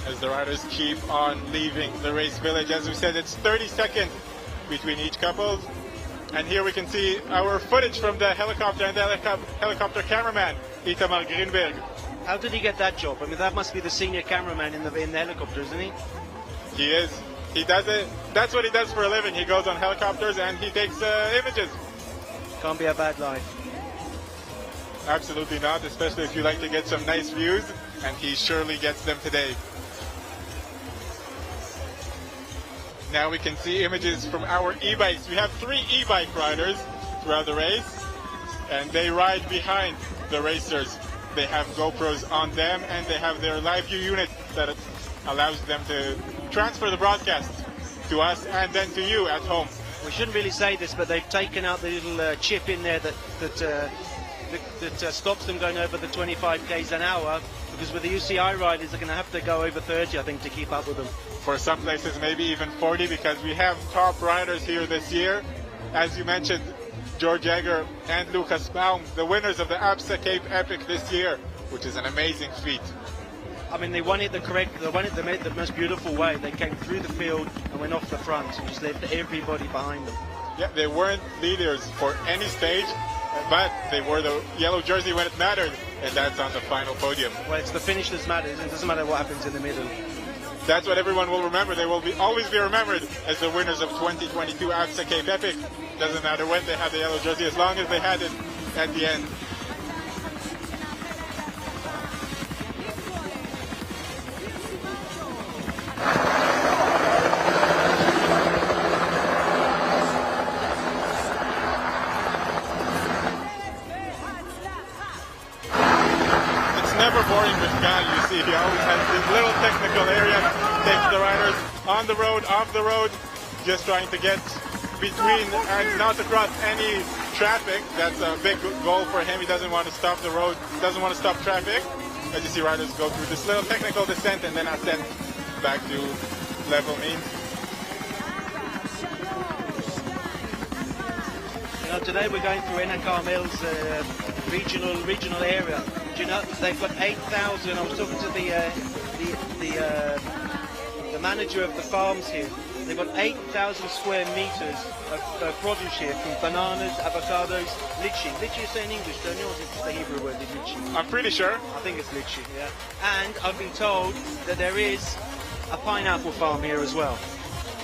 as the riders keep on leaving the race village. As we said, it's 30 seconds between each couple. And here we can see our footage from the helicopter and the helicopter cameraman, Itamar Greenberg. How did he get that job? I mean, that must be the senior cameraman in the helicopter, isn't he? He is. He does it. That's what he does for a living. He goes on helicopters and he takes images. Can't be a bad life. Absolutely not, especially if you like to get some nice views, and he surely gets them today. Now we can see images from our e-bikes. We have 3 e-bike riders throughout the race, and they ride behind the racers. They have GoPros on them, and they have their live view unit that allows them to transfer the broadcast to us and then to you at home. We shouldn't really say this, but they've taken out the little chip in there that stops them going over the 25 k's an hour, because with the UCI riders they're going to have to go over 30, I think, to keep up with them. For some places maybe even 40, because we have top riders here this year. As you mentioned, George Egger and Lucas Baum, the winners of the APSA Cape Epic this year, which is an amazing feat. I mean, they won it the most beautiful way. They came through the field and went off the front and just left everybody behind them. Yeah, they weren't leaders for any stage, but they wore the yellow jersey when it mattered, and that's on the final podium. Well, it's the finish that matters. It doesn't matter what happens in the middle. That's what everyone will remember. They will always be remembered as the winners of 2022 APSA Cape Epic. Doesn't matter when they had the yellow jersey, as long as they had it at the end. Never boring with Gal, you see. He always has these little technical areas, takes the riders on the road, off the road, just trying to get between and not across any traffic. That's a big goal for him. He doesn't want to stop the road, doesn't want to stop traffic. As you see riders go through this little technical descent and then ascent back to level mean. You know, today we're going through Enna Carmel's regional area. Do you know they've got 8,000? I was talking to the manager of the farms here. They've got 8,000 square meters of produce here, from bananas, avocados, lychee. Lychee you say in English, don't you? Or is it the Hebrew word, lychee? I'm pretty sure. I think it's lychee, yeah. And I've been told that there is a pineapple farm here as well.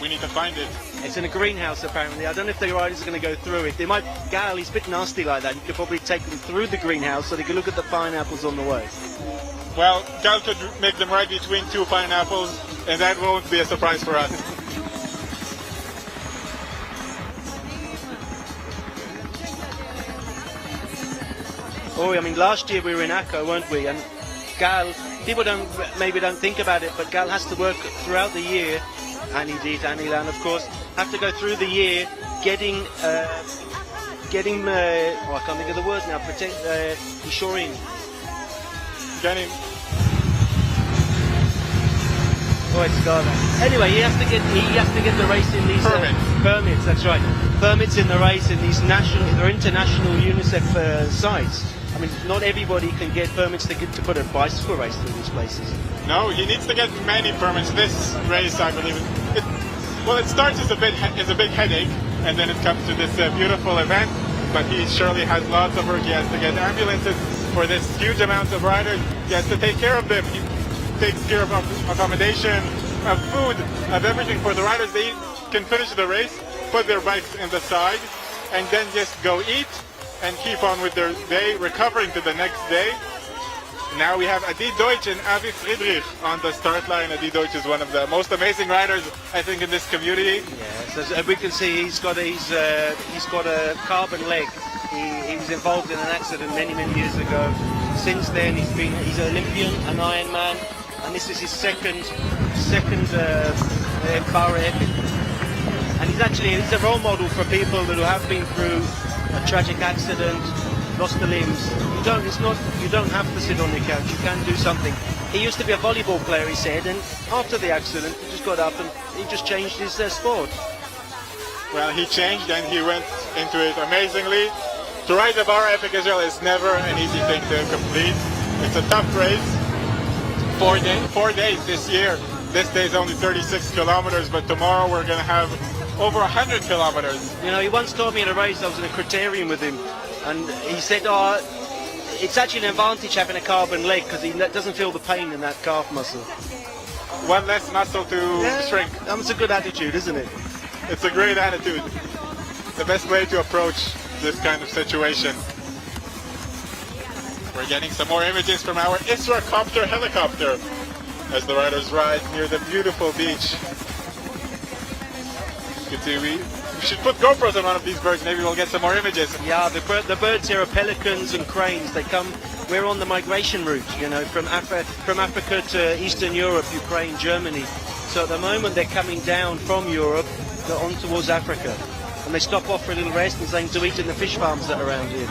We need to find it. It's in a greenhouse, apparently. I don't know if the riders are going to go through it. They might. Gal, he's a bit nasty like that. You could probably take them through the greenhouse so they could look at the pineapples on the way. Well, Gal could make them ride between 2 pineapples, and that won't be a surprise for us. Oh, I mean, last year we were in Akko, weren't we? And Gal, people maybe don't think about it, but Gal has to work throughout the year. And he did, and Ilan, of course, have to go through the year getting, I can't think of the words now, ensuring. Getting. Oh, it's gone. Anyway, he has to get the race in these permits. That's right, permits in the race in these international UNICEF sites. I mean, not everybody can get permits to put a bicycle race through these places. No, he needs to get many permits. This race, I believe, it starts as a big headache, and then it comes to this beautiful event. But he surely has lots of work. He has to get ambulances for this huge amount of riders. He has to take care of them. He takes care of accommodation, of food, of everything for the riders. They can finish the race, put their bikes in the side, and then just go eat and keep on with their day, recovering to the next day. Now we have Adi Deutsch and Avi Friedrich on the start line. Adi Deutsch is one of the most amazing riders, I think, in this community. Yes, as we can see, he's got a carbon leg. He was involved in an accident many years ago. Since then, he's an Olympian, an Ironman, and this is his second Bara Epic. And he's a role model for people who have been through a tragic accident, lost the limbs. You don't have to sit on your couch. You can do something. He used to be a volleyball player, he said, and after the accident, he just got up and he just changed his sport. Well, he changed and he went into it amazingly. To ride the Bara Epic Israel is never an easy thing to complete. It's a tough race. 4 days this year. This day is only 36 kilometers, but tomorrow we're going to have over 100 kilometers. You know, he once told me in a race, I was in a criterium with him, and he said, oh, it's actually an advantage having a carbon leg because he doesn't feel the pain in that calf muscle. One less muscle to shrink. That's a good attitude, isn't it? It's a great attitude. The best way to approach this kind of situation. We're getting some more images from our Isracopter helicopter as the riders ride near the beautiful beach. You can see we should put GoPros on one of these birds. Maybe we'll get some more images. Yeah, the birds here are pelicans and cranes. They come. We're on the migration route, you know, from Africa to Eastern Europe, Ukraine, Germany. So at the moment they're coming down from Europe on towards Africa, and they stop off for a little rest and something to eat in the fish farms that are around here.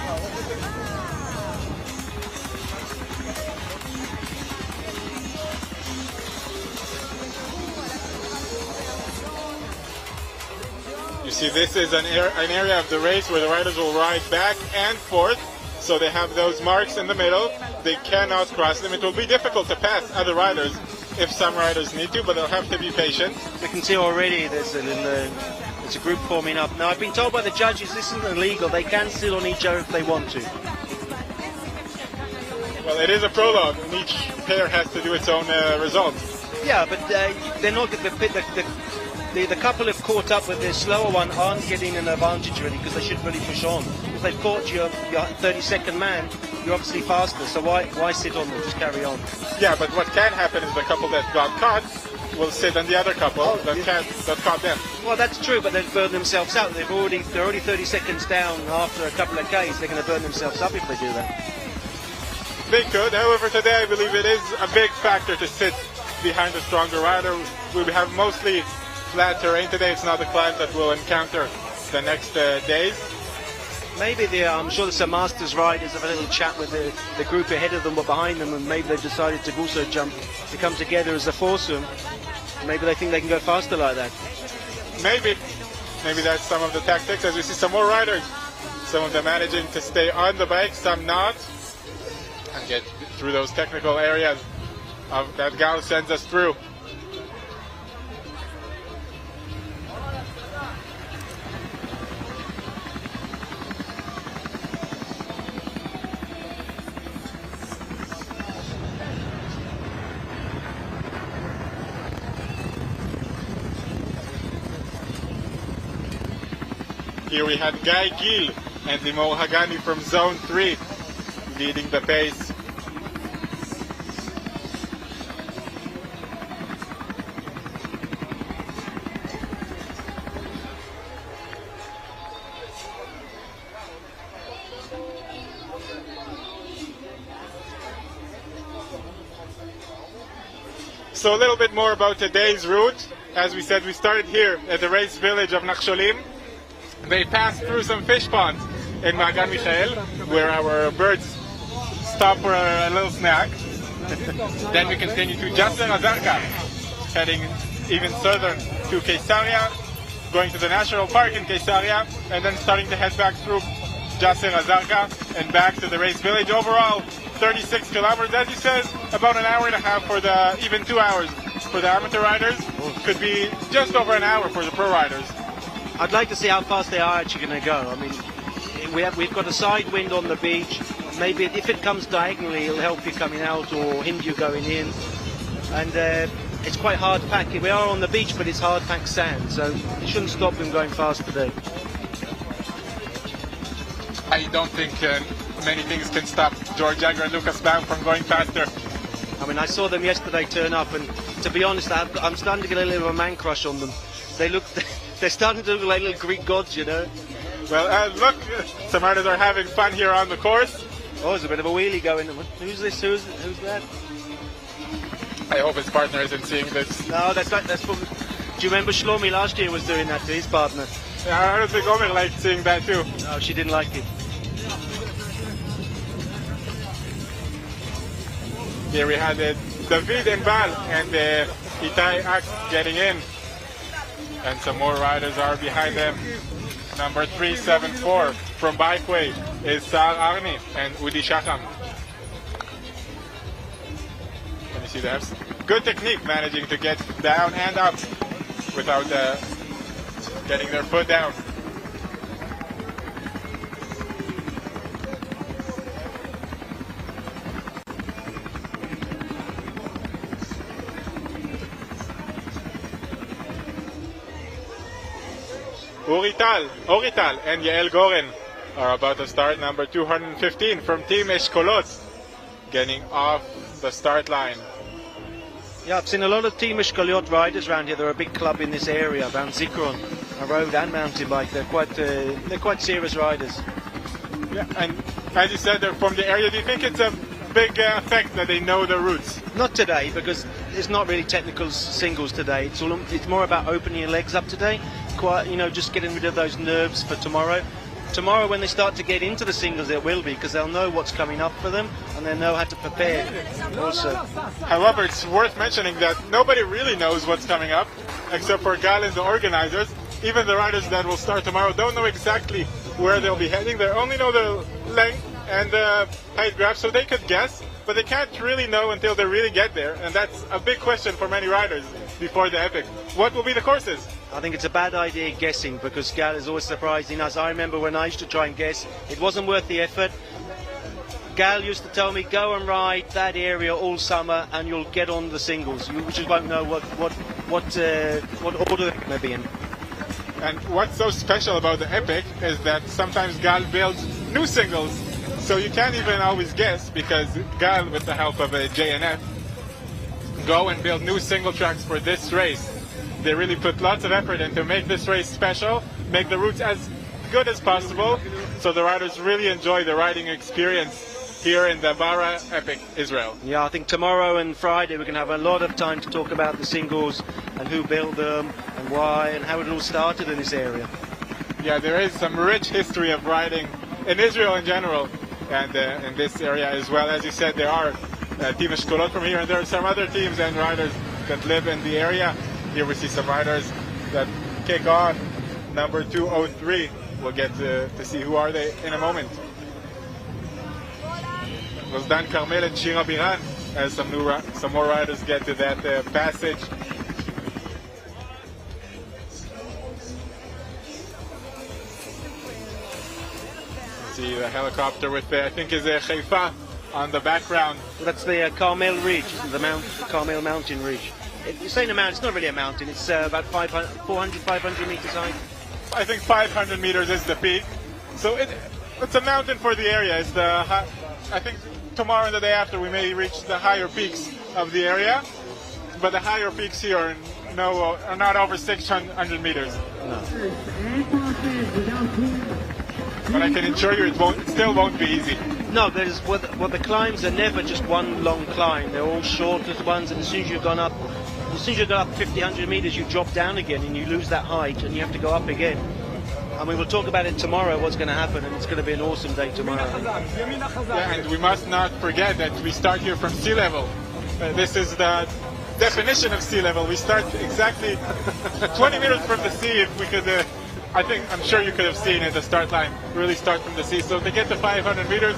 You see, this is an area of the race where the riders will ride back and forth. So they have those marks in the middle. They cannot cross them. It will be difficult to pass other riders if some riders need to, but they'll have to be patient. You can see already there's a group forming up. Now, I've been told by the judges this isn't illegal. They can sit on each other if they want to. Well, it is a prologue, and each pair has to do its own result. Yeah, but they're not. The couple have caught up with the slower one aren't getting an advantage really because they should really push on. If they've caught your 32nd man, you're obviously faster, so why sit on them? Just carry on. Yeah, but what can happen is the couple that got caught will sit on the other couple that caught them. Well, that's true, but they've burned themselves out. They're already 30 seconds down after a couple of Ks. They're going to burn themselves up if they do that. They could. However, today I believe it is a big factor to sit behind a stronger rider. We have mostly flat terrain today. It's not the climb that we'll encounter the next days. Maybe I'm sure there's some masters riders have a little chat with the group ahead of them or behind them, and maybe they've decided to also jump to come together as a foursome. Maybe they think they can go faster like that. Maybe that's some of the tactics. As we see some more riders, some of them managing to stay on the bike, some not, and get through those technical areas that Gal sends us through. Here we had Guy Gill and Limor Hagani from Zone 3 leading the pace. So a little bit more about today's route. As we said, we started here at the race village of Nachsholim. They passed through some fish ponds in Magan Michael, where our birds stop for a little snack. Then we continue to Jasser Azarka, heading even southern to Caesarea, going to the National Park in Caesarea, and then starting to head back through Jasser Azarka and back to the race village. Overall, 36 kilometers, as you said, about an hour and a half for even 2 hours for the amateur riders. Could be just over an hour for the pro riders. I'd like to see how fast they are actually going to go. I mean, we've got a side wind on the beach. Maybe if it comes diagonally, it'll help you coming out or hinder you going in. And it's quite hard packed. We are on the beach, but it's hard packed sand, so it shouldn't stop them going fast today. I don't think many things can stop George Jagger and Lucas Baum from going faster. I mean, I saw them yesterday turn up, and to be honest, I'm starting to get a little of a man crush on them. They're starting to look like little Greek gods, you know. Well, look, some riders are having fun here on the course. Oh, there's a bit of a wheelie going. Who's this? Who's that? I hope his partner isn't seeing this. No, that's probably... Do you remember Shlomi last year was doing that to his partner? Yeah, I don't think Omer liked seeing that too. No, she didn't like it. Here we had David Embal and Itai Ax getting in. And some more riders are behind them. Number 374 from Bikeway is Sar Arni and Udi Shacham. And you see they have good technique managing to get down and up without getting their foot down. Orital and Yael Goren are about to start, number 215 from Team Eshkolot, getting off the start line. Yeah, I've seen a lot of Team Eshkolot riders around here. They're a big club in this area, around Zikron, a road and mountain bike. They're quite serious riders. Yeah, and as you said, they're from the area. Do you think it's a big effect that they know the routes? Not today, because it's not really technical singles today. It's more about opening your legs up today. Quite, just getting rid of those nerves for tomorrow. Tomorrow, when they start to get into the singles, it will be, because they'll know what's coming up for them and they'll know how to prepare also. However, it's worth mentioning that nobody really knows what's coming up, except for Gal and the organizers. Even the riders that will start tomorrow don't know exactly where they'll be heading. They only know the length and the height graph, so they could guess, but they can't really know until they really get there, and that's a big question for many riders before the Epic. What will be the courses? I think it's a bad idea guessing, because Gal is always surprising us. I remember when I used to try and guess, it wasn't worth the effort. Gal used to tell me, go and ride that area all summer and you'll get on the singles. You just won't know what order they're going to be in. And what's so special about the Epic is that sometimes Gal builds new singles, so you can't even always guess, because Gal, with the help of a JNF, go and build new single tracks for this race. They really put lots of effort in to make this race special, make the routes as good as possible, so the riders really enjoy the riding experience here in the Bara Epic Israel. Yeah, I think tomorrow and Friday we're going to have a lot of time to talk about the singles and who built them and why and how it all started in this area. Yeah, there is some rich history of riding in Israel in general, and in this area as well. As you said, there are Team Eshkolot from here, and there are some other teams and riders that live in the area. Here we see some riders that kick on. Number 203. We'll get to see who are they in a moment. Rosdan Carmel and Shira Biran, as some more riders get to that passage. See the helicopter with I think is Haifa on the background. That's the Carmel Ridge, the Carmel Mountain Ridge. You're saying a mountain, it's not really a mountain, it's about 400, 500 meters high. I think 500 meters is the peak. So it's a mountain for the area. It's I think tomorrow and the day after we may reach the higher peaks of the area, but the higher peaks here are not over 600 meters. No. But I can assure you it still won't be easy. No, the climbs are never just one long climb. They're all shortest ones, and as soon as you've gone up 50, 100 meters, you drop down again and you lose that height and you have to go up again. And we will talk about it tomorrow, what's going to happen, and it's going to be an awesome day tomorrow. Yeah, and we must not forget that we start here from sea level. This is the definition of sea level. We start exactly 20 meters from the sea. If we could, I'm sure you could have seen at the start line, really start from the sea. So to get to 500 meters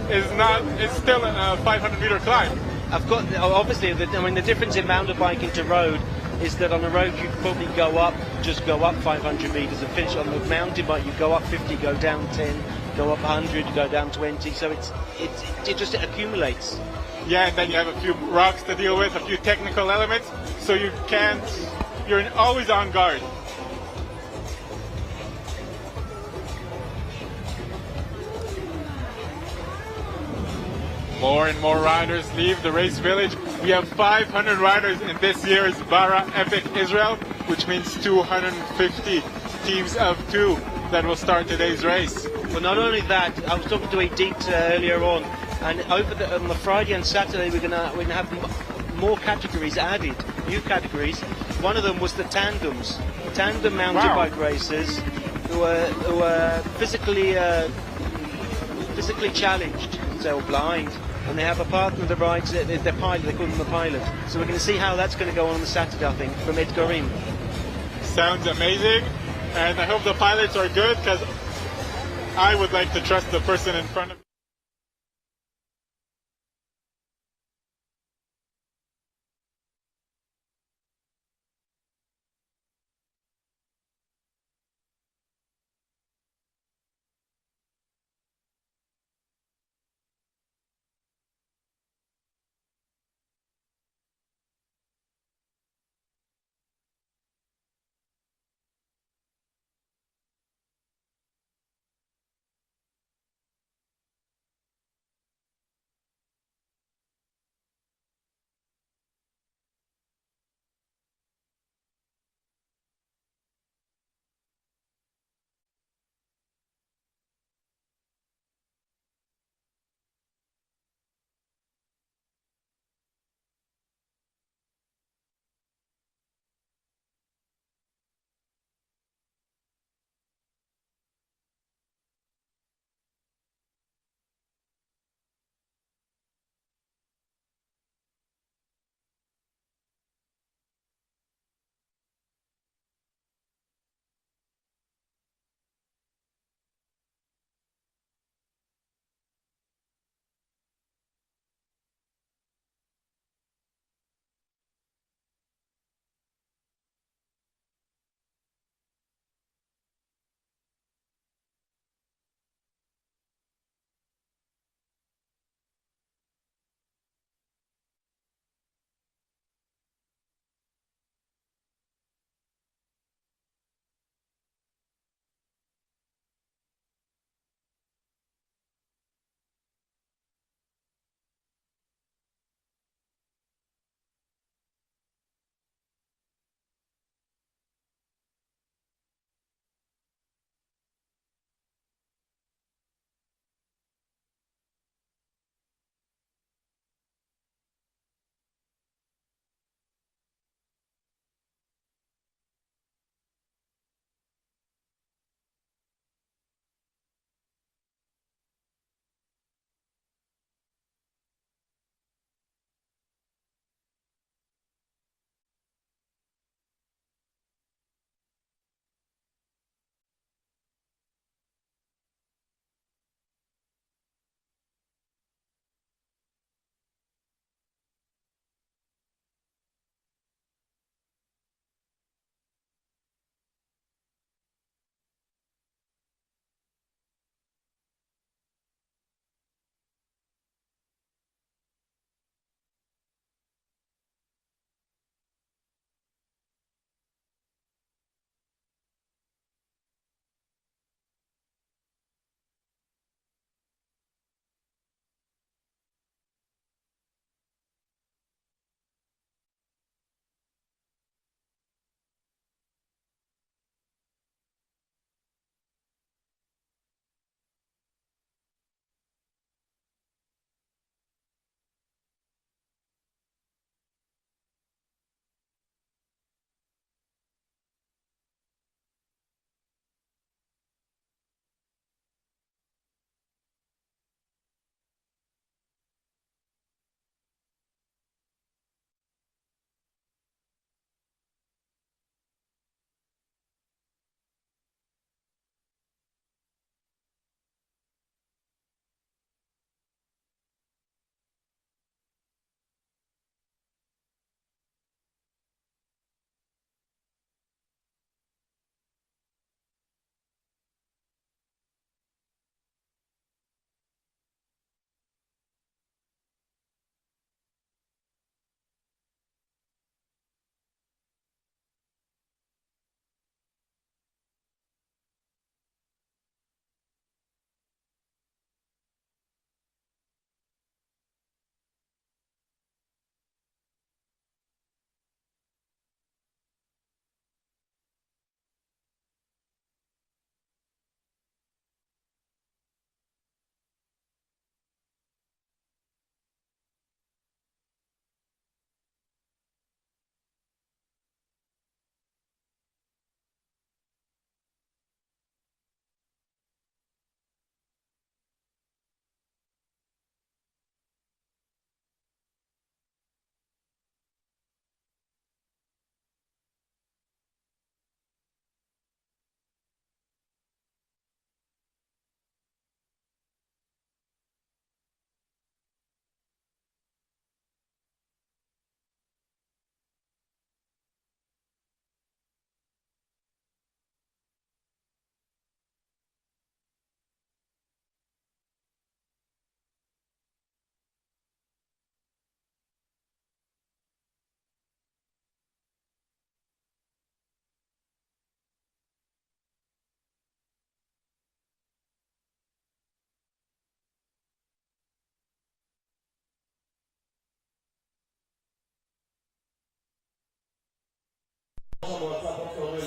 it's still a 500 meter climb. Obviously, the difference in mountain biking to road is that on the road you probably go up 500 meters and finish. On the mountain bike you go up 50, go down 10, go up 100, go down 20. So it just accumulates. Yeah, and then you have a few rocks to deal with, a few technical elements, so you're always on guard. More and more riders leave the race village. We have 500 riders in this year's Bara Epic Israel, which means 250 teams of two that will start today's race. Well, not only that, I was talking to Edith earlier on, and on the Friday and Saturday we're gonna have more categories added, new categories. One of them was the tandems, tandem mountain bike racers who are physically challenged, so blind. And they have a partner that rides it, their pilot, they call them the pilot. So we're going to see how that's going to go on the Saturday, I think, from Edgarim. Sounds amazing, and I hope the pilots are good, because I would like to trust the person in front of me.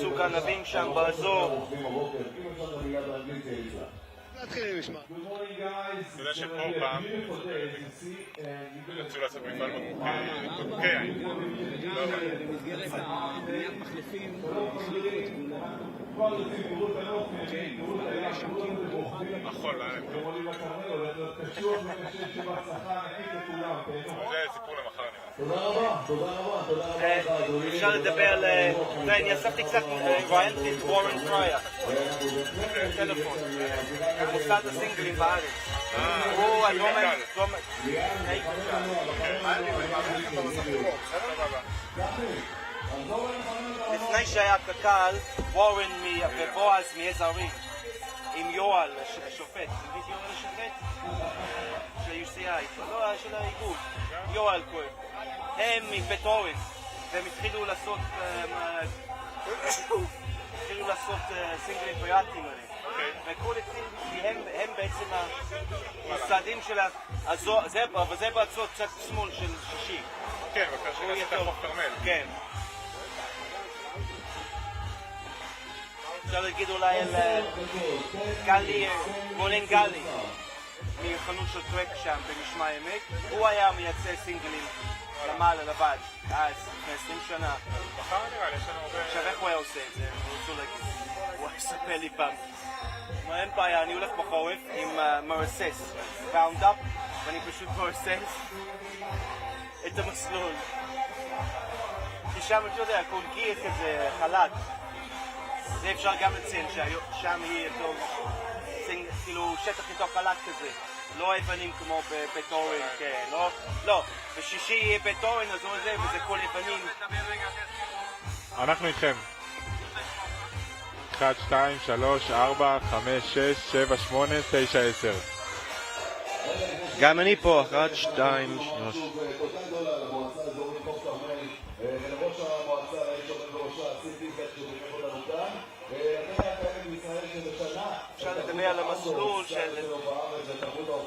סוג ענבים שם באזור. אתה יודע שפה פעם רצו לעשות מפעל בקבוקי יין. לא נכון, זה סיפור למחר נראה. אפשר לדבר אני אספתי קצת ראיינתי את וורן פרייר בטלפון במוסד הסינגלים בארץ. הוא לפני שהיה קק"ל, וורן ובועז מעזרי עם יואל השופט, יואל השופט של UCI, לא, של האיגוד, יואל כהן, הם מבית אורן, והם התחילו לעשות סינגלים פיראטיים עליהם, וכל הם בעצם המוסדים של הזברה, וזה בצד קצת שמאל של שישי. כן, בבקשה, הוא יתר חוף כרמל. כן. אפשר להגיד אולי על גלי, גולן גלי, מחנות של טרק שם במשמע עמק. הוא היה מייצא סינגלים למעלה לבד, אז לפני 20 שנה. מחר נראה לי, יש לנו הרבה... עכשיו איך הוא היה עושה את זה? אני רוצה להגיד. הוא היה ספר לי פעם. אין בעיה, אני הולך בחורף עם מרסס, ראונד-אפ, ואני פשוט מרסס את המסלול. כי שם, אתה יודע, כל גיר כזה חלק. זה אפשר גם לציין ששם יהיה טוב, כאילו שטח יותר חלק כזה. לא אבנים כמו בבית אורן, כן, לא. בשישי יהיה בית אורן, אז לא זה, וזה כל אבנים. אנחנו איתכם. 1, 2, 3, 4, 5, 6, 7, 8, 9, 10. גם אני פה, 1, 2, 3. אפשר לדבר על המסלול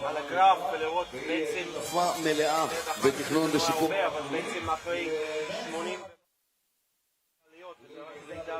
על הגרף ולראות בעצם תקופה מלאה בתכנון ושיפור. אבל בעצם אחרי 80 עליות וזה לידה.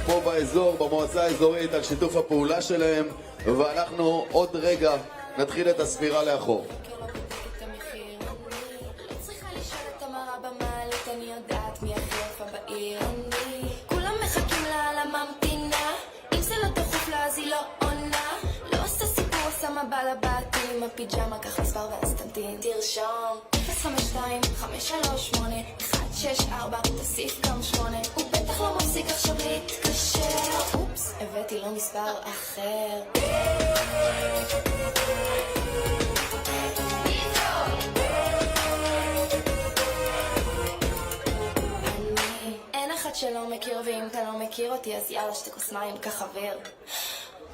פה באזור, במועצה האזורית, על שיתוף הפעולה שלהם, ואנחנו עוד רגע נתחיל את הספירה לאחור. כולם מחכים לה על הממתינה, אם זה לא דחוף לה אז היא לא עונה, לא עושה סיפור, עושה מבא לבתים, הפיג'מה קח מספר ואז תמתין, תרשום 052 538 164, תוסיף גם 8, הוא בטח לא מפסיק עכשיו להתקשר, אופס, הבאתי לו מספר אחר. אין אחד שלא מכיר, ואם אתה לא מכיר אותי אז יאללה שתי כוס מים כחבר.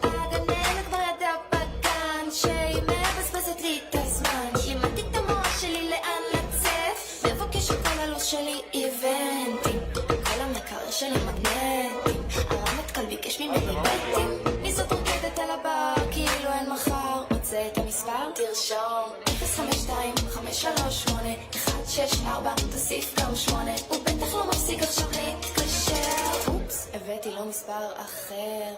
הגננת כבר ידע בגן שהיא מבזבזת לי את הזמן, לימדתי את המוח שלי לאן לצאת, מבקש שכל הלו"ז שלי איבנטים, כל המקרר שלי מגנטים, הרמטכ"ל ביקש ממני בטים, מי זאת רוקדת על הבר כאילו אין מחר, רוצה את המספר? תרשום 052 538 164, תוסיף גם 8, הוא בטח לא מפסיק עכשיו להתקשר, אופס, הבאתי לו מספר אחר.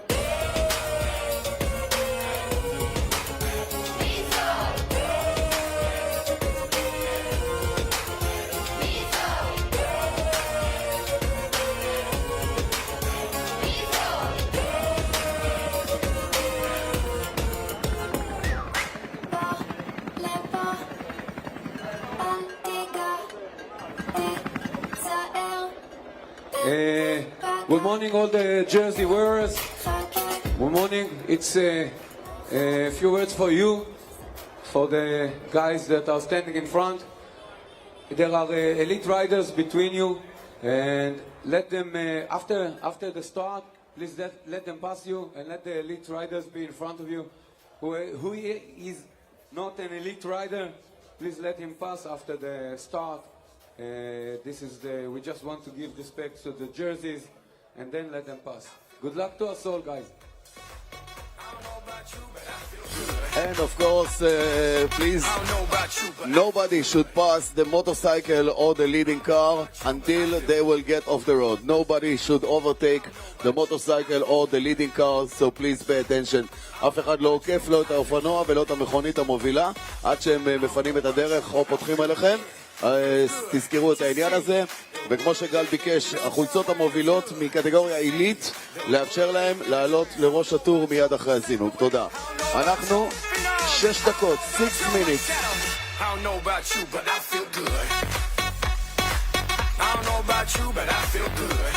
Good morning, all the jersey wearers. Good morning. It's a few words for you, for the guys that are standing in front. There are elite riders between you, and let them, after the start, please let them pass you, and let the elite riders be in front of you. Who is not an elite rider, please let him pass after the start. We just want to give respect to the jerseys, and then let them pass. Good luck to us all, guys. And of course, please, nobody should pass the motorcycle or the leading car until they will get off the road. Nobody should overtake the motorcycle or the leading car, so please pay attention. אף אחד לא עוקף לא את האופנוע ולא את המכונית המובילה עד שהם מפנים את הדרך או פותחים עליכם. תזכרו את העניין הזה, וכמו שגל ביקש, החולצות המובילות מקטגוריה עילית, לאפשר להם לעלות לראש הטור מיד אחרי הזינוק. תודה. אנחנו 6 דקות, 6 minutes. I don't know about you, but I feel good. I don't know about you, but I feel good.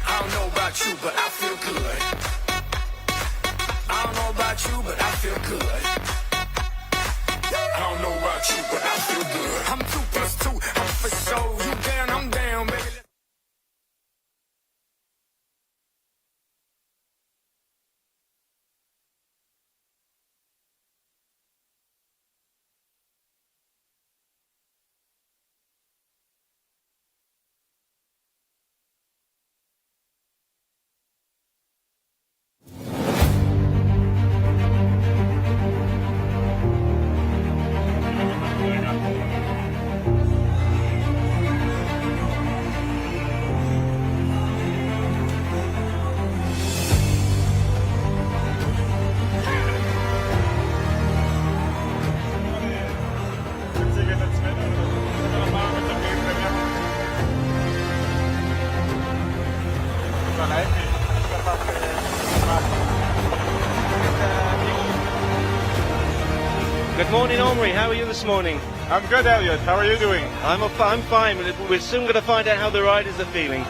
I don't know about you, but I feel good. I don't know about you, but I feel good. I don't know about you, but I feel good. I'm 2 plus 2, I'm for sure. You down, I'm down, baby. Good morning, Omri. How are you this morning? I'm good, Elliot. How are you doing? I'm fine. We're soon going to find out how the riders are feeling.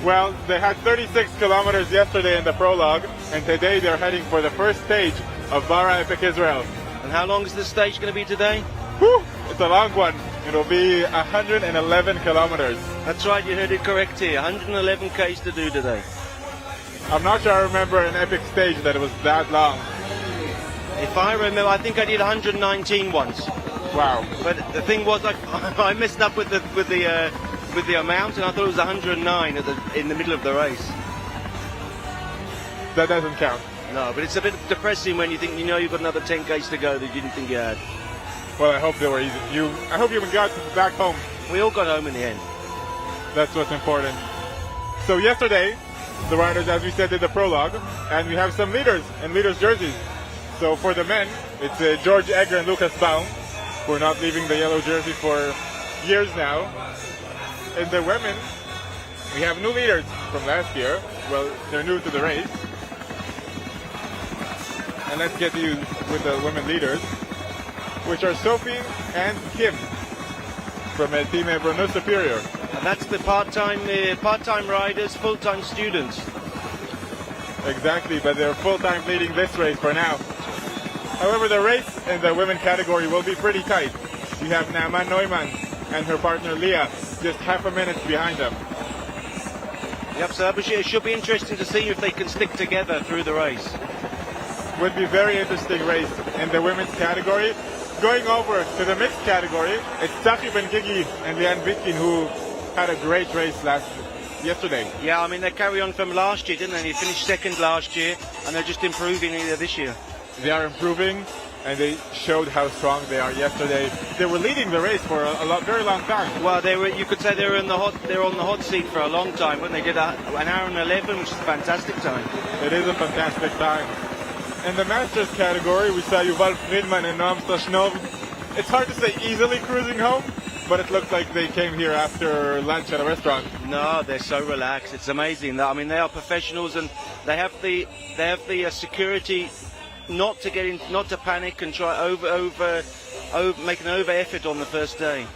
Well, they had 36 kilometers yesterday in the prologue, and today they're heading for the first stage of Bara Epic Israel. And how long is this stage going to be today? Whew, it's a long one. It'll be 111 kilometers. That's right, you heard it correct here. 111 Ks to do today. I'm not sure I remember an epic stage that it was that long. If I remember, I think I did 119 once. Wow. But the thing was, I messed up with the amount, and I thought it was 109 in the middle of the race. That doesn't count. No, but it's a bit depressing when you think you've got another 10 Ks to go that you didn't think you had. Well, I hope they were easy. I hope you got back home. We all got home in the end. That's what's important. So yesterday, the riders, as we said, did the prologue, and we have some leaders in leaders' jerseys. So for the men, it's George Egger and Lucas Baum, who are not leaving the yellow jersey for years now. In the women, we have new leaders from last year. Well, they're new to the race. And let's get to you with the women leaders, which are Sophie and Kim from Team Bruno Superior. And that's the part-time riders, full-time students. Exactly, but they're full-time leading this race for now. However, the race in the women category will be pretty tight. You have Naaman Neumann and her partner Leah just half a minute behind them. Yep, so it should be interesting to see if they can stick together through the race. Would be a very interesting race in the women's category. Going over to the mixed category, it's Tzachi Ben Gigi and Lian Vitkin who had a great race yesterday. Yeah, I mean, they carry on from last year, didn't they? They finished second last year, and they're just improving this year. They are improving, and they showed how strong they are yesterday. They were leading the race for a very long time. Well, you could say they were on the hot seat for a long time, when they did an hour and 11, which is a fantastic time. It is a fantastic time. In the Masters category, we saw Yuval Friedman and Noam Soshnov. It's hard to say easily cruising home, but it looked like they came here after lunch at a restaurant. No, they're so relaxed. It's amazing. I mean, they are professionals, and they have the security not to panic and try make an over effort on the first day.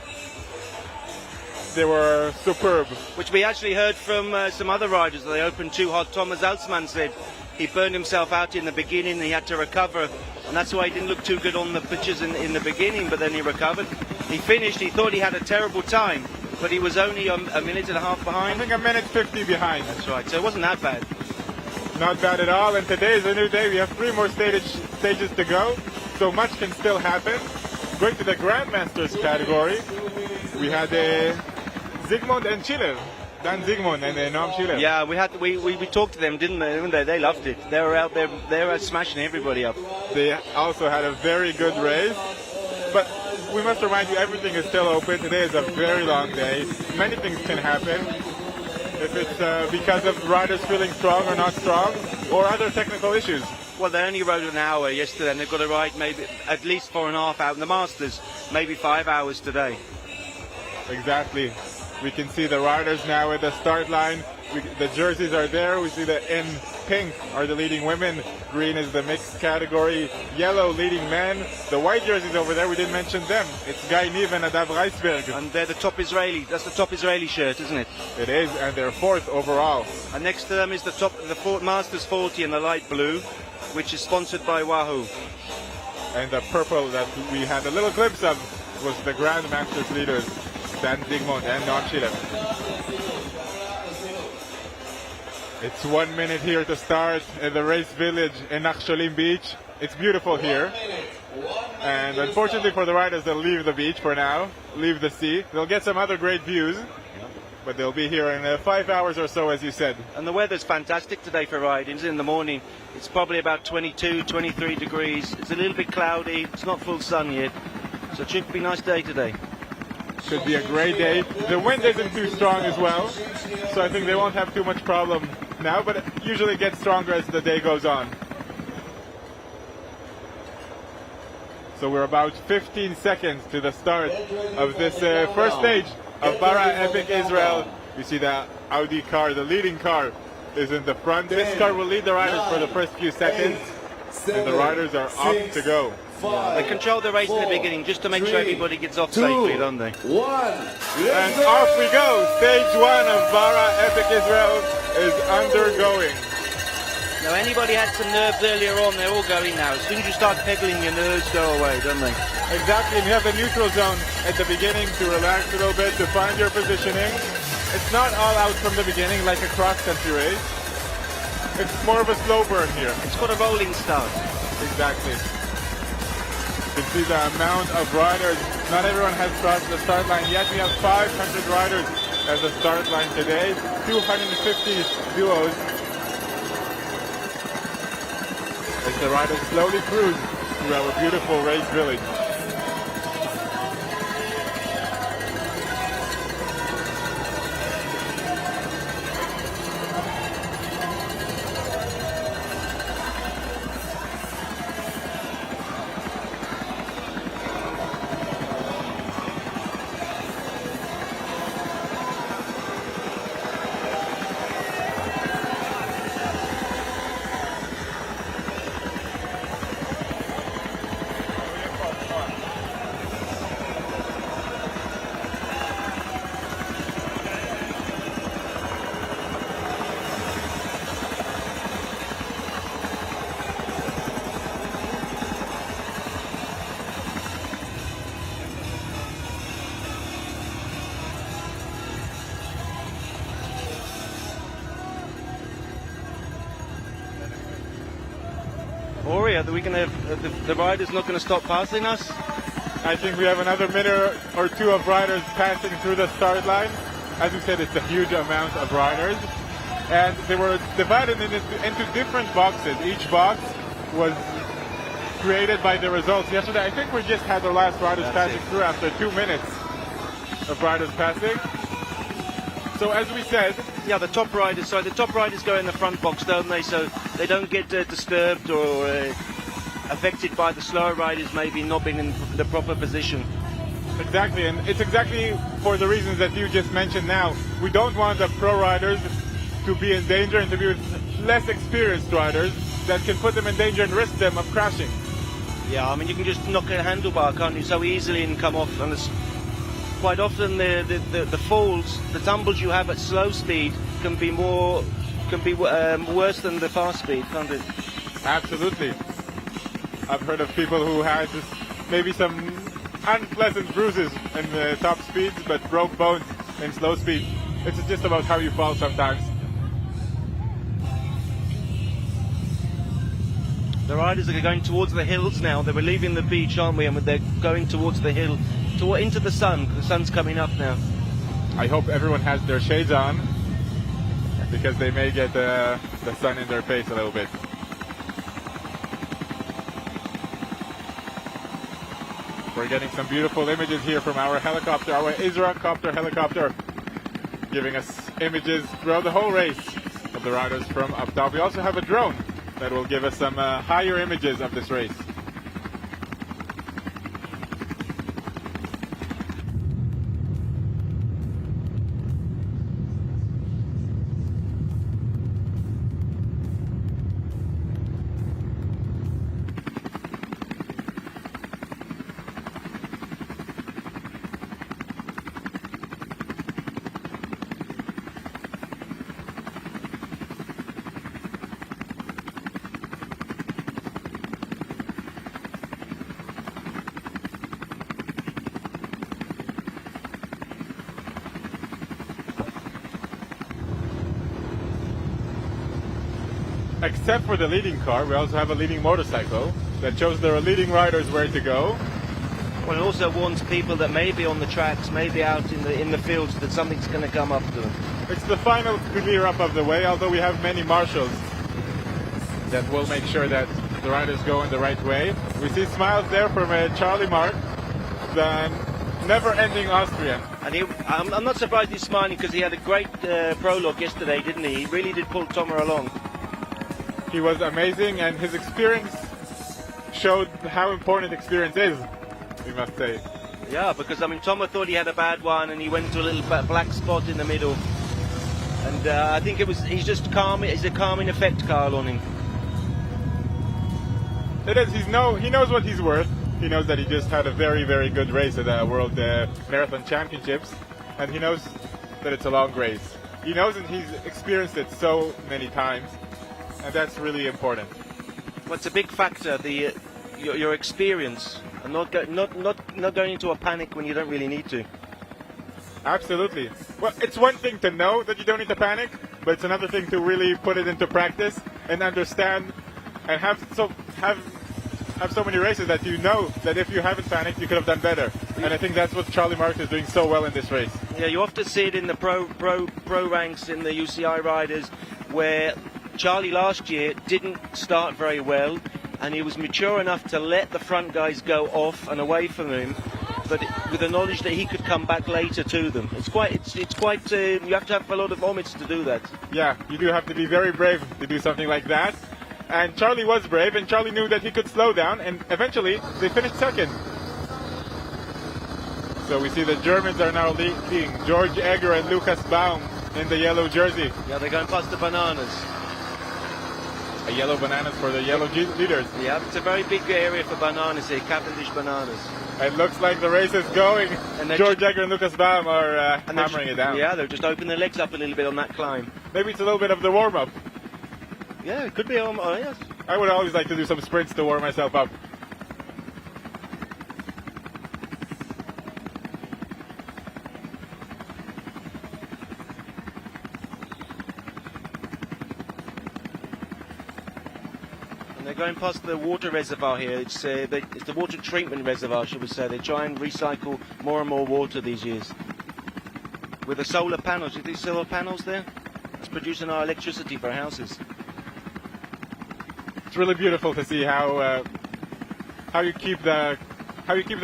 they were superb. Which we actually heard from some other riders. They opened too hot. Thomas Alsman said he burned himself out in the beginning. He had to recover, and that's why he didn't look too good on the pitches in the beginning, but then he recovered. He finished. He thought he had a terrible time, but he was only a minute and a half I behind. think a minute 50 behind. That's right. So it wasn't that bad. Not bad at all, and today is a new day. We have 3 more stages to go, so much can still happen. Going to the Grandmasters category, we had Zygmunt and Schiller, Dan Zygmunt and Noam Schiller. Yeah, we talked to them, didn't they? They loved it. They were out there. They were smashing everybody up. They also had a very good race, but we must remind you everything is still open. Today is a very long day. Many things can happen. If it's because of riders feeling strong or not strong, or other technical issues. Well, they only rode an hour yesterday, and they've got to ride maybe at least 4.5 hours in the Masters, maybe 5 hours today. Exactly. We can see the riders now at the start line. The jerseys are there. We see that in pink are the leading women. Green is the mixed category. Yellow leading men. The white jerseys over there, we didn't mention them. It's Guy Niv and Nadav Reisberg. And they're the top Israeli. That's the top Israeli shirt, isn't it? It is, and they're 4th overall. And next to them is the Masters 40 in the light blue, which is sponsored by Wahoo. And the purple that we had a little glimpse of was the Grandmasters leaders, Dan Zygmunt and Noam Schiller. It's 1 minute here to start in the race village in Nachsholim Beach. It's beautiful here. And unfortunately for the riders, they'll leave the beach for now, leave the sea. They'll get some other great views, but they'll be here in 5 hours or so, as you said. And the weather's fantastic today for riding. In the morning, it's probably about 22, 23 degrees. It's a little bit cloudy. It's not full sun yet. So it should be a nice day today. Should be a great day. The wind isn't too strong as well, so I think they won't have too much problem now, but it usually gets stronger as the day goes on. So we're about 15 seconds to the start of this first stage of Bara Epic Israel. You see the Audi car, the leading car, is in the front. This car will lead the riders for the first few seconds, and the riders are off to go. They control the race in the beginning just to make sure everybody gets off safely, don't they? And off we go. Stage 1 of Bara Epic Israel is undergoing. Now, anybody had some nerves earlier on, they're all going now. As soon as you start pedaling, your nerves go away, don't they? Exactly, and you have the neutral zone at the beginning to relax a little bit, to find your positioning. It's not all out from the beginning like a cross-country race. It's more of a slow burn here. It's got a rolling start. Exactly. You can see the amount of riders. Not everyone has crossed the start line yet. We have 500 riders at the start line today. 250 duos. As the riders slowly cruise through our beautiful race village. Ori, are we going to have the riders not going to stop passing us? I think we have another minute or two of riders passing through the start line. As we said, it's a huge amount of riders. And they were divided into different boxes. Each box was created by the results. Yesterday, I think we just had the last riders passing through after 2 minutes of riders passing. So as we said... Yeah, the top riders go in the front box, don't they? So they don't get disturbed or affected by the slower riders maybe not being in the proper position. Exactly, and it's exactly for the reasons that you just mentioned now. We don't want the pro riders to be in danger and to be with less experienced riders that can put them in danger and risk them of crashing. Yeah, I mean, you can just knock a handlebar, can't you, so easily and come off. And quite often the falls, the tumbles you have at slow speed can be worse than the fast speed, can't it? Absolutely. I've heard of people who had maybe some unpleasant bruises in the top speeds, but broke bones in slow speed. It's just about how you fall sometimes. The riders are going towards the hills now. They were leaving the beach, aren't we? And they're going towards the hill, into the sun. The sun's coming up now. I hope everyone has their shades on, because they may get the sun in their face a little bit. We're getting some beautiful images here from our helicopter, our Israel helicopter, giving us images throughout the whole race of the riders from up top. We also have a drone that will give us some higher images of this race. Except for the leading car, we also have a leading motorcycle that shows the leading riders where to go. Well, it also warns people that maybe on the tracks, maybe out in the fields, that something's going to come up to them. It's the final clear up of the way, although we have many marshals that will make sure that the riders go in the right way. We see smiles there from Charlie Mark, the never-ending Austrian. And I'm not surprised he's smiling, because he had a great prologue yesterday, didn't he? He really did pull Tomer along. He was amazing, and his experience showed how important experience is, we must say. Yeah, because I mean, Tomer thought he had a bad one, and he went to a little black spot in the middle. And I think he's just calm. It's a calming effect, Carl, on him. It is. He knows what he's worth. He knows that he just had a very, very good race at the World Marathon Championships, and he knows that it's a long race. He knows that he's experienced it so many times. And that's really important. Well, it's a big factor, your experience, and not going into a panic when you don't really need to. Absolutely. Well, it's one thing to know that you don't need to panic, but it's another thing to really put it into practice and understand, and have so many races that you know that if you haven't panicked, you could have done better. And I think that's what Charlie Mark is doing so well in this race. Yeah, you often see it in the pro ranks in the UCI riders, where Charlie last year didn't start very well, and he was mature enough to let the front guys go off and away from him, but with the knowledge that he could come back later to them. It's quite. You have to have a lot of omits to do that. Yeah, you do have to be very brave to do something like that. And Charlie was brave, and Charlie knew that he could slow down, and eventually they finished second. So we see the Germans are now leading. George Egger and Lucas Baum in the yellow jersey. Yeah, they're going past the bananas. A yellow bananas for the yellow leaders. Yeah, it's a very big area for bananas here, Cavendish bananas. It looks like the race is going. And George Egger and Lucas Baum are hammering it down. Yeah, they'll just open their legs up a little bit on that climb. Maybe it's a little bit of the warm-up. Yeah, it could be. Yes. I would always like to do some sprints to warm myself up. They're going past the water reservoir here. It's the water treatment reservoir, should we say. They try and recycle more and more water these years. With the solar panels, you see solar panels there? It's producing our electricity for houses. It's really beautiful to see how you keep the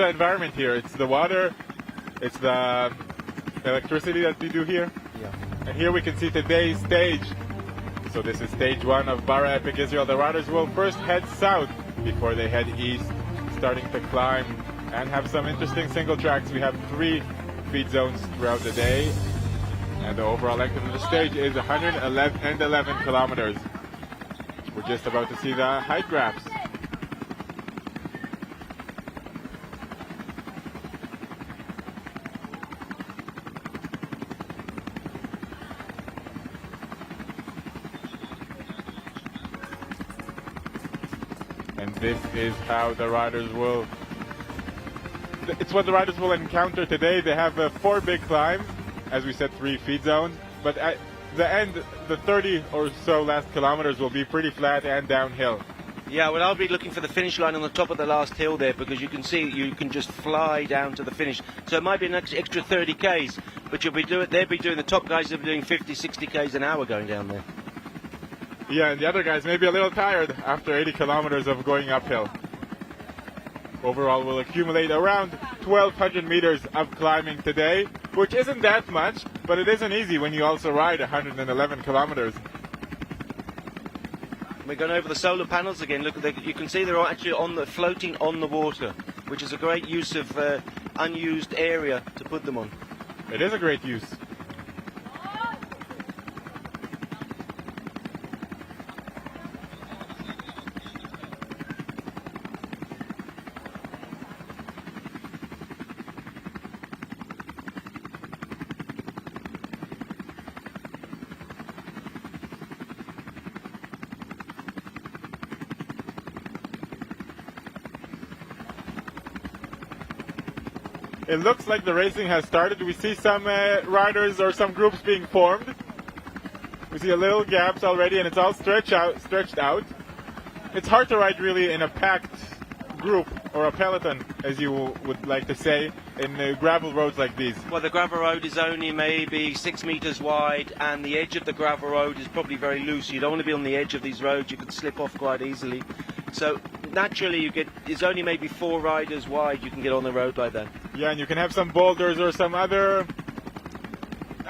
environment here. It's the water, it's the electricity that we do here. Yeah. And here we can see today's stage. So this is stage 1 of Bara Epic Israel. The riders will first head south before they head east, starting to climb and have some interesting single tracks. We have 3 feed zones throughout the day, and the overall length of the stage is 111 kilometers. We're just about to see the height graphs. And this is how the riders will... It's what the riders will encounter today. They have 4 big climbs, as we said, 3 feed zones. But at the end, the 30 or so last kilometers will be pretty flat and downhill. Yeah, well, I'll be looking for the finish line on the top of the last hill there, because you can see you can just fly down to the finish. So it might be an extra 30 Ks, but they'll be doing the top guys will be doing 50, 60 Ks an hour going down there. Yeah, and the other guys may be a little tired after 80 kilometers of going uphill. Overall, we'll accumulate around 1,200 meters of climbing today, which isn't that much, but it isn't easy when you also ride 111 kilometers. We're going over the solar panels again. Look, you can see they're actually floating on the water, which is a great use of unused area to put them on. It is a great use. It looks like the racing has started. We see some riders or some groups being formed. We see a little gaps already, and it's all stretched out. It's hard to ride really in a packed group or a peloton, as you would like to say, in gravel roads like these. Well, the gravel road is only maybe 6 meters wide, and the edge of the gravel road is probably very loose. You don't want to be on the edge of these roads. You could slip off quite easily. So naturally, it's only maybe 4 riders wide you can get on the road like that. Yeah, and you can have some boulders or some other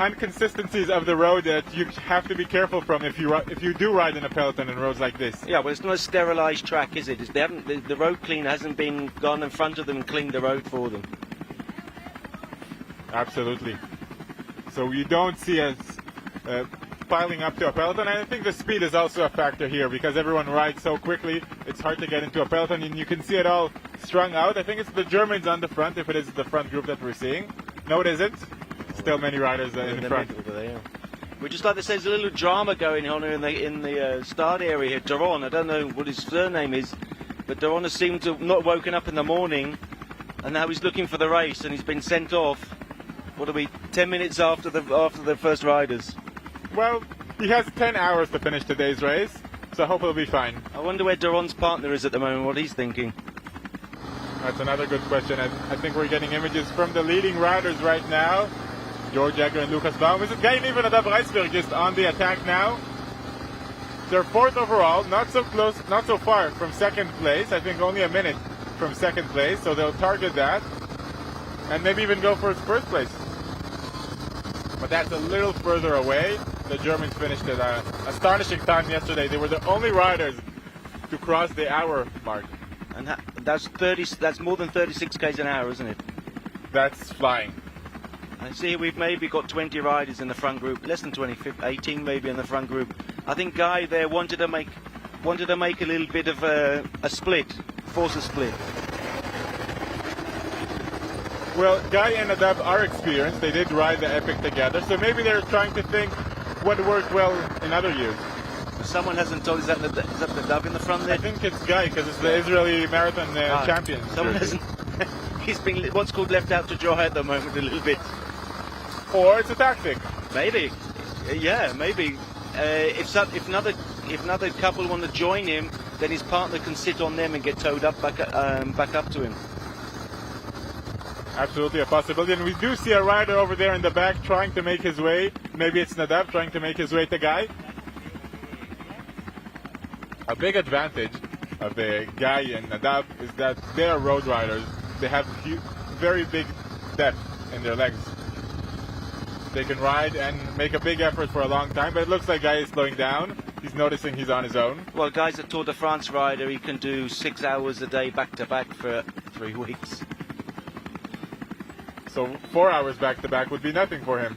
inconsistencies of the road that you have to be careful from if you do ride in a peloton in roads like this. Yeah, well, it's not a sterilized track, is it? The road cleaner hasn't been gone in front of them and cleaned the road for them. Absolutely. So you don't see us piling up to a peloton, and I think the speed is also a factor here because everyone rides so quickly. It's hard to get into a peloton, and you can see it all strung out. I think it's the Germans on the front, if it is the front group that we're seeing. No, it isn't. Still many riders in front. We just like to say there's a little drama going on in the start area here. Doron, I don't know what his surname is, but Doron has seemed to have not woken up in the morning, and now he's looking for the race, and he's been sent off. What are we? 10 minutes after the first riders. Well, he has 10 hours to finish today's race, so I hope he'll be fine. I wonder where Doron's partner is at the moment, what he's thinking. That's another good question. I think we're getting images from the leading riders right now. George Egger and Lucas Baum. Is it Guy Niven and Adav Reisberg just on the attack now? They're 4th overall, not so close, not so far from 2nd place. I think only a minute from 2nd place, so they'll target that and maybe even go for 1st place. But that's a little further away. The Germans finished at an astonishing time yesterday. They were the only riders to cross the hour mark. And that's more than 36 k's an hour, isn't it? That's flying. I see we've maybe got 20 riders in the front group, less than 20, 18 maybe in the front group. I think Guy there wanted to make a little bit of a split, force a split. Well, Guy and Adav are experienced. They did ride the Epic together, so maybe they're trying to think what worked well in other years. Someone hasn't told. Is that the Adav in the front there? I think it's Guy because it's the Israeli marathon champion. Someone hasn't. He's been what's called left out to dry at the moment a little bit. Or it's a tactic. Maybe. Yeah, maybe. If another couple want to join him, then his partner can sit on them and get towed up back up to him. Absolutely a possibility. And we do see a rider over there in the back trying to make his way. Maybe it's Nadav trying to make his way to Guy. A big advantage of the Guy and Nadav is that they are road riders. They have very big depth in their legs. They can ride and make a big effort for a long time, but it looks like Guy is slowing down. He's noticing he's on his own. Well, Guy's a Tour de France rider. He can do 6 hours a day back to back for 3 weeks. So 4 hours back to back would be nothing for him.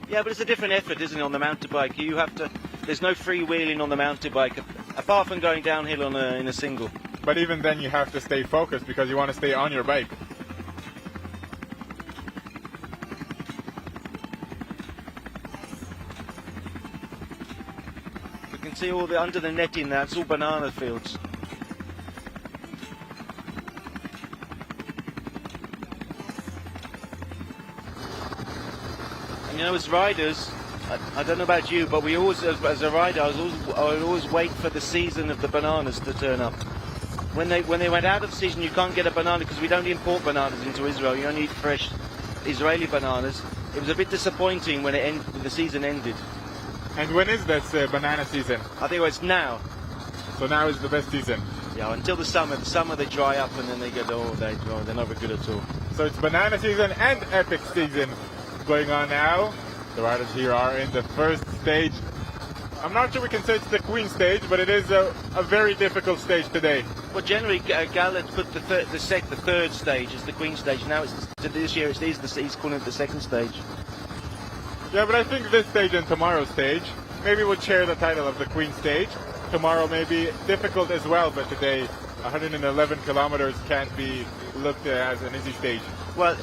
Yeah, but it's a different effort, isn't it, on the mountain bike? You have to. There's no freewheeling on the mountain bike, apart from going downhill in a single. But even then, you have to stay focused because you want to stay on your bike. You can see all under the netting there. It's all banana fields. You know, as riders, I don't know about you, but we always, as a rider, I would always wait for the season of the bananas to turn up. When they went out of season, you can't get a banana because we don't import bananas into Israel. You only eat fresh Israeli bananas. It was a bit disappointing when the season ended. And when is this banana season? I think it's now. So now is the best season. Yeah, until the summer. The summer they dry up and then they get they're not very good at all. So it's banana season and epic season going on now. The riders here are in the first stage. I'm not sure we can say it's the queen stage, but it is a very difficult stage today. Well, generally, Gallet put the third stage as the queen stage. Now this year he's calling it the second stage. Yeah, but I think this stage and tomorrow's stage maybe would share the title of the queen stage. Tomorrow may be difficult as well, but today 111 kilometers can't be looked at as an easy stage. Well,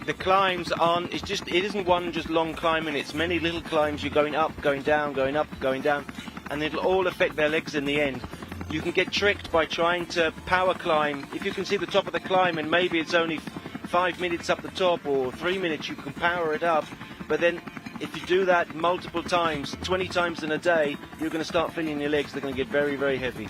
the climbs aren't. It isn't one just long climbing. It's many little climbs. You're going up, going down, going up, going down, and it'll all affect their legs in the end. You can get tricked by trying to power climb. If you can see the top of the climb and maybe it's only 5 minutes up the top or 3 minutes, you can power it up. But then if you do that multiple times, 20 times in a day, you're going to start feeling your legs. They're going to get very, very heavy.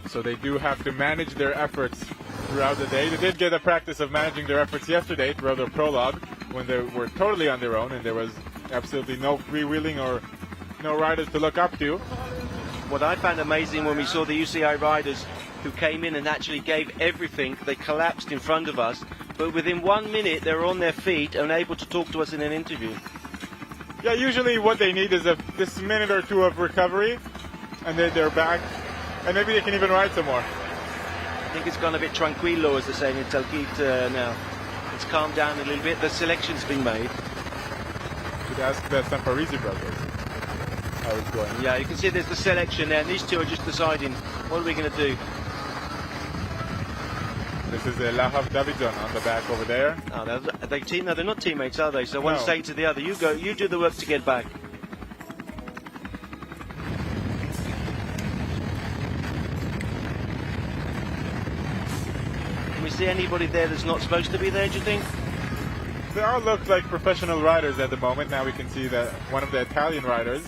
So they do have to manage their efforts throughout the day. They did get a practice of managing their efforts yesterday throughout their prologue when they were totally on their own and there was absolutely no freewheeling or no riders to look up to. What I found amazing when we saw the UCI riders who came in and actually gave everything, they collapsed in front of us, but within 1 minute they were on their feet and able to talk to us in an interview. Yeah, usually what they need is this minute or two of recovery and then they're back and maybe they can even ride some more. I think it's gone a bit tranquilo, as they're saying in Talkit now. It's calmed down a little bit. The selection's been made. Should ask the Samparisi brothers how it's going. Yeah, you can see there's the selection there, and these two are just deciding what are we going to do. This is Lahav Davidson on the back over there. Oh, they're not teammates, are they? So one's saying to the other, you go, you do the work to get back. Can we see anybody there that's not supposed to be there, do you think? They all look like professional riders at the moment. Now we can see that one of the Italian riders.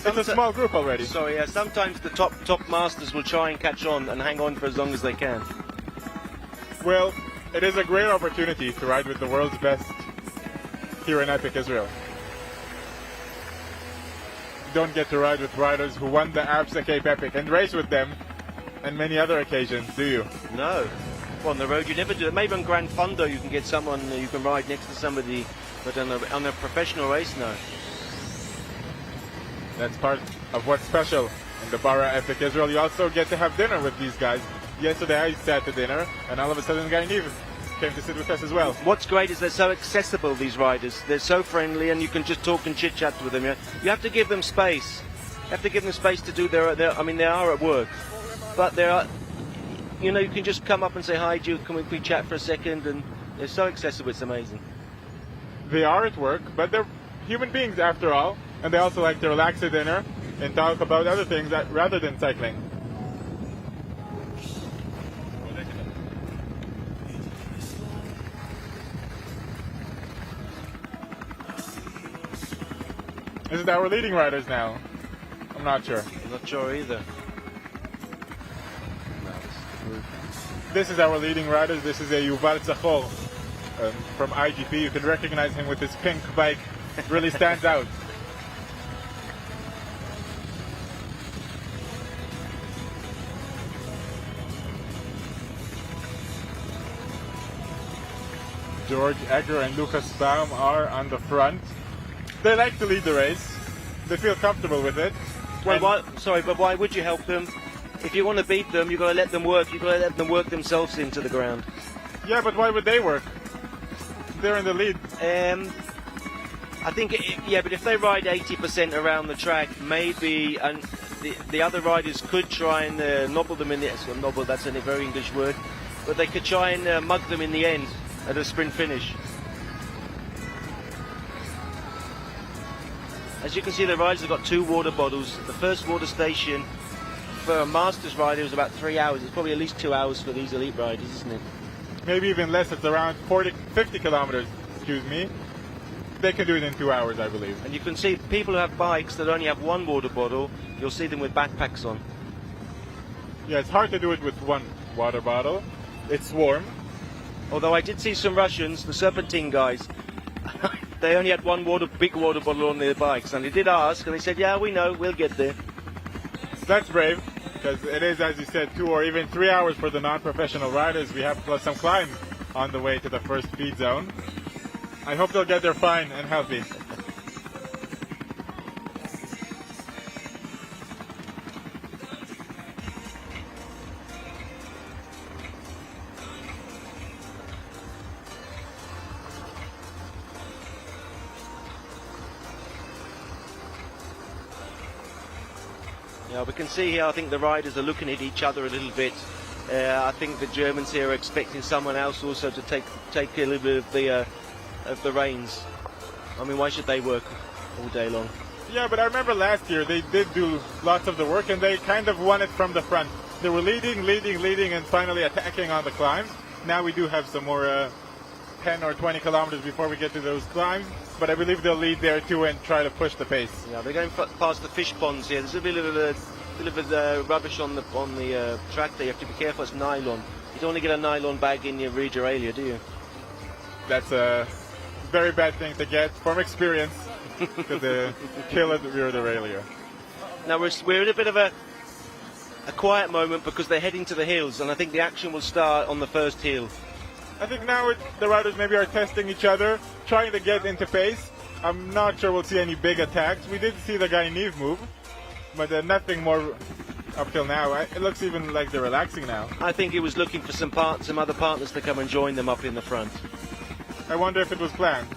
It's a small group already. Sorry, yeah, sometimes the top masters will try and catch on and hang on for as long as they can. Well, it is a great opportunity to ride with the world's best here in Epic Israel. You don't get to ride with riders who won the Absa Cape Epic and race with them on many other occasions, do you? No. Well, on the road you never do it. Maybe on Grand Fondo you can get someone, you can ride next to somebody, but on a professional race, no. That's part of what's special in the Bara Epic Israel. You also get to have dinner with these guys. Yesterday I sat to dinner, and all of a sudden Guy Niv came to sit with us as well. What's great is they're so accessible, these riders. They're so friendly, and you can just talk and chit-chat with them. You have to give them space. You have to give them space to do their I mean, they are at work, but they are, you know, you can just come up and say, hi, Jude, can we chat for a second? And they're so accessible, it's amazing. They are at work, but they're human beings after all, and they also like to relax at dinner and talk about other things rather than cycling. This is our leading riders now. I'm not sure. I'm not sure either. This is our leading riders. This is a Yuval Tzachor from IGP. You can recognize him with his pink bike. Really stands out. George Egger and Lucas Baum are on the front. They like to lead the race. They feel comfortable with it. Well, but why would you help them? If you want to beat them, you've got to let them work. You've got to let them work themselves into the ground. Yeah, but why would they work? They're in the lead. I think, but if they ride 80% around the track, maybe and the other riders could try and nobble them in the end. Well, nobble, that's a very English word. But they could try and mug them in the end at a sprint finish. As you can see, the riders have got 2 water bottles. The first water station for a Masters rider was about 3 hours. It's probably at least 2 hours for these elite riders, isn't it? Maybe even less. It's around 50 kilometers, excuse me. they can do it in 2 hours, I believe. And you can see people who have bikes that only have one water bottle, you'll see them with backpacks on. Yeah, it's hard to do it with one water bottle. It's warm. Although I did see some Russians, the Serpentine guys, they only had one big water bottle on their bikes, and they did ask, and they said, yeah, we know, we'll get there. That's brave, because it is, as you said, 2 or even 3 hours for the non-professional riders. We have plus some climb on the way to the first feed zone. I hope they'll get there fine and healthy. Yeah, we can see here, I think the riders are looking at each other a little bit. I think the Germans here are expecting someone else also to take a little bit of the reins. I mean, why should they work all day long? Yeah, but I remember last year they did do lots of the work and they kind of won it from the front. They were leading, and finally attacking on the climb. Now we do have some more 10 or 20 kilometers before we get to those climbs, but I believe they'll lead there too and try to push the pace. Yeah, they're going past the fish ponds here. There's a bit of rubbish on the track there. You have to be careful. It's nylon. You don't want to get a nylon bag in your rear derailleur, do you? That's a very bad thing to get from experience, because kill at the rear derailleur. Now we're in a bit of a quiet moment because they're heading to the hills, and I think the action will start on the first hill. I think now the riders maybe are testing each other, trying to get into pace. I'm not sure we'll see any big attacks. We did see the guy Neve move, but nothing more up till now. It looks even like they're relaxing now. I think he was looking for some other partners to come and join them up in the front. I wonder if it was planned.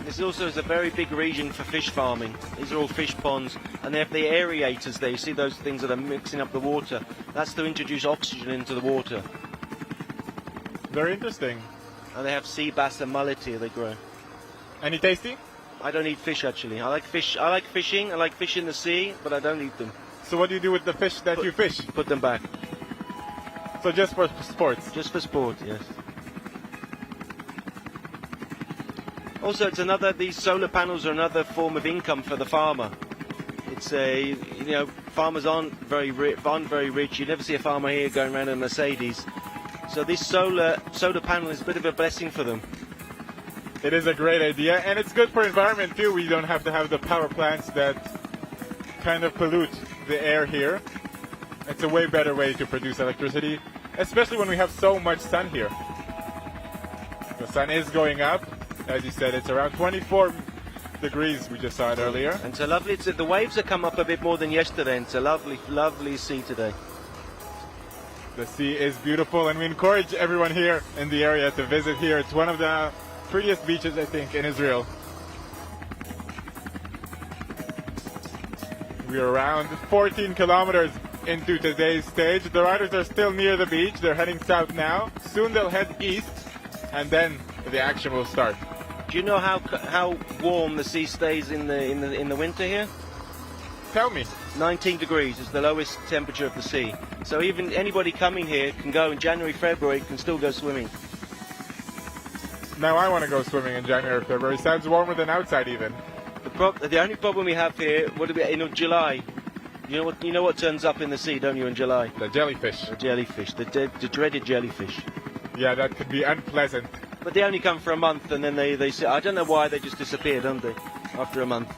This also is a very big region for fish farming. These are all fish ponds, and they have the aerators there. You see those things that are mixing up the water? That's to introduce oxygen into the water. Very interesting. And they have sea bass and mullet here they grow. Any tasty? I don't eat fish actually. I like fish. I like fishing. I like fish in the sea, but I don't eat them. So what do you do with the fish that you fish? Put them back. So just for sports? Just for sport, yes. Also, these solar panels are another form of income for the farmer. It's farmers aren't very rich. You never see a farmer here going around in a Mercedes. So this solar panel is a bit of a blessing for them. It is a great idea, and it's good for environment too. We don't have to have the power plants that kind of pollute the air here. It's a way better way to produce electricity, especially when we have so much sun here. The sun is going up. As you said, it's around 24 degrees. We just saw it earlier. And it's a lovely. The waves have come up a bit more than yesterday. And it's a lovely, lovely sea today. The sea is beautiful, and we encourage everyone here in the area to visit here. It's one of the prettiest beaches, I think, in Israel. We're around 14 kilometers into today's stage. The riders are still near the beach. They're heading south now. Soon they'll head east, and then the action will start. Do you know how warm the sea stays in the winter here? Tell me. 19 degrees is the lowest temperature of the sea. So even anybody coming here can go in January, February, can still go swimming. Now I want to go swimming in January, February. Sounds warmer than outside even. The only problem we have here would be in July. You know what turns up in the sea, don't you, in July? The jellyfish. The jellyfish, the dreaded jellyfish. Yeah, that could be unpleasant. But they only come for a month, and then they I don't know why they just disappear, don't they, after a month?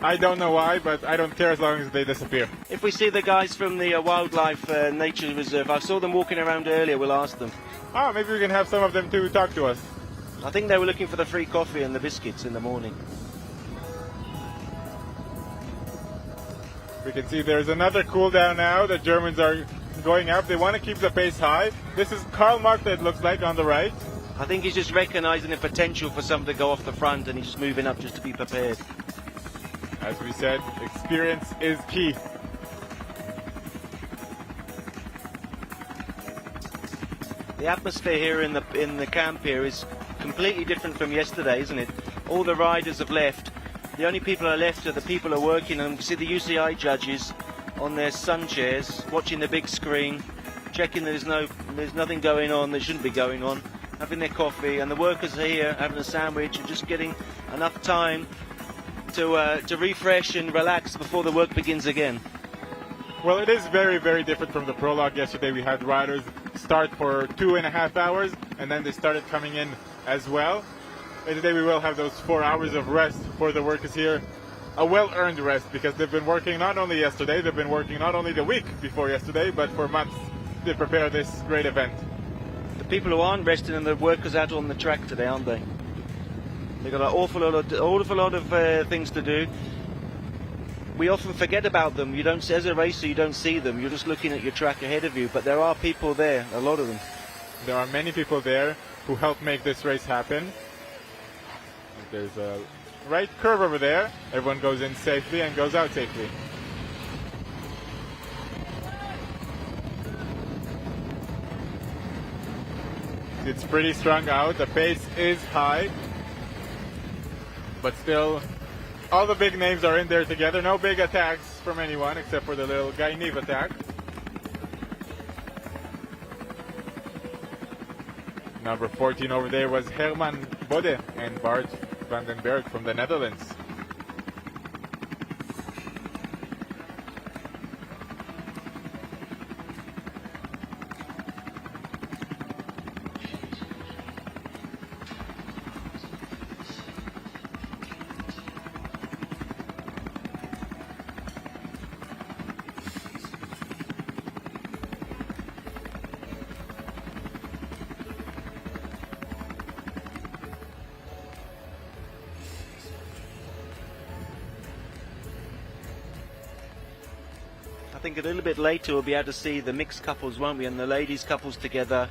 I don't know why, but I don't care as long as they disappear. If we see the guys from the Wildlife Nature Reserve, I saw them walking around earlier, we'll ask them. Oh, maybe we can have some of them to talk to us. I think they were looking for the free coffee and the biscuits in the morning. We can see there's another cool down now. The Germans are going up. They want to keep the pace high. This is Karl Marx, it looks like, on the right. I think he's just recognizing the potential for someone to go off the front, and he's just moving up just to be prepared. As we said, experience is key. The atmosphere here in the camp here is completely different from yesterday, isn't it? All the riders have left. The only people who are left are the people who are working, and you see the UCI judges on their sun chairs, watching the big screen, checking there's nothing going on that shouldn't be going on, having their coffee, and the workers are here having a sandwich and just getting enough time to refresh and relax before the work begins again. Well, it is very, very different from the prologue. Yesterday we had riders start for 2.5 hours, and then they started coming in as well. And today we will have those 4 hours of rest for the workers here. A well-earned rest, because they've been working not only yesterday, they've been working not only the week before yesterday, but for months to prepare this great event. The people who aren't resting are the workers out on the track today, aren't they? They've got an awful lot of things to do. We often forget about them. You don't, as a racer, you don't see them. You're just looking at your track ahead of you. But there are people there, a lot of them. There are many people there who help make this race happen. There's a right curve over there. Everyone goes in safely and goes out safely. It's pretty strung out. The pace is high. But still, all the big names are in there together. No big attacks from anyone except for the little Gainiv attack. Number 14 over there was Herman Bode and Bart van den Berg from the Netherlands. I think a little bit later we'll be able to see the mixed couples, won't we, and the ladies couples together.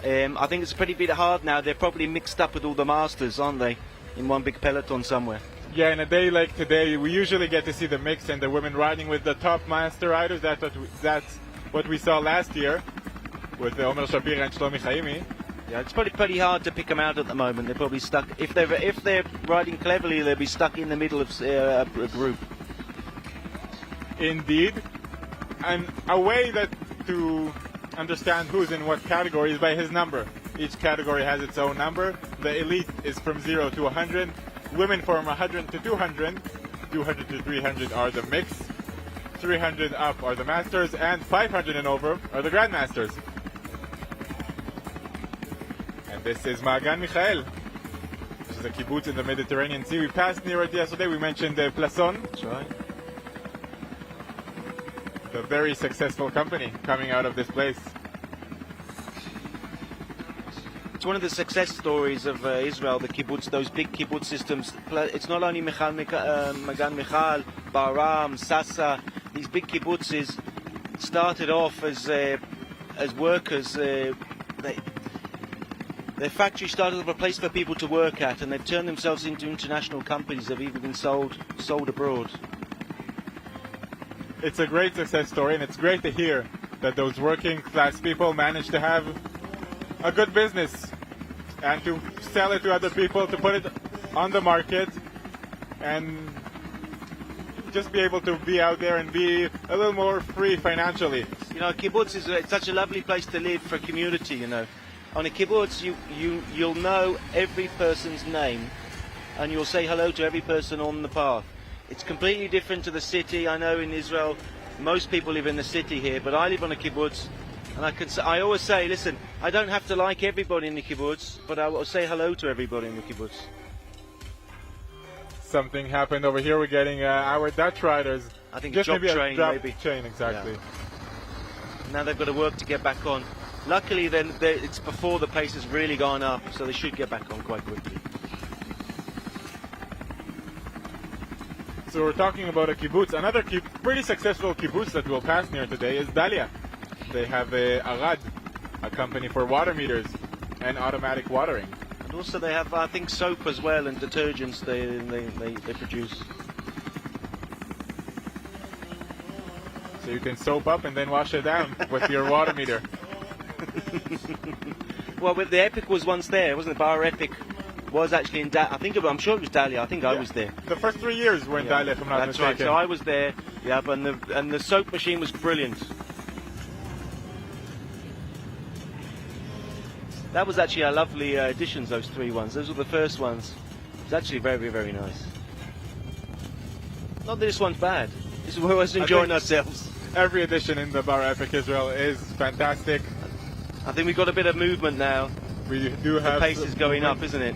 I think it's a pretty bit hard now. They're probably mixed up with all the masters, aren't they, in one big peloton somewhere. Yeah, in a day like today, we usually get to see the mix and the women riding with the top master riders. That's what we saw last year with Omer Shapira and Shlomi Chaimi. Yeah, it's probably pretty hard to pick them out at the moment. They're probably stuck. If they're riding cleverly, they'll be stuck in the middle of a group. Indeed. And a way that to understand who's in what category is by his number. Each category has its own number. The elite is from 0 to 100. Women from 100 to 200. 200 to 300 are the mix. 300 up are the masters. And 500 and over are the grandmasters. And this is Ma'agan Michael, which is a kibbutz in the Mediterranean Sea. We passed near it yesterday. We mentioned Plason. That's right. A very successful company coming out of this place. It's one of the success stories of Israel, the kibbutz, those big kibbutz systems. It's not only Magan Michal, Baram, Sasa. These big kibbutzes started off as workers. Their factory started off a place for people to work at, and they've turned themselves into international companies. They've even been sold abroad. It's a great success story, and it's great to hear that those working class people manage to have a good business and to sell it to other people, to put it on the market, and just be able to be out there and be a little more free financially. You know, kibbutz it's such a lovely place to live for a community, you know. On a kibbutz, you'll know every person's name, and you'll say hello to every person on the path. It's completely different to the city. I know in Israel, most people live in the city here, but I live on a kibbutz, and I always say, listen, I don't have to like everybody in the kibbutz, but I will say hello to everybody in the kibbutz. Something happened over here. We're getting our Dutch riders. I think just drop maybe train, a drop maybe. chain, exactly. Yeah. Now they've got to work to get back on. Luckily, then it's before the pace has really gone up, so they should get back on quite quickly. So we're talking about a kibbutz. Another pretty successful kibbutz that we'll pass near today is Dalia. They have Arad, a company for water meters and automatic watering. And also they have, I think, soap as well and detergents they produce. So you can soap up and then wash it down with your water meter. Well, the Epic was once there, wasn't it? Bara Epic was actually in I'm sure it was Dalia. I think I was there. The first 3 years were in Dalia, if I'm not That's mistaken. right. So I was there. Yeah, and the soap machine was brilliant. That was actually a lovely additions. Those 3 ones. Those were the first ones. It's actually very, very nice. Not that this one's bad. This is where we're enjoying ourselves. Every edition in the Bara Epic Israel is fantastic. I think we've got a bit of movement now. We do have The pace is going up, isn't it?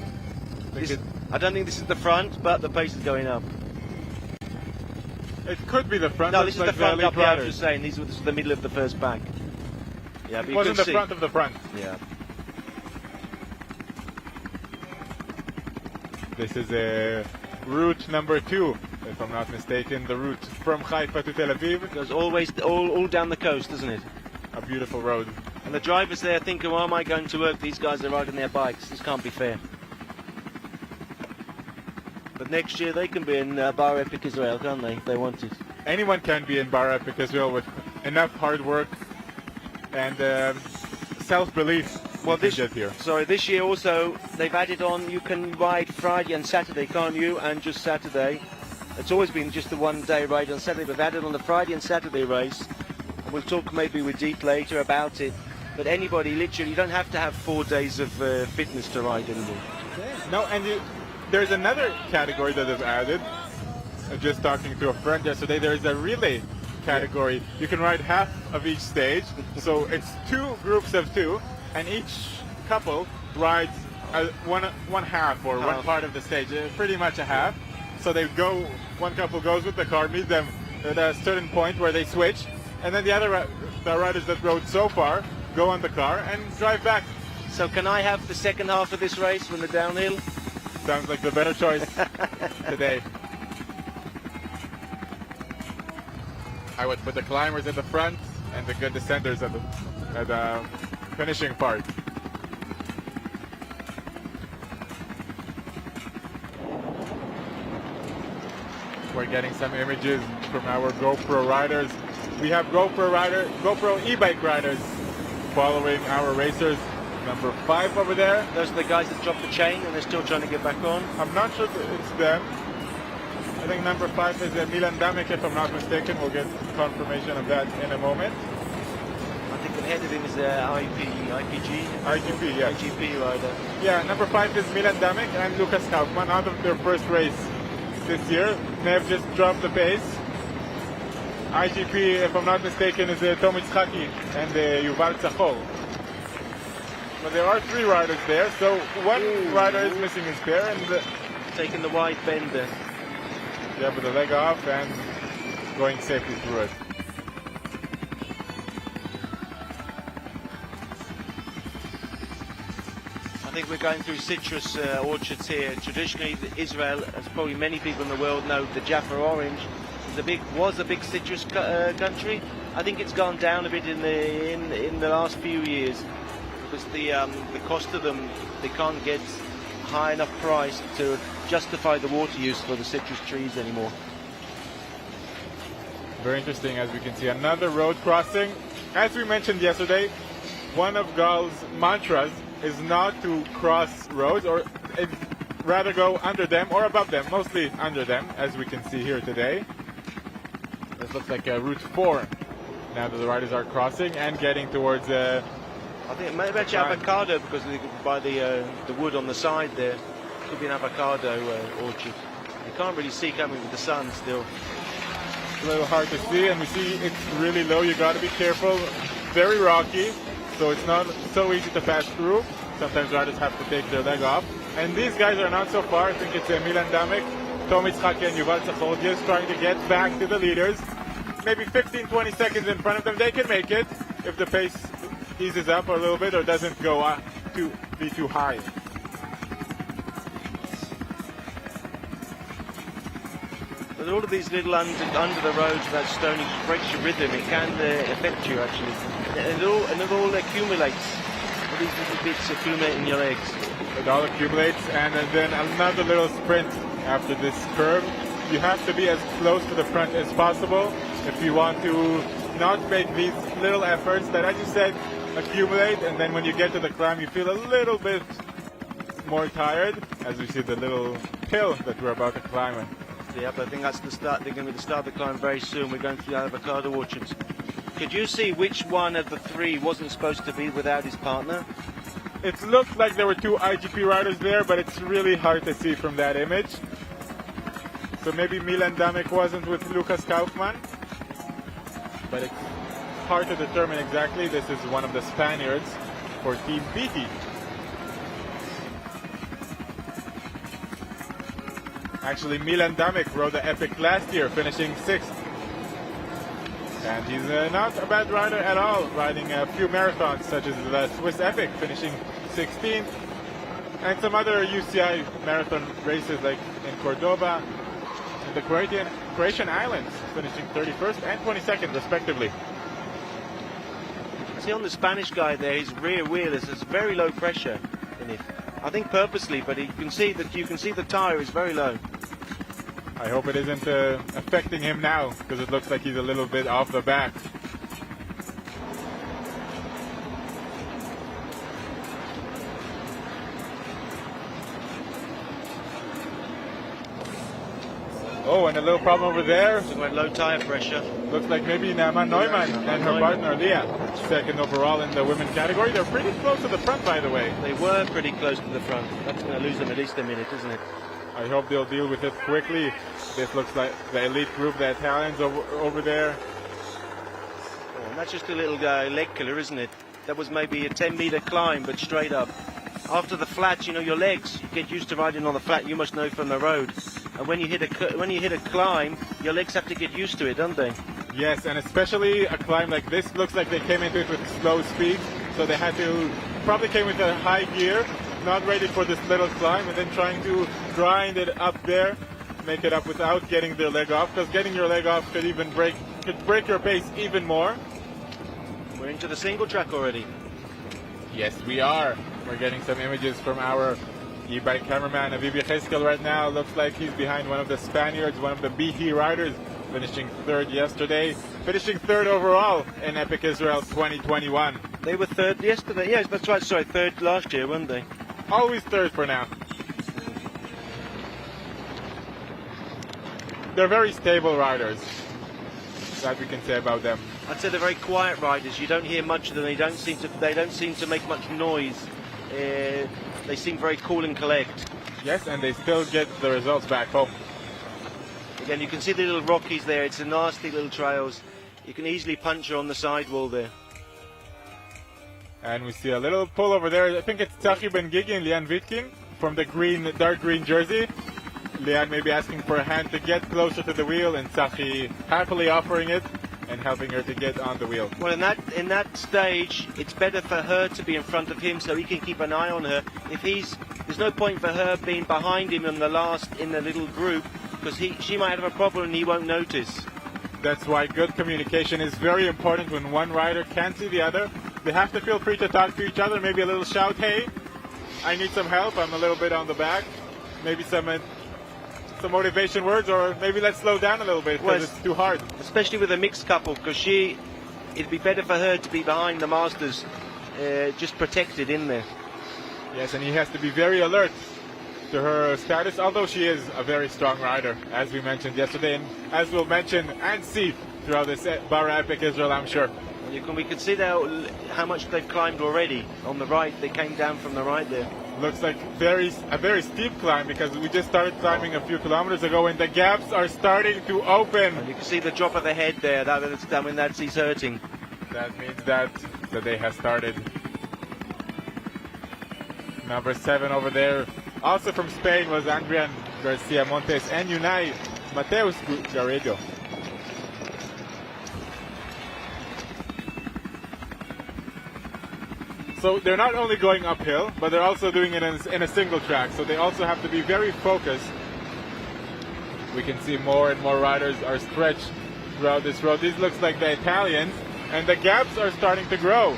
I don't think this is the front, but the pace is going up. It could be the front. No, this is the front elite up here. I was riders. just saying, this was the middle of the first pack. Yeah, but It you wasn't could the see. front of the front. Yeah. This is route number 2, if I'm not mistaken. The route from Haifa to Tel Aviv. Goes always all down the coast, doesn't it? A beautiful road. And the drivers there thinking, why am I going to work? These guys are riding their bikes. This can't be fair. But next year they can be in Bara Epic Israel, can't they, if they want it? Anyone can be in Bara Epic Israel with enough hard work and self-belief. Well, this year also they've added on. You can ride Friday and Saturday, can't you? And just Saturday. It's always been just the one-day ride on Saturday. But they've added on the Friday and Saturday race. And we'll talk maybe with Deet later about it. But anybody, literally, you don't have to have 4 days of fitness to ride anymore. No, and there's another category that they've added. Just talking to a friend yesterday, there's a relay category. You can ride half of each stage. So it's 2 groups of 2. And each couple rides one half or one part of the stage, pretty much a half. So they go, one couple goes with the car, meet them at a certain point where they switch, and then the riders that rode so far go on the car and drive back. So can I have the second half of this race from the downhill? Sounds like the better choice today. I would put the climbers at the front and the good descenders at the finishing part. We're getting some images from our GoPro riders. We have GoPro e-bike riders following our racers. Number 5 over there. Those are the guys that dropped the chain and they're still trying to get back on. I'm not sure it's them. I think number 5 is Milan Damek, if I'm not mistaken. We'll get confirmation of that in a moment. I think ahead of him is IPG. IGP, yeah. IGP rider. Yeah, number 5 is Milan Damek and Lucas Kaufmann out of their first race this year. They've just dropped the pace. IGP, if I'm not mistaken, is Tom Itzhaki and Yuval Tzachor. But there are 3 riders there, so one rider is missing his pair and taking the wide bend there. Yeah, with the leg off and going safely through it. I think we're going through citrus orchards here. Traditionally, Israel, as probably many people in the world know, the Jaffa orange was a big citrus country. I think it's gone down a bit in the last few years because the cost of them, they can't get high enough price to justify the water use for the citrus trees anymore. Very interesting, as we can see another road crossing. As we mentioned yesterday, one of Gal's mantras is not to cross roads, or rather go under them or above them, mostly under them, as we can see here today. This looks like Route 4 now that the riders are crossing and getting towards I think maybe actually avocado, because by the wood on the side there, could be an avocado orchard. You can't really see coming with the sun still. a little hard to see, and we see it's really low. You got to be careful. Very rocky, so it's not so easy to pass through. Sometimes riders have to take their leg off. And these guys are not so far. I think it's Milan Damek, Tom Itzhaki, and Yuval Tzachor just trying to get back to the leaders. Maybe 15-20 seconds in front of them. They can make it if the pace eases up a little bit or doesn't go be too high. But all of these little under the roads, that stony breaks your rhythm. It can affect you actually, and it all accumulates. All these little bits accumulate in your legs. It all accumulates, and then another little sprint after this curve. You have to be as close to the front as possible if you want to not make these little efforts that, as you said, accumulate, and then when you get to the climb, you feel a little bit more tired as we see the little hill that we're about to climb in. Yeah, but I think that's the start. They're going to be the start of the climb very soon. We're going through the avocado orchards. Could you see which one of the three wasn't supposed to be without his partner? It looked like there were two IGP riders there, but it's really hard to see from that image. So maybe Milan Damek wasn't with Lucas Kaufmann, but it's hard to determine exactly. This is one of the Spaniards for Team BT. Actually, Milan Damek rode the Epic last year, finishing 6th. And he's not a bad rider at all, riding a few marathons, such as the Swiss Epic, finishing 16th. And some other UCI marathon races like in Cordoba, and the Croatian Islands, finishing 31st and 22nd, respectively. See on the Spanish guy there, his rear wheel is very low pressure in it. I think purposely, but you can see the tire is very low. I hope it isn't affecting him now, because it looks like he's a little bit off the back. Oh, and a little problem over there. Talking about low tire pressure. Looks like maybe Naaman Neumann and her partner Leah, second overall in the women's category. They're pretty close to the front, by the way. They were pretty close to the front. That's going to lose them at least a minute, isn't it? I hope they'll deal with it quickly. This looks like the elite group, the Italians over there. Oh, and that's just a little leg killer, isn't it? That was maybe a 10-meter climb, but straight up. After the flats, your legs, you get used to riding on the flat, you must know from the road. And when you hit a climb, your legs have to get used to it, don't they? Yes, and especially a climb like this, looks like they came into it with slow speed, so they had to, probably came with a high gear, not ready for this little climb, and then trying to grind it up there, make it up without getting their leg off, because getting your leg off could break your pace even more. We're into the single track already. Yes, we are. We're getting some images from our e-bike cameraman, Aviv Yecheskel, right now. Looks like he's behind one of the Spaniards, one of the BT riders, finishing 3rd yesterday, finishing 3rd overall in Epic Israel 2021. They were 3rd yesterday. Yes, that's right. Sorry, 3rd last year, weren't they? Always 3rd for now. They're very stable riders. That we can say about them. I'd say they're very quiet riders. You don't hear much of them. They don't seem to make much noise. They seem very cool and collect. Yes, and they still get the results back home. Again, you can see the little rockies there. It's a nasty little trails. You can easily puncture on the sidewall there. And we see a little pull over there. I think it's Tzachi Ben Gigi and Lian Vitkin from the dark green jersey. Lian maybe asking for a hand to get closer to the wheel, and Tzachi happily offering it and helping her to get on the wheel. Well, in that stage, it's better for her to be in front of him so he can keep an eye on her. There's no point for her being behind him in the little group, because she might have a problem and he won't notice. That's why good communication is very important. When one rider can't see the other, they have to feel free to talk to each other. Maybe a little shout, "Hey, I need some help. I'm a little bit on the back." Maybe some motivation words, or maybe let's slow down a little bit because it's too hard. Especially with a mixed couple, because it'd be better for her to be behind the masters, just protected in there. Yes, and he has to be very alert to her status, although she is a very strong rider, as we mentioned yesterday, and as we'll mention and see throughout this Bara Epic Israel, I'm sure. We can see how much they've climbed already on the right. They came down from the right there. Looks like a very steep climb, because we just started climbing a few kilometers ago, and the gaps are starting to open. And you can see the drop of the head there. He's hurting. That means that the day has started. Number 7 over there, also from Spain, was Adrian Garcia Montes and Unai Mateus Garrido. So they're not only going uphill, but they're also doing it in a single track. So they also have to be very focused. We can see more and more riders are stretched throughout this road. These looks like the Italians, and the gaps are starting to grow.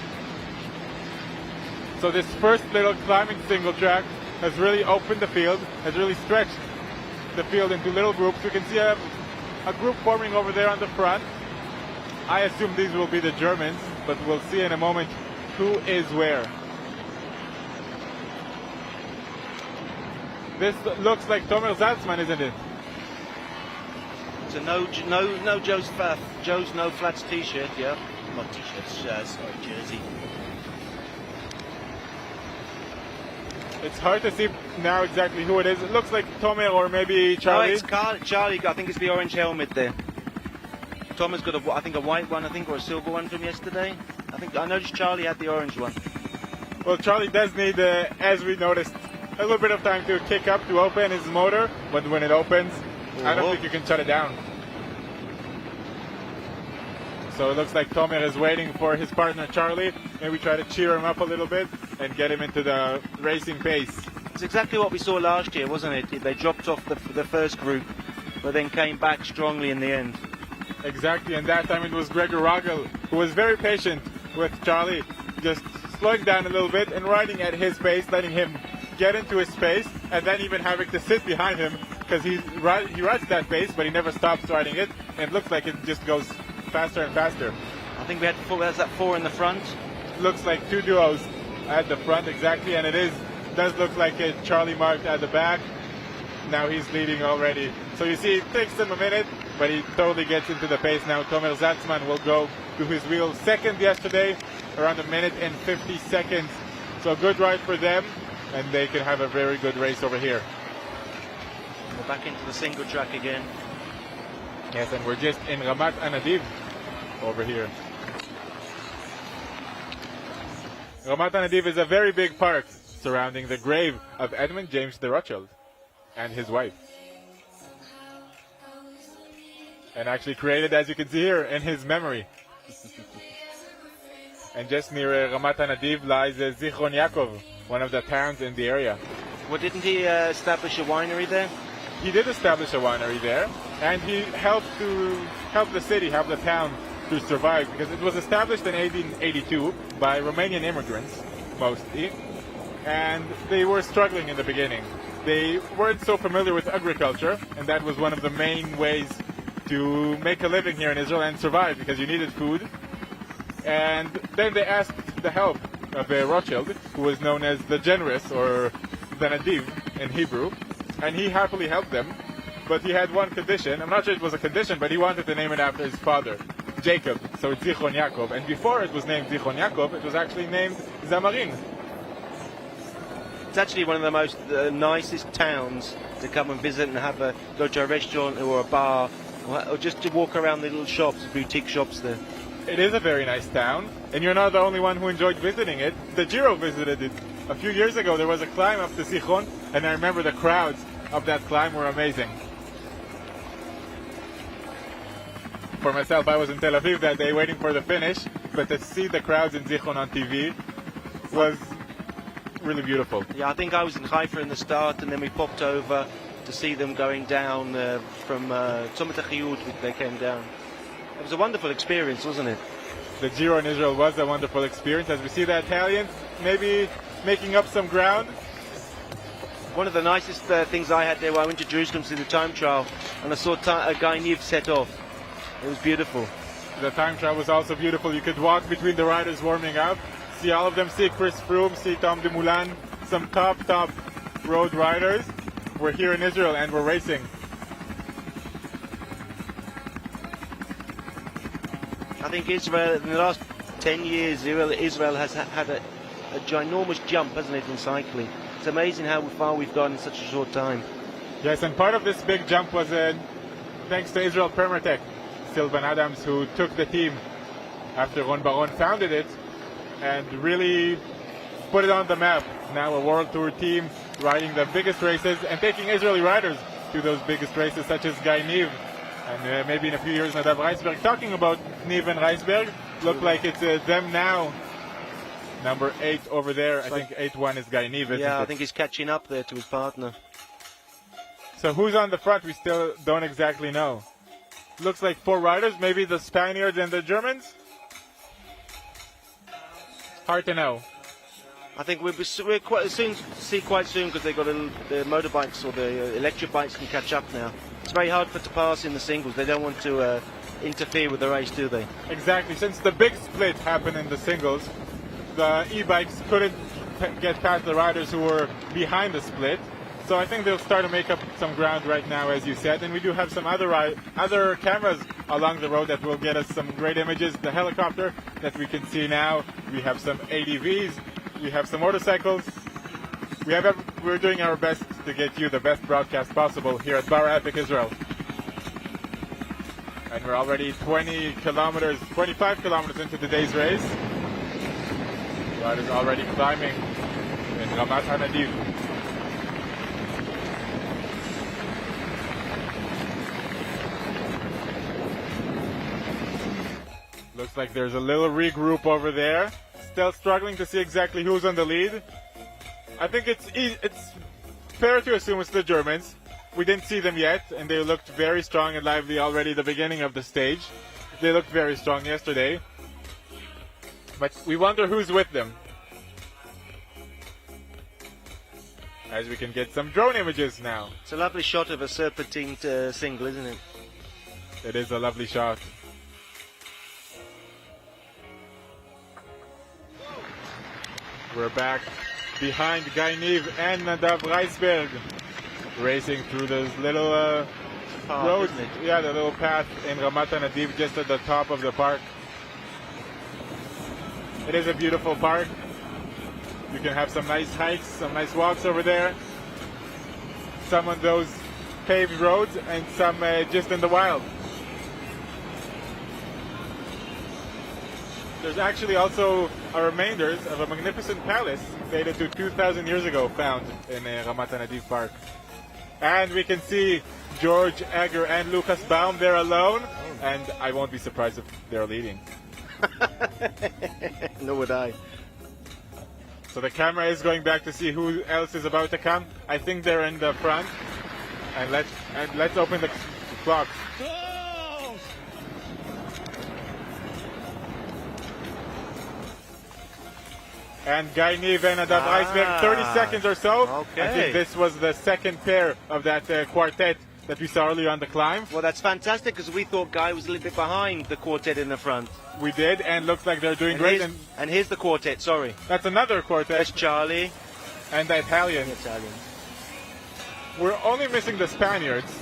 So this first little climbing single track has really opened the field, has really stretched the field into little groups. We can see a group forming over there on the front. I assume these will be the Germans, but we'll see in a moment who is where. This looks like Tomer Zaltzman, isn't it? So no Joe's no flats t-shirt, yeah. Not t-shirt, sorry, jersey. It's hard to see now exactly who it is. It looks like Tomer or maybe Charlie. No, it's Charlie. I think it's the orange helmet there. Tomer's got a white one, or a silver one from yesterday. I noticed Charlie had the orange one. Well, Charlie does need, as we noticed, a little bit of time to kick up to open his motor, but when it opens, I don't think you can shut it down. So it looks like Tomer is waiting for his partner Charlie. Maybe try to cheer him up a little bit and get him into the racing pace. It's exactly what we saw last year, wasn't it? They dropped off the first group, but then came back strongly in the end. Exactly, and that time it was Gregor Rogel who was very patient with Charlie, just slowing down a little bit and riding at his pace, letting him get into his pace, and then even having to sit behind him because he rides that pace, but he never stops riding it, and it looks like it just goes faster and faster. I think we had four in the front. Looks like two duos at the front, exactly, and does look like a Charlie marked at the back. Now he's leading already. So you see, it takes him a minute, but he totally gets into the pace now. Tomer Zaltzman will go to his wheel second yesterday, around 1 minute and 50 seconds. So a good ride for them, and they can have a very good race over here. We're back into the single track again. Yes, and we're just in Ramat Anadiv over here. Ramat Anadiv is a very big park surrounding the grave of Edmund James de Rothschild and his wife. And actually created, as you can see here, in his memory. And just near Ramat Anadiv lies Zichron Yaakov, one of the towns in the area. Well, didn't he establish a winery there? He did establish a winery there, and he helped the town to survive, because it was established in 1882 by Romanian immigrants, mostly, and they were struggling in the beginning. They weren't so familiar with agriculture, and that was one of the main ways to make a living here in Israel and survive, because you needed food. And then they asked the help of Rothschild, who was known as the Generous, or the Nadiv in Hebrew, and he happily helped them, but he had one condition. I'm not sure it was a condition, but he wanted to name it after his father, Jacob, so it's Zichron Yaakov. And before it was named Zichron Yaakov, it was actually named Zamarin. It's actually one of the most nicest towns to come and visit and go to a restaurant or a bar, or just to walk around the little shops, boutique shops there. It is a very nice town, and you're not the only one who enjoyed visiting it. The Giro visited it. A few years ago, there was a climb up to Zichron, and I remember the crowds of that climb were amazing. For myself, I was in Tel Aviv that day waiting for the finish, but to see the crowds in Zichron on TV was really beautiful. Yeah, I think I was in Haifa in the start, and then we popped over to see them going down from Tzomet HaChiyut. They came down. It was a wonderful experience, wasn't it? The Giro in Israel was a wonderful experience, as we see the Italians maybe making up some ground. One of the nicest things I had there, I went to Jerusalem to see the time trial, and I saw a guy Niv set off. It was beautiful. The time trial was also beautiful. You could walk between the riders warming up, see all of them, see Chris Froome, see Tom Dumoulin, some top road riders. We're here in Israel and we're racing. I think Israel, in the last 10 years, Israel has had a ginormous jump, hasn't it, in cycling. It's amazing how far we've gone in such a short time. Yes, and part of this big jump was thanks to Israel Permatech, Sylvan Adams, who took the team after Ron Baron founded it and really put it on the map. Now a World Tour team riding the biggest races and taking Israeli riders to those biggest races, such as Guy Niv, and maybe in a few years Nadav Reisberg. Talking about Niv and Reisberg, look like it's them now. Number 8 over there. I think 8-1 is Guy Niv, isn't it? I think he's catching up there to his partner. So who's on the front? We still don't exactly know. Looks like 4 riders, maybe the Spaniards and the Germans? Hard to know. I think we'll see quite soon, because they've got the motorbikes or the electric bikes can catch up now. It's very hard for to pass in the singles. They don't want to interfere with the race, do they? Exactly. Since the big split happened in the singles, the e-bikes couldn't get past the riders who were behind the split. So I think they'll start to make up some ground right now, as you said. And we do have some other cameras along the road that will get us some great images. The helicopter that we can see now. We have some ADVs. We have some motorcycles. We're doing our best to get you the best broadcast possible here at Bara Epic Israel. And we're already 25 kilometers into today's race. God is already climbing in Ramat HaNadiv. Looks like there's a little regroup over there. Still struggling to see exactly who's on the lead. I think it's fair to assume it's the Germans. We didn't see them yet, and they looked very strong and lively already at the beginning of the stage. They looked very strong yesterday. But we wonder who's with them. As we can get some drone images now. It's a lovely shot of a serpentine single, isn't it? It is a lovely shot. We're back behind Guy Niv and Nadav Reisberg, racing through this little road. Yeah, the little path in Ramat HaNadiv, just at the top of the park. It is a beautiful park. You can have some nice hikes, some nice walks over there. Some on those paved roads and some just in the wild. There's actually also remainders of a magnificent palace dated to 2,000 years ago found in Ramat HaNadiv Park. And we can see George Egger and Lucas Baum there alone, and I won't be surprised if they're leading. Nor would I. So the camera is going back to see who else is about to come. I think they're in the front. And let's open the clock. And Guy Niv and Nadav Reisberg, 30 seconds or so. Okay. I think this was the second pair of that quartet that we saw earlier on the climb. Well, that's fantastic, because we thought Guy was a little bit behind the quartet in the front. We did, and looks like they're doing great. And here's the quartet, sorry. That's another quartet. That's Charlie. And the Italian. We're only missing the Spaniards,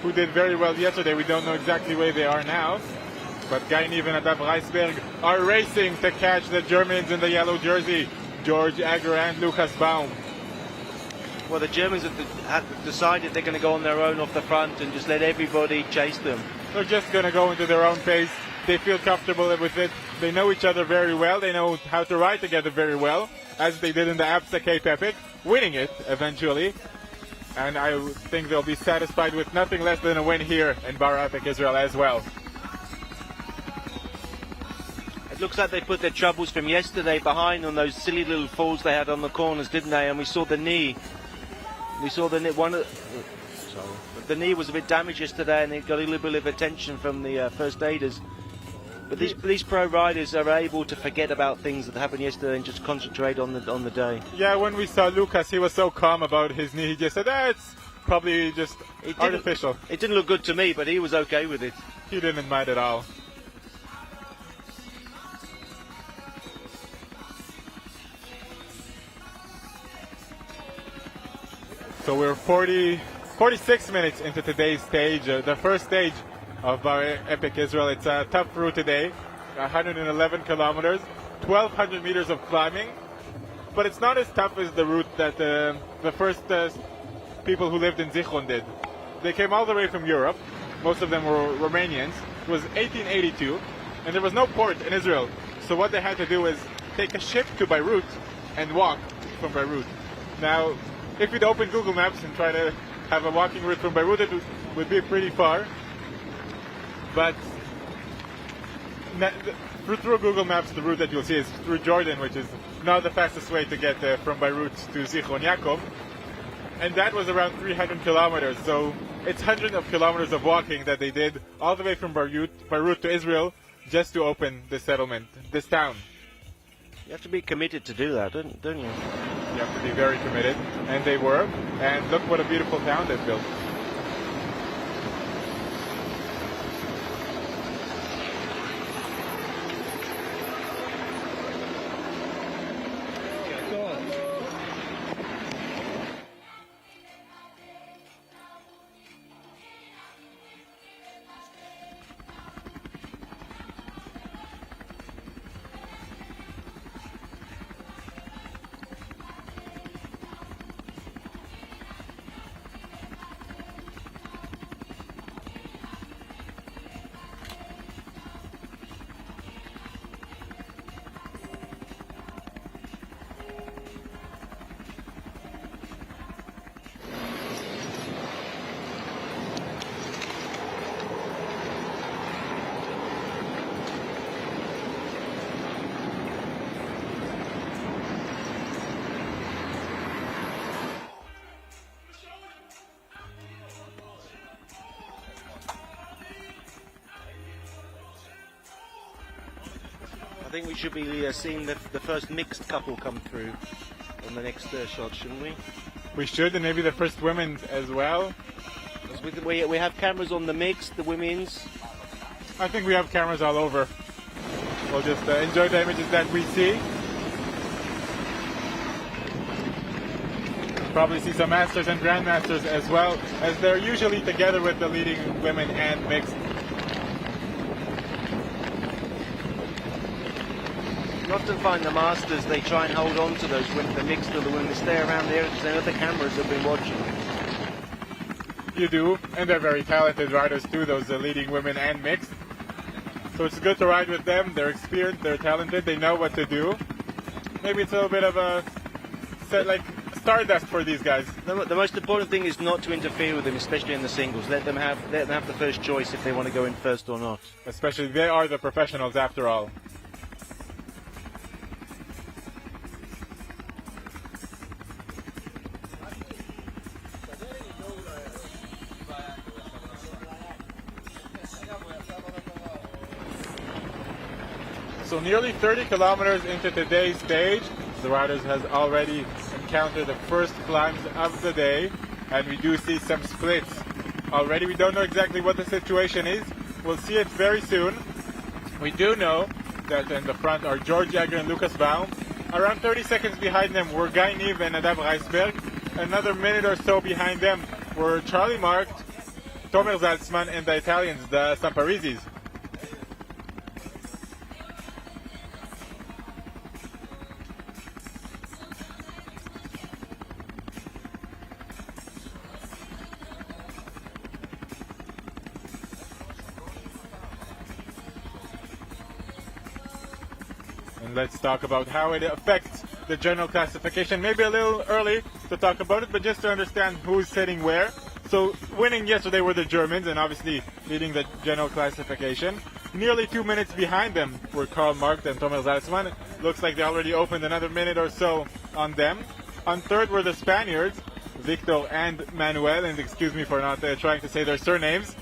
who did very well yesterday. We don't know exactly where they are now. But Guy Niv and Nadav Reisberg are racing to catch the Germans in the yellow jersey, George Egger and Lucas Baum. Well, the Germans have decided they're going to go on their own off the front and just let everybody chase them. They're just going to go into their own pace. They feel comfortable with it. They know each other very well. They know how to ride together very well, as they did in the APSA Cape Epic, winning it eventually. And I think they'll be satisfied with nothing less than a win here in Bara Epic Israel as well. It looks like they put their troubles from yesterday behind on those silly little falls they had on the corners, didn't they? And we saw the knee. The knee was a bit damaged yesterday, and it got a little bit of attention from the first aiders. But these pro riders are able to forget about things that happened yesterday and just concentrate on the day. Yeah, when we saw Lucas, he was so calm about his knee. He just said, it's probably just artificial. It didn't look good to me, but he was okay with it. He didn't mind at all. So we're 46 minutes into today's stage, the first stage of Bara Epic Israel. It's a tough route today, 111 kilometers, 1,200 meters of climbing. But it's not as tough as the route that the first people who lived in Zichron did. They came all the way from Europe. Most of them were Romanians. It was 1882, and there was no port in Israel. So what they had to do is take a ship to Beirut and walk from Beirut. Now, if you'd open Google Maps and try to have a walking route from Beirut, it would be pretty far. But through Google Maps, the route that you'll see is through Jordan, which is not the fastest way to get from Beirut to Zichron Yaakov. And that was around 300 kilometers. So it's hundreds of kilometers of walking that they did all the way from Beirut to Israel just to open this settlement, this town. You have to be committed to do that, don't you? You have to be very committed, and they were. And look what a beautiful town they've built. I think we should be seeing the first mixed couple come through on the next shot, shouldn't we? We should, and maybe the first women as well. We have cameras on the mixed, the women's. I think we have cameras all over. We'll just enjoy the images that we see. Probably see some masters and grandmasters as well, as they're usually together with the leading women and mixed. You often find the masters, they try and hold on to those women, the mixed or the women, they stay around there because they know the cameras have been watching. You do, and they're very talented riders too, those leading women and mixed. So it's good to ride with them. They're experienced, they're talented, they know what to do. Maybe it's a little bit of a like stardust for these guys. The most important thing is not to interfere with them, especially in the singles. Let them have the first choice if they want to go in first or not. Especially they are the professionals after all. So nearly 30 kilometers into today's stage, the riders has already encountered the first climbs of the day, and we do see some splits already. We don't know exactly what the situation is. We'll see it very soon. We do know that in the front are George Jagger and Lucas Baum. Around 30 seconds behind them were Guy Nieve and Nadav Reisberg. Another minute or so behind them were Charlie Markt, Tomer Zaltzman, and the Italians, the Samparizis. And let's talk about how it affects the general classification. Maybe a little early to talk about it, but just to understand who's sitting where. So winning yesterday were the Germans, and obviously leading the general classification. Nearly 2 minutes behind them were Karl Markt and Tomer Zaltzman. Looks like they already opened another minute or so on them. On third were the Spaniards, Victor and Manuel, and excuse me for not trying to say their surnames.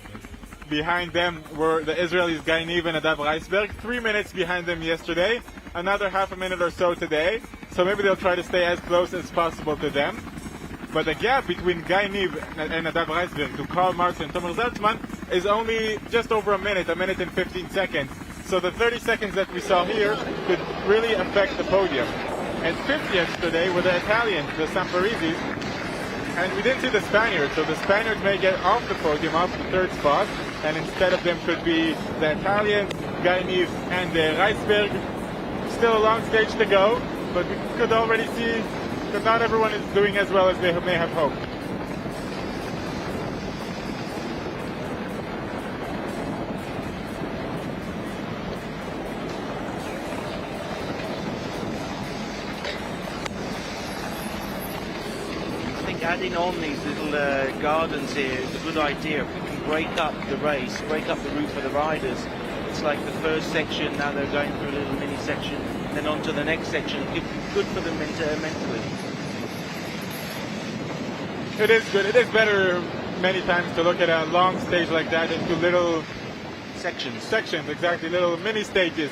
Behind them were the Israelis Guy Nieve and Nadav Reisberg. 3 minutes behind them yesterday. Another half a minute or so today. So maybe they'll try to stay as close as possible to them. But the gap between Guy Nieve and Nadav Reisberg to Karl Marx and Tomer Zaltzman is only just over a minute and 15 seconds. So the 30 seconds that we saw here could really affect the podium. And fifth yesterday were the Italians, the Samparizis. And we didn't see the Spaniards, so the Spaniards may get off the podium, off the third spot, and instead of them could be the Italians, Guy Nieve and Reisberg. Still a long stage to go, but we could already see that not everyone is doing as well as they may have hoped. Adding on these little gardens here is a good idea. If we can break up the race, break up the route for the riders. It's like the first section, now they're going through a little mini section, then on to the next section. Good for them mentally. It is good. It is better many times to look at a long stage like that into little sections. Sections, exactly, little mini stages.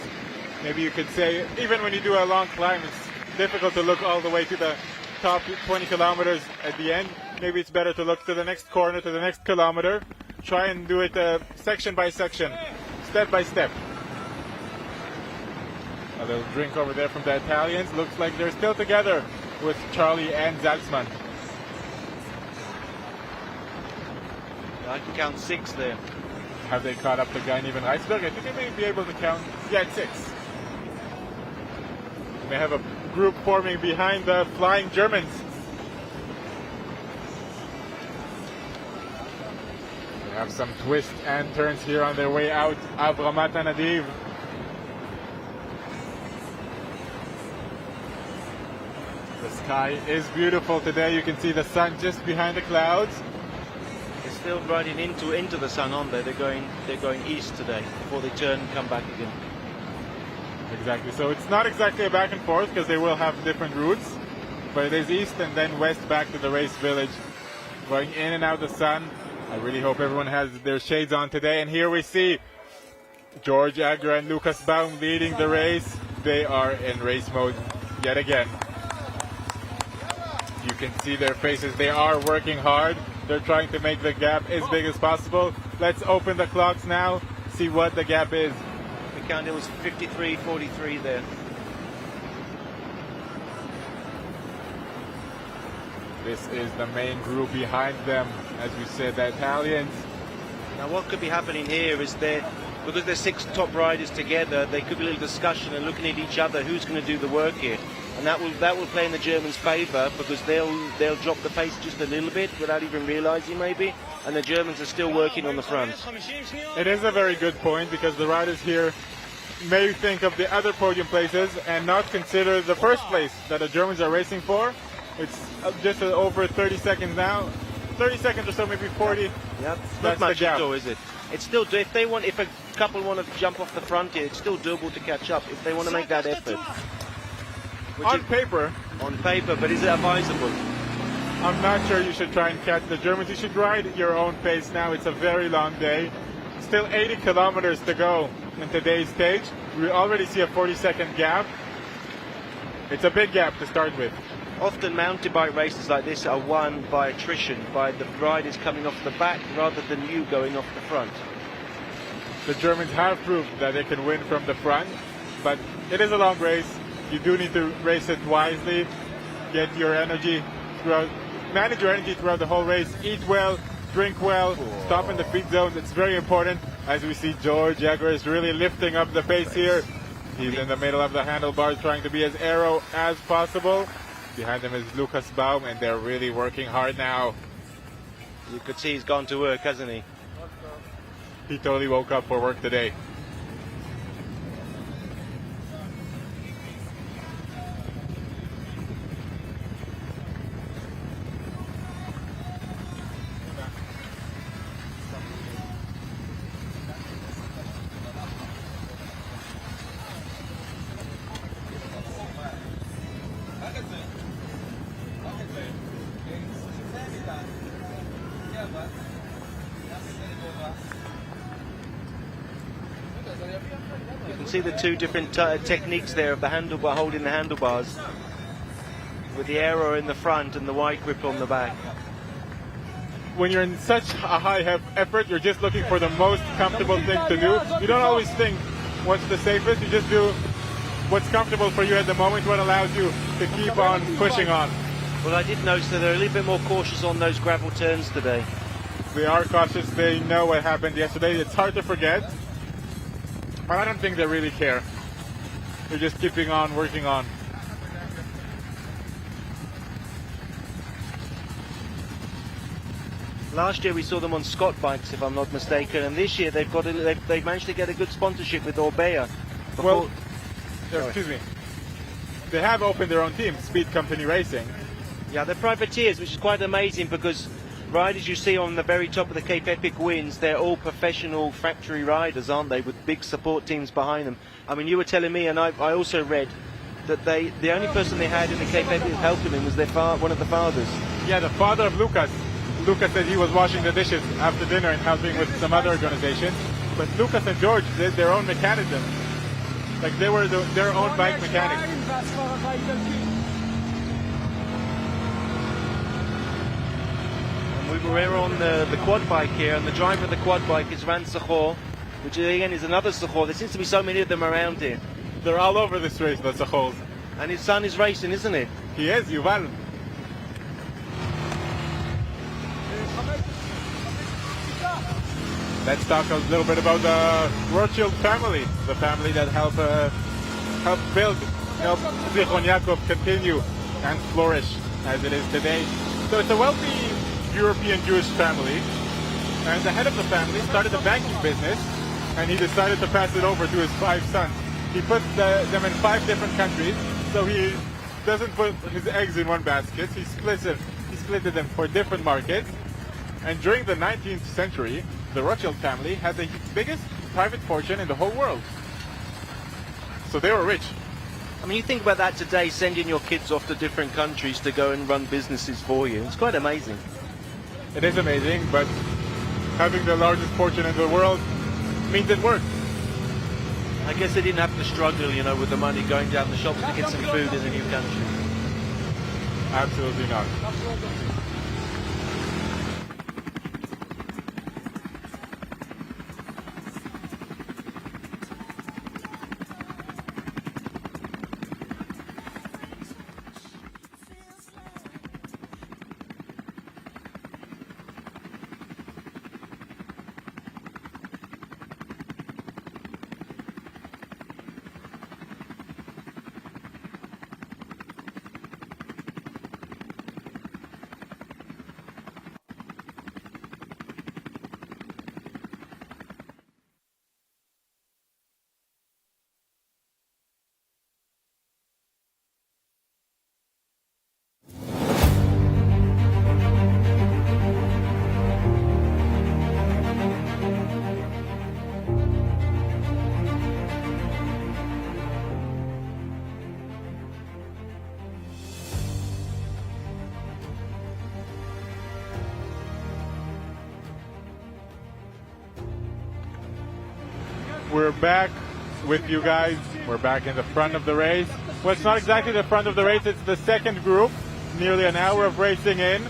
Maybe you could say, even when you do a long climb, it's difficult to look all the way to the top 20 kilometers at the end. Maybe it's better to look to the next corner, to the next kilometer. Try and do it section by section, step by step. A little drink over there from the Italians. Looks like they're still together with Charlie and Zaltzman. I can count 6 there. Have they caught up to Guy Nieve and Reisberg? I think they may be able to count. Yeah, 6. We may have a group forming behind the flying Germans. They have some twists and turns here on their way out of Ramat Nadiv. The sky is beautiful today. You can see the sun just behind the clouds. They're still riding into the sun, aren't they? They're going east today before they turn and come back again. Exactly. So it's not exactly a back and forth because they will have different routes, but it is east and then west back to the race village, going in and out the sun. I really hope everyone has their shades on today. And here we see George Agra and Lucas Baum leading the race. they are in race mode yet again. You can see their faces. They are working hard. They're trying to make the gap as big as possible. Let's open the clocks now, see what the gap is. The count was 53.43 there. This is the main group behind them, as we said, the Italians. Now what could be happening here is because there's 6 top riders together, there could be a little discussion and looking at each other who's going to do the work here. And that will play in the Germans' favour because they'll drop the pace just a little bit without even realising maybe, and the Germans are still working on the front. It is a very good point because the riders here may think of the other podium places and not consider the first place that the Germans are racing for. It's just over 30 seconds now. 30 seconds or so, maybe 40. Yep, That's not much the gap. at all, is it? It's still, if a couple want to jump off the front here, it's still doable to catch up if they want to make that effort. On paper, but is it advisable? I'm not sure you should try and catch the Germans. You should ride at your own pace now. It's a very long day. Still 80 kilometers to go in today's stage. We already see a 40-second gap. It's a big gap to start with. Often mountain bike races like this are won by attrition, by the riders coming off the back rather than you going off the front. The Germans have proved that they can win from the front, but it is a long race. You do need to race it wisely, get your energy throughout, manage your energy throughout the whole race, eat well, drink well, stop in the feed zones. It's very important. As we see, George Jagger is really lifting up the pace here. He's in the middle of the handlebars trying to be as aero as possible. Behind them is Lucas Baum, and they're really working hard now. You could see he's gone to work, hasn't he? He totally woke up for work today. You can see the 2 different techniques there of the handlebar, holding the handlebars, with the aero in the front and the wide grip on the back. When you're in such a high effort, you're just looking for the most comfortable thing to do. You don't always think what's the safest. You just do what's comfortable for you at the moment, what allows you to keep on pushing on. Well, I did notice that they're a little bit more cautious on those gravel turns today. They are cautious. They know what happened yesterday. It's hard to forget. But I don't think they really care. They're just keeping on working on. Last year we saw them on Scott bikes, if I'm not mistaken, and this year they've managed to get a good sponsorship with Orbea. Well, excuse me. They have opened their own team, Speed Company Racing. Yeah, they're privateers, which is quite amazing because riders you see on the very top of the Cape Epic wins, they're all professional factory riders, aren't they, with big support teams behind them. I mean, you were telling me, and I also read, that the only person they had in the Cape Epic helping them was one of the fathers. Yeah, the father of Lucas. Lucas said he was washing the dishes after dinner and helping with some other organizations. But Lucas and George did their own mechanism. Like they were their own bike mechanics. And we're on the quad bike here, and the driver of the quad bike is Ran Sachor, which again is another Sachor. There seems to be so many of them around here. They're all over this race, the Sachors. And his son is racing, isn't it? He is, Yuval. Let's talk a little bit about the Rothschild family, the family that helped build, help Zichron Yaakov continue and flourish as it is today. So it's a wealthy European Jewish family, and the head of the family started a banking business, and he decided to pass it over to his 5 sons. He put them in 5 different countries, so he doesn't put his eggs in one basket. He split them for different markets. And during the 19th century, the Rothschild family had the biggest private fortune in the whole world. So they were rich. I mean, you think about that today, sending your kids off to different countries to go and run businesses for you. It's quite amazing. It is amazing, but having the largest fortune in the world means it works. I guess they didn't have to struggle, you know, with the money going down the shops to get some food in the new country. Absolutely not. We're back with you guys. We're back in the front of the race. Well, it's not exactly the front of the race, it's the second group. Nearly an hour of racing in.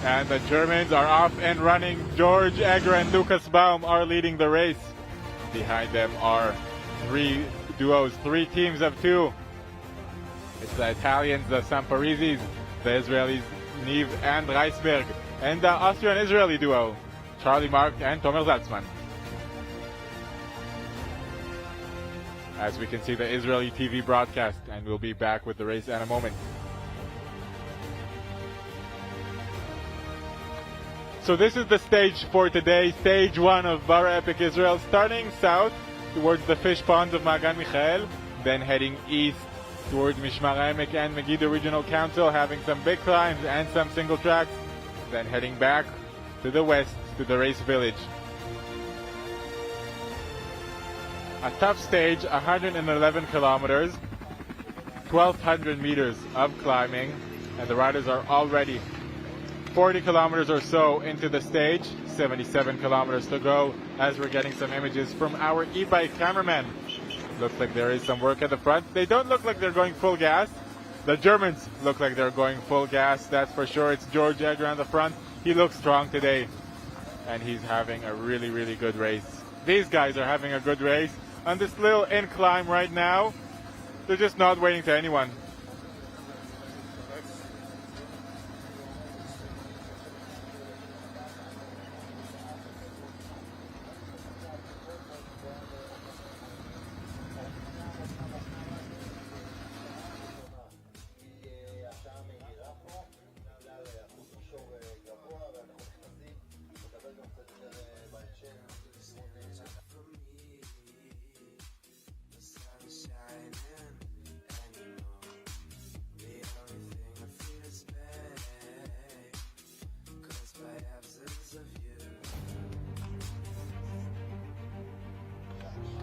And the Germans are off and running. George Egger and Lucas Baum are leading the race. Behind them are three duos, three teams of two. It's the Italians, the Samparisis, the Israelis, Niv and Reisberg, and the Austrian-Israeli duo, Charlie Mark and Tomer Zatzman. As we can see the Israeli TV broadcast, and we'll be back with the race in a moment. So this is the stage for today, stage one of Bara Epic Israel, starting south towards the fish ponds of Magan Michael, then heading east towards Mishmar HaEmek and Megiddo Regional Council, having some big climbs and some single tracks, then heading back to the west to the race village. A tough stage, 111 kilometers, 1,200 meters of climbing, and the riders are already 40 kilometers or so into the stage, 77 kilometers to go, as we're getting some images from our e-bike cameraman. Looks like there is some work at the front. They don't look like they're going full gas. The Germans look like they're going full gas, that's for sure. It's George Egger on the front. He looks strong today, and he's having a really, really good race. These guys are having a good race. On this little incline right now, they're just not waiting to anyone.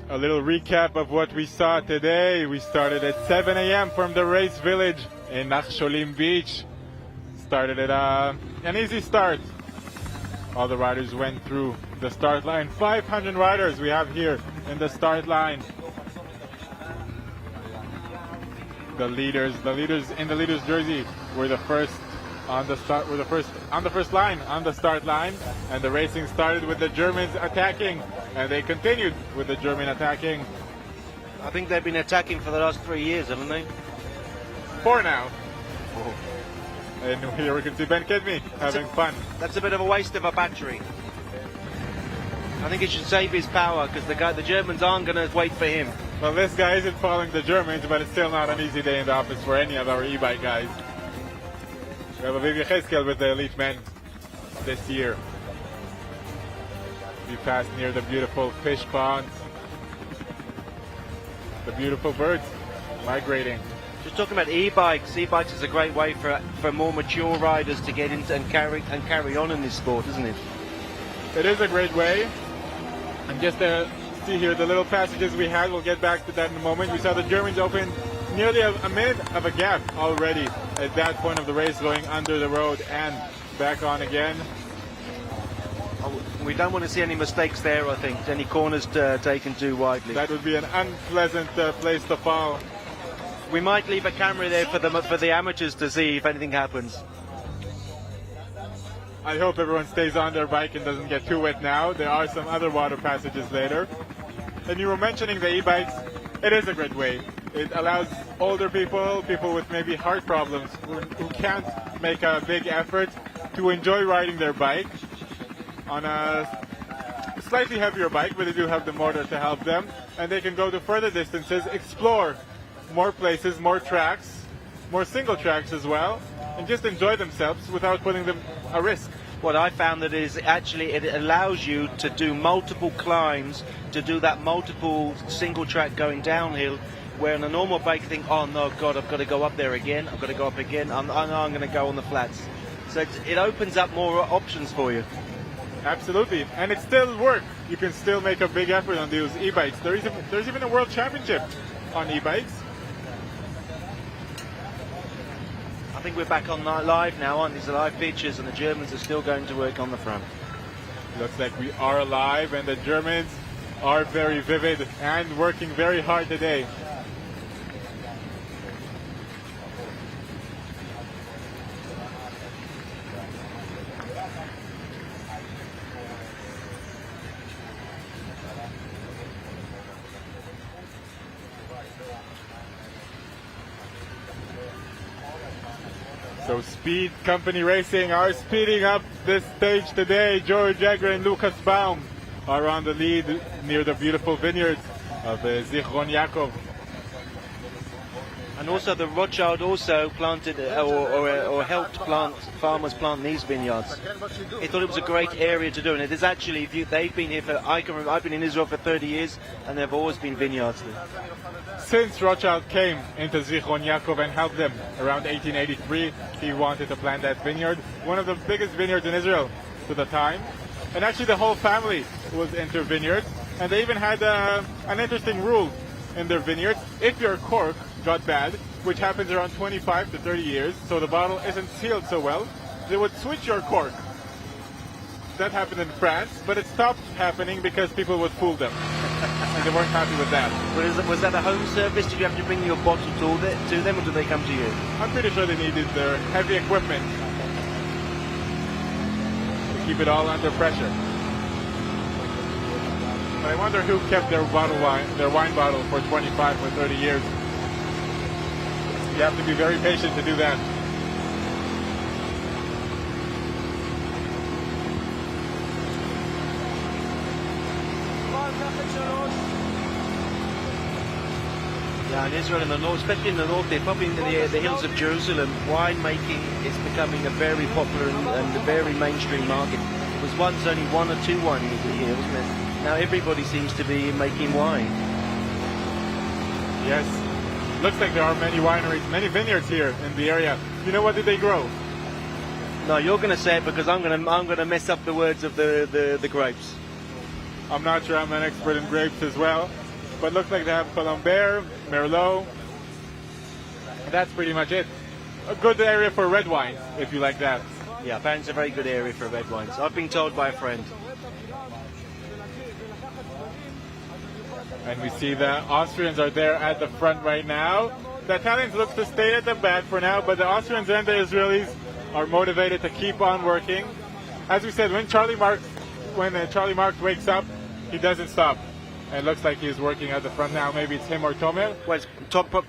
A little recap of what we saw today. We started at 7 a.m. from the race village in Nachsholim Beach. Started at an easy start. All the riders went through the start line. 500 riders we have here in the start line. The leaders in the leaders jersey were the first on the start. Were the first on the first line on the start line, and the racing started with the Germans attacking. And they continued with the German attacking. I think they've been attacking for the last 3 years, haven't they? 4 now. Oh. And here we can see Ben Kedmi having fun. That's a bit of a waste of a battery. I think he should save his power, because the Germans aren't going to wait for him. Well, this guy isn't following the Germans, but it's still not an easy day in the office for any of our e-bike guys. We have Aviv Yechezkel with the elite men this year. We passed near the beautiful fish ponds, the beautiful birds migrating. Just talking about e-bikes. E-bikes is a great way for more mature riders to get into and carry on in this sport, isn't it? It is a great way. And just to see here the little passages we had, we'll get back to that in a moment. We saw the Germans open nearly a minute of a gap already at that point of the race, going under the road and back on again. We don't want to see any mistakes there, I think. Any corners taken too widely. That would be an unpleasant place to fall. We might leave a camera there for the amateurs to see if anything happens. I hope everyone stays on their bike and doesn't get too wet now. There are some other water passages later. And you were mentioning the e-bikes. It is a great way. It allows older people, people with maybe heart problems, who can't make a big effort, to enjoy riding their bike on a slightly heavier bike, but they do have the motor to help them. And they can go to further distances, explore more places, more tracks, more single tracks as well, and just enjoy themselves without putting them at risk. What I found that is actually it allows you to do multiple climbs, to do that multiple single track going downhill, where on a normal bike you think, oh no, God, I've got to go up there again, I've got to go up again, I know I'm going to go on the flats. So it opens up more options for you. Absolutely, and it still works. You can still make a big effort on those e-bikes. There's even a world championship on e-bikes. I think we're back on live now, aren't these live pictures, and the Germans are still going to work on the front. Looks like we are alive, and the Germans are very vivid and working very hard today. So Speed Company Racing are speeding up this stage today. George Egger and Lucas Baum are on the lead near the beautiful vineyards of Zichron Yaakov. And also the Rothschild also planted or helped farmers plant these vineyards. He thought it was a great area to do, and it is actually. They've been here for. I've been in Israel for 30 years, and there have always been vineyards there. Since Rothschild came into Zichron Yaakov and helped them around 1883, he wanted to plant that vineyard, one of the biggest vineyards in Israel to the time. And actually the whole family was into vineyards, and they even had an interesting rule in their vineyards. If your cork got bad, which happens around 25 to 30 years, so the bottle isn't sealed so well, they would switch your cork. That happened in France, but it stopped happening because people would fool them. And they weren't happy with that. Was that a home service? Did you have to bring your bottle to them, or did they come to you? I'm pretty sure they needed their heavy equipment to keep it all under pressure. But I wonder who kept their wine bottle for 25 or 30 years. You have to be very patient to do that. Yeah, in Israel, in the north, especially in the north, there, probably in the hills of Jerusalem, winemaking is becoming a very popular and a very mainstream market. It was once only one or two winemakers here, wasn't it? Now everybody seems to be making wine. Yes. Looks like there are many wineries, many vineyards here in the area. You know, what did they grow? No, you're going to say it because I'm going to mess up the words of the grapes. I'm not sure. I'm an expert in grapes as well. But looks like they have Colombert, Merlot. That's pretty much it. A good area for red wine, if you like that. Yeah, apparently it's a very good area for red wines. I've been told by a friend. And we see the Austrians are there at the front right now. The Italians look to stay at the back for now, but the Austrians and the Israelis are motivated to keep on working. As we said, when Charlie Marks wakes up, he doesn't stop. And it looks like he's working at the front now. Maybe it's him or Tomer. Well,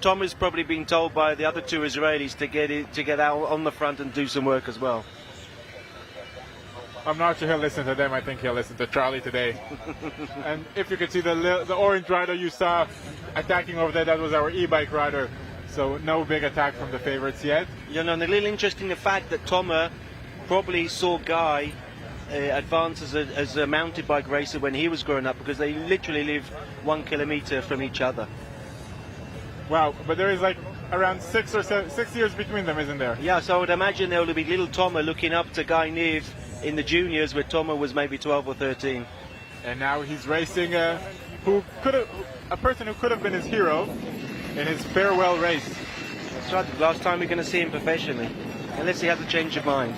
Tom is probably being told by the other two Israelis to get out on the front and do some work as well. I'm not sure he'll listen to them. I think he'll listen to Charlie today. And if you could see the orange rider you saw attacking over there, that was our e-bike rider. So no big attack from the favorites yet. You know, and a little interesting the fact that Tomer probably saw Guy advance as a mountain bike racer when he was growing up, because they literally live 1 kilometer from each other. Wow, but there is like around 6 years between them, isn't there? Yeah, so I would imagine there will be little Tomer looking up to Guy Niv in the juniors, where Tomer was maybe 12 or 13. And now he's racing a person who could have been his hero in his farewell race. That's right, the last time we're going to see him professionally, unless he has a change of mind.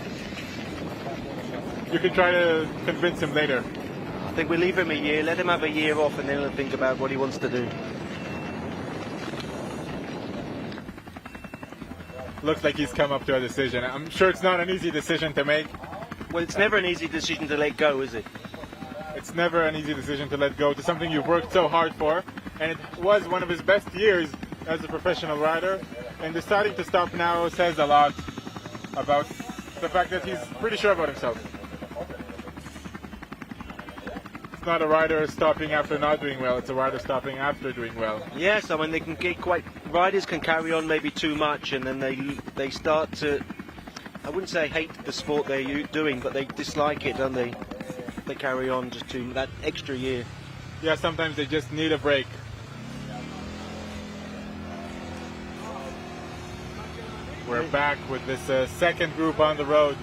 you can try to convince him later. I think we leave him a year, let him have a year off, and then he'll think about what he wants to do. Looks like he's come up to a decision. I'm sure it's not an easy decision to make. Well, it's never an easy decision to let go, is it? It's never an easy decision to let go to something you've worked so hard for, and it was one of his best years as a professional rider, and deciding to stop now says a lot about the fact that he's pretty sure about himself. It's not a rider stopping after not doing well, it's a rider stopping after doing well. Yes, I mean, they can get riders can carry on maybe too much, and then they start to, I wouldn't say hate the sport they're doing, but they dislike it, don't they? They carry on just to that extra year. Yeah, sometimes they just need a break. We're back with this second group on the road.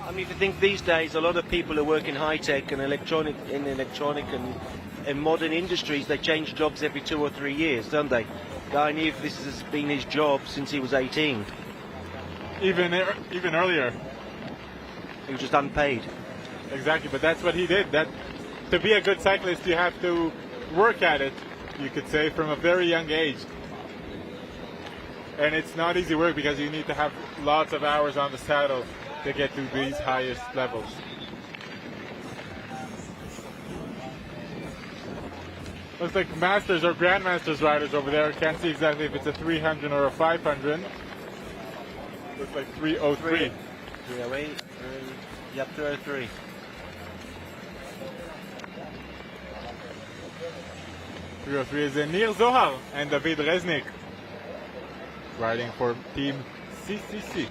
I mean, if you think these days, a lot of people who work in high-tech and electronic and modern industries, they change jobs every 2 or 3 years, don't they? Guy knew this has been his job since he was 18. Even earlier. He was just unpaid. Exactly, but that's what he did. That to be a good cyclist, you have to work at it, you could say, from a very young age. And it's not easy work because you need to have lots of hours on the saddle to get to these highest levels. Looks like Masters or Grandmasters riders over there. Can't see exactly if it's a 300 or a 500. Looks like 303. 308, yep, 303. Is Nir Zohar and David Reznik riding for Team CCC.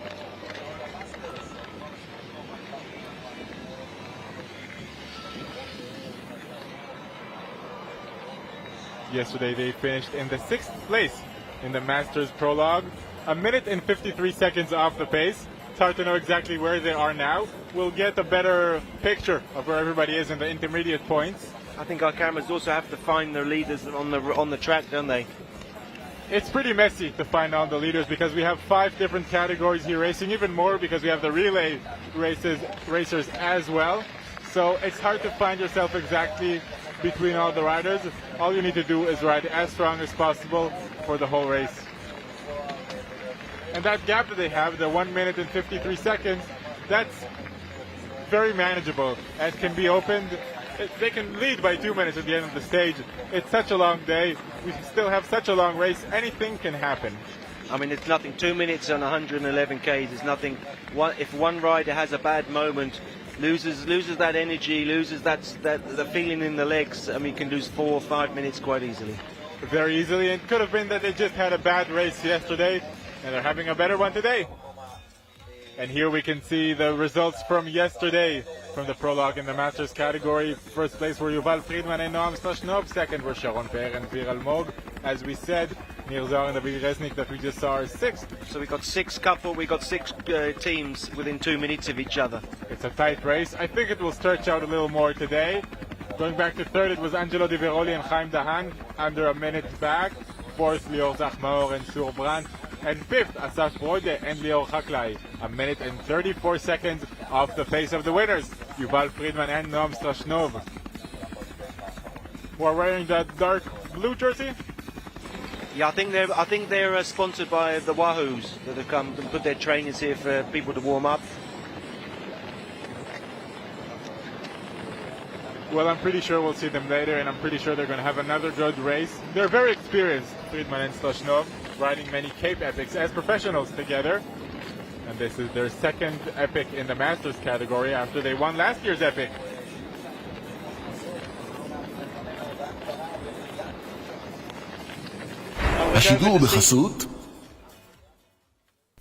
Yesterday they finished in the 6th place in the Masters Prologue. A minute and 53 seconds off the pace. It's hard to know exactly where they are now. We'll get a better picture of where everybody is in the intermediate points. I think our cameras also have to find their leaders on the track, don't they? It's pretty messy to find all the leaders because we have 5 different categories here racing, even more because we have the relay racers as well. So it's hard to find yourself exactly between all the riders. All you need to do is ride as strong as possible for the whole race. And that gap that they have, the 1 minute and 53 seconds, that's very manageable and can be opened. They can lead by 2 minutes at the end of the stage. It's such a long day. We still have such a long race. Anything can happen. I mean, it's nothing. 2 minutes on 111 Ks is nothing. If one rider has a bad moment, loses that energy, loses the feeling in the legs, I mean, can lose 4 or 5 minutes quite easily. Very easily. It could have been that they just had a bad race yesterday, and they're having a better one today. And here we can see the results from yesterday from the prologue in the Masters category. First place were Yuval Friedman and Noam Strashnov. Second were Sharon Peer and Vir Almog. As we said, Nir Zohar and David Reznik that we just saw are 6th. So we got 6 teams within 2 minutes of each other. It's a tight race. I think it will stretch out a little more today. Going back to 3rd, it was Angelo Di Veroli and Chaim Dahan under a minute back. 4th, Lior Zachmaor and Sur Brandt. And 5th, Asaf Brode and Lior Chaklai. A minute and 34 seconds off the pace of the winners, Yuval Friedman and Noam Strashnov. Who are wearing that dark blue jersey? Yeah, I think they're sponsored by the Wahoos that have come and put their trainers here for people to warm up. Well, I'm pretty sure we'll see them later, and I'm pretty sure they're going to have another good race. They're very experienced, Friedman and Strashnov, riding many Cape Epics as professionals together. And this is their 2nd Epic in the Masters category after they won last year's Epic. השידור בחסות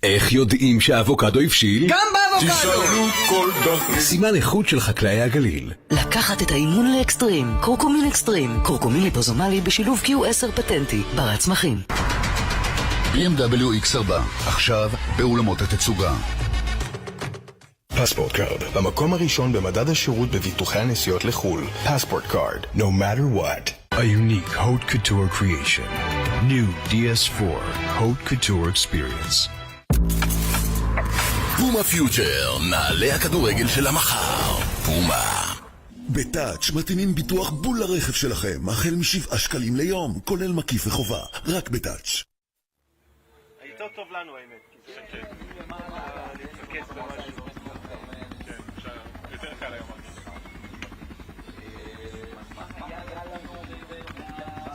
איך יודעים שהאבוקדו הבשיל? גם באבוקדו! תשאלו כל דרכי סימן איכות של חקלאי הגליל. לקחת את האימון לאקסטרים. קורקומין אקסטרים. קורקומין ליפוזומלי בשילוב Q10 פטנטי. בר הצמחים. BMW X4 עכשיו באולמות התצוגה. פספורט קארד, במקום הראשון במדד השירות בביטוחי הנסיעות לחול. פספורט קארד, no matter what. A unique haute couture creation. New DS4 Haute Couture Experience. פומה פיוטר, נעלי הכדורגל של המחר. פומה. בטאץ' מתאימים ביטוח בול לרכב שלכם, החל מ7 שקלים ליום, כולל מקיף וחובה, רק בטאץ'. יותר טוב לנו האמת, כי זה להתרכז במשהו. יותר קל היום.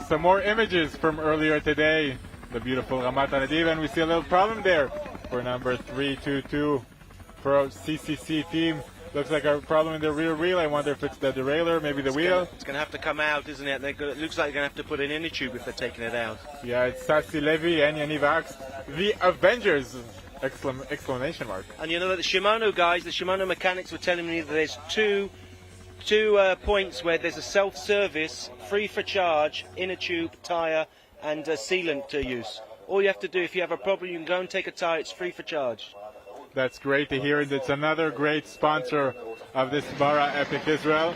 Some more images from earlier today. The beautiful Ramat Nadiv, and we see a little problem there for number 322 Pro CCC team. Looks like a problem in the rear wheel. I wonder if it's the derailleur, maybe the wheel. It's going to have to come out, isn't it? It looks like they're going to have to put an inner tube if they're taking it out. Yeah, it's Sassi Levy and Yaniv Ax, the Avengers! Exclamation mark. And you know that the Shimano guys, the Shimano mechanics were telling me that there's two points where there's a self-service, free for charge, inner tube, tyre and sealant use. All you have to do if you have a problem, you can go and take a tyre, it's free for charge. That's great to hear. It's another great sponsor of this Bara Epic Israel,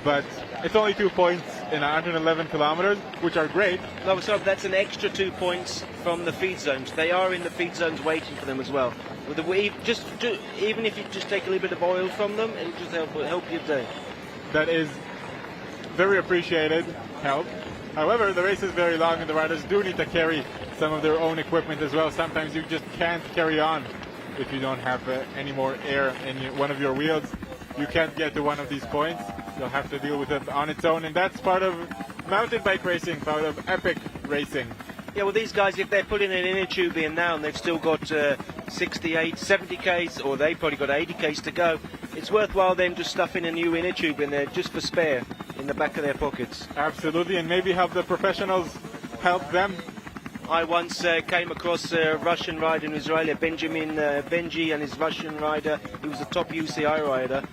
but it's only 2 points in 111 kilometers, which are great. No, so that's an extra 2 points from the feed zones. They are in the feed zones waiting for them as well. With even if you just take a little bit of oil from them, it'll just help your day. That is very appreciated help. However, the race is very long and the riders do need to carry some of their own equipment as well. Sometimes you just can't carry on if you don't have any more air in one of your wheels. You can't get to one of these points. You'll have to deal with it on its own, and that's part of mountain bike racing, part of epic racing. Yeah, well, these guys, if they're putting an inner tube in now and they've still got 68, 70 Ks, or they've probably got 80 Ks to go, it's worthwhile them just stuffing a new inner tube in there just for spare in the back of their pockets. Absolutely, and maybe have the professionals help them. I once came across a Russian rider in Israel, Benji and his Russian rider. He was a top UCI rider.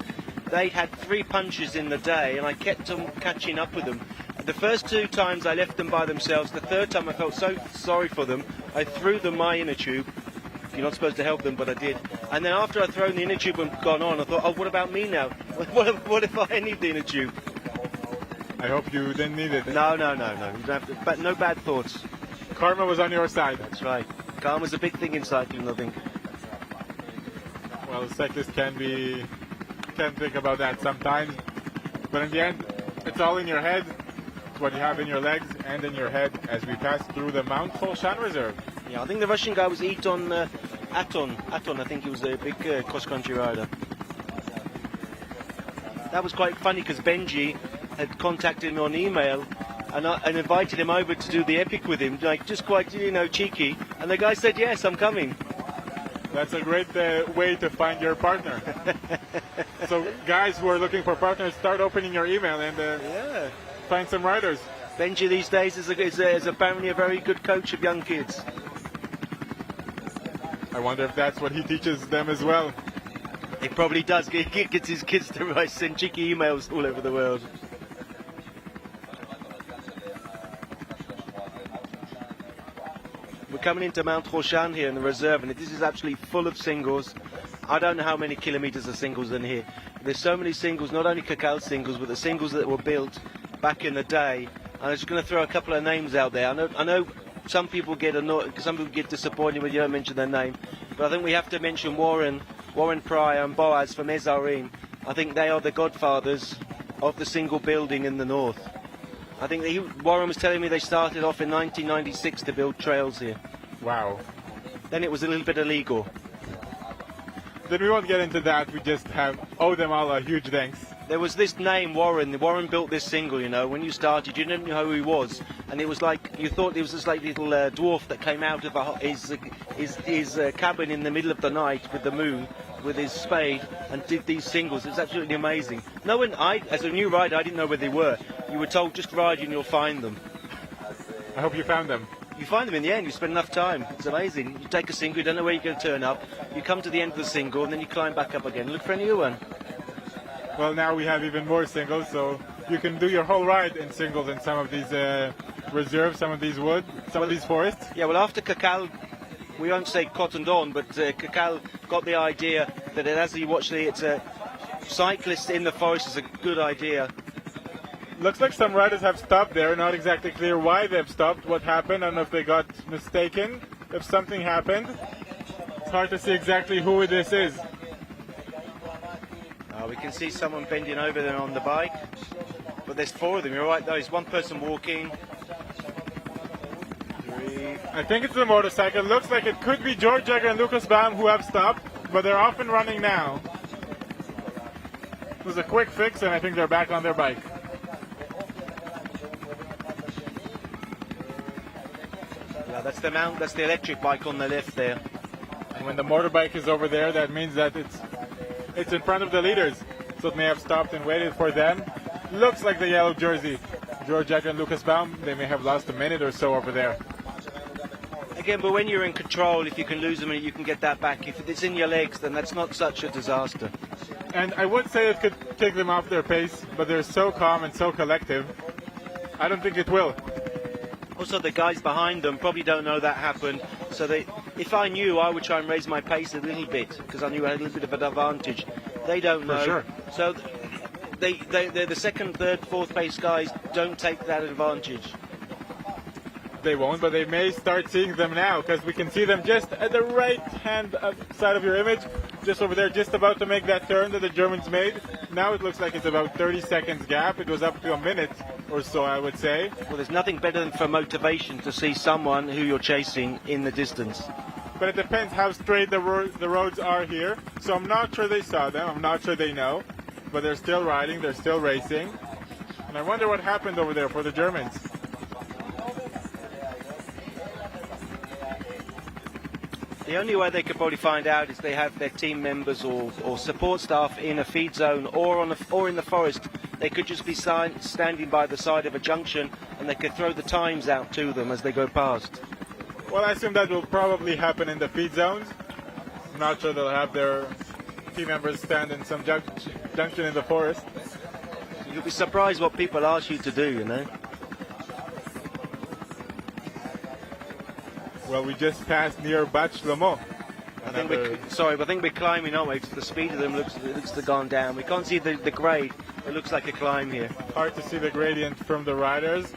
They had 3 punches in the day, and I kept on catching up with them. The first 2 times I left them by themselves. The third time I felt so sorry for them. I threw them my inner tube. You're not supposed to help them, but I did. And then after I'd thrown the inner tube and gone on, I thought, oh, what about me now? What if I need the inner tube? I hope you didn't need it. No. You don't have to, but no bad thoughts. Karma was on your side. That's right. Karma's a big thing in cycling, I think. Well, cyclists can think about that sometimes, but in the end, it's all in your head. It's what you have in your legs and in your head as we pass through the Mount Holshan Reserve. Yeah, I think the Russian guy was Aton, I think he was a big cross-country rider. That was quite funny because Benji had contacted me on email and invited him over to do the epic with him, like just quite, cheeky. And the guy said, yes, I'm coming. That's a great way to find your partner. So guys who are looking for partners, start opening your email and find some riders. Benji these days is apparently a very good coach of young kids. I wonder if that's what he teaches them as well. He probably does. He gets his kids to send cheeky emails all over the world. We're coming into Mount Holshan here in the reserve, and this is actually full of singles. I don't know how many kilometers of singles in here. There's so many singles, not only Kakal singles, but the singles that were built back in the day. And I'm just going to throw a couple of names out there. I know some people get annoyed, some people get disappointed when you don't mention their name, but I think we have to mention Warren Pryor and Boaz from Ezarim. I think they are the godfathers of the single building in the north. I think Warren was telling me they started off in 1996 to build trails here. Wow. Then it was a little bit illegal. Then we won't get into that. We just owe them all a huge thanks. There was this name, Warren. Warren built this single, when you started, you didn't know who he was. And it was like, you thought it was this like little dwarf that came out of his cabin in the middle of the night with the moon, with his spade, and did these singles. It was absolutely amazing. As a new rider, I didn't know where they were. You were told, just ride and you'll find them. I hope you found them. You find them in the end, you spend enough time. It's amazing. You take a single, you don't know where you're going to turn up. You come to the end of the single, and then you climb back up again. Look for a new one. Well, now we have even more singles, so you can do your whole ride in singles in some of these reserves, some of these these forests. Yeah, well, after Kakal, we won't say cottoned on, but Kakal got the idea that as you watch it's a cyclist in the forest is a good idea. Looks like some riders have stopped there. Not exactly clear why they've stopped, what happened, and if they got mistaken, if something happened. It's hard to see exactly who this is. We can see someone bending over there on the bike, but there's four of them. You're right, there's one person walking. Three. I think it's the motorcycle. Looks like it could be George Jagger and Lucas Baum who have stopped, but they're off and running now. It was a quick fix, and I think they're back on their bike. Yeah, that's the electric bike on the left there. And when the motorbike is over there, that means that it's in front of the leaders. So it may have stopped and waited for them. Looks like the yellow jersey. George Jagger and Lucas Baum, they may have lost a minute or so over there. Again, but when you're in control, if you can lose a minute, you can get that back. If it's in your legs, then that's not such a disaster. And I would say it could kick them off their pace, but they're so calm and so collective. I don't think it will. Also, the guys behind them probably don't know that happened. So if I knew, I would try and raise my pace a little bit because I knew I had a little bit of an advantage. They don't know. For sure. So they're the second, third, fourth pace guys don't take that advantage. They won't, but they may start seeing them now because we can see them just at the right-hand side of your image, just over there, just about to make that turn that the Germans made. Now it looks like it's about 30 seconds gap. It was up to a minute or so, I would say. Well, there's nothing better than for motivation to see someone who you're chasing in the distance. But it depends how straight the roads are here. So I'm not sure they saw them. I'm not sure they know. But they're still riding. They're still racing. And I wonder what happened over there for the Germans. The only way they could probably find out is they have their team members or support staff in a feed zone or in the forest. They could just be standing by the side of a junction and they could throw the times out to them as they go past. Well, I assume that will probably happen in the feed zones. I'm not sure they'll have their team members stand in some junction in the forest. You'll be surprised what people ask you to do, you know. Well, we just passed near Bat Shlomo. I think we're climbing, aren't we? The speed of them looks to have gone down. We can't see the grade. It looks like a climb here. Hard to see the gradient from the riders.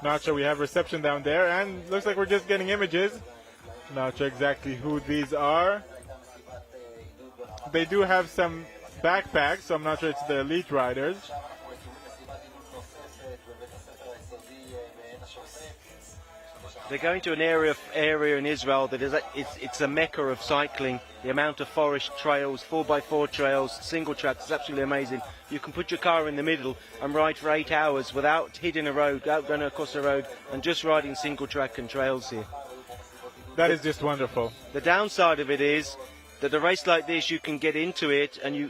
Not sure we have reception down there, and looks like we're just getting images. Not sure exactly who these are. They do have some backpacks, so I'm not sure it's the elite riders. They're going to an area in Israel that is it's a mecca of cycling. The amount of forest trails, 4x4 trails, single tracks is absolutely amazing. You can put your car in the middle and ride for 8 hours without hitting a road, without going across a road, and just riding single track and trails here. That is just wonderful. The downside of it is that a race like this, you can get into it and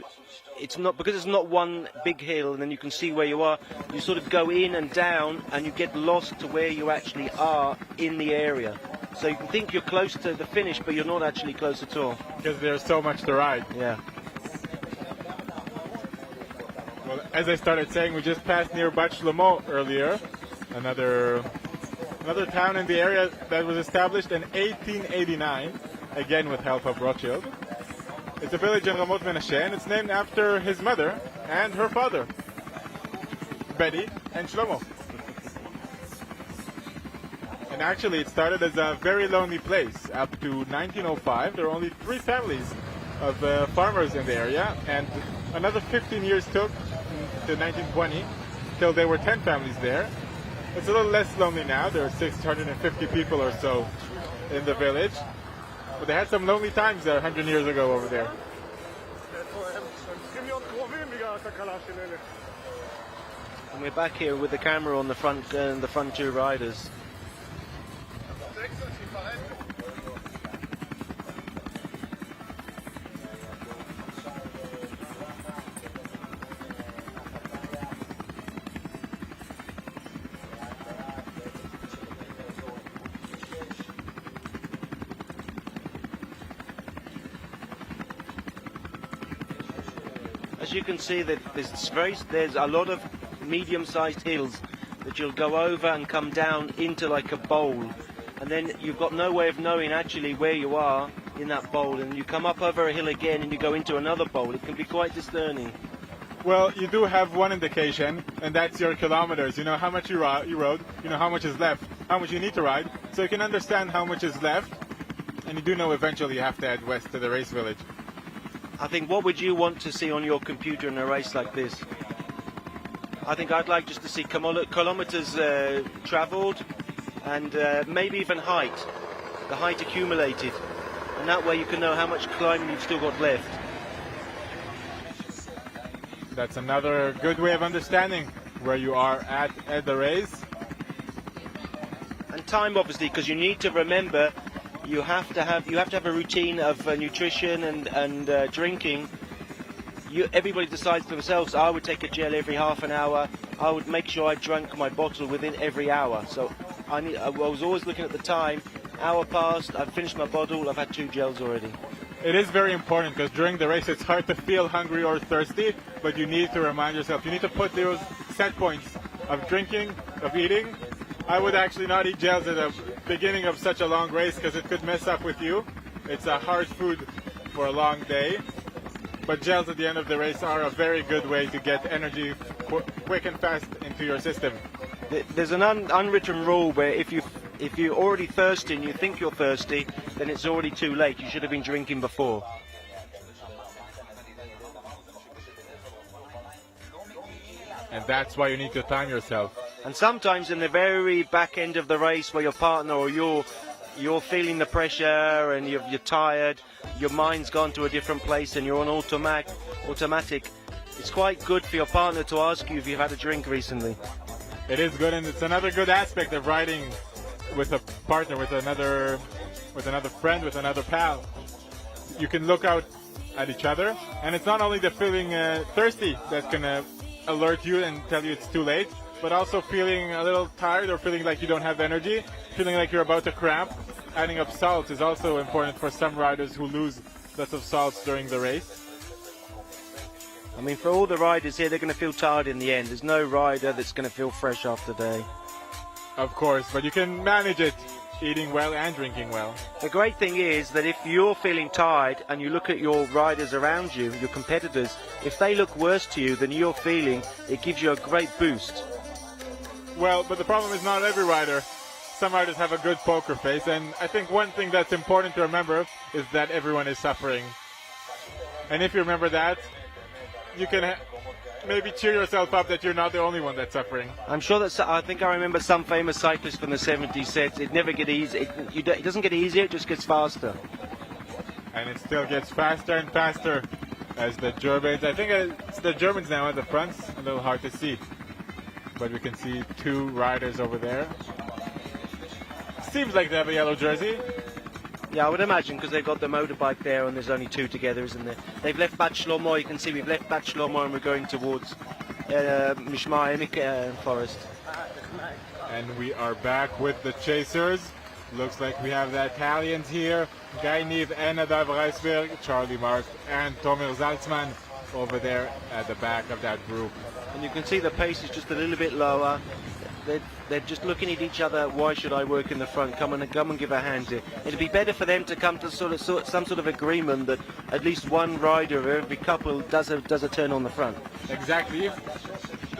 it's not one big hill and then you can see where you are. You sort of go in and down and you get lost to where you actually are in the area. So you can think you're close to the finish, but you're not actually close at all. Because there's so much to ride. Yeah. Well, as I started saying, we just passed near Bat Shlomo earlier. Another town in the area that was established in 1889, again with help of Rothschild. It's a village in Ramot Menashe, and it's named after his mother and her father, Betty and Shlomo. And actually, it started as a very lonely place. Up to 1905, there were only 3 families of farmers in the area, and another 15 years took to 1920 till there were 10 families there. It's a little less lonely now. There are 650 people or so in the village. But they had some lonely times 100 years ago over there. And we're back here with the camera on the front the front 2 riders. As you can see, that there's a lot of medium-sized hills that you'll go over and come down into like a bowl, and then you've got no way of knowing actually where you are in that bowl, and you come up over a hill again and you go into another bowl. It can be quite discerning. Well, you do have one indication, and that's your kilometers. You know how much you rode, you know how much is left, how much you need to ride, so you can understand how much is left. and you do know eventually you have to head west to the race village. I think, what would you want to see on your computer in a race like this? I think I'd like just to see kilometers traveled, and maybe even height, the height accumulated, and that way you can know how much climbing you've still got left. That's another good way of understanding where you are at the race. And time, obviously, because you need to remember you have to have a routine of nutrition and drinking. Everybody decides for themselves. I would take a gel every half an hour. I would make sure I drank my bottle within every hour. So I was always looking at the time. Hour passed, I've finished my bottle, I've had 2 gels already. It is very important because during the race it's hard to feel hungry or thirsty, but you need to remind yourself. You need to put those set points of drinking, of eating. I would actually not eat gels at the beginning of such a long race because it could mess up with you. It's a hard food for a long day. But gels at the end of the race are a very good way to get energy quick and fast into your system. There's an unwritten rule where if you're already thirsty and you think you're thirsty, then it's already too late. You should have been drinking before. And that's why you need to time yourself. And sometimes in the very back end of the race where your partner or you're feeling the pressure and you're tired, your mind's gone to a different place and you're on automatic, it's quite good for your partner to ask you if you've had a drink recently. It is good, and it's another good aspect of riding with a partner, with another friend, with another pal. You can look out at each other, and it's not only the feeling thirsty that's gonna alert you and tell you it's too late, but also feeling a little tired or feeling like you don't have energy, feeling like you're about to cramp. Adding up salts is also important for some riders who lose lots of salts during the race. I mean, for all the riders here, they're going to feel tired in the end. There's no rider that's going to feel fresh after day. Of course, but you can manage it eating well and drinking well. The great thing is that if you're feeling tired and you look at your riders around you, your competitors, if they look worse to you than you're feeling, it gives you a great boost. Well, but the problem is not every rider. Some riders have a good poker face, and I think one thing that's important to remember is that everyone is suffering. And if you remember that, you can maybe cheer yourself up that you're not the only one that's suffering. I'm sure that I remember some famous cyclist from the 70s said it never gets easy. It doesn't get easier, it just gets faster. And it still gets faster and faster as the Germans. I think it's the Germans now at the front. A little hard to see, but we can see 2 riders over there. Seems like they have a yellow jersey. Yeah, I would imagine, because they've got the motorbike there and there's only 2 together, isn't there? They've left Bat Shlomo. You can see we've left Bat Shlomo and we're going towards Mishmar Emek Forest. And we are back with the chasers. Looks like we have the Italians here. Guy Niv and Nadav Reisberg, Charlie Mark and Tomer Zaltzman over there at the back of that group. And you can see the pace is just a little bit lower. They're just looking at each other. Why should I work in the front? Come and give a hand here. It'd be better for them to come to some sort of agreement that at least one rider of every couple does a turn on the front. Exactly.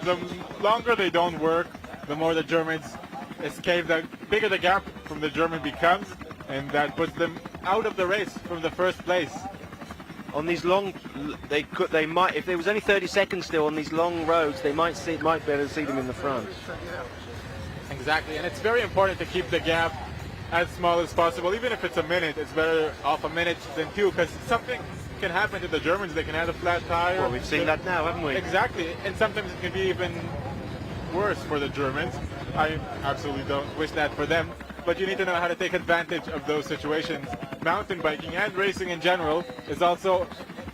The longer they don't work, the more the Germans escape. The bigger the gap from the German becomes, and that puts them out of the race from the first place. On these long, they might, if there was only 30 seconds still on these long roads, they might be able to see them in the front. Exactly, and it's very important to keep the gap as small as possible. Even if it's a minute, it's better off a minute than 2, because something can happen to the Germans. They can have a flat tire. Well, we've seen that now, haven't we? Exactly, and sometimes it can be even worse for the Germans. I absolutely don't wish that for them, but you need to know how to take advantage of those situations. Mountain biking and racing in general is also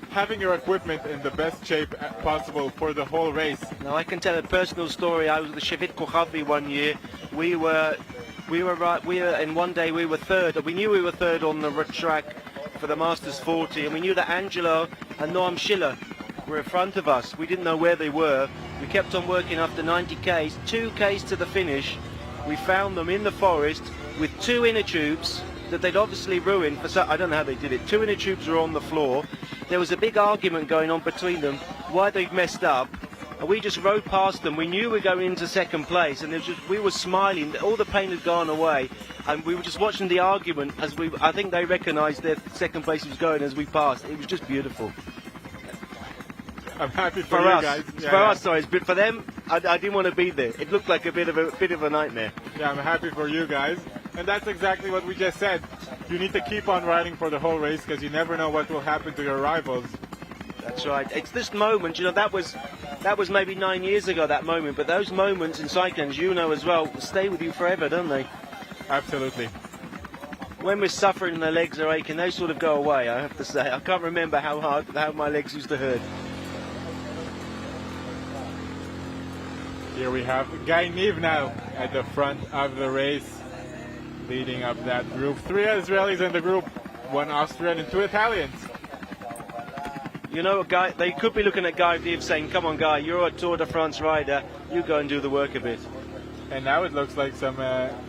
having your equipment in the best shape possible for the whole race. Now I can tell a personal story. I was with the Shevit Kochavi one year. We were in one day we were third. We knew we were third on the track for the Masters 40, and we knew that Angelo and Noam Schiller were in front of us. We didn't know where they were. We kept on working after 90 Ks, 2 Ks to the finish. We found them in the forest with 2 inner tubes that they'd obviously ruined. I don't know how they did it. 2 inner tubes were on the floor. There was a big argument going on between them why they'd messed up. and we just rode past them. We knew we were going into second place, and we were smiling. All the pain had gone away, and we were just watching the argument as I think they recognised their second place was going as we passed. It was just beautiful. I'm happy for you us. guys. For us, sorry, but for them, I didn't want to be there. It looked like a bit of a nightmare. Yeah, I'm happy for you guys, and that's exactly what we just said. You need to keep on riding for the whole race because you never know what will happen to your rivals. That's right. It's this moment, that was maybe 9 years ago, that moment, but those moments in cycling, as well, stay with you forever, don't they? Absolutely. When we're suffering and the legs are aching, they sort of go away, I have to say. I can't remember how my legs used to hurt. Here we have Guy Niv now at the front of the race, leading up that group. 3 Israelis in the group, 1 Austrian and 2 Italians. Guy, they could be looking at Guy Niv saying, come on Guy, you're a Tour de France rider, you go and do the work a bit. And now it looks like some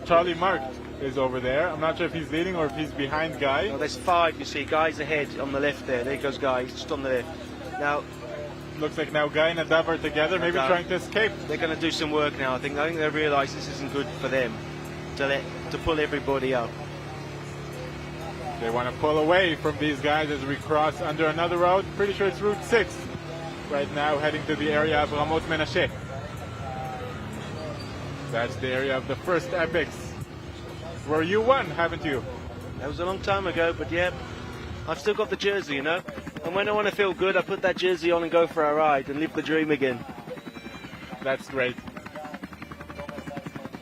Charlie Mark is over there. I'm not sure if he's leading or if he's behind Guy. Well, there's 5, you see. Guy's ahead on the left there. There goes Guy, he's just on the left. Now, looks like now Guy and Nadav are together, maybe trying to escape. They're going to do some work now. I think they realise this isn't good for them to pull everybody up. They want to pull away from these guys as we cross under another road. Pretty sure it's Route 6 right now, heading to the area of Ramot Menashe. That's the area of the first epics, where you won, haven't you? That was a long time ago, but yeah, I've still got the jersey, And when I want to feel good, I put that jersey on and go for a ride and live the dream again. That's great.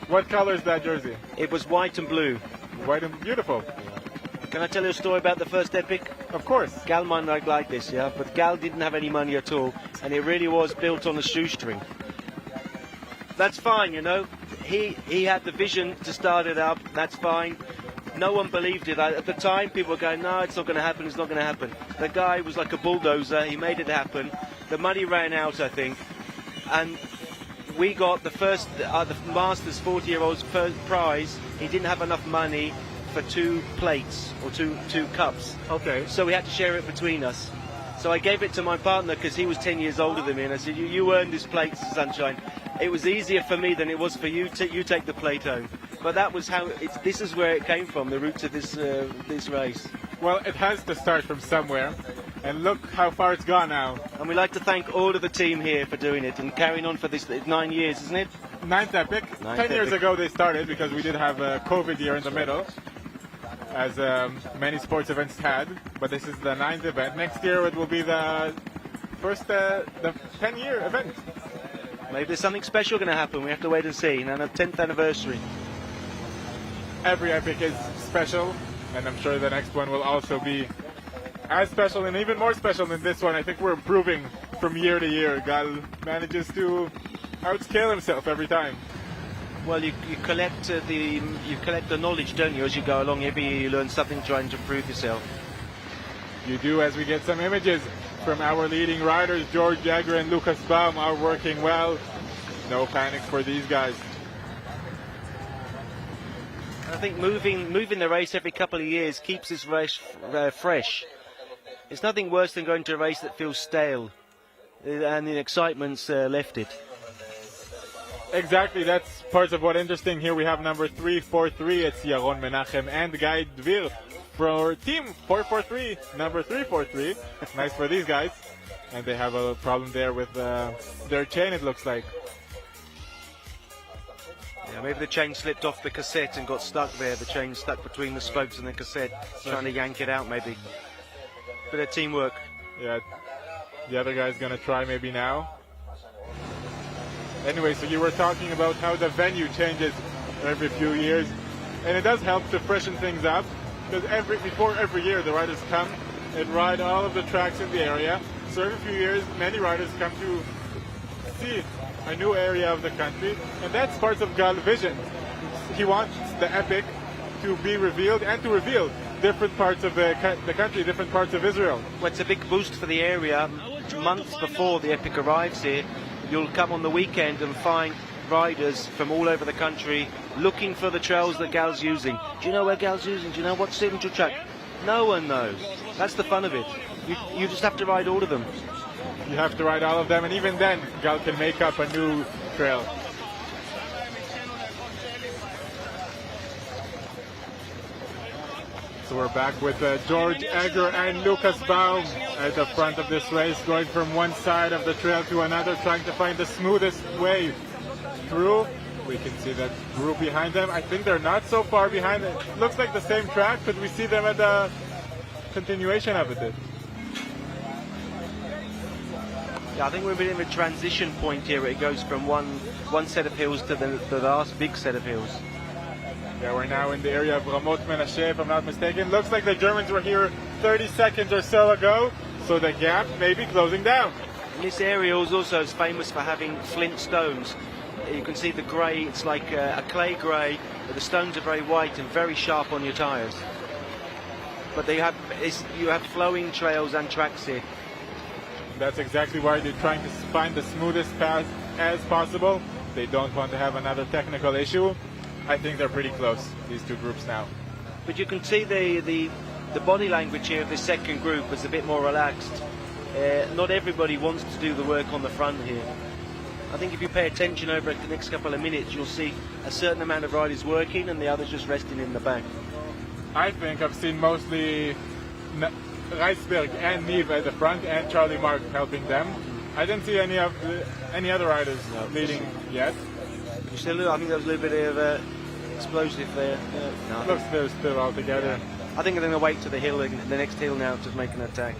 What color is that jersey? It was white and blue. White and beautiful. Can I tell you a story about the first epic? Of course. Gal might not like this, yeah, but Gal didn't have any money at all, and it really was built on a shoestring. That's fine, He had the vision to start it up. That's fine. No one believed it. At the time, people were going, no, it's not going to happen, it's not going to happen. The guy was like a bulldozer. He made it happen. The money ran out, I think. And we got the first, the Masters 40-year-old's first prize. He didn't have enough money for 2 plates or two cups. Okay. So we had to share it between us. So I gave it to my partner because he was 10 years older than me, and I said, you earned this plate, Sunshine. It was easier for me than it was for you. You take the plate home. But that was how. This is where it came from. The roots of this race. Well, it has to start from somewhere, and look how far it's gone now. And we'd like to thank all of the team here for doing it and carrying on for this 9 years, isn't it? 9th epic. 10 years ago they started because we did have a COVID year in the middle, as many sports events had. But this is the 9th event. Next year it will be the first, the 10-year event. Maybe there's something special going to happen. We have to wait and see. And a 10th anniversary. Every epic is special, and I'm sure the next one will also be as special and even more special than this one. I think we're improving from year to year. Gal manages to outscale himself every time. Well, you collect the knowledge, don't you, as you go along. Every year you learn something, trying to improve yourself. You do, as we get some images from our leading riders. George Jagger and Lucas Baum are working well. No panic for these guys. I think moving the race every couple of years keeps this race fresh. It's nothing worse than going to a race that feels stale and the excitement's left it. Exactly, that's part of what's interesting. Here we have number 343. It's Yaron Menachem and Guy Dvir for team 443, number 343. Nice for these guys. And they have a problem there with their chain, it looks like. Yeah, maybe the chain slipped off the cassette and got stuck there. The chain stuck between the spokes and the cassette, trying to yank it out maybe. Bit of teamwork. Yeah, the other guy's going to try maybe now. Anyway, so you were talking about how the venue changes every few years, and it does help to freshen things up, because before every year the riders come and ride all of the tracks in the area. So every few years many riders come to see a new area of the country, and that's part of Gal's vision. He wants the epic to be revealed and to reveal different parts of the country, different parts of Israel. Well, it's a big boost for the area. Months before the epic arrives here, you'll come on the weekend and find riders from all over the country looking for the trails that Gal's using. Do you know where Gal's using? Do you know what signature track? No one knows. That's the fun of it. You just have to ride all of them. you have to ride all of them, and even then, Gal can make up a new trail. So we're back with George Egger and Lucas Baum at the front of this race, going from one side of the trail to another, trying to find the smoothest way through. We can see that group behind them. I think they're not so far behind. It looks like the same track. Could we see them at the continuation of it? Yeah, I think we're in a transition point here. It goes from one set of hills to the last big set of hills. Yeah, we're now in the area of Ramot Menashe, if I'm not mistaken. Looks like the Germans were here 30 seconds or so ago, so the gap may be closing down. And this area is also famous for having flint stones. You can see the grey, it's like a clay grey, but the stones are very white and very sharp on your tyres. But you have flowing trails and tracks here. That's exactly why they're trying to find the smoothest path as possible. They don't want to have another technical issue. I think they're pretty close, these two groups now. But you can see the body language here of this second group is a bit more relaxed. Not everybody wants to do the work on the front here. I think if you pay attention over the next couple of minutes, you'll see a certain amount of riders working and the others just resting in the back. I think I've seen mostly Reisberg and Nive at the front and Charlie Mark helping them. I didn't see any other riders leading yet. I think there was a little bit of explosive there. No, looks they're still all together. I think they're going to wait to the next hill now to make an attack.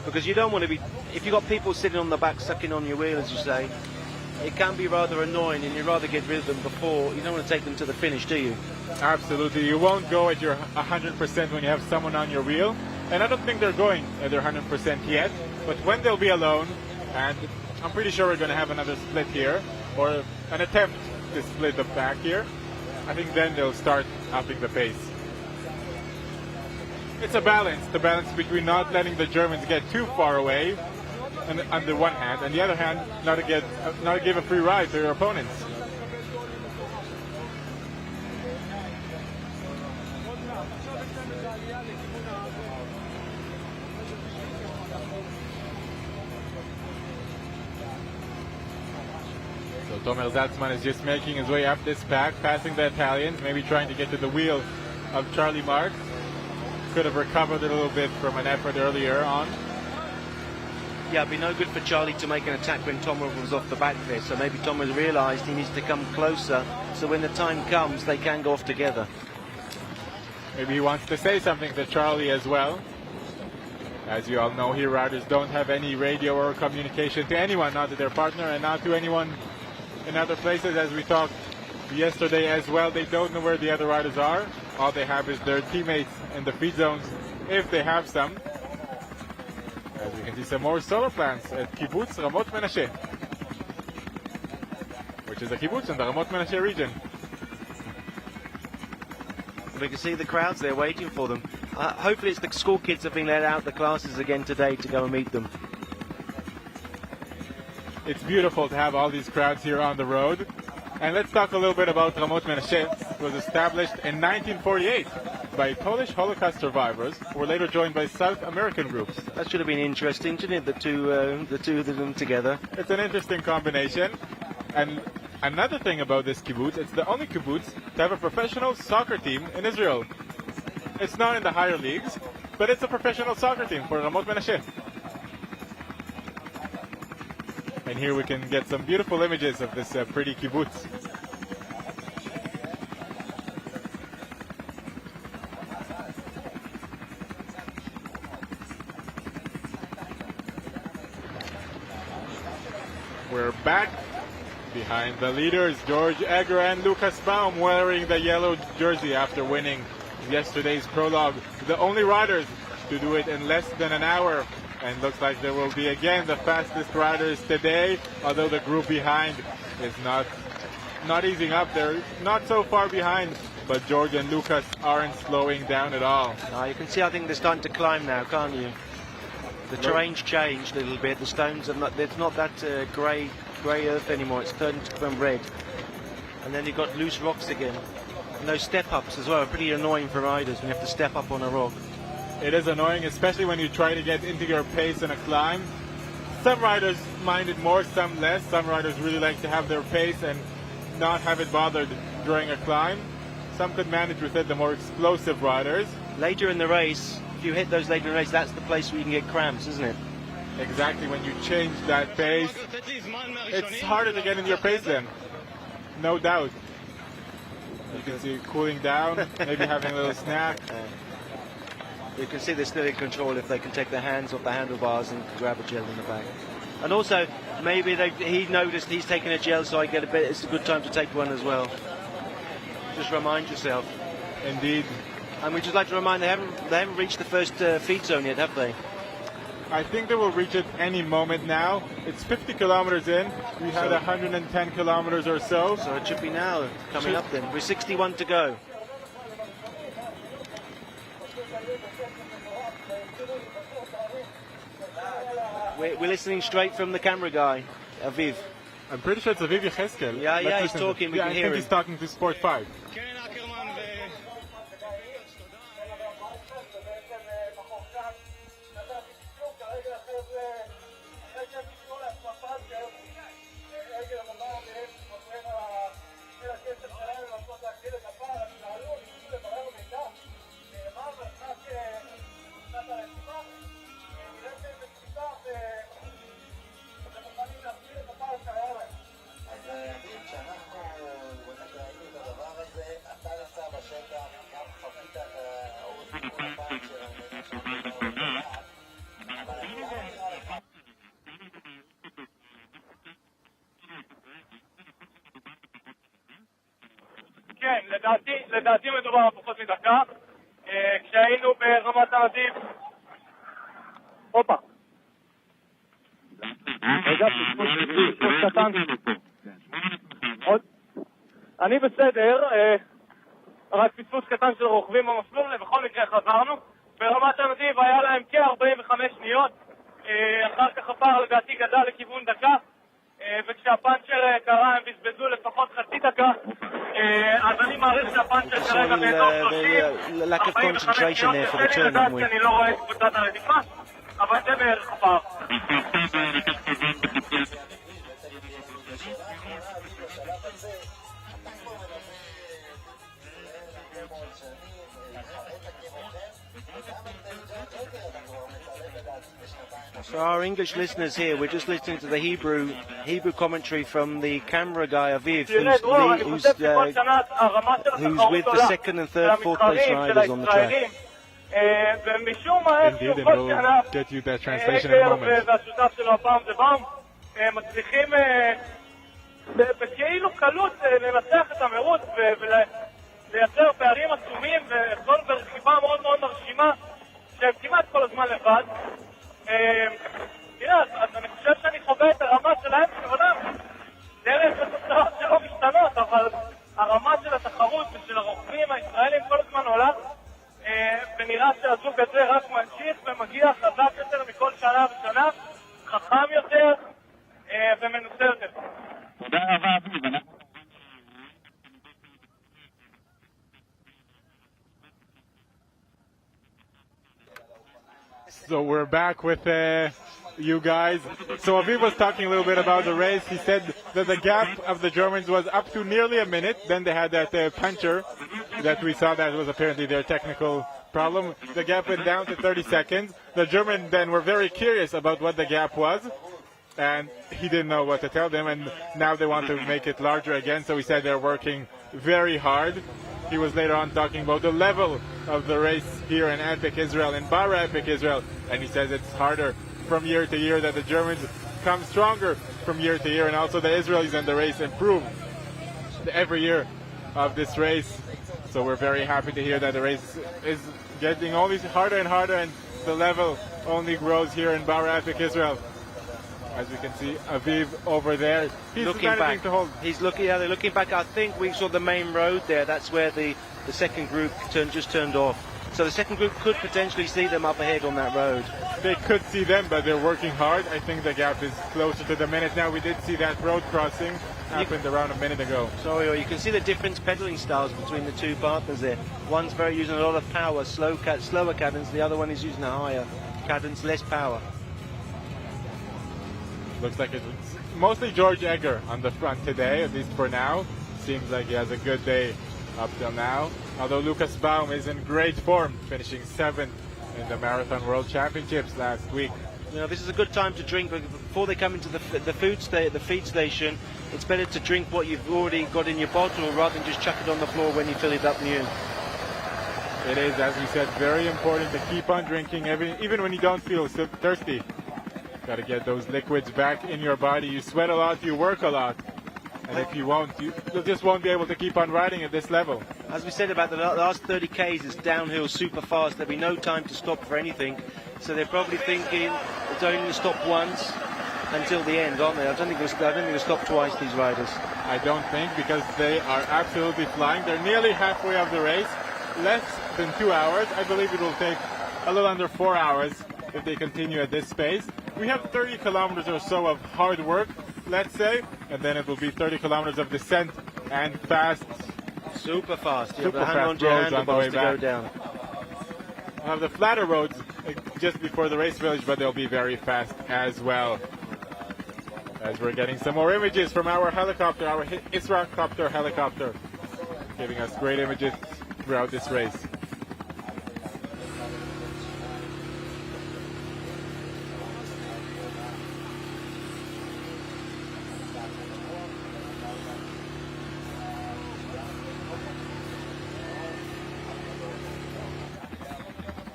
Because you don't want to be, if you've got people sitting on the back sucking on your wheel, as you say, it can be rather annoying, and you'd rather get rid of them before. You don't want to take them to the finish, do you? Absolutely. You won't go at your 100% when you have someone on your wheel. And I don't think they're going at their 100% yet. But when they'll be alone, and I'm pretty sure we're going to have another split here, or an attempt to split the back here, I think then they'll start upping the pace. It's a balance, the balance between not letting the Germans get too far away, and on the one hand, and the other hand, not to give a free ride to your opponents. So Tomer Zatzman is just making his way up this pack, passing the Italians, maybe trying to get to the wheel of Charlie Mark. Could have recovered a little bit from an effort earlier on. Yeah, it'd be no good for Charlie to make an attack when Tomer was off the back there, so maybe Tomer realised he needs to come closer, so when the time comes, they can go off together. Maybe he wants to say something to Charlie as well. As you all know, here riders don't have any radio or communication to anyone, not to their partner and not to anyone in other places. As we talked yesterday as well, they don't know where the other riders are. All they have is their teammates in the feed zones, if they have some. As we can see some more solar plants at Kibbutz Ramot Menashe, which is a kibbutz in the Ramot Menashe region. We can see the crowds there waiting for them. Hopefully it's the school kids have been let out the classes again today to go and meet them. It's beautiful to have all these crowds here on the road. And let's talk a little bit about Ramot Menashe. It was established in 1948 by Polish Holocaust survivors, who were later joined by South American groups. That should have been interesting, shouldn't it? The two of them together. It's an interesting combination. And another thing about this kibbutz, it's the only kibbutz to have a professional soccer team in Israel. It's not in the higher leagues, but it's a professional soccer team for Ramot Menashe. And here we can get some beautiful images of this pretty kibbutz. We're back behind the leaders, George Egger and Lucas Baum, wearing the yellow jersey after winning yesterday's prologue. The only riders to do it in less than an hour. And looks like there will be again the fastest riders today, although the group behind is not easing up. They're not so far behind, but George and Lucas aren't slowing down at all. You can see, I think they're starting to climb now, can't you? The terrain's changed a little bit. The stones are not, it's not that grey earth anymore. It's turned from red. And then you've got loose rocks again. And those step-ups as well are pretty annoying for riders when you have to step up on a rock. It is annoying, especially when you try to get into your pace in a climb. some riders mind it more, some less. Some riders really like to have their pace and not have it bothered during a climb. Some could manage with it, the more explosive riders. Later in the race, if you hit those later in the race, that's the place where you can get cramps, isn't it? Exactly, when you change that pace, it's harder to get in your pace then, no doubt. You can see cooling down, maybe having a little snack. You can see they're still in control if they can take their hands off the handlebars and grab a gel in the back. And also, maybe he noticed he's taking a gel, so I get a bit. It's a good time to take one as well. Just remind yourself. Indeed. And we'd just like to remind they haven't reached the first feed zone yet, have they? I think they will reach it any moment now. It's 50 kilometers in. We had 110 kilometers or so. So it should be now coming up then. We're 61 to go. We're listening straight from the camera guy, Aviv. I'm pretty sure it's Aviv Yecheskel. Yeah, he's talking. We can hear him. I think he's talking to Sport 5. כן, לדעתי מדובר פחות מדקה. כשהיינו ברמת האביב... הופה. רגע, פספוס קטן. עוד. אני בסדר, רק פספוס קטן של רוכבים במסלול, ובכל מקרה חזרנו. ברמת האביב היה להם כ-45 שניות. אחר כך הפער לדעתי גדל לכיוון דקה. וכשהפאנצ'ר קרה הם בזבזו לפחות חצי דקה, אז אני מעריך שהפאנצ'ר כרגע באזור 30, 45 שניות יותר, לדעת שאני לא רואה את קבוצת הרדיפה, אבל זה בערך הפער. For our English listeners here, we're just listening to the Hebrew commentary from the camera guy Aviv, who's with the second and third, fourth place riders on the track. Indeed, and we'll get you that translation in a moment. בכאילו קלות לנצח את המרוץ ולייצר פערים עצומים וכל ברכיבה מאוד מאוד מרשימה שהם כמעט כל הזמן לבד. תראה, אז אני חושב שאני חווה את הרמה שלהם שעולם דרך התוצאות שלא משתנות, אבל הרמה של התחרות ושל הרוכבים הישראלים כל הזמן עולה, ונראה שהזוג הזה רק ממשיך ומגיע חזק יותר מכל שנה ושנה, חכם יותר ומנוסה יותר. תודה רבה אביב. So we're back with you guys. So Aviv was talking a little bit about the race. He said that the gap of the Germans was up to nearly a minute. Then they had that puncture that we saw that was apparently their technical problem. The gap went down to 30 seconds. The Germans then were very curious about what the gap was, and he didn't know what to tell them, and now they want to make it larger again, so he said they're working very hard. He was later on talking about the level of the race here in Epic Israel, in Bara Epic Israel, and he says it's harder from year to year, that the Germans come stronger from year to year, and also the Israelis in the race improve every year of this race. So we're very happy to hear that the race is getting always harder and harder, and the level only grows here in Bara Epic Israel. As we can see, Aviv over there, he's looking back. To hold. He's looking. Yeah, they're looking back. I think we saw the main road there. That's where the second group just turned off. So the second group could potentially see them up ahead on that road. They could see them, but they're working hard. I think the gap is closer to the minute now. We did see that road crossing happened around a minute ago. So you can see the different pedaling styles between the two partners there. One's very using a lot of power, slower cadence. The other one is using a higher cadence, less power. Looks like it's mostly George Egger on the front today, at least for now. Seems like he has a good day up till now. Although Lucas Baum is in great form, finishing 7th in the Marathon World Championships last week. You know, this is a good time to drink before they come into the feed station. It's better to drink what you've already got in your bottle rather than just chuck it on the floor when you fill it up new. It is, as we said, very important to keep on drinking even when you don't feel so thirsty. Got to get those liquids back in your body. You sweat a lot, you work a lot. And if you won't, you just won't be able to keep on riding at this level. As we said about the last 30 Ks, it's downhill super fast. There'll be no time to stop for anything. So they're probably thinking it's only going to stop once until the end, aren't they? I don't think they'll stop twice, these riders. I don't think, because they are absolutely flying. They're nearly halfway of the race. Less than 2 hours. I believe it will take a little under 4 hours if they continue at this pace. We have 30 kilometers or so of hard work, let's say, and then it will be 30 kilometers of descent and fast. Super fast. You have Super to hang fast on to your roads on the way handlebars to go back. down. We'll have the flatter roads just before the race village, but they'll be very fast as well. As we're getting some more images from our helicopter, our Israel copter helicopter, giving us great images throughout this race.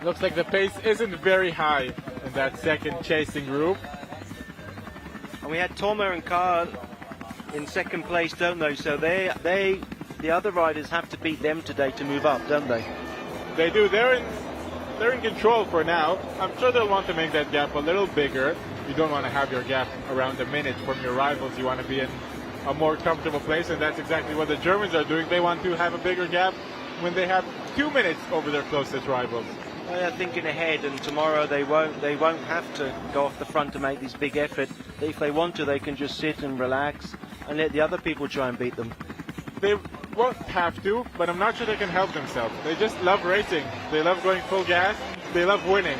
Looks like the pace isn't very high in that second chasing group. And we had Tomer and Carl in second place, don't they? So the other riders have to beat them today to move up, don't they? They do. They're in control for now. I'm sure they'll want to make that gap a little bigger. You don't want to have your gap around a minute from your rivals. You want to be in a more comfortable place, and that's exactly what the Germans are doing. They want to have a bigger gap when they have 2 minutes over their closest rivals. They're thinking ahead, and tomorrow they won't have to go off the front to make this big effort. If they want to, they can just sit and relax and let the other people try and beat them. They won't have to, but I'm not sure they can help themselves. They just love racing. They love going full gas. They love winning.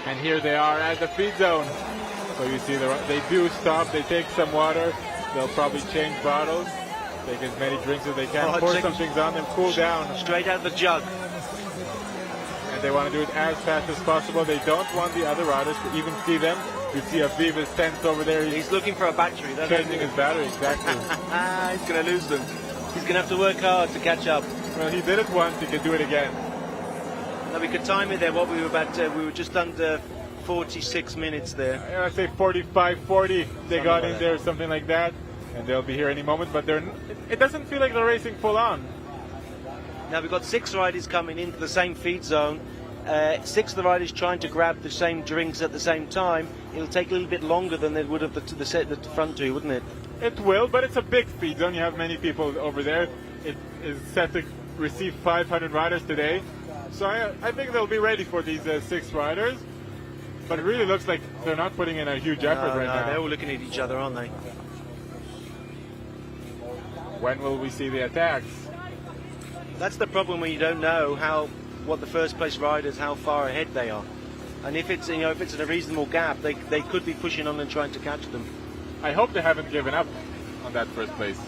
And here they are at the feed zone. So you see they do stop. They take some water. They'll probably change bottles. Take as many drinks as they can. Pour some things on them. Cool down. Straight out of the jug. And they want to do it as fast as possible. They don't want the other riders to even see them. You see Aviv is tense over there. He's looking for a battery. Changing his battery, exactly. He's going to lose them. He's going to have to work hard to catch up. Well, he did it once. He can do it again. Now we could time it there. What we were just under 46 minutes there. I'd say 45-40. They got in there, something like that. And they'll be here any moment. But it doesn't feel like they're racing full on. Now we've got 6 riders coming into the same feed zone. 6 of the riders trying to grab the same drinks at the same time. It'll take a little bit longer than they would have the front two, wouldn't it? It will, but it's a big feed zone. You have many people over there. It is set to receive 500 riders today. So I think they'll be ready for these 6 riders. But it really looks like they're not putting in a huge effort right now. They're all looking at each other, aren't they? When will we see the attacks? That's the problem when you don't know what the first place riders, how far ahead they are. And if it's in a reasonable gap, they could be pushing on and trying to catch them. I hope they haven't given up on that first place.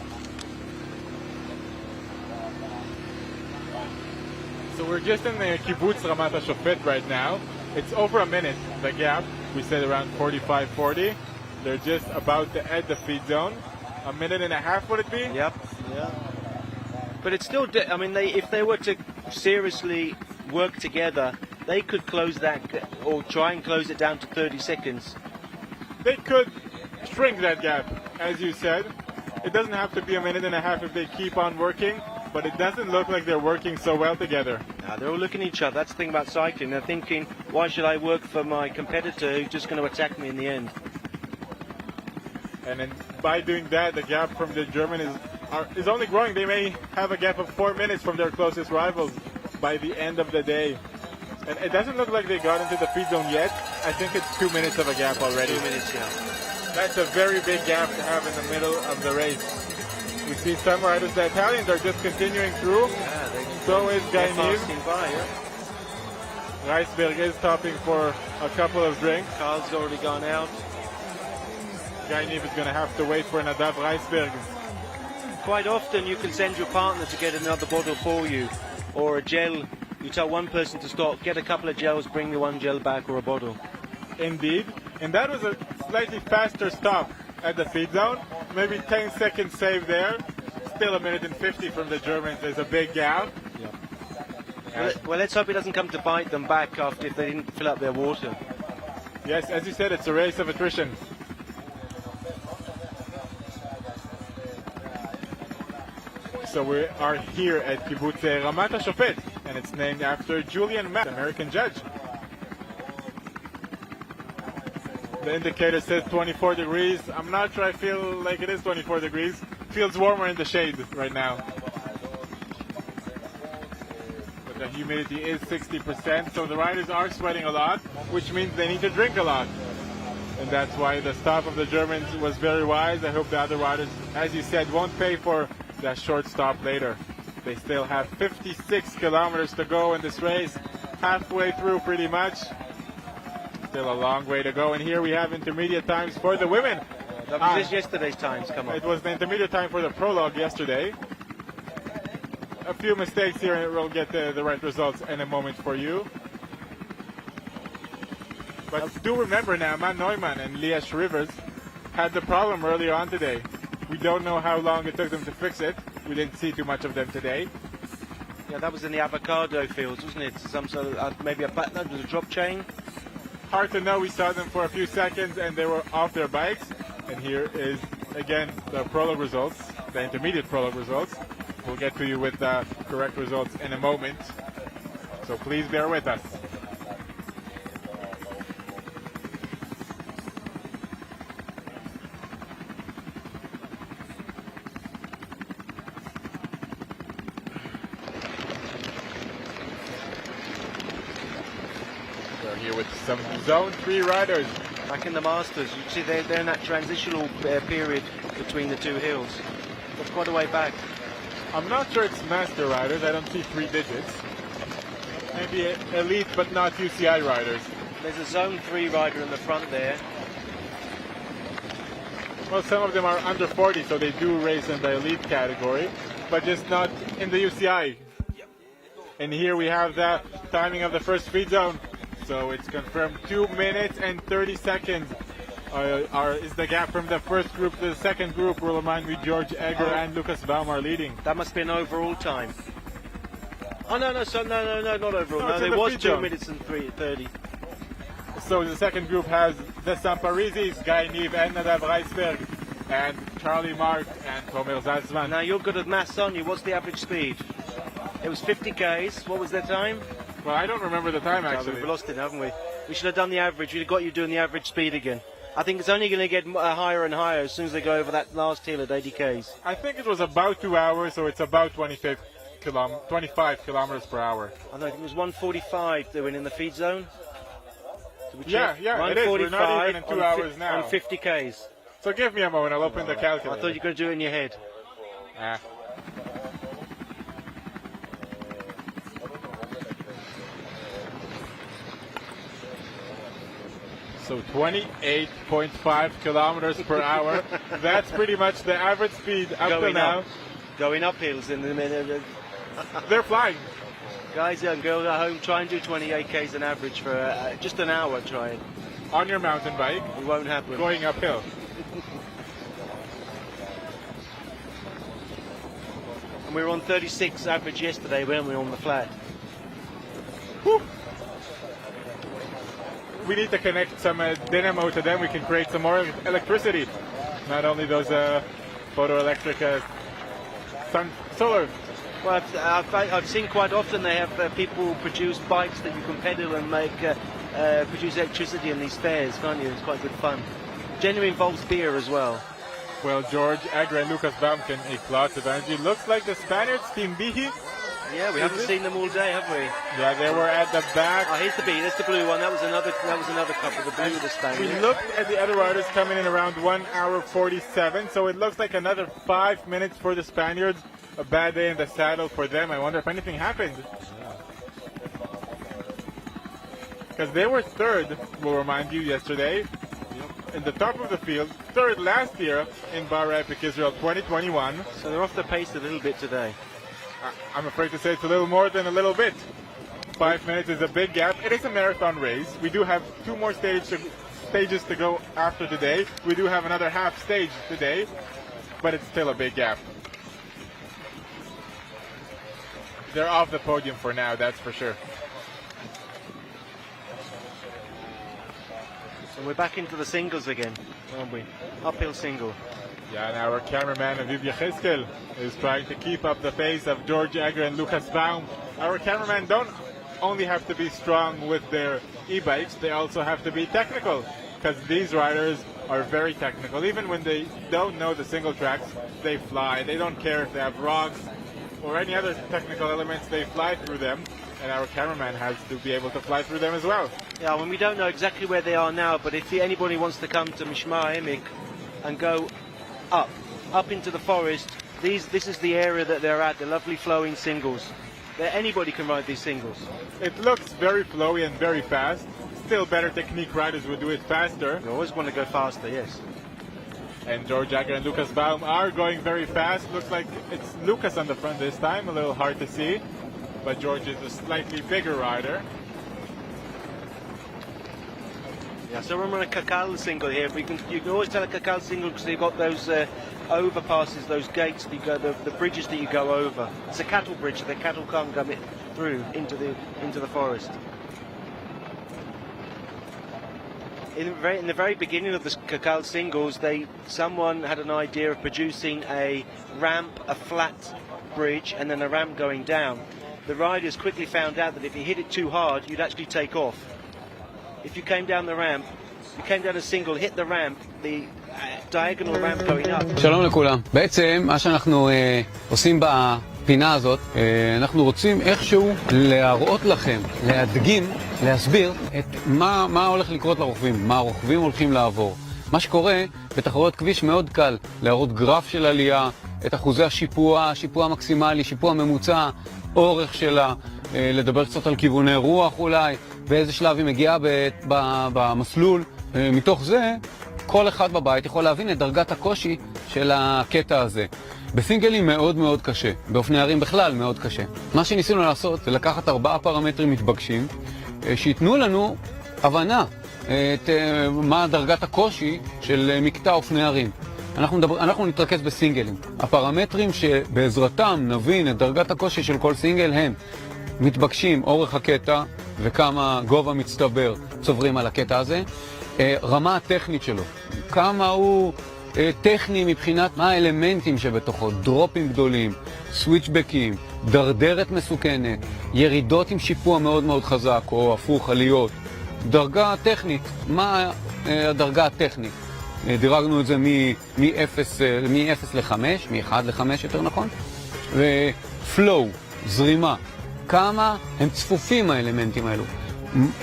So we're just in the kibbutz Ramat HaShofet right now. It's over a minute, the gap. We said around 45-40. They're just about to end the feed zone. A minute and a half, would it be? Yep. Yeah. But it's still, if they were to seriously work together, they could close that, or try and close it down to 30 seconds. They could shrink that gap, as you said. It doesn't have to be a minute and a half if they keep on working, but it doesn't look like they're working so well together. Now, they're all looking at each other. That's the thing about cycling. They're thinking, why should I work for my competitor who's just going to attack me in the end? And then by doing that, the gap from the German is only growing. They may have a gap of 4 minutes from their closest rivals by the end of the day. And it doesn't look like they got into the feed zone yet. I think it's 2 minutes of a gap already. 2 minutes, yeah. That's a very big gap to have in the middle of the race. We see some riders, the Italians are just continuing through. Yeah, so is Gainiv. Yeah. Reisberg is stopping for a couple of drinks. Carl's already gone out. Guy Neve is going to have to wait for Nadav Reisberg. Quite often you can send your partner to get another bottle for you, or a gel. You tell one person to stop, get a couple of gels, bring the one gel back or a bottle. Indeed. And that was a slightly faster stop at the feed zone. Maybe 10 seconds save there. Still 1:50 from the Germans. There's a big gap. Well, let's hope it doesn't come to bite them back after if they didn't fill up their water. Yes, as you said, it's a race of attrition. So we are here at Kibbutz Ramat HaShofet, and it's named after Julian Matt, American judge. The indicator says 24 degrees. I'm not sure I feel like it is 24 degrees. Feels warmer in the shade right now. But the humidity is 60%, so the riders are sweating a lot, which means they need to drink a lot. And that's why the stop of the Germans was very wise. I hope the other riders, as you said, won't pay for that short stop later. They still have 56 kilometers to go in this race, halfway through pretty much. Still a long way to go, and here we have intermediate times for the women. That was just yesterday's times, come on. It was the intermediate time for the prologue yesterday. A few mistakes here and we'll get the right results in a moment for you. But do remember now, Man Neumann and Liesh Rivers had the problem earlier on today. We don't know how long it took them to fix it. We didn't see too much of them today. Yeah, that was in the avocado fields, wasn't it? Some sort of, maybe that was a drop chain. Hard to know. We saw them for a few seconds and they were off their bikes. And here is, again, the prologue results, the intermediate prologue results. We'll get to you with the correct results in a moment. So please bear with us. We're here with some Zone 3 riders. Back in the Masters, you see they're in that transitional period between the two hills. That's quite a way back. I'm not sure it's master riders. I don't see 3 digits. Maybe elite, but not UCI riders. There's a Zone 3 rider in the front there. Well, some of them are under 40, so they do race in the elite category, but just not in the UCI. And here we have the timing of the first feed zone. So it's confirmed 2 minutes and 30 seconds is the gap from the first group to the second group. Will remind me George Egger and Lucas Baum are leading. That must be an overall time. Oh no, not overall. No, there the was 2 zone. minutes and 30. So the second group has the Samparisis, Guy Neve and Nadav Reisberg, and Charlie Mark and Tomer Zalzman. Now you're good at maths, aren't you? What's the average speed? It was 50 Ks. What was their time? Well, I don't remember the time actually. We've lost it, haven't we? We should have done the average. We'd have got you doing the average speed again. I think it's only going to get higher and higher as soon as they go over that last hill at 80 Ks. I think it was about 2 hours, so it's about 25 kilometers per hour. I think it was 145 they went in the feed zone. Yeah, it is. We're not even in 2 hours now. On 50 Ks. So give me a moment, I'll open the calculator. I thought you were going to do it in your head. So 28.5 kilometers per hour. That's pretty much the average speed up to now. Going up hills in the minute. They're flying. Guys and girls at home, try and do 28 Ks an average for just an hour. Try it. On your mountain bike. It won't happen. Going uphill. And we were on 36 average yesterday, weren't we, on the flat? Whew. We need to connect some dynamo to them. We can create some more electricity. Not only those photoelectric solar. Well, I've seen quite often they have people produce bikes that you can pedal and make produce electricity in these fairs, can't you? It's quite good fun. Generally involves beer as well. Well, George Agra and Lucas Baum can make lots of energy. Looks like the Spaniards, Team Bihi. Yeah, we haven't seen them all day, have we? Yeah, they were at the back. Oh, here's the B. That's the blue one. That was another couple. The blue with the Spaniard. We looked at the other riders coming in around 1 hour 47. So it looks like another 5 minutes for the Spaniards. A bad day in the saddle for them. I wonder if anything happened. Because they were third, we'll remind you, yesterday. in the top of the field, third last year in Bara Epic Israel 2021. So they're off the pace a little bit today. I'm afraid to say it's a little more than a little bit. 5 minutes is a big gap. It is a marathon race. We do have 2 more stages to go after today. We do have another half stage today, but it's still a big gap. They're off the podium for now, that's for sure. So we're back into the singles again, aren't we? Uphill single. Yeah, and our cameraman Aviv Yecheskel is trying to keep up the pace of George Egger and Lucas Baum. Our cameramen don't only have to be strong with their e-bikes, they also have to be technical, because these riders are very technical. Even when they don't know the single tracks, they fly. They don't care if they have rocks or any other technical elements, they fly through them, and our cameraman has to be able to fly through them as well. Yeah, well, we don't know exactly where they are now, but if anybody wants to come to Mishmar Emik and go up into the forest, this is the area that they're at, the lovely flowing singles. Anybody can ride these singles. It looks very flowy and very fast. Still better technique riders would do it faster. You always want to go faster, yes. And George Egger and Lucas Baum are going very fast. Looks like it's Lucas on the front this time, a little hard to see. But George is a slightly bigger rider. Yeah, so we're on a Kakal single here. You can always tell a Kakal single because they've got those overpasses, those gates, the bridges that you go over. It's a cattle bridge, so the cattle can't come through into the forest. In the very beginning of the Kakal singles, someone had an idea of producing a ramp, a flat bridge, and then a ramp going down. The riders quickly found out that if you hit it too hard, you'd actually take off. If you came down the ramp, you came down a single, hit the ramp, the diagonal ramp going up. שלום לכולם. בעצם מה שאנחנו עושים בפינה הזאת, אנחנו רוצים איכשהו להראות לכם, להדגים, להסביר את מה הולך לקרות לרוכבים, מה הרוכבים הולכים לעבור. מה שקורה בתחרויות כביש מאוד קל להראות גרף של עלייה, את אחוזי השיפוע, שיפוע מקסימלי, שיפוע ממוצע, אורך שלה, לדבר קצת על כיווני רוח אולי, באיזה שלב היא מגיעה במסלול. מתוך זה, כל אחד בבית יכול להבין את דרגת הקושי של הקטע הזה. בסינגלים מאוד מאוד קשה, באופני הרים בכלל מאוד קשה. מה שניסינו לעשות זה לקחת 4 פרמטרים מתבקשים, שיתנו לנו הבנה את מה דרגת הקושי של מקטע אופני הרים. אנחנו נתרכז בסינגלים. הפרמטרים שבעזרתם נבין את דרגת הקושי של כל סינגל הם מתבקשים אורך הקטע וכמה גובה מצטבר צוברים על הקטע הזה, רמה הטכנית שלו, כמה הוא טכני מבחינת מה האלמנטים שבתוכו, דרופים גדולים, סוויצ'בקים, דרדרת מסוכנת, ירידות עם שיפוע מאוד מאוד חזק או הפוך עליות, דרגה טכנית, מה הדרגה הטכנית? דירגנו את זה מ-0 ל-5, מ-1 ל-5 יותר נכון, ופלואו, זרימה, כמה הם צפופים האלמנטים האלו,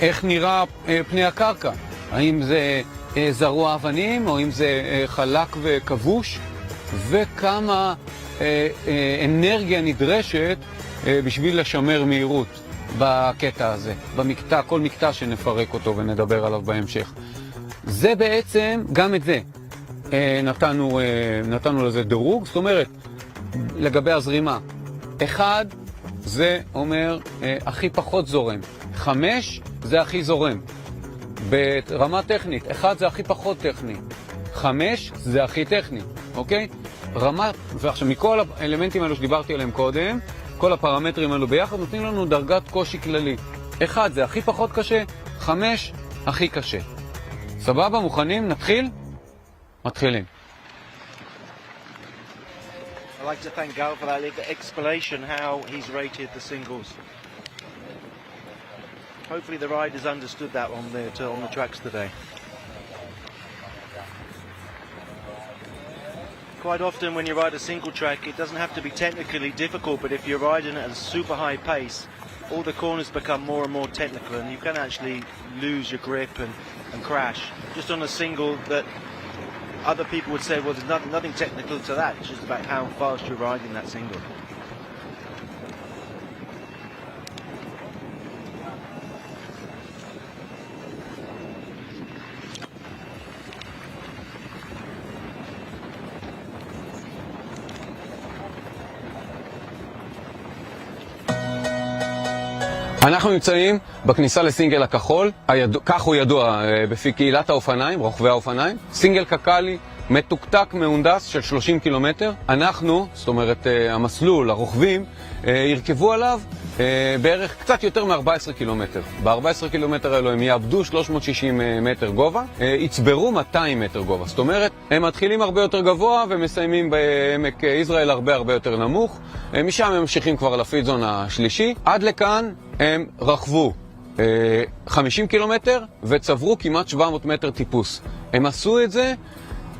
איך נראה פני הקרקע, האם זה זרוע אבנים או אם זה חלק וכבוש, וכמה אנרגיה נדרשת בשביל לשמר מהירות בקטע הזה, במקטע, כל מקטע שנפרק אותו ונדבר עליו בהמשך. זה בעצם, גם את זה נתנו לזה דירוג, זאת אומרת, לגבי הזרימה, 1 זה אומר הכי פחות זורם, 5 זה הכי זורם. ברמה טכנית, 1 זה הכי פחות טכני, 5 זה הכי טכני, אוקיי? רמה, ועכשיו מכל האלמנטים האלו שדיברתי עליהם קודם, כל הפרמטרים האלו ביחד נותנים לנו דרגת קושי כללי. 1 זה הכי פחות קשה, 5 הכי קשה. סבבה, מוכנים? נתחיל? מתחילים. I'd like to thank Gal for that explanation how he's rated the singles. Hopefully the riders understood that on the tracks today. Quite often when you ride a single track, it doesn't have to be technically difficult, but if you're riding at a super high pace, all the corners become more and more technical and you can actually lose your grip and crash. Just on a single that other people would say, well, there's nothing technical to that, it's just about how fast you're riding that single. אנחנו נמצאים בכניסה לסינגל הכחול, כך הוא ידוע בפי קהילת האופניים, רוכבי האופניים. סינגל קקלי, מתוקתק, מהונדס של 30 קילומטר. אנחנו, זאת אומרת המסלול, הרוכבים, ירכבו עליו בערך קצת יותר מ-14 קילומטר. ב-14 קילומטר האלו הם יאבדו 360 מטר גובה, יצברו 200 מטר גובה. זאת אומרת, הם מתחילים הרבה יותר גבוה ומסיימים בעמק ישראל הרבה יותר נמוך. משם הם ממשיכים כבר לפידזון השלישי. עד לכאן הם רכבו 50 קילומטר וצברו כמעט 700 מטר טיפוס. הם עשו את זה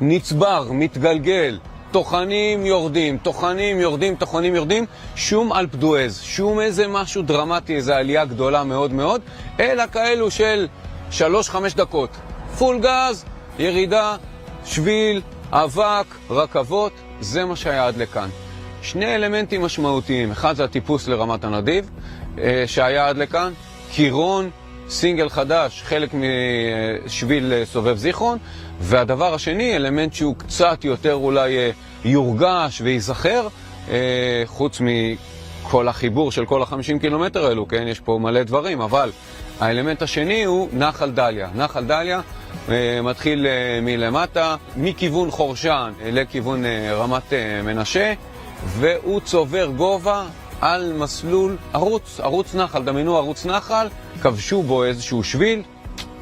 נצבר, מתגלגל, תוכנים יורדים, תוכנים יורדים, תוכנים יורדים, שום אלפדואז, שום איזה משהו דרמטי, איזו עלייה גדולה מאוד מאוד, אלא כאלו של 3-5 דקות. פול גז, ירידה, שביל, אבק, רכבות, זה מה שהיה עד לכאן. שני אלמנטים משמעותיים, אחד זה הטיפוס לרמת הנדיב, שהיה עד לכאן, קירון, סינגל חדש, חלק משביל סובב זיכרון, והדבר השני, אלמנט שהוא קצת יותר אולי יורגש ויזכר, חוץ מכל החיבור של כל ה-50 קילומטר האלו, כן? יש פה מלא דברים, אבל האלמנט השני הוא נחל דליה. נחל דליה מתחיל מלמטה, מכיוון חורשן לכיוון רמת מנשה, והוא צובר גובה על מסלול ערוץ נחל. דמיינו ערוץ נחל, כבשו בו איזשהו שביל,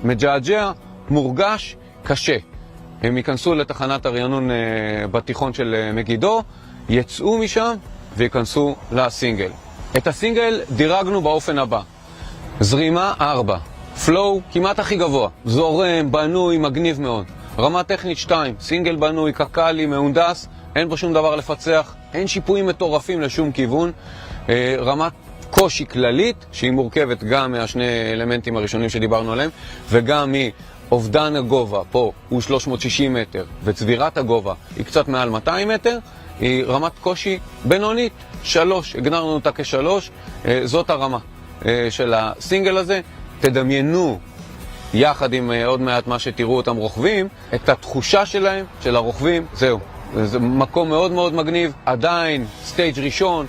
מג'עג'ע, מורגש, קשה. הם ייכנסו לתחנת הרענון בתיכון של מגידו, יצאו משם וייכנסו לסינגל. את הסינגל דירגנו באופן הבא. זרימה 4, פלואו כמעט הכי גבוה, זורם, בנוי, מגניב מאוד. רמה טכנית 2, סינגל בנוי, קקלי, מהונדס, אין בו שום דבר לפצח, אין שיפועים מטורפים לשום כיוון. רמת קושי כללית, שהיא מורכבת גם מהשני אלמנטים הראשונים שדיברנו עליהם, וגם מאובדן הגובה, פה הוא 360 מטר, וצבירת הגובה היא קצת מעל 200 מטר, היא רמת קושי בינונית, 3, הגדרנו אותה כ3, זאת הרמה של הסינגל הזה. תדמיינו, יחד עם עוד מעט מה שתראו אותם רוכבים, את התחושה שלהם, של הרוכבים, זהו. זה מקום מאוד מאוד מגניב, עדיין סטייג' ראשון,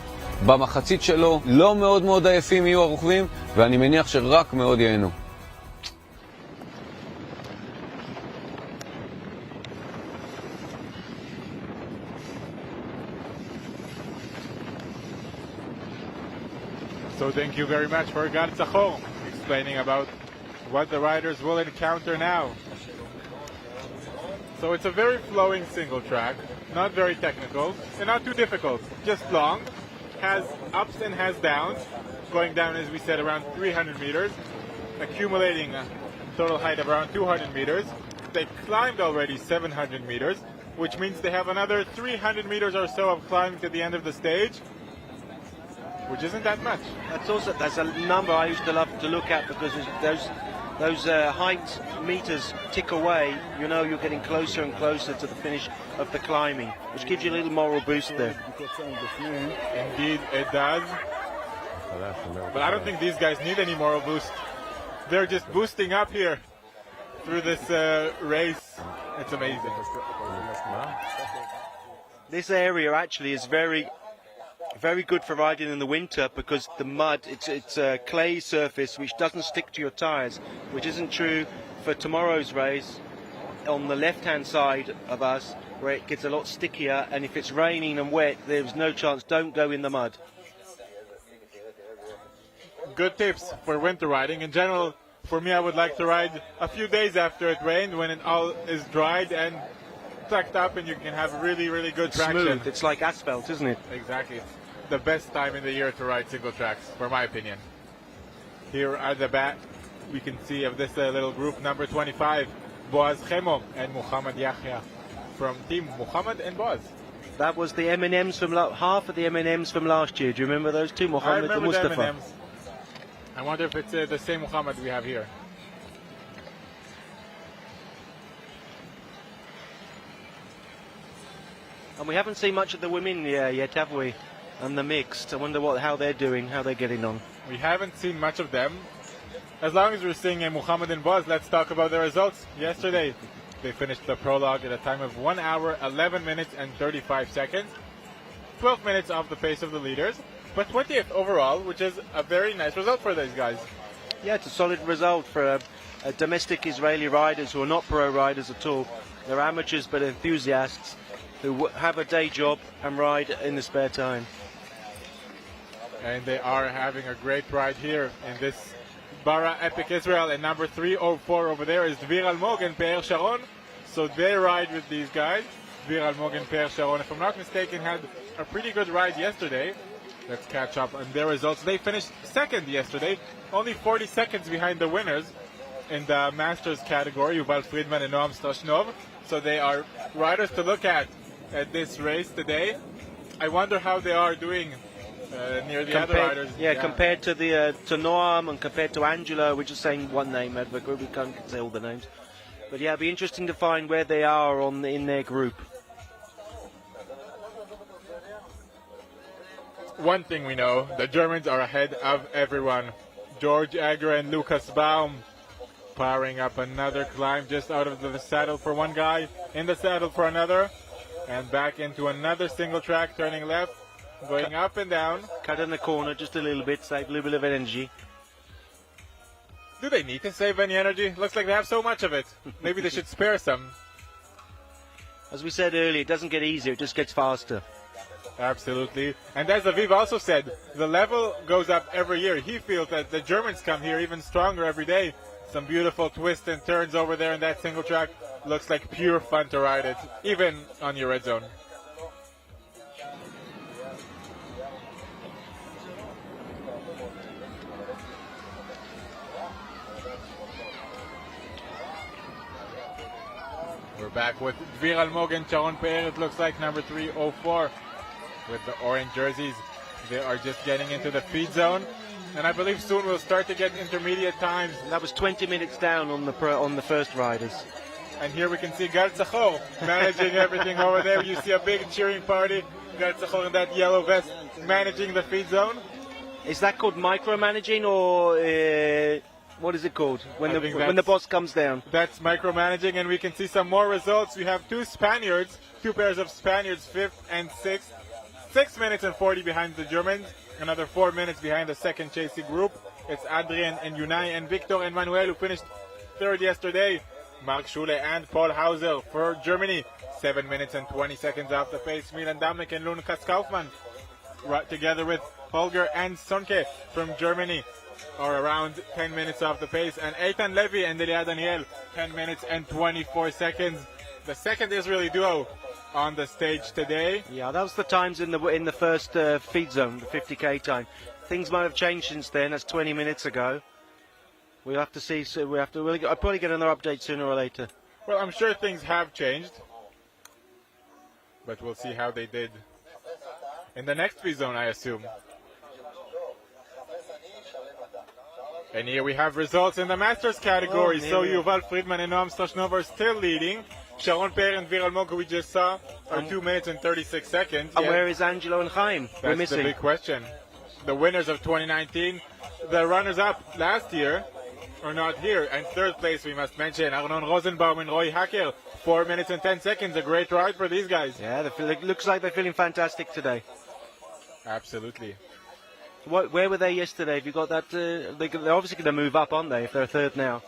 במחצית שלו, לא מאוד מאוד עייפים יהיו הרוכבים, ואני מניח שרק מאוד ייהנו. So thank you very much for Gad Tzachor explaining about what the riders will encounter now. So it's a very flowing single track, not very technical, and not too difficult, just long, has ups and has downs, going down, as we said, around 300 meters, accumulating a total height of around 200 meters. They climbed already 700 meters, which means they have another 300 meters or so of climbing to the end of the stage, which isn't that much. That's a number I used to love to look at, because those height meters tick away, you know you're getting closer and closer to the finish of the climbing, which gives you a little moral boost there. Indeed, it does. But I don't think these guys need any moral boost. They're just boosting up here through this race. It's amazing. This area actually is very good for riding in the winter, because the mud, it's a clay surface which doesn't stick to your tires, which isn't true for tomorrow's race on the left hand side of us, where it gets a lot stickier, and if it's raining and wet, there's no chance. Don't go in the mud. Good tips for winter riding. In general, for me, I would like to ride a few days after it rained, when it all is dried and tucked up, and you can have really, really good traction. Smooth. It's like asphalt, isn't it? Exactly. It's the best time in the year to ride single tracks, for my opinion. Here at the back, we can see of this little group, number 25, Boaz Chemo and Muhammad Yahya from team Muhammad and Boaz. That was the M&Ms from half of the M&Ms from last year. Do you remember those two, Muhammad and Mustafa? The M&Ms. I wonder if it's the same Muhammad we have here. And we haven't seen much of the women yet, have we? And the mixed. I wonder how they're doing, how they're getting on. We haven't seen much of them. As long as we're seeing Muhammad and Boaz, let's talk about their results. Yesterday, they finished the prologue at a time of 1 hour, 11 minutes and 35 seconds. 12 minutes off the pace of the leaders. but 20th overall, which is a very nice result for these guys. Yeah, it's a solid result for domestic Israeli riders who are not pro riders at all. They're amateurs but enthusiasts who have a day job and ride in the spare time. And they are having a great ride here in this Bara Epic Israel, and number 304 over there is Dvir Almog and Pe'er Sharon. So they ride with these guys. Dvir Almog and Pe'er Sharon, if I'm not mistaken, had a pretty good ride yesterday. Let's catch up on their results. They finished second yesterday, only 40 seconds behind the winners in the Masters category, Yuval Friedman and Noam Strashnov. So they are riders to look at this race today. I wonder how they are doing near the other riders. Yeah, compared to Noam and compared to Angela. We're just saying one name, we can't say all the names. But yeah, it'd be interesting to find where they are in their group. One thing we know, the Germans are ahead of everyone. George Egger and Lucas Baum powering up another climb just out of the saddle for one guy, in the saddle for another, and back into another single track, turning left, going up and down. Cut in the corner just a little bit, save a little bit of energy. Do they need to save any energy? Looks like they have so much of it. Maybe they should spare some. As we said earlier, it doesn't get easier, it just gets faster. Absolutely. And as Aviv also said, the level goes up every year. He feels that the Germans come here even stronger every day. Some beautiful twists and turns over there in that single track. Looks like pure fun to ride it, even on your red zone. We're back with Dvir Almog and Sharon Pe'er. It looks like number 304 with the orange jerseys. They are just getting into the feed zone, and I believe soon we'll start to get intermediate times. That was 20 minutes down on the first riders. And here we can see Gal Tzachor managing everything over there. You see a big cheering party. Gal Tzachor in that yellow vest managing the feed zone. Is that called micromanaging, or what is it called when the boss comes down? That's micromanaging, and we can see some more results. We have two pairs of Spaniards, 5th and 6th. 6 minutes and 40 behind the Germans. Another 4 minutes behind the second chasing group. It's Adrien and Unai and Victor and Manuel, who finished third yesterday. Mark Schule and Paul Hauser for Germany. 7 minutes and 20 seconds off the pace. Milan Damnik and Lukas Kaufmann, together with Holger and Sonke from Germany, are around 10 minutes off the pace. And Eitan Levy and Elia Daniel, 10 minutes and 24 seconds. The second Israeli duo on the stage today. Yeah, that was the times in the first feed zone, the 50k time. Things might have changed since then. That's 20 minutes ago. We'll have to see. So I'll probably get another update sooner or later. Well, I'm sure things have changed, but we'll see how they did in the next feed zone, I assume. And here we have results in the Masters category. So Yuval Friedman and Noam Strashnov are still leading. Sharon Pe'er and Dvir Almog, who we just saw, are 2 minutes and 36 seconds. And where is Angelo and Chaim? We're missing. That's the big question. The winners of 2019, the runners-up last year, are not here. And third place, we must mention, Arnon Rosenbaum and Roy Hacker. 4 minutes and 10 seconds. A great ride for these guys. Yeah, it looks like they're feeling fantastic today. Absolutely. Where were they yesterday? Have you got that? They're obviously going to move up, aren't they, if they're third now?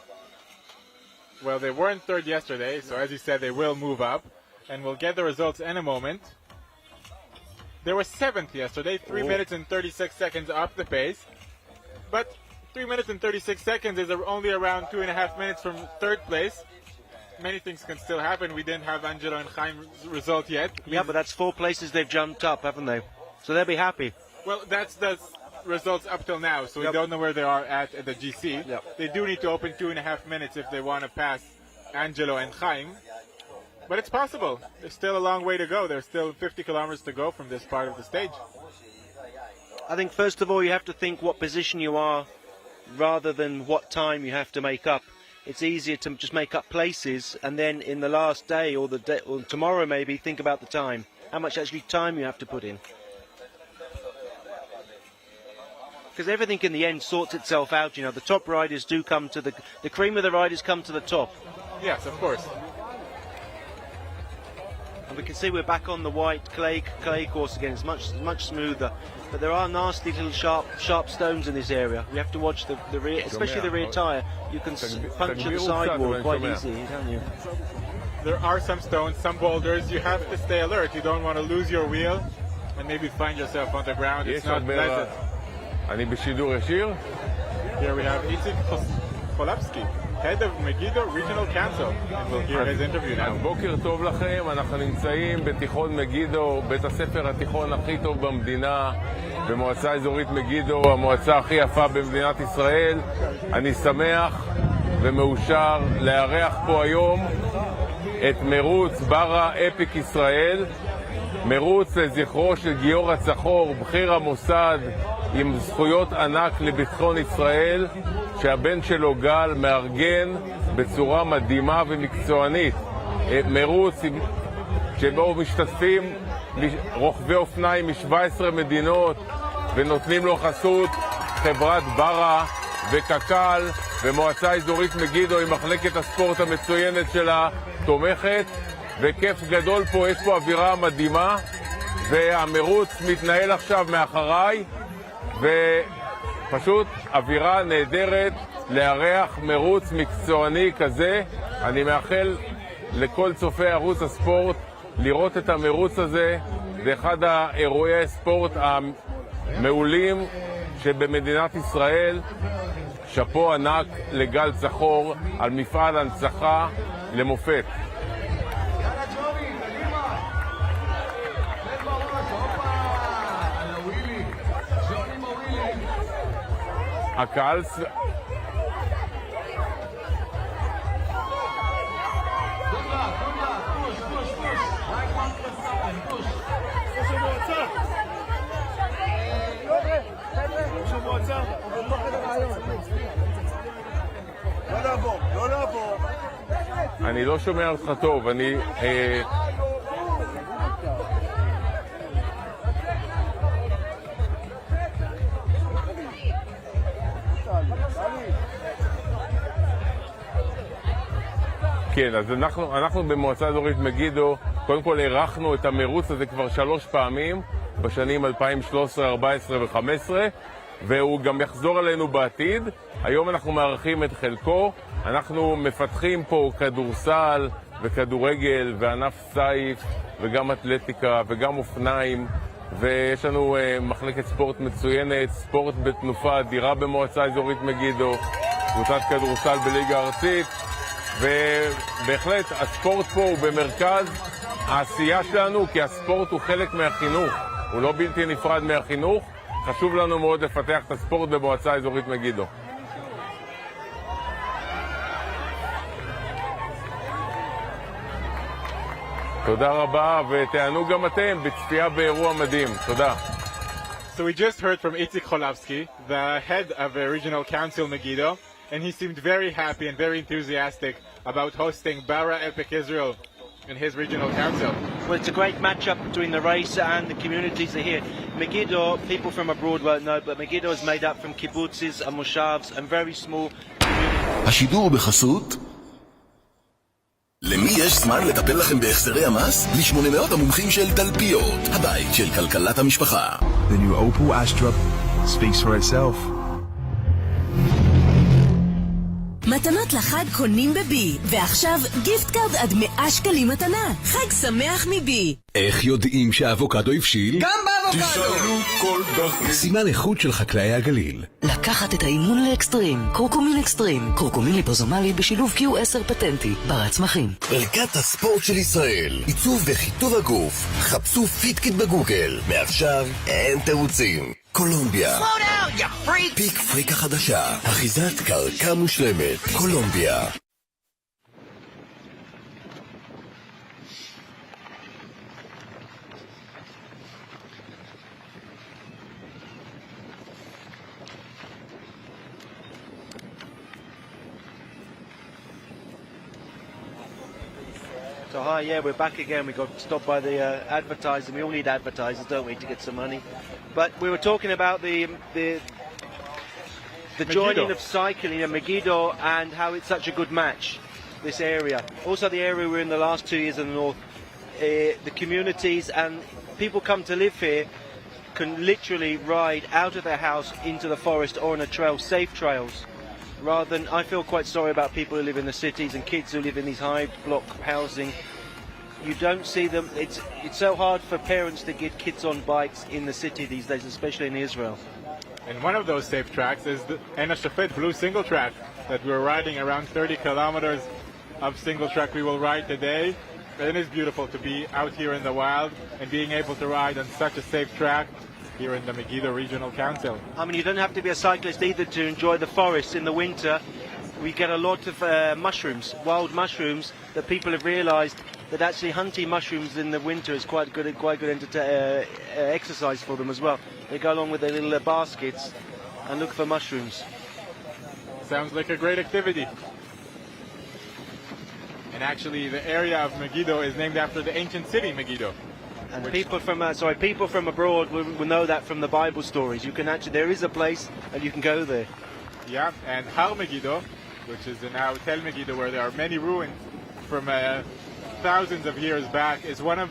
Well, they weren't third yesterday, so as you said, they will move up. And we'll get the results in a moment. They were 7th yesterday, 3 minutes and 36 seconds off the pace. But 3 minutes and 36 seconds is only around 2.5 minutes from third place. Many things can still happen. We didn't have Angelo and Chaim's result yet. Yeah, but that's 4 places they've jumped up, haven't they? So they'll be happy. Well, that's the results up till now, so we don't know where they are at the GC. They do need to open 2.5 minutes if they want to pass Angelo and Chaim. But it's possible. There's still a long way to go. There's still 50 kilometers to go from this part of the stage. I think first of all you have to think what position you are rather than what time you have to make up. It's easier to just make up places and then in the last day or tomorrow maybe think about the time. How much actually time you have to put in. Because everything in the end sorts itself out, you know. The top riders do come to the cream of the riders come to the top. Yes, of course. And we can see we're back on the white clay course again. It's much smoother, but there are nasty little sharp stones in this area. We have to watch the rear, especially the rear tire. You can puncture the sidewall quite easily, can't you? There are some stones, some boulders. You have to stay alert. You don't want to lose your wheel and maybe find yourself on the ground. It's not pleasant. אני בשידור ישיר. Here we have Itzik Cholapsky, head of Megiddo Regional Council, and we'll hear his interview now. בוקר טוב לכם, אנחנו נמצאים בתיכון מגידו, בית הספר התיכון הכי טוב במדינה, במועצה אזורית מגידו, המועצה הכי יפה במדינת ישראל. אני שמח ומאושר לארח פה היום את מרוץ ברה אפיק ישראל, מרוץ לזכרו של גיורא צחור, בכיר המוסד עם זכויות ענק לביטחון ישראל, שהבן שלו גל מארגן בצורה מדהימה ומקצוענית. מרוץ שבו משתתפים רוכבי אופניים מ-17 מדינות ונותנים לו חסות חברת bara וקק"ל ומועצה אזורית מגידו עם מחלקת הספורט המצוינת שלה תומכת, וכיף גדול פה, יש פה אווירה מדהימה, והמרוץ מתנהל עכשיו מאחריי, ופשוט אווירה נהדרת לארח מרוץ מקצועני כזה. אני מאחל לכל צופי ערוץ הספורט לראות את המרוץ הזה. זה אחד האירועי הספורט המעולים שבמדינת ישראל. שפו ענק לגל צחור על מפעל הנצחה למופת. הקהל לא לעבור. אני לא שומע אותך טוב, אני... כן, אז אנחנו במועצה אזורית מגידו, קודם כל ערכנו את המרוץ הזה כבר 3 פעמים, בשנים 2013, 2014 ו-2015, והוא גם יחזור אלינו בעתיד. היום אנחנו מארחים את חלקו, אנחנו מפתחים פה כדורסל וכדורגל וענף סייף וגם אתלטיקה וגם אופניים, ויש לנו מחלקת ספורט מצוינת, ספורט בתנופה אדירה במועצה אזורית מגידו, קבוצת כדורסל בליגה הארצית, ובהחלט הספורט פה הוא במרכז העשייה שלנו, כי הספורט הוא חלק מהחינוך, הוא לא בלתי נפרד מהחינוך. חשוב לנו מאוד לפתח את הספורט במועצה אזורית מגידו. תודה רבה, ותענו גם אתם בצפייה באירוע מדהים. תודה. So we just heard from Itzik Cholapsky, the head of the Regional Council Megiddo, and he seemed very happy and very enthusiastic about hosting Bara Epic Israel in his regional council. Well, it's a great matchup between the race and the communities that are here. Megiddo, people from abroad won't know, but Megiddo is made up from kibbutzes and moshavs and very small communities. השידור בחסות למי יש זמן לטפל לכם בהחזרי המס? ל800 המומחים של תלפיות, הבית של כלכלת המשפחה. The new Opel Astra speaks for itself. מתנות לחג קונים בבי, ועכשיו גיפט קארד עד 100 שקלים מתנה. חג שמח מבי. איך יודעים שהאבוקדו הבשיל? גם באבוקדו! תשאלו כל דחי. סימן איכות של חקלאי הגליל. לקחת את האימון לאקסטרים. קורקומין אקסטרים. קורקומין ליפוזומלי בשילוב Q10 פטנטי. bara צמחים. ערכת הספורט של ישראל. עיצוב וחיטוב הגוף. חפשו פיטקיט בגוגל. מעכשיו אין תירוצים. קולומביה. פיק פריק החדשה. אחיזת קרקע מושלמת. קולומביה. So hi, yeah, we're back again. We got stopped by the advertising. We all need advertisers, don't we, to get some money? But we were talking about the joining of cycling in Megiddo and how it's such a good match, this area. Also the area we were in the last 2 years in the north. the communities and people come to live here can literally ride out of their house into the forest or on a trail, safe trails. Rather than, I feel quite sorry about people who live in the cities and kids who live in these high block housing. You don't see them. It's so hard for parents to get kids on bikes in the city these days, especially in Israel. And one of those safe tracks is the En HaShofet blue single track that we're riding around 30 kilometers of single track we will ride today. It is beautiful to be out here in the wild and being able to ride on such a safe track here in the Megiddo Regional Council. I mean, you don't have to be a cyclist either to enjoy the forest in the winter. We get a lot of mushrooms, wild mushrooms, that people have realized that actually hunting mushrooms in the winter is quite good exercise for them as well. They go along with their little baskets and look for mushrooms. Sounds like a great activity. And actually the area of Megiddo is named after the ancient city Megiddo. And people from abroad will know that from the Bible stories. You can actually, there is a place and you can go there. Yeah, and Har Megiddo, which is now Tel Megiddo, where there are many ruins from thousands of years back, is one of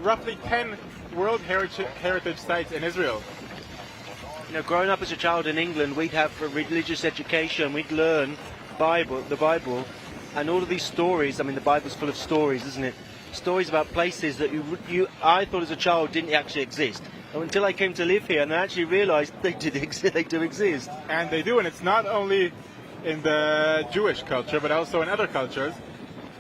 roughly 10 World Heritage Sites in Israel. You know, growing up as a child in England, we'd have a religious education. We'd learn the Bible, and all of these stories. I mean, the Bible's full of stories, isn't it? Stories about places that I thought as a child didn't actually exist. And until I came to live here, and I actually realised they do exist. And they do, and it's not only in the Jewish culture, but also in other cultures.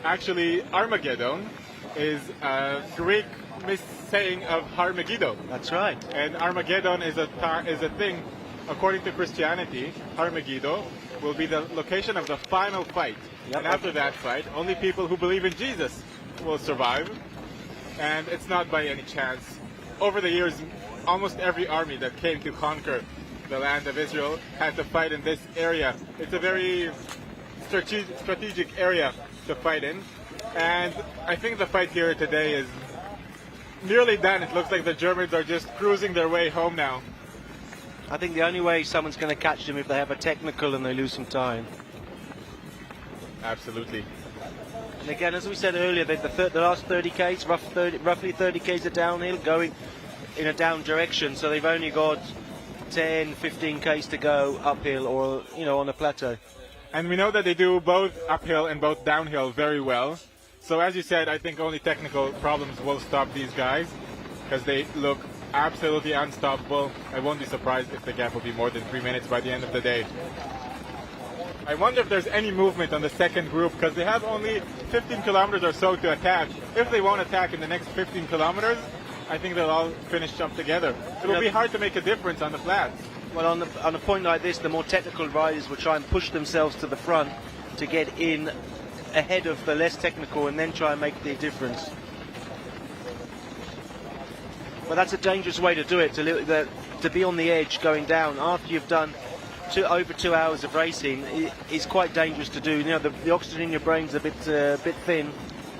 Actually, Armageddon is a Greek missaying of Har Megiddo. That's right. And Armageddon is a thing, according to Christianity. Har Megiddo will be the location of the final fight. Yep. And after that fight, only people who believe in Jesus will survive. And it's not by any chance. Over the years, almost every army that came to conquer the land of Israel had to fight in this area. It's a very strategic area to fight in. And I think the fight here today is nearly done. It looks like the Germans are just cruising their way home now. I think the only way someone's going to catch them if they have a technical and they lose some time. Absolutely. And again, as we said earlier, the last 30 k's, roughly 30 k's are downhill, going in a down direction. So they've only got 10, 15 k's to go uphill, or on a plateau. And we know that they do both uphill and both downhill very well. So as you said, I think only technical problems will stop these guys, because they look absolutely unstoppable. I won't be surprised if the gap will be more than 3 minutes by the end of the day. I wonder if there's any movement on the second group, because they have only 15 kilometers or so to attack. If they won't attack in the next 15 kilometers, I think they'll all finish up together. It will be hard to make a difference on the flats. Well, on a point like this, the more technical riders will try and push themselves to the front to get in ahead of the less technical and then try and make the difference. But that's a dangerous way to do it, to be on the edge going down after you've done over 2 hours of racing is quite dangerous to do. The oxygen in your brain's a bit thin,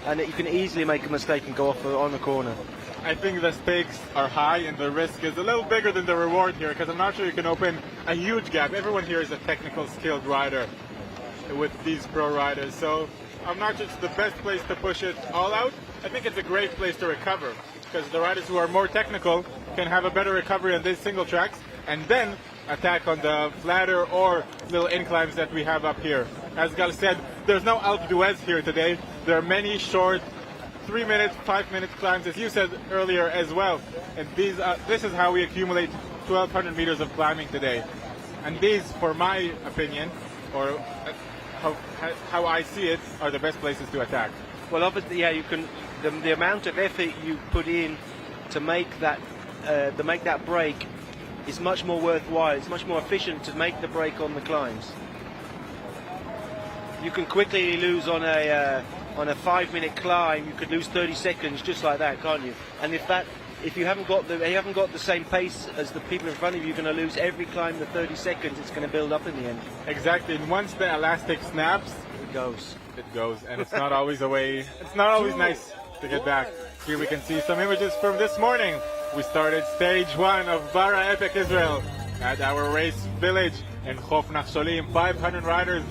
and you can easily make a mistake and go off on the corner. I think the stakes are high and the risk is a little bigger than the reward here, because I'm not sure you can open a huge gap. Everyone here is a technical skilled rider with these pro riders, so I'm not sure it's the best place to push it all out. I think it's a great place to recover, because the riders who are more technical can have a better recovery on these single tracks and then attack on the flatter or little inclines that we have up here. As Gal said, there's no Alpe d'Huez here today. There are many short 3-minute, 5-minute climbs, as you said earlier as well. And this is how we accumulate 1,200 meters of climbing today. And these, for my opinion, or how I see it, are the best places to attack. Well, obviously, yeah, you can. The amount of effort you put in to make that break is much more worthwhile. It's much more efficient to make the break on the climbs. You can quickly lose on a 5-minute climb. You could lose 30 seconds just like that, can't you? And if you haven't got the same pace as the people in front of you, you're going to lose every climb. The 30 seconds, it's going to build up in the end. Exactly. And once the elastic snaps, it goes. It goes, and it's not always It's not always nice to get back. Here we can see some images from this morning. We started stage 1 of Bara Epic Israel at our race village in Chof Nachsholim. 500 riders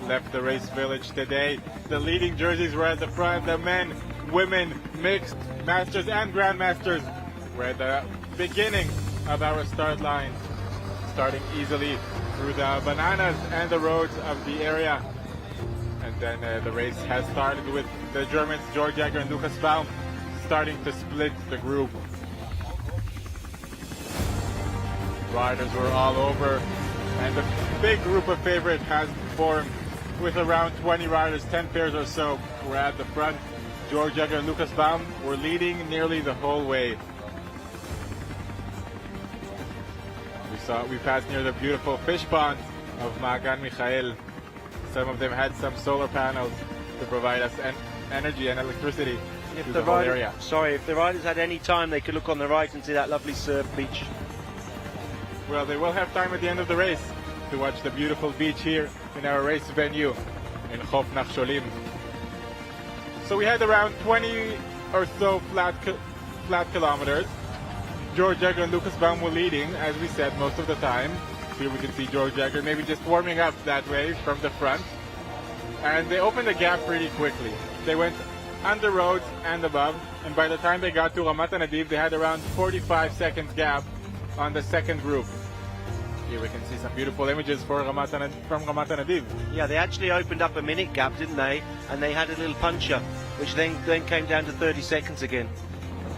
left the race village today. The leading jerseys were at the front. The men women, mixed, masters and grandmasters. We're at the beginning of our start line, starting easily through the bananas and the roads of the area. And then the race has started with the Germans, Georg Jäger and Lukas Baum, starting to split the group. Riders were all over, and the big group of favorites has formed with around 20 riders, 10 pairs or so. We're at the front. Georg Jäger and Lukas Baum were leading nearly the whole way. We passed near the beautiful fish pond of Ma'agan Michael. Some of them had some solar panels to provide us energy and electricity to the whole area. Sorry, if the riders had any time, they could look on the right and see that lovely surf beach. Well, they will have time at the end of the race to watch the beautiful beach here in our race venue in Chof Nachsholim. So we had around 20 or so flat kilometers. Georg Jäger and Lukas Baum were leading, as we said, most of the time. Here we can see Georg Jäger maybe just warming up that way from the front. And they opened the gap pretty quickly. They went under roads and above, and by the time they got to Ramat HaNadiv, they had around 45 seconds gap on the second group. Here we can see some beautiful images from Ramat HaNadiv. Yeah, they actually opened up a minute gap, didn't they? And they had a little puncher, which then came down to 30 seconds again.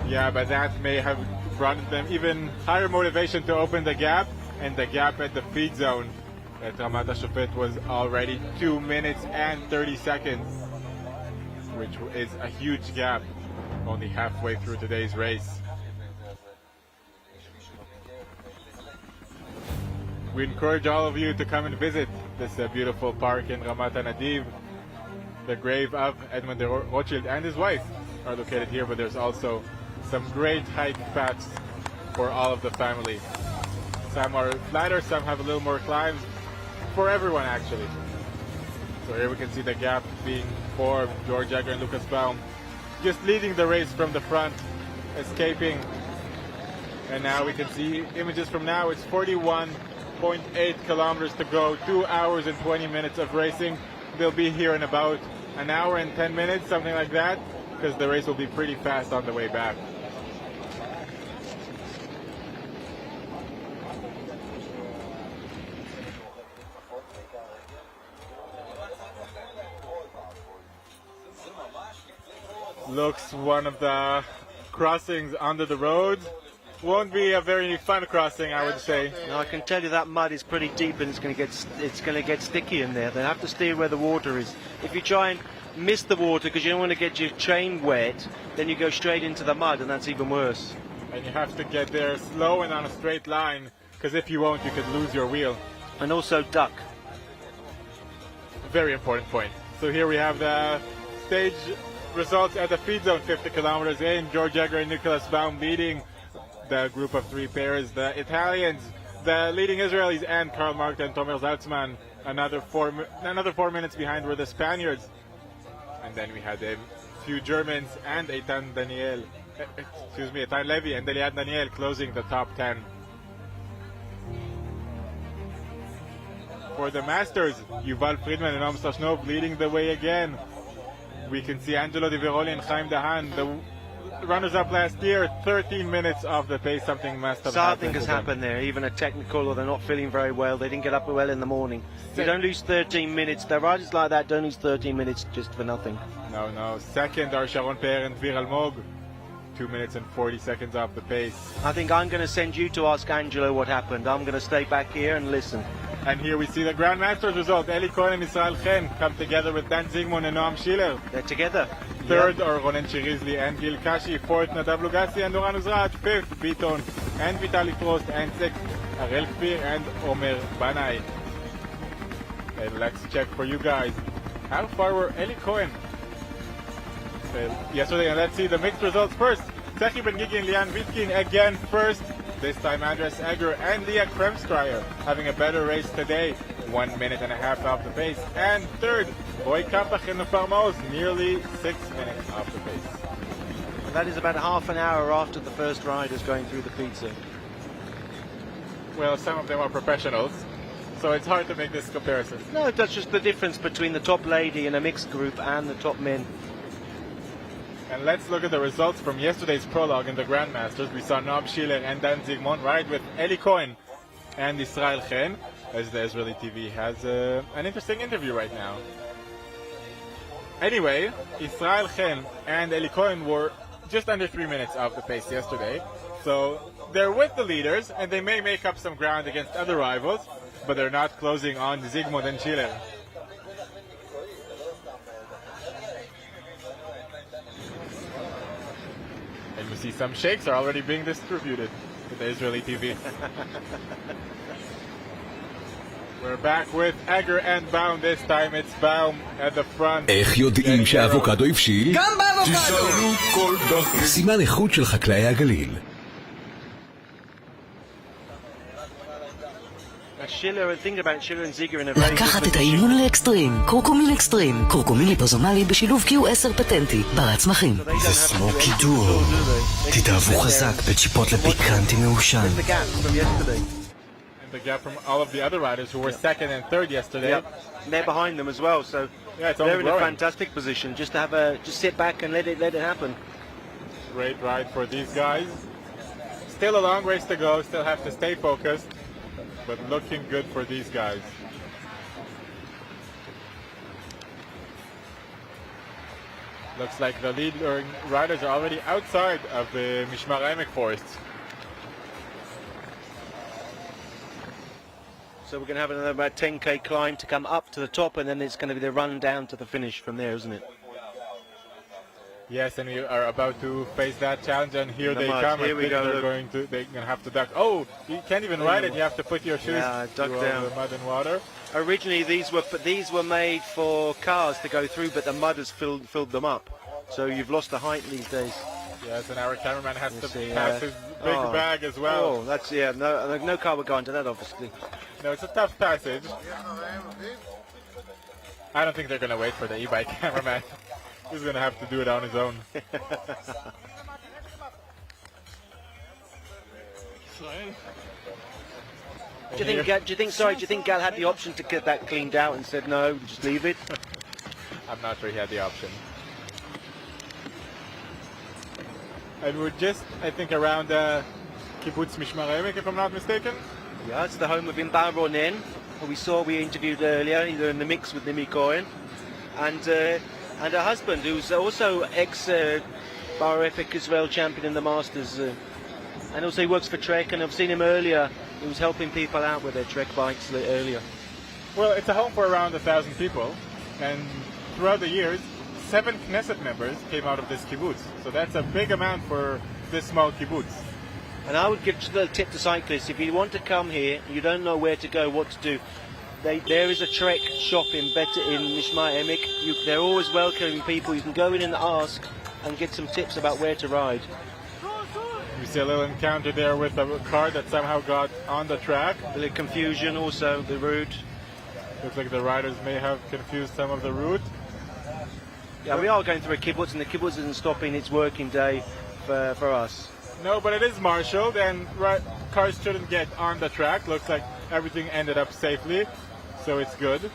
Yeah, but that may have brought them even higher motivation to open the gap, and the gap at the feed zone at Ramat HaShofet was already 2 minutes and 30 seconds, which is a huge gap, only halfway through today's race. We encourage all of you to come and visit this beautiful park in Ramat HaNadiv. The grave of Edmund de Rothschild and his wife are located here, but there's also some great hike paths for all of the family. Some are flatter, some have a little more climbs, for everyone actually. So here we can see the gap being formed. Georg Jäger and Lukas Baum just leading the race from the front, escaping. And now we can see images from now. It's 41.8 kilometers to go, 2 hours and 20 minutes of racing. They'll be here in about an hour and 10 minutes, something like that, because the race will be pretty fast on the way back. Looks one of the crossings under the road. Won't be a very fun crossing, I would say. No, I can tell you that mud is pretty deep and it's going to get sticky in there. They have to steer where the water is. If you try and miss the water because you don't want to get your chain wet, then you go straight into the mud, and that's even worse. And you have to get there slow and on a straight line, because if you won't, you could lose your wheel. And also duck. Very important point. So here we have the stage results at the feed zone, 50 kilometers in. Georg Jäger and Lukas Baum leading the group of three pairs. The Italians, the leading Israelis, and Karl Marx and Tomer Zaltzman. Another 4 minutes behind were the Spaniards. And then we had a few Germans and Eitan Levy and Eliad Daniel closing the top 10. For the Masters, Yuval Friedman and Noam Soshnov leading the way again. We can see Angelo Di Veroli and Chaim Dahan, the runners-up last year, 13 minutes off the pace. Something must have happened. Something has happened there, even a technical, or they're not feeling very well. They didn't get up well in the morning. You don't lose 13 minutes. The riders like that don't lose 13 minutes just for nothing. No. Second are Sharon Peer and Dvir Almog. 2 minutes and 40 seconds off the pace. I think I'm going to send you to ask Angelo what happened. I'm going to stay back here and listen. And here we see the Grand Masters result. Eli Cohen and Israel Chen come together with Dan Zygmunt and Noam Schiller. They're together. Third are Ronen Chirizli and Gil Kashi. Fourth, Nadav Lugassi and Doran Uzraj. Fifth, Biton and Vitali Trost. And sixth, Ariel Kfir and Omer Banai. And let's check for you guys. How far were Eli Cohen yesterday? And let's see the mixed results first. Tzechi Ben Gigi and Lian Vitkin again first. This time Andres Egger and Leah Kremskreier having a better race today. 1 minute and a half off the pace. And third, Roy Kampach and Nofar Maoz, nearly 6 minutes off the pace. And that is about half an hour after the first riders going through the pizza. Well, some of them are professionals, so it's hard to make this comparison. No, that's just the difference between the top lady in a mixed group and the top men. And let's look at the results from yesterday's prologue in the Grandmasters. We saw Noam Schiller and Dan Zygmunt ride with Eli Cohen and Israel Chen, as the Israeli TV has an interesting interview right now. Anyway, Israel Chen and Eli Cohen were just under 3 minutes off the pace yesterday. So they're with the leaders, and they may make up some ground against other rivals, but they're not closing on Zygmunt and Schiller. And we see some shakes are already being distributed with the Israeli TV. We're back with Egger and Baum. This time it's Baum at the front. איך יודעים שהאבוקדו הבשיל? גם באבוקדו! תשאלו כל דוקטור. סימן איכות של חקלאי הגליל. לקחת את האימון לאקסטרים, קורקומין אקסטרים, קורקומין ליפוזומלי בשילוב Q10 פטנטי, בר הצמחים. זה סמוקי דואו. תתאהבו חזק בצ'יפות לפיקנטי מעושן. The gap from all of the other riders who were second and third yesterday. Yep. And they're behind them as well, so they're in a fantastic position. Just to have just sit back and let it happen. Great ride for these guys. Still a long race to go. Still have to stay focused, but looking good for these guys. Looks like the lead riders are already outside of the Mishmar Emek forests. So we're going to have another about 10k climb to come up to the top, and then it's going to be the run down to the finish from there, isn't it? Yes, and we are about to face that challenge, and here they come. Here we go. They're going to have to duck. Oh, you can't even ride it. You have to put your shoes through the mud and water. Originally, these were made for cars to go through, but the mud has filled them up. So you've lost the height these days. Yes, and our cameraman has to pass his big bag as well. Oh, that's no car would go into that, obviously. No, it's a tough passage. I don't think they're going to wait for the e-bike cameraman. He's going to have to do it on his own. Do you think Gal had the option to get that cleaned out and said no, just leave it? I'm not sure he had the option. And we're just, I think, around Kibbutz Mishmar Emek, if I'm not mistaken. Yeah, it's the home of Imbar Ronen, who we interviewed earlier. They're in the mix with Nimi Cohen, and her husband, who's also ex-Bara Epic Israel champion in the Masters, and also he works for Trek. And I've seen him earlier. He was helping people out with their Trek bikes earlier. Well, it's a home for around 1,000 people, and throughout the years, 7 Knesset members came out of this kibbutz. So that's a big amount for this small kibbutz. And I would give a little tip to cyclists: if you want to come here, you don't know where to go, what to do. There is a Trek shop in Mishmar Emek. They're always welcoming people. You can go in and ask and get some tips about where to ride. We see a little encounter there with a car that somehow got on the track. A little confusion also, the route. Looks like the riders may have confused some of the route. Yeah, we are going through a kibbutz, and the kibbutz isn't stopping its working day for us. No, but it is marshaled, and cars shouldn't get on the track. Looks like everything ended up safely, so it's good.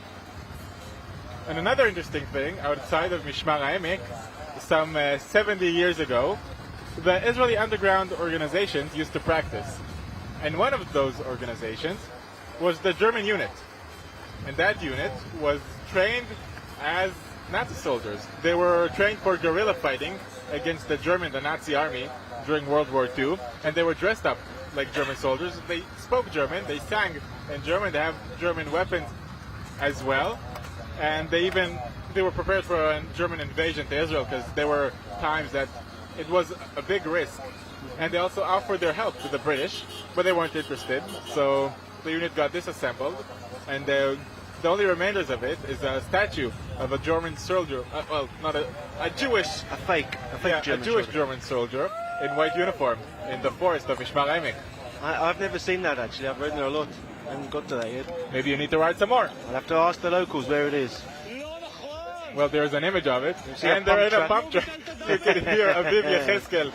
And another interesting thing, outside of Mishmar Emek, some 70 years ago, the Israeli underground organizations used to practice. And one of those organizations was the German unit. And that unit was trained as Nazi soldiers. They were trained for guerrilla fighting against the Nazi army during World War II, and they were dressed up like German soldiers. They spoke German, they sang in German, they have German weapons as well, and they were prepared for a German invasion to Israel, because there were times that it was a big risk. And they also offered their help to the British, but they weren't interested, so the unit got disassembled, and the only remainders of it is a statue of a German soldier, a Jewish German soldier in white uniform in the forest of Mishmar Emek. I've never seen that, actually. I've ridden there a lot. I haven't got to that yet. Maybe you need to ride some more. I'll have to ask the locals where it is. Well, there's an image of it, and they're in a pump track. You can hear Aviv Yecheskel.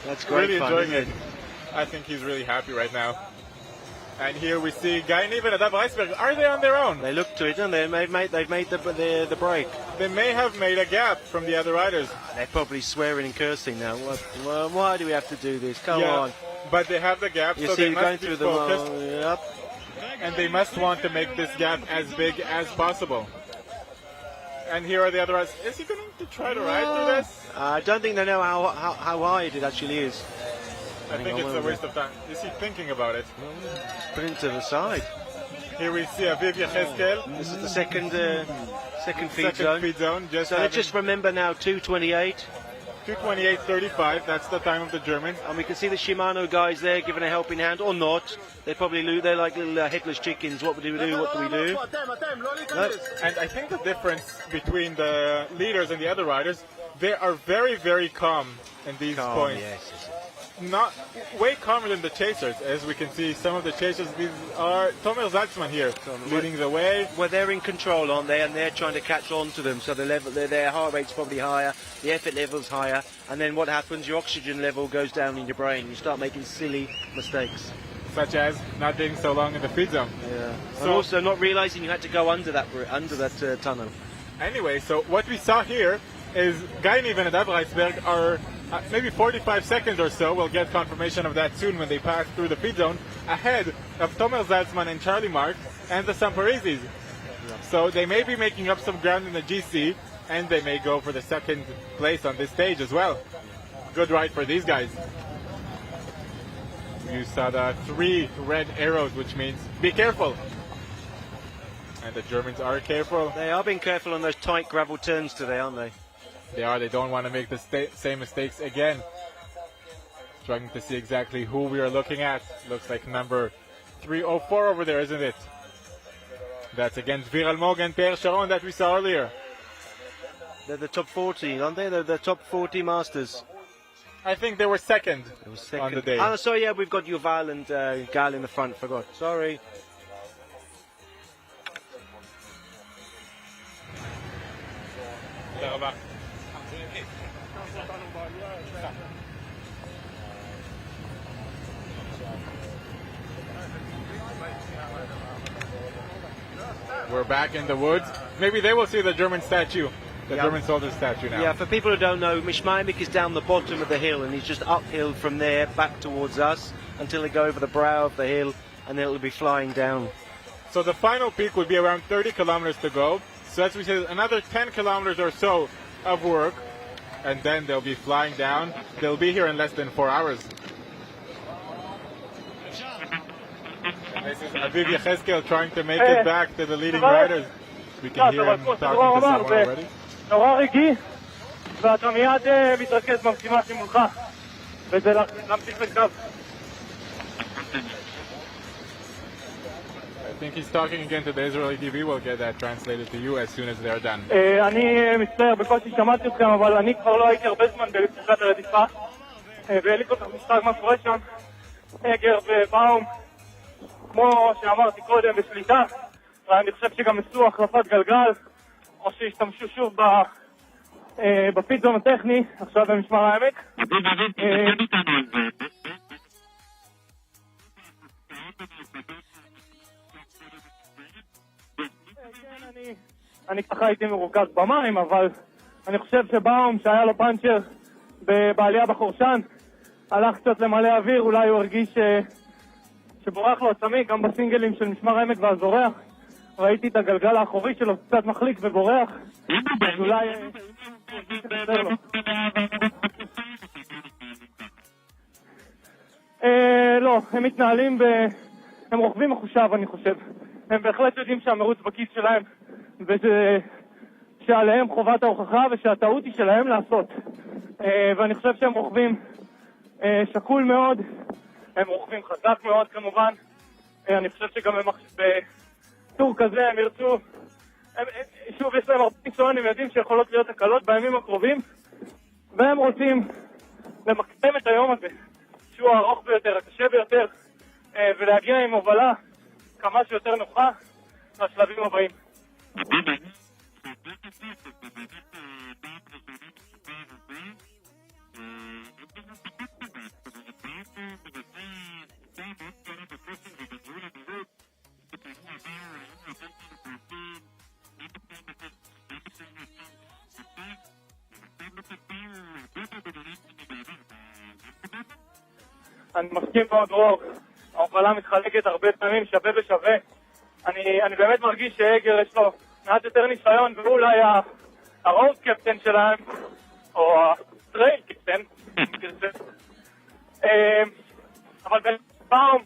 That's great really fun, enjoying isn't it. I think he's really happy right now. And here we see Guy Niven and Bara Epic. Are they on their own? They look to it, and they've made the break. They may have made a gap from the other riders. They're probably swearing and cursing now. Why do we have to do this? Come on. But they have the gap, You so see, they must going be through focused. Yep. And they must want to make this gap as big as possible. And here are the other riders. Is he going to try to ride through this? I don't think they know how wide it actually is. I think it's a waste of time. Is he thinking about it? Put it to the side. Here we see Aviv Yechezkel. This is the second feed zone. Just so let's just remember now 2:28. 2:28.35. That's the time of the Germans. And we can see the Shimano guys there giving a helping hand, or not. They probably lose. They're like little headless chickens. What do we do? What do we do? And I think the difference between the leaders and the other riders, they are very, very calm in these points. Yes. Not way calmer than the chasers, as we can see. Some of the chasers, these are Tomer Zaltzman here, leading the way. Well, they're in control, aren't they? And they're trying to catch on to them. So their heart rate's probably higher, the effort level's higher, and then what happens? Your oxygen level goes down in your brain. You start making silly mistakes, such as not being so long in the feed zone. Yeah. And also not realizing you had to go under that tunnel. Anyway, so what we saw here is Guy Niven and Bara Epic are maybe 45 seconds or so. We'll get confirmation of that soon when they pass through the feed zone, ahead of Tomer Zaltzman and Charlie Mark and the Samparizis. So they may be making up some ground in the GC, and they may go for the second place on this stage as well. Good ride for these guys. You saw the 3 red arrows, which means be careful. And the Germans are careful. They are being careful on those tight gravel turns today, aren't they? They are. They don't want to make the same mistakes again. Struggling to see exactly who we are looking at. Looks like number 304 over there, isn't it? That's against Dvir Almog and Pierre Sharon that we saw earlier. They're the top 40, aren't they? They're the top 40 masters. I think they were second on the day. Oh, so yeah, we've got Yuval and Gal in the front. Forgot. Sorry. We're back in the woods. Maybe they will see the German statue, the German soldier statue now. Yeah, for people who don't know, Mishmaimik is down the bottom of the hill, and he's just uphill from there back towards us until they go over the brow of the hill, and then it'll be flying down. So the final peak would be around 30 kilometers to go. So as we said, another 10 kilometers or so of work, and then they'll be flying down. They'll be here in less than 4 hours. This is Aviv Yechezkel trying to make it back to the leading riders. We can hear him talking to someone already. נורא רגעי, ואתה מיד מתרכז במשימה שמולך, וזה להמשיך לקו. I think he's talking again to the Israeli TV. We'll get that translated to you as soon as they're done. אני מצטער, בקושי שמעתי אתכם, אבל אני כבר לא הייתי הרבה זמן בתקופת הרדיפה, ואין לי כל כך משחק מה קורה שם. אגר ובאום, כמו שאמרתי קודם, בשליטה, ואני חושב שגם עשו החלפת גלגל, או שהשתמשו שוב בפיתזון הטכני, עכשיו במשמר העמק. אני ככה הייתי מרוכז במים, אבל אני חושב שבאום שהיה לו פאנצ'ר בעלייה בחורשן, הלך קצת למלא אוויר, אולי הוא הרגיש שבורח לו עצמי, גם בסינגלים של משמר העמק והזורח. ראיתי את הגלגל האחורי שלו קצת מחליק ובורח, אז אולי חסר לו. לא, הם מתנהלים הם רוכבים מחושב, אני חושב. הם בהחלט יודעים שהמרוץ בכיס שלהם, ושעליהם חובת ההוכחה ושהטעות היא שלהם לעשות. ואני חושב שהם רוכבים שקול מאוד, הם רוכבים חזק מאוד כמובן. אני חושב שגם בטור כזה הם ירצו, שוב יש להם הרבה ניסיון, הם יודעים שיכולות להיות הקלות בימים הקרובים, והם רוצים למקדם את היום הזה, שהוא הארוך ביותר, הקשה ביותר, ולהגיע עם הובלה כמה שיותר נוחה לשלבים הבאים. אני מסכים מאוד דרור, ההובלה מתחלקת הרבה פעמים שווה בשווה. אני באמת מרגיש שאגר יש לו מעט יותר ניסיון, והוא אולי הרוד קפטן שלהם, או הטרייל קפטן, אבל פעם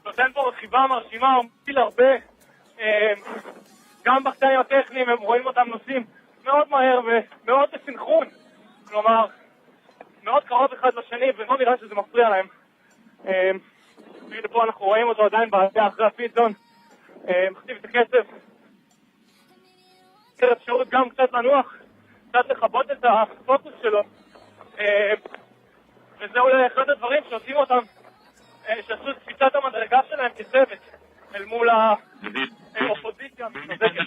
נותן פה רכיבה מרשימה, הוא מפיל הרבה, גם בקטעים הטכניים הם רואים אותם נוסעים מאוד מהר ומאוד בסנכרון, כלומר מאוד קרוב אחד לשני ולא נראה שזה מפריע להם. והנה פה אנחנו רואים אותו עדיין בעלייה אחרי הפיטזון, מכתיב את הקצב, יש אפשרות גם קצת לנוח, קצת לכבות את הפוקוס שלו, וזה אולי אחד הדברים שעושים אותם, שעשו את קפיצת המדרגה שלהם כצוות אל מול האופוזיציה המתנזקת.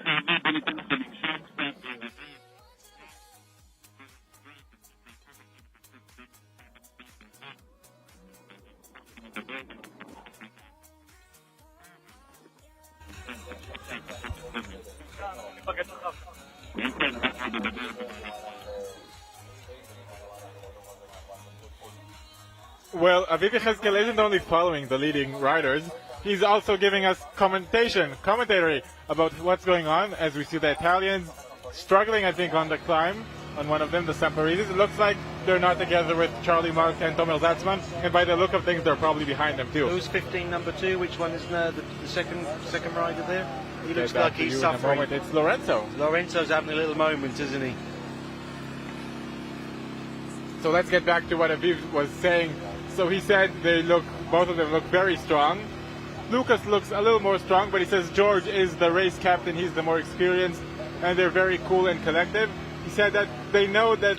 Well, Aviv Yechezkel isn't only following the leading riders, he's also giving us commentary about what's going on, as we see the Italians struggling, I think, on the climb. On one of them, the Samparizis, it looks like they're not together with Charlie Mark and Tomer Zatzman, and by the look of things, they're probably behind them too. Who's 15, number 2? Which one is the second rider there? He looks like he's suffering. It's Lorenzo. Lorenzo's having a little moment, isn't he? So let's get back to what Aviv was saying. So he said both of them look very strong. Lucas looks a little more strong, but he says George is the race captain, he's the more experienced, and they're very cool and collective. He said that they know that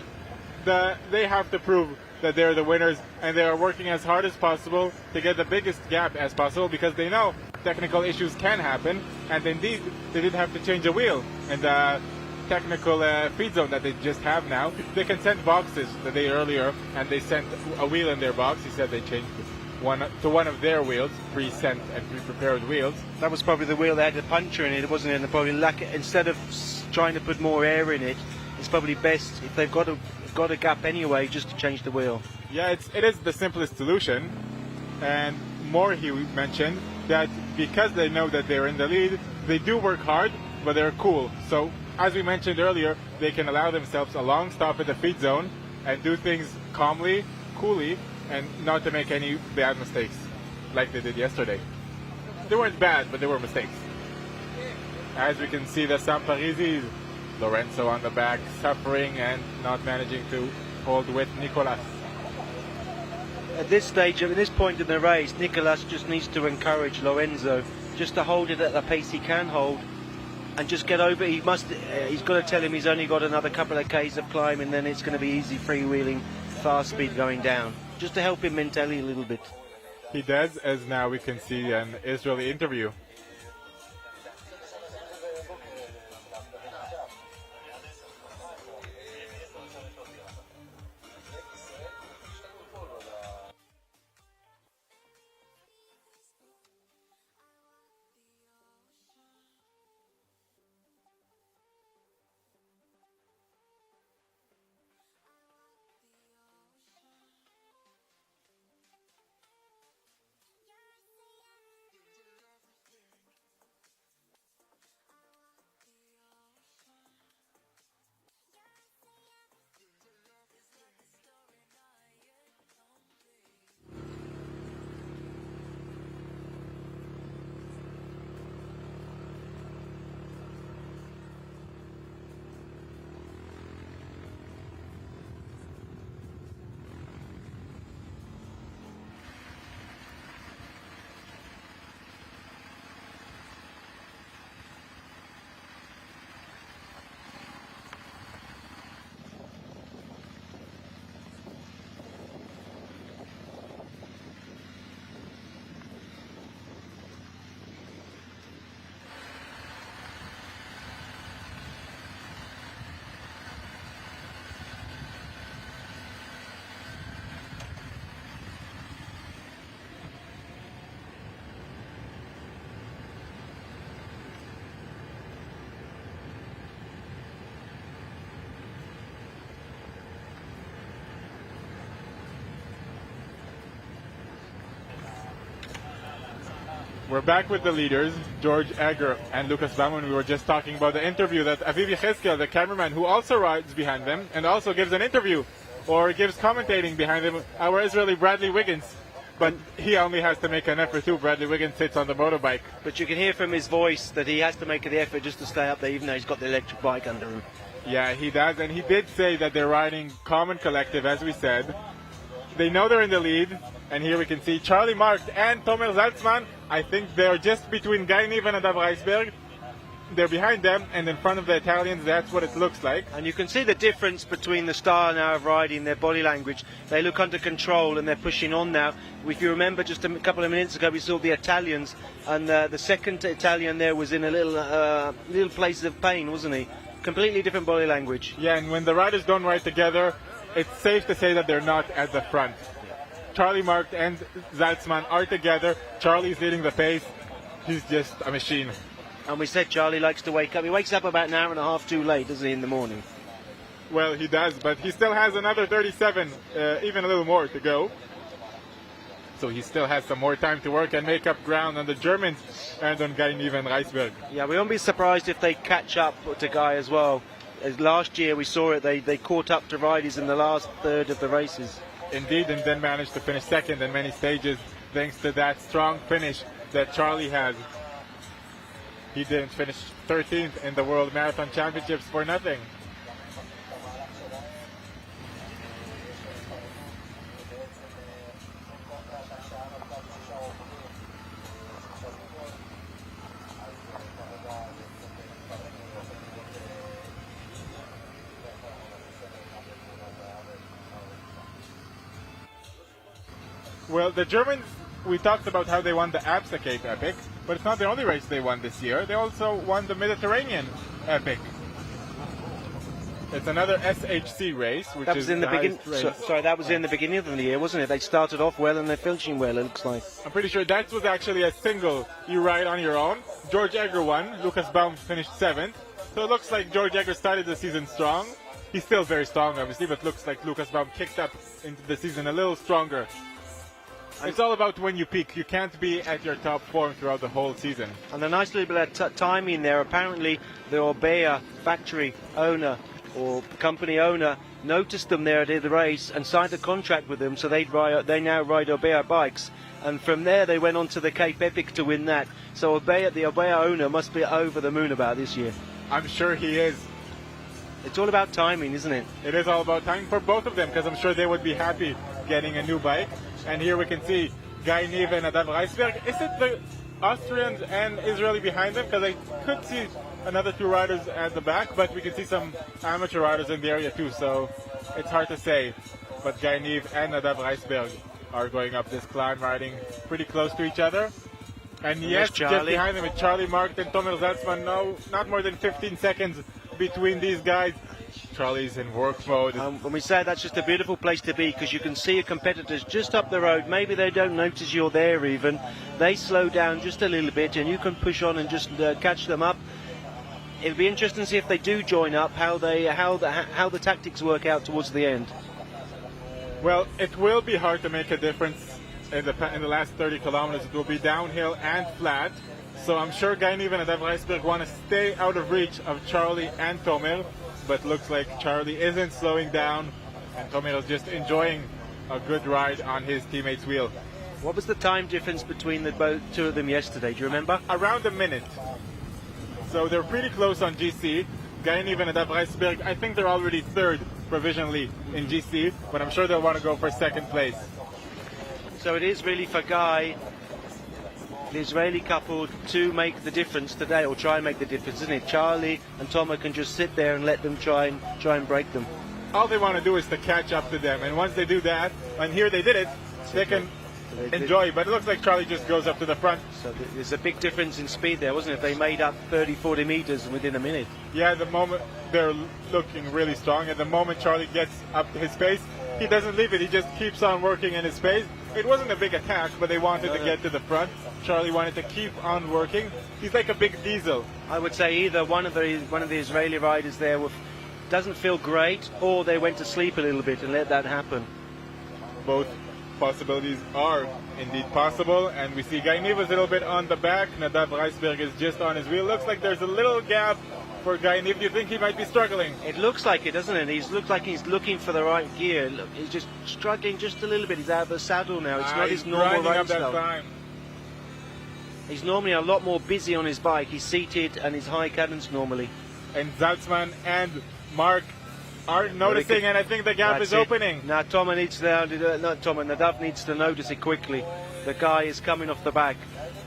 they have to prove that they're the winners, and they are working as hard as possible to get the biggest gap as possible, because they know technical issues can happen, and indeed they did have to change a wheel in the technical feed zone that they just have now. They can send boxes the day earlier, and they sent a wheel in their box. He said they changed one of their wheels, pre-sent and pre-prepared wheels. That was probably the wheel that had a puncture in it, wasn't it? And probably instead of trying to put more air in it, it's probably best if they've got a gap anyway, just to change the wheel. Yeah, it is the simplest solution. And more, he mentioned that because they know that they're in the lead, they do work hard, but they're cool. So, as we mentioned earlier, they can allow themselves a long stop at the feed zone and do things calmly, coolly, and not to make any bad mistakes like they did yesterday. They weren't bad, but they were mistakes. As we can see, the Samparizis, Lorenzo on the back, suffering and not managing to hold with Nicolas. At this stage, at this point in the race, Nicolas just needs to encourage Lorenzo just to hold it at the pace he can hold, and just get over. He's got to tell him he's only got another couple of Ks of climb, and then it's going to be easy freewheeling, fast speed going down, just to help him mentally a little bit. He does, as now we can see an Israeli interview. We're back with the leaders, George Egger and Lucas Baum. We were just talking about the interview that Aviv Yechezkel, the cameraman who also rides behind them and also gives an interview or gives commentating behind them, our Israeli Bradley Wiggins. But he only has to make an effort too. Bradley Wiggins sits on the motorbike. But you can hear from his voice that he has to make the effort just to stay up there, even though he's got the electric bike under him. Yeah, he does. And he did say that they're riding calm and collective, as we said. They know they're in the lead. And here we can see Charlie Markt and Tomer Zaltzman. I think they're just between Guy Niv and Nadav Reisberg. They're behind them, and in front of the Italians, that's what it looks like. And you can see the difference between the style now of riding, their body language. They look under control and they're pushing on now. If you remember just a couple of minutes ago, we saw the Italians, and the second Italian there was in a little places of pain, wasn't he? Completely different body language. Yeah, and when the riders don't ride together, it's safe to say that they're not at the front. Charlie Markt and Zaltzman are together. Charlie's leading the pace. He's just a machine. And we said Charlie likes to wake up. He wakes up about an hour and a half too late, doesn't he, in the morning? Well, he does, but he still has another 37, even a little more to go. So he still has some more time to work and make up ground on the Germans and on Guy Niv and Reisberg. Yeah, we won't be surprised if they catch up to Guy as well. As last year we saw it, they caught up to riders in the last third of the races. Indeed, and then managed to finish second in many stages thanks to that strong finish that Charlie has. He didn't finish 13th in the World Marathon Championships for nothing. Well, the Germans, we talked about how they won the Absa Cape Epic, but it's not the only race they won this year. They also won the Mediterranean Epic. It's another SHC race, which that was is in the beginning. Sorry, that was in the beginning of the year, wasn't it? They started off well and they're finishing well, it looks like. I'm pretty sure that was actually a single you ride on your own. George Egger won. Lucas Baum finished 7th. So it looks like George Egger started the season strong. He's still very strong, obviously, but looks like Lucas Baum kicked up into the season a little stronger. It's all about when you peak. You can't be at your top form throughout the whole season. And a nice little bit of timing there. Apparently, the Orbea factory owner or company owner noticed them there at the race and signed a contract with them, so they now ride Orbea bikes. And from there, they went on to the Cape Epic to win that. So the Orbea owner must be over the moon about this year. I'm sure he is. It's all about timing, isn't it? It is all about timing for both of them, because I'm sure they would be happy getting a new bike. And here we can see Guy Niv and Nadav Reisberg. Is it the Austrians and Israeli behind them? Because I could see another 2 riders at the back, but we can see some amateur riders in the area too, so it's hard to say. But Guy Niv and Nadav Reisberg are going up this climb, riding pretty close to each other. And yes, just behind them is Charlie Markt and Tomer Zaltzman. No, not more than 15 seconds between these guys. Charlie's in work mode. When we say that's just a beautiful place to be, because you can see your competitors just up the road. Maybe they don't notice you're there even. They slow down just a little bit and you can push on and just catch them up. It'll be interesting to see if they do join up, how the tactics work out towards the end. Well, it will be hard to make a difference in the last 30 kilometers. It will be downhill and flat. So I'm sure Guy Niv and Nadav Reisberg want to stay out of reach of Charlie and Tomer. But looks like Charlie isn't slowing down, and Tomer is just enjoying a good ride on his teammate's wheel. What was the time difference between the two of them yesterday? Do you remember? Around a minute. So they're pretty close on GC. Guy Niv and Nadav Reisberg, I think they're already 3rd provisionally in GC, but I'm sure they'll want to go for 2nd place. So it is really for Guy, the Israeli couple, to make the difference today, or try and make the difference, isn't it? Charlie and Tomer can just sit there and let them try and break them. All they want to do is to catch up to them, and once they do that, and here they did it, they can enjoy. But it looks like Charlie just goes up to the front. So there's a big difference in speed there, wasn't it? They made up 30-40 meters within a minute. Yeah, the moment they're looking really strong, and the moment Charlie gets up to his pace, he doesn't leave it. He just keeps on working in his pace. It wasn't a big attack, but they wanted to get to the front. Charlie wanted to keep on working. He's like a big diesel. I would say either one of the Israeli riders there doesn't feel great, or they went to sleep a little bit and let that happen. Both possibilities are indeed possible. And we see Guy Niv is a little bit on the back. Nadav Reisberg is just on his wheel. Looks like there's a little gap for Guy Niv. Do you think he might be struggling? It looks like it, doesn't it? He's looked like he's looking for the right gear. Look, he's just struggling just a little bit. He's out of the saddle now. It's not his normal riding style. He's normally a lot more busy on his bike. He's seated and he's high cadence normally. And Zaltzman and Mark are noticing, and I think the gap is opening. Now Nadav needs to notice it quickly. The guy is coming off the back.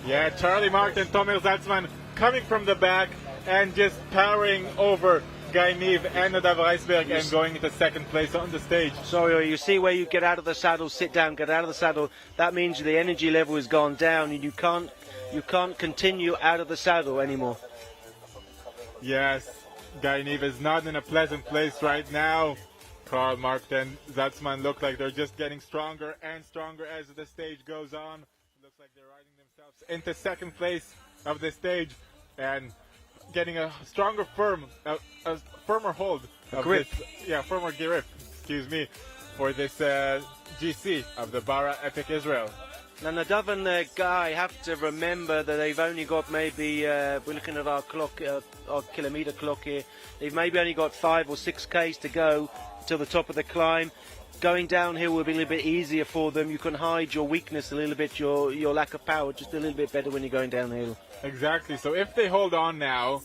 Yeah, Charlie Mark and Tomer Zaltzman coming from the back and just powering over Guy Niv and Nadav Reisberg and going into second place on the stage. Sorry, you see where you get out of the saddle, sit down, get out of the saddle. That means the energy level has gone down and you can't continue out of the saddle anymore. Yes, Guy Niv is not in a pleasant place right now. Karl Mark and Zaltzman look like they're just getting stronger and stronger as the stage goes on. It looks like they're riding themselves into second place of the stage and getting a stronger a firmer hold of grip. Firmer grip, excuse me, for this GC of the Bara Epic Israel. Now Nadav and Guy have to remember that they've only got maybe, we're looking at our clock, our kilometre clock here, they've maybe only got 5 or 6 Ks to go to the top of the climb. Going downhill will be a little bit easier for them. You can hide your weakness a little bit, your lack of power, just a little bit better when you're going downhill. Exactly, so if they hold on now,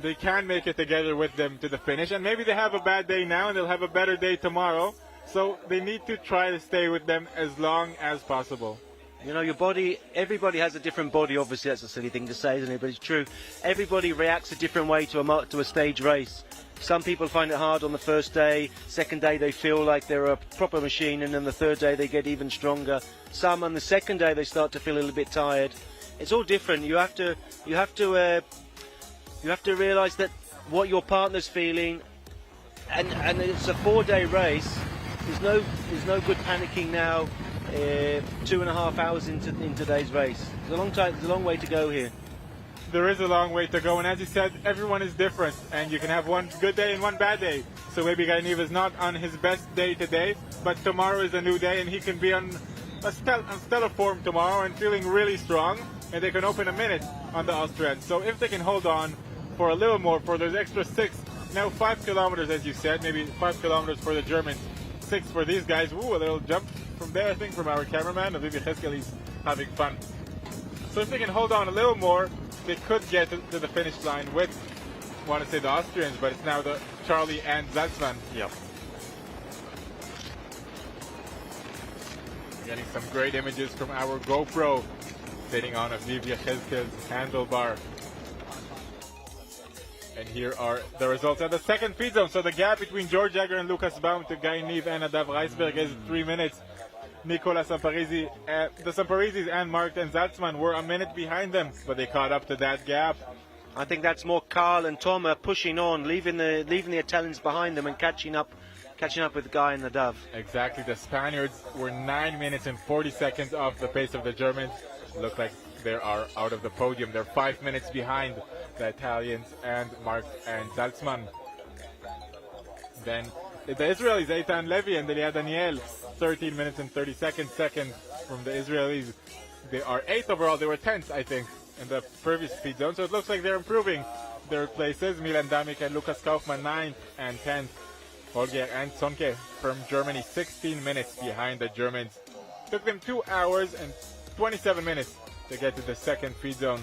they can make it together with them to the finish, and maybe they have a bad day now and they'll have a better day tomorrow, so they need to try to stay with them as long as possible. You know, your body, everybody has a different body, obviously that's a silly thing to say, isn't it? But it's true. Everybody reacts a different way to a stage race. Some people find it hard on the first day, second day they feel like they're a proper machine, and then the third day they get even stronger. Some on the second day they start to feel a little bit tired. It's all different. You have to realise that what your partner's feeling, and it's a 4-day race. There's no good panicking now. 2.5 hours into today's race. It's a long time. There's a long way to go here. There is a long way to go, and as you said, everyone is different, and you can have one good day and one bad day. So maybe Guy Niv is not on his best day today, but tomorrow is a new day, and he can be on stellar form tomorrow and feeling really strong, and they can open a minute on the Austrians. So if they can hold on for a little more, for those extra 6, now 5 kilometers, as you said, maybe 5 kilometers for the Germans, 6 for these guys. Ooh, a little jump from there, I think, from our cameraman. Aviv Yechezkel, he's having fun. So if they can hold on a little more, they could get to the finish line with, I want to say the Austrians, but it's now the Charlie and Zaltzman. Yep. Getting some great images from our GoPro sitting on Aviv Yechezkel's handlebar. And here are the results at the second feed zone. So the gap between George Jagger and Lucas Baum to Guy Niv and Nadav Reisberg is 3 minutes. Nicolas Samparisi, the Samparisis and Mark and Zaltzman were a minute behind them, but they caught up to that gap. I think that's more Karl and Tomer pushing on, leaving the Italians behind them and catching up with Guy and Nadav. Exactly. The Spaniards were 9 minutes and 40 seconds off the pace of the Germans. Look like they are out of the podium. They're 5 minutes behind the Italians and Mark and Zaltzman. Then the Israelis, Eitan Levy and Delia Daniel, 13 minutes and 30 seconds second from the Israelis. They are 8th overall. They were 10th, I think, in the previous speed zone. So it looks like they're improving their places. Milan Damik and Lukas Kaufmann 9th and 10th. Holger and Sonke from Germany 16 minutes behind the Germans. Took them 2 hours and 27 minutes to get to the second feed zone.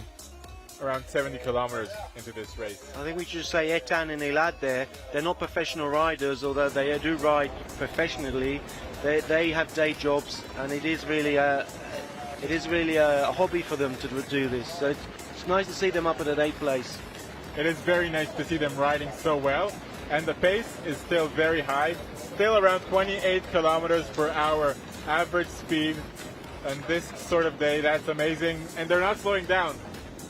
Around 70 kilometers into this race. I think we should say Etan and Elad there, they're not professional riders, although they do ride professionally. They have day jobs, and it is really a hobby for them to do this. So it's nice to see them up at an 8th place. It is very nice to see them riding so well, and the pace is still very high, still around 28 kilometers per hour average speed. On this sort of day, that's amazing, and they're not slowing down.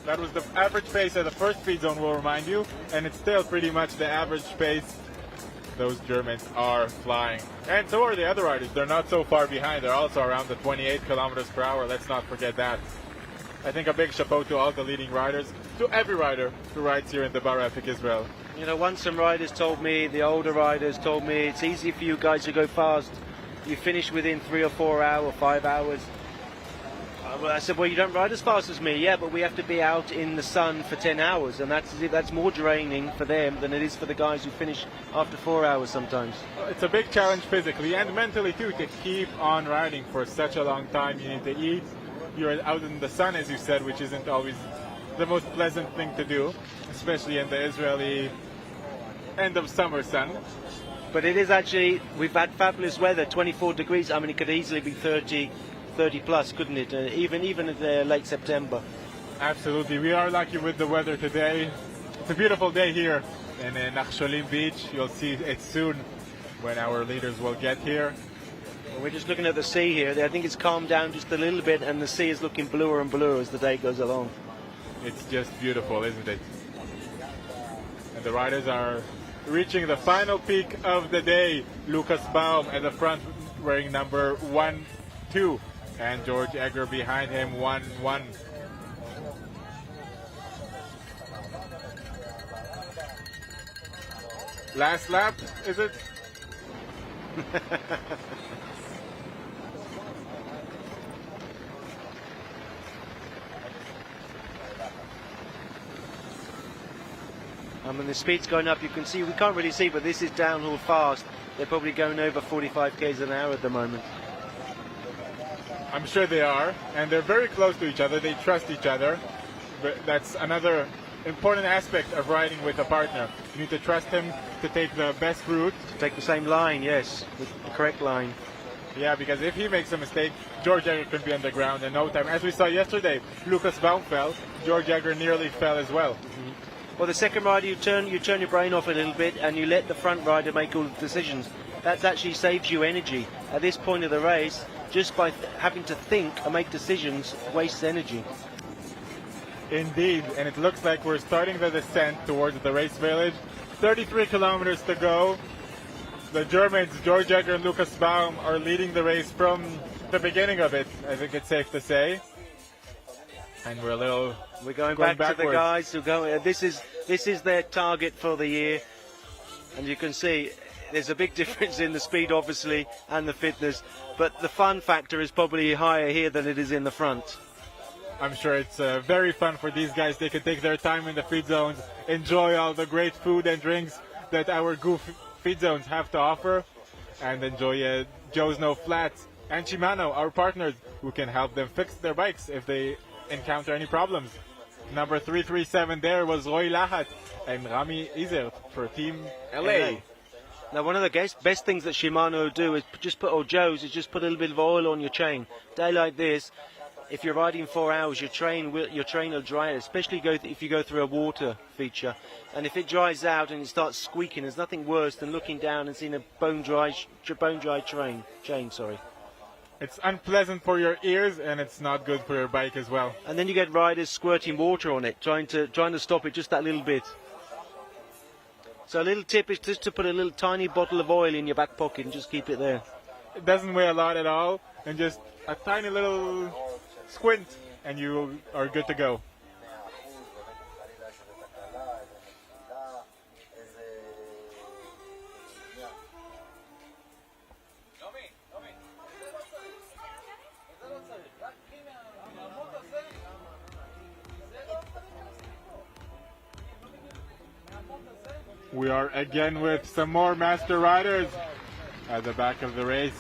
That was the average pace at the first speed zone, will remind you, and it's still pretty much the average pace. Those Germans are flying. And so are the other riders. They're not so far behind. They're also around the 28 kilometers per hour. Let's not forget that. I think a big chapeau to all the leading riders, to every rider who rides here in the Bara Epic Israel. You know, once some riders told me, the older riders told me, it's easy for you guys to go fast. you finish within 3 or 4 hours, 5 hours. I said, well, you don't ride as fast as me. Yeah, but we have to be out in the sun for 10 hours, and that's more draining for them than it is for the guys who finish after 4 hours sometimes. It's a big challenge physically and mentally too, to keep on riding for such a long time. You need to eat. You're out in the sun, as you said, which isn't always the most pleasant thing to do, especially in the Israeli end of summer sun. But it is actually, we've had fabulous weather, 24 degrees. I mean, it could easily be 30 plus, couldn't it? Even in late September. Absolutely. We are lucky with the weather today. It's a beautiful day here in Nachsholim Beach. You'll see it soon when our leaders will get here. Well, we're just looking at the sea here. I think it's calmed down just a little bit, and the sea is looking bluer and bluer as the day goes along. It's just beautiful, isn't it? And the riders are reaching the final peak of the day. Lucas Baum at the front wearing number 1-2. And George Egger behind him, 1-1. Last lap, is it? I mean, the speed's going up. You can see, we can't really see, but this is downhill fast. They're probably going over 45 k's an hour at the moment. I'm sure they are, and they're very close to each other. They trust each other. But that's another important aspect of riding with a partner. You need to trust him to take the best route. To take the same line, yes, the correct line. Yeah, because if he makes a mistake, George Egger could be on the ground in no time. As we saw yesterday, Lucas Baum fell. George Egger nearly fell as well. Mm-hmm. Well, the second rider, you turn your brain off a little bit, and you let the front rider make all the decisions. That actually saves you energy. At this point of the race, just by having to think and make decisions wastes energy. Indeed, and it looks like we're starting the descent towards the race village. 33 kilometers to go. The Germans, George Egger and Lucas Baum, are leading the race from the beginning of it, I think it's safe to say. And we're going back backwards. To the guys who go. This is their target for the year, and you can see there's a big difference in the speed, obviously, and the fitness, but the fun factor is probably higher here than it is in the front. I'm sure it's very fun for these guys. They can take their time in the feed zones, enjoy all the great food and drinks that our Goof feed zones have to offer, and enjoy Joe's No Flats and Shimano, our partners, who can help them fix their bikes if they encounter any problems. Number 337 there was Roy Lahat and Rami Izer for Team LA. Now, one of the best things that Shimano do is just put a little bit of oil on your chain. Day like this, if you're riding 4 hours, your train will dry, especially if you go through a water feature. And if it dries out and it starts squeaking, there's nothing worse than looking down and seeing a bone-dry chain. It's unpleasant for your ears, and it's not good for your bike as well. And then you get riders squirting water on it, trying to stop it just that little bit. So a little tip is just to put a little tiny bottle of oil in your back pocket and just keep it there. It doesn't weigh a lot at all, and just a tiny little squint, and you are good to go. We are again with some more master riders at the back of the race.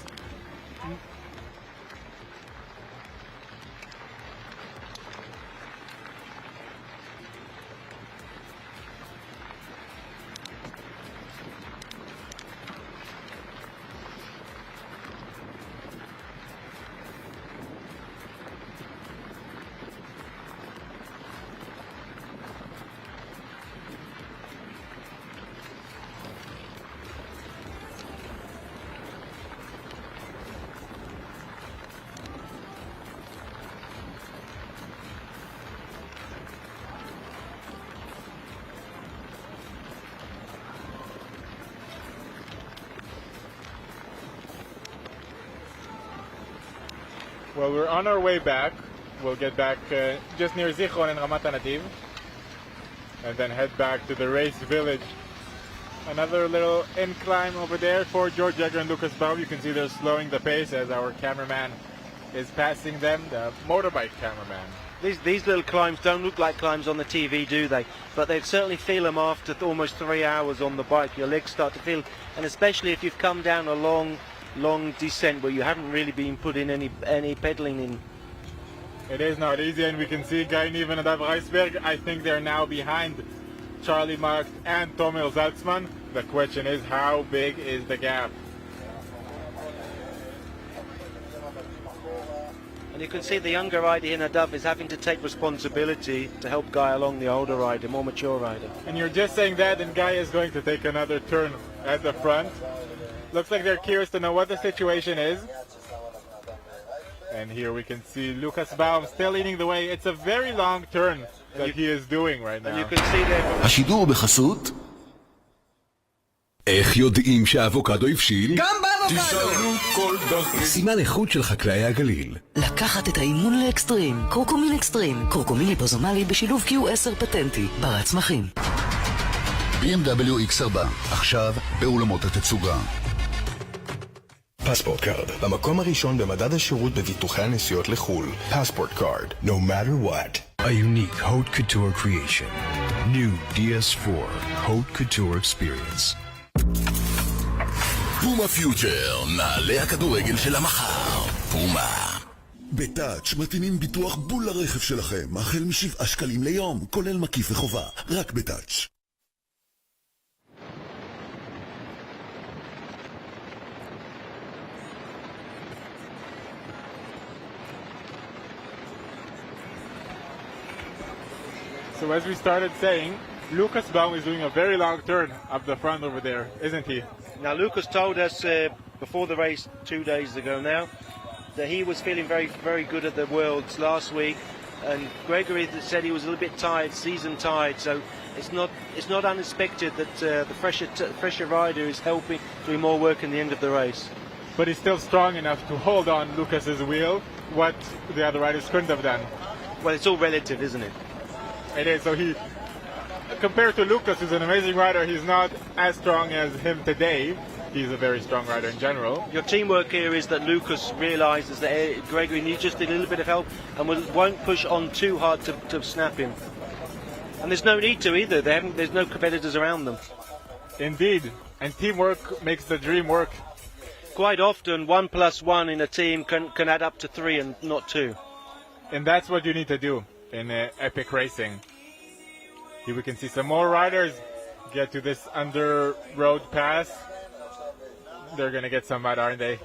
Well, we're on our way back. We'll get back just near Zichron and Ramat HaNativ, and then head back to the race village Another little incline over there for George Jagger and Lucas Baum. You can see they're slowing the pace as our cameraman is passing them, the motorbike cameraman. These little climbs don't look like climbs on the TV, do they? But they certainly feel them after almost 3 hours on the bike. Your legs start to feel, and especially if you've come down a long descent where you haven't really been put in any pedaling in. It is not easy, and we can see Guy Niven and Dav Reisberg. I think they're now behind Charlie Marks and Tomer Zaltzman. The question is, how big is the gap? And you can see the younger rider here, Nadav, is having to take responsibility to help Guy along, the older rider, more mature rider. And you're just saying that, and Guy is going to take another turn at the front. Looks like they're curious to know what the situation is. And here we can see Lucas Baum still leading the way. It's a very long turn that he is doing right now. And you can see there. השידור בחסות איך יודעים שהאבוקדו הבשיל? גם באבוקדו! כל דרכי. סימן איכות של חקלאי הגליל. לקחת את האימון לאקסטרים. קורקומין אקסטרים. קורקומין ליפוזומלי בשילוב Q10 פטנטי. בר הצמחים. BMW X4, עכשיו באולמות התצוגה. פספורט קארד, במקום הראשון במדד השירות בביטוחי הנסיעות לחו"ל. פספורט קארד, no matter what. A unique haute couture creation. New DS4 haute couture experience. פומה פיוטר, נעלי הכדורגל של המחר. פומה. בטאץ' מתאימים ביטוח בול לרכב שלכם, החל מ7 שקלים ליום, כולל מקיף וחובה, רק בטאץ'. So as we started saying, Lucas Baum is doing a very long turn up the front over there, isn't he? Now Lucas told us before the race 2 days ago now that he was feeling very good at the Worlds last week, and Gregory said he was a little bit tired, season tired, so it's not unexpected that the fresher rider is helping, doing more work in the end of the race. But he's still strong enough to hold on Lucas's wheel, what the other riders couldn't have done. Well, it's all relative, isn't it? It is. So he, compared to Lucas, who's an amazing rider, he's not as strong as him today. He's a very strong rider in general. Your teamwork here is that Lucas realises that Gregory needs just a little bit of help and won't push on too hard to snap him. And there's no need to either. There's no competitors around them. Indeed. And teamwork makes the dream work. Quite often, 1 + 1 in a team can add up to 3 and not 2. And that's what you need to do in epic racing. Here we can see some more riders get to this under road pass. They're going to get some mud, aren't they?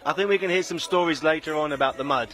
I think we can hear some stories later on about the mud.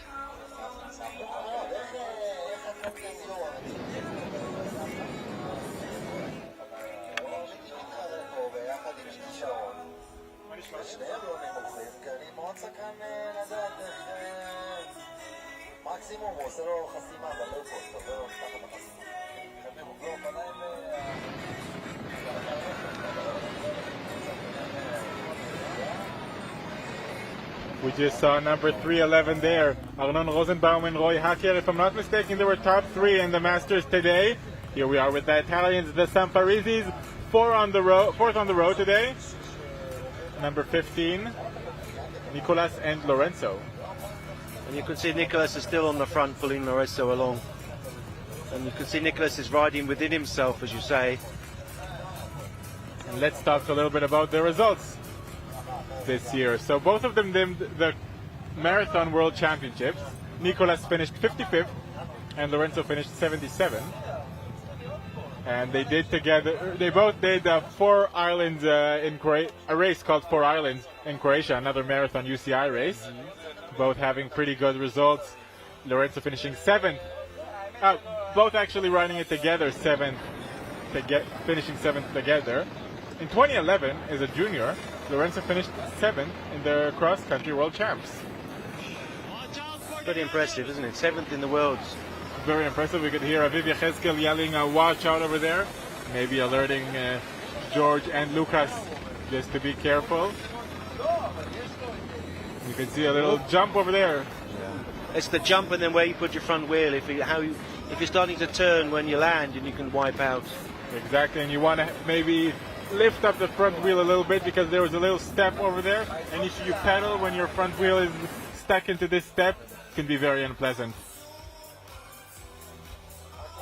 We just saw number 311 there, Arnon Rosenbaum and Roy Hacker. If I'm not mistaken, they were top 3 in the Masters today. Here we are with the Italians, the Samparisis, 4th on the road today. Number 15, Nicolas and Lorenzo. And you can see Nicolas is still on the front, pulling Lorenzo along. And you can see Nicolas is riding within himself, as you say. And let's talk a little bit about the results this year. So both of them did the Marathon World Championships. Nicolas finished 55th and Lorenzo finished 77th. And they both did 4 islands in Croatia, a race called 4 Islands in Croatia, another marathon UCI race. Both having pretty good results. Lorenzo finishing 7th. Both actually running it together, 7th, finishing 7th together. In 2011, as a junior, Lorenzo finished 7th in the cross-country world champs. Pretty impressive, isn't it? 7th in the worlds. Very impressive. We could hear Aviv Yechezkel yelling, watch out over there. Maybe alerting George and Lucas just to be careful. You can see a little jump over there. Yeah. It's the jump and then where you put your front wheel. If you're starting to turn when you land, and you can wipe out. Exactly, and you want to maybe lift up the front wheel a little bit because there was a little step over there, and if you pedal when your front wheel is stuck into this step, it can be very unpleasant.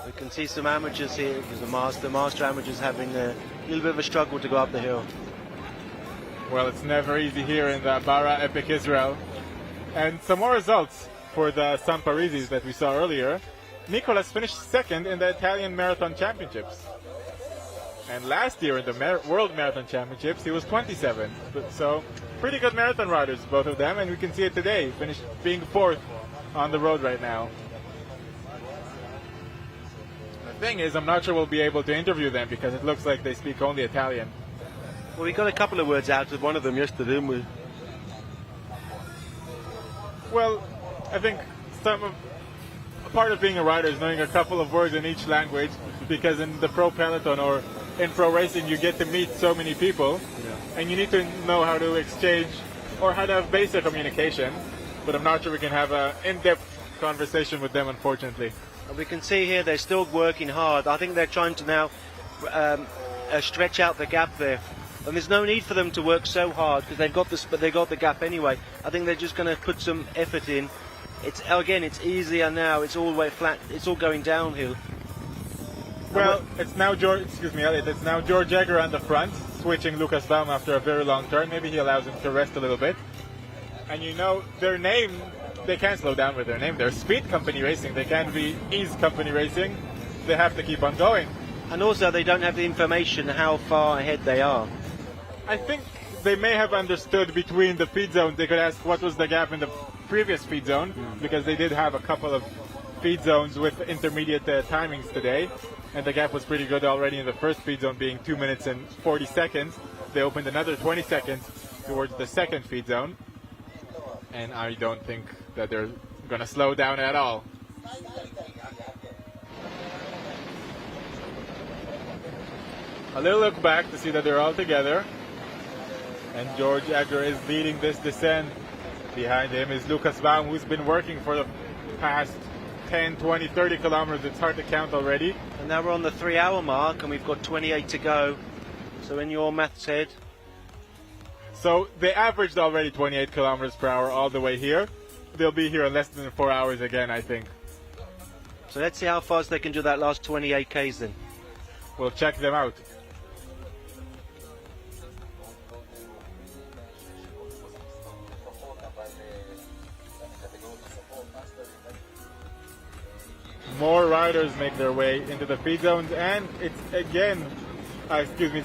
We can see some amateurs here because the master amateurs having a little bit of a struggle to go up the hill. Well, it's never easy here in the Bara Epic Israel. And some more results for the San Parisis that we saw earlier. Nicolas finished second in the Italian Marathon Championships. And last year in the World Marathon Championships, he was 27th. So, pretty good marathon riders, both of them, and we can see it today, finished being fourth on the road right now. The thing is, I'm not sure we'll be able to interview them because it looks like they speak only Italian. Well, we got a couple of words out of one of them yesterday, didn't we? Well, I think a part of being a rider is knowing a couple of words in each language, because in the pro peloton or in pro racing you get to meet so many people, and you need to know how to exchange or how to have basic communication, but I'm not sure we can have an in-depth conversation with them, unfortunately. And we can see here they're still working hard. I think they're trying to now stretch out the gap there. And there's no need for them to work so hard because they've got the gap anyway. I think they're just going to put some effort in. It's easier now. It's all way flat. It's all going downhill. Well, it's now Elliot. It's now George Egger on the front, switching Lucas Baum after a very long turn. Maybe he allows him to rest a little bit. And you know their name. They can't slow down with their name. They're Speed Company Racing. They can't be Ease Company Racing. They have to keep on going. And also, they don't have the information how far ahead they are. I think they may have understood between the feed zones. They could ask what was the gap in the previous feed zone, because they did have a couple of feed zones with intermediate timings today, and the gap was pretty good already in the first feed zone, being 2 minutes and 40 seconds. They opened another 20 seconds towards the second feed zone, and I don't think that they're going to slow down at all. A little look back to see that they're all together. And George Egger is leading this descent. Behind him is Lucas Baum, who's been working for the past 10, 20, 30 kilometers. It's hard to count already. And now we're on the 3 hour mark and we've got 28 to go. So in your maths head. So they averaged already 28 kilometers per hour all the way here. They'll be here in less than 4 hours again, I think. So let's see how fast they can do that last 28 Ks then. We'll check them out. More riders make their way into the feed zones, and it's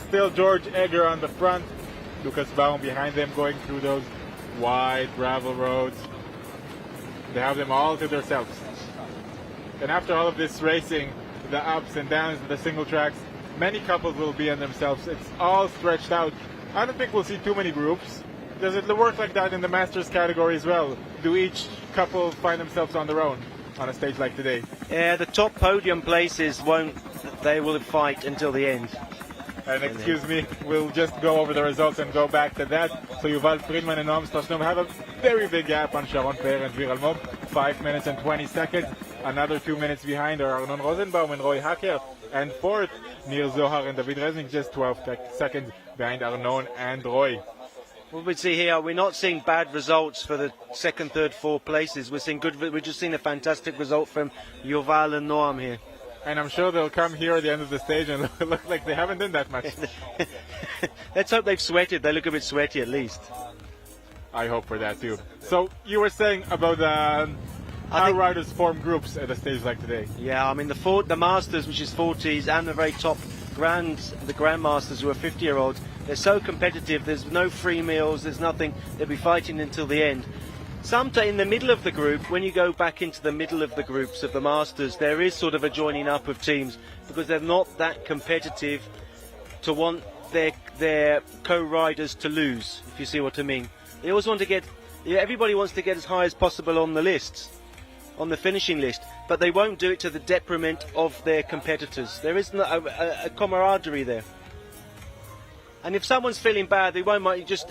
still George Egger on the front, Lucas Baum behind them, going through those wide gravel roads. They have them all to themselves. And after all of this racing, the ups and downs, the single tracks, many couples will be on themselves. It's all stretched out. I don't think we'll see too many groups. Does it work like that in the Masters category as well? Do each couple find themselves on their own on a stage like today? Yeah, the top podium places they will fight until the end. And excuse me, we'll just go over the results and go back to that. So Yuval Friedman and Noam Strashnov have a very big gap on Sharon Peer and Dvir Almog, 5 minutes and 20 seconds. Another 2 minutes behind are Arnon Rosenbaum and Roy Hacker. And fourth, Nir Zohar and David Resnick, just 12 seconds behind Arnon and Roy. What we see here, we're not seeing bad results for the second, third, fourth places. We're seeing we're just seeing a fantastic result from Yuval and Noam here. And I'm sure they'll come here at the end of the stage and look like they haven't done that much. Let's hope they've sweated. They look a bit sweaty at least. I hope for that too. So you were saying about how riders form groups at a stage like today. Yeah, I mean the Masters, which is 40s, and the very top the Grandmasters, who are 50-year-olds, they're so competitive. There's no free meals. There's nothing. They'll be fighting until the end. Sometimes in the middle of the group, when you go back into the middle of the groups of the Masters, there is sort of a joining up of teams because they're not that competitive to want their co-riders to lose, if you see what I mean. They always want to get, everybody wants to get as high as possible on the lists, on the finishing list, but they won't do it to the detriment of their competitors. There isn't a camaraderie there. And if someone's feeling bad, they won't just...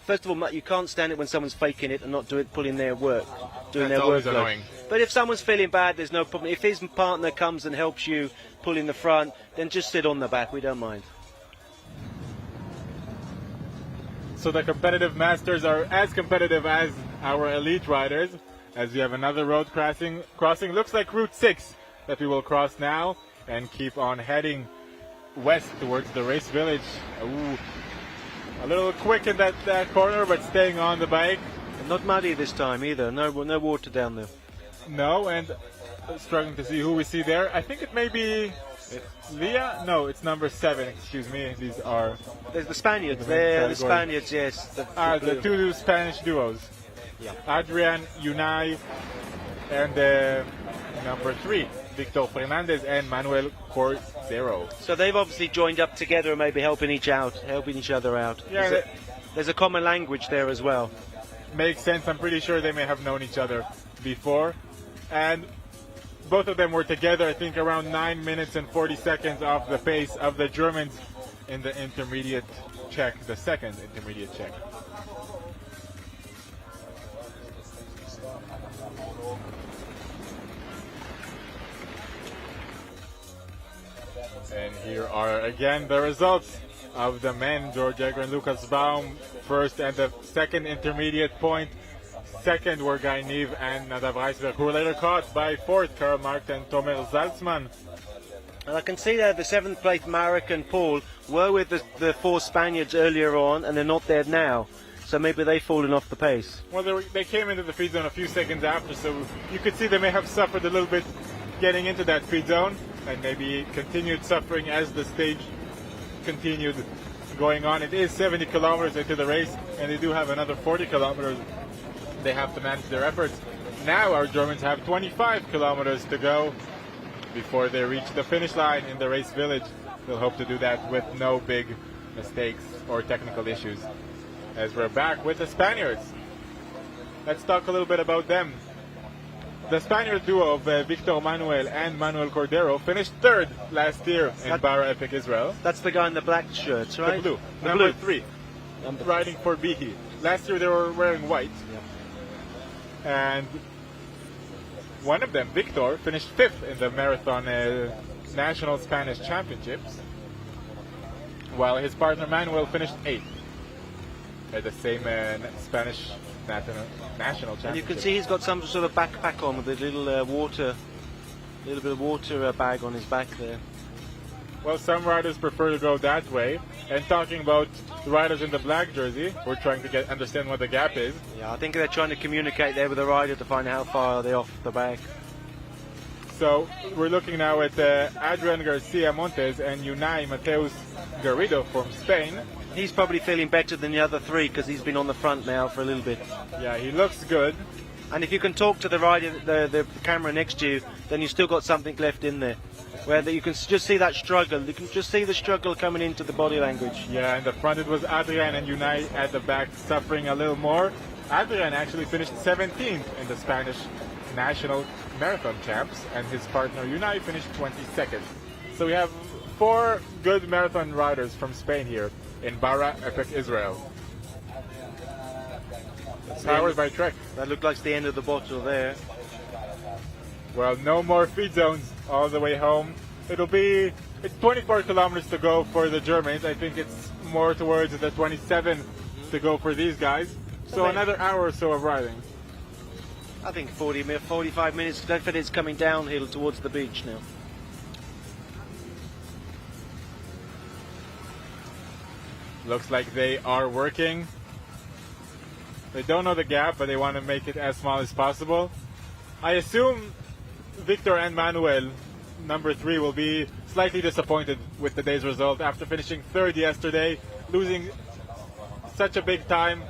First of all, you can't stand it when someone's faking it and not pulling their work, doing their work. That's always annoying. But if someone's feeling bad, there's no problem. If his partner comes and helps you pull in the front, then just sit on the back. We don't mind. So the competitive masters are as competitive as our elite riders, as we have another road crossing. Looks like Route 6 that we will cross now and keep on heading west towards the race village. Ooh, a little quick in that corner, but staying on the bike. Not muddy this time either. No water down there. No, and struggling to see who we see there. I think it may be Leah. No, it's number 7. Excuse me. These are. There's the Spaniards. There, the Spaniards. Yes. The two Spanish duos. Yeah. Adrian, Unai, and number 3, Victor Fernandez and Manuel Cordero. So they've obviously joined up together and maybe helping each other out. Yeah, there's a common language there as well. Makes sense. I'm pretty sure they may have known each other before. And both of them were together, I think, around 9 minutes and 40 seconds off the pace of the Germans in the intermediate check, the second intermediate check. And here are again the results of the men. George Egger and Lucas Baum first and the second intermediate point. Second were Guy Nieve and Nadav Reisberg, who were later caught by fourth Karl Markt and Tomer Zaltzman. And I can see that the 7th place Marek and Paul were with the 4 Spaniards earlier on, and they're not there now. So maybe they've fallen off the pace. Well, they came into the feed zone a few seconds after, so you could see they may have suffered a little bit getting into that feed zone, and maybe continued suffering as the stage continued going on. It is 70 kilometers into the race, and they do have another 40 kilometers they have to manage their efforts. Now our Germans have 25 kilometers to go before they reach the finish line in the race village. They'll hope to do that with no big mistakes or technical issues. As we're back with the Spaniards, let's talk a little bit about them. The Spaniard duo of Victor Manuel and Manuel Cordero finished 3rd last year in Bara Epic Israel. That's the guy in the black shirts, right? The blue. Number 3. Riding for Bihi. Last year they were wearing white. Yeah. And one of them, Victor, finished 5th in the Marathon National Spanish Championships, while his partner Manuel finished 8th at the same Spanish National Championship. And you can see he's got some sort of backpack on with a little bit of water bag on his back there. Well, some riders prefer to go that way. And talking about the riders in the black jersey, we're trying to understand what the gap is. Yeah, I think they're trying to communicate there with the rider to find out how far they're off the back. So we're looking now at Adrian Garcia Montes and Unai Mateus Garrido from Spain. He's probably feeling better than the other 3 because he's been on the front now for a little bit. Yeah, he looks good. And if you can talk to the rider, the camera next to you, then you've still got something left in there. Where you can just see that struggle. You can just see the struggle coming into the body language. Yeah, in the front it was Adrian and Unai at the back suffering a little more. Adrian actually finished 17th in the Spanish National Marathon Champs, and his partner Unai finished 22nd. So we have 4 good marathon riders from Spain here in Bara Epic Israel. Powered by Trek. That looked like the end of the bottle there. Well, no more feed zones all the way home. It's 24 kilometers to go for the Germans. I think it's more towards the 27 to go for these guys. So another hour or so of riding. I think 45 minutes. Don't forget it's coming downhill towards the beach now. Looks like they are working. They don't know the gap, but they want to make it as small as possible. I assume Victor and Manuel, number 3, will be slightly disappointed with today's result after finishing 3rd yesterday. Losing such a big time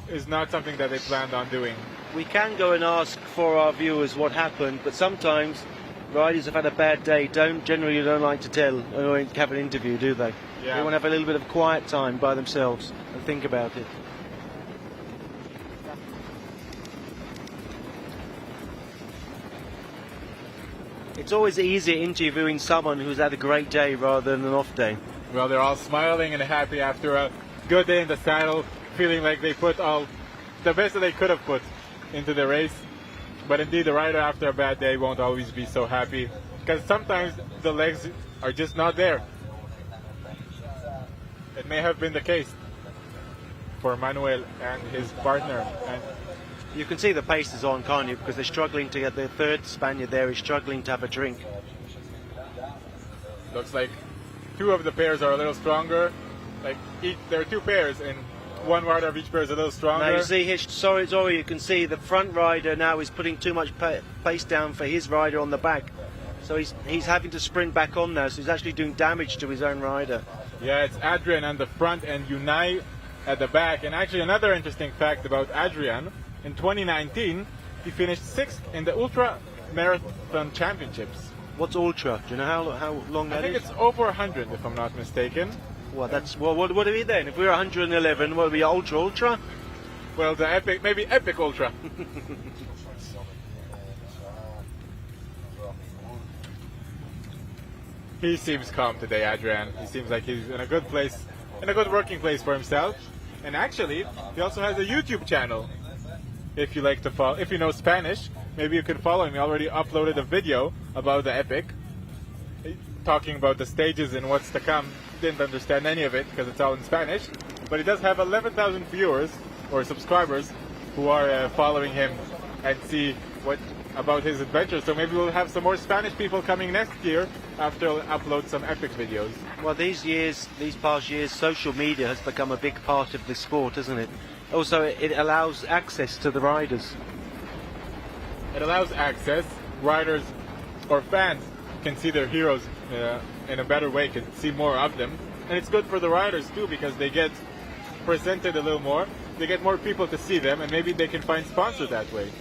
is not something that they planned on doing. We can go and ask for our viewers what happened, but sometimes riders have had a bad day. Generally don't like to tell or have an interview, do they? Yeah. They want to have a little bit of quiet time by themselves and think about it. It's always easier interviewing someone who's had a great day rather than an off day. Well, they're all smiling and happy after a good day in the saddle, feeling like they put all the best that they could have put into the race. But indeed, the rider after a bad day won't always be so happy, because sometimes the legs are just not there. It may have been the case for Manuel and his partner. And you can see the pace is on, can't you? Because they're struggling to get the third Spaniard there is struggling to have a drink. Looks like two of the pairs are a little stronger. Like there are two pairs, and one rider of each pair is a little stronger. Now you see here, sorry, you can see the front rider now is putting too much pace down for his rider on the back. So he's having to sprint back on now, so he's actually doing damage to his own rider. Yeah, it's Adrian on the front and Unai at the back. And actually another interesting fact about Adrian, in 2019, he finished 6th in the Ultra Marathon Championships. What's Ultra? Do you know how long that is? I think it's over 100, if I'm not mistaken. Well, what are we then? If we're 111, what are we, Ultra? Well, the Epic, maybe Epic Ultra. He seems calm today, Adrian. He seems like he's in a good place, in a good working place for himself. And actually, he also has a YouTube channel. If you like to follow, if you know Spanish, maybe you can follow him. He already uploaded a video about the Epic, talking about the stages and what's to come. Didn't understand any of it because it's all in Spanish. But he does have 11,000 viewers or subscribers who are following him and see what about his adventures. So maybe we'll have some more Spanish people coming next year after he'll upload some Epic videos. Well, these past years, social media has become a big part of the sport, isn't it? Also, it allows access to the riders. It allows access. Riders or fans can see their heroes in a better way, can see more of them. And it's good for the riders too, because they get presented a little more. They get more people to see them, and maybe they can find sponsors that way.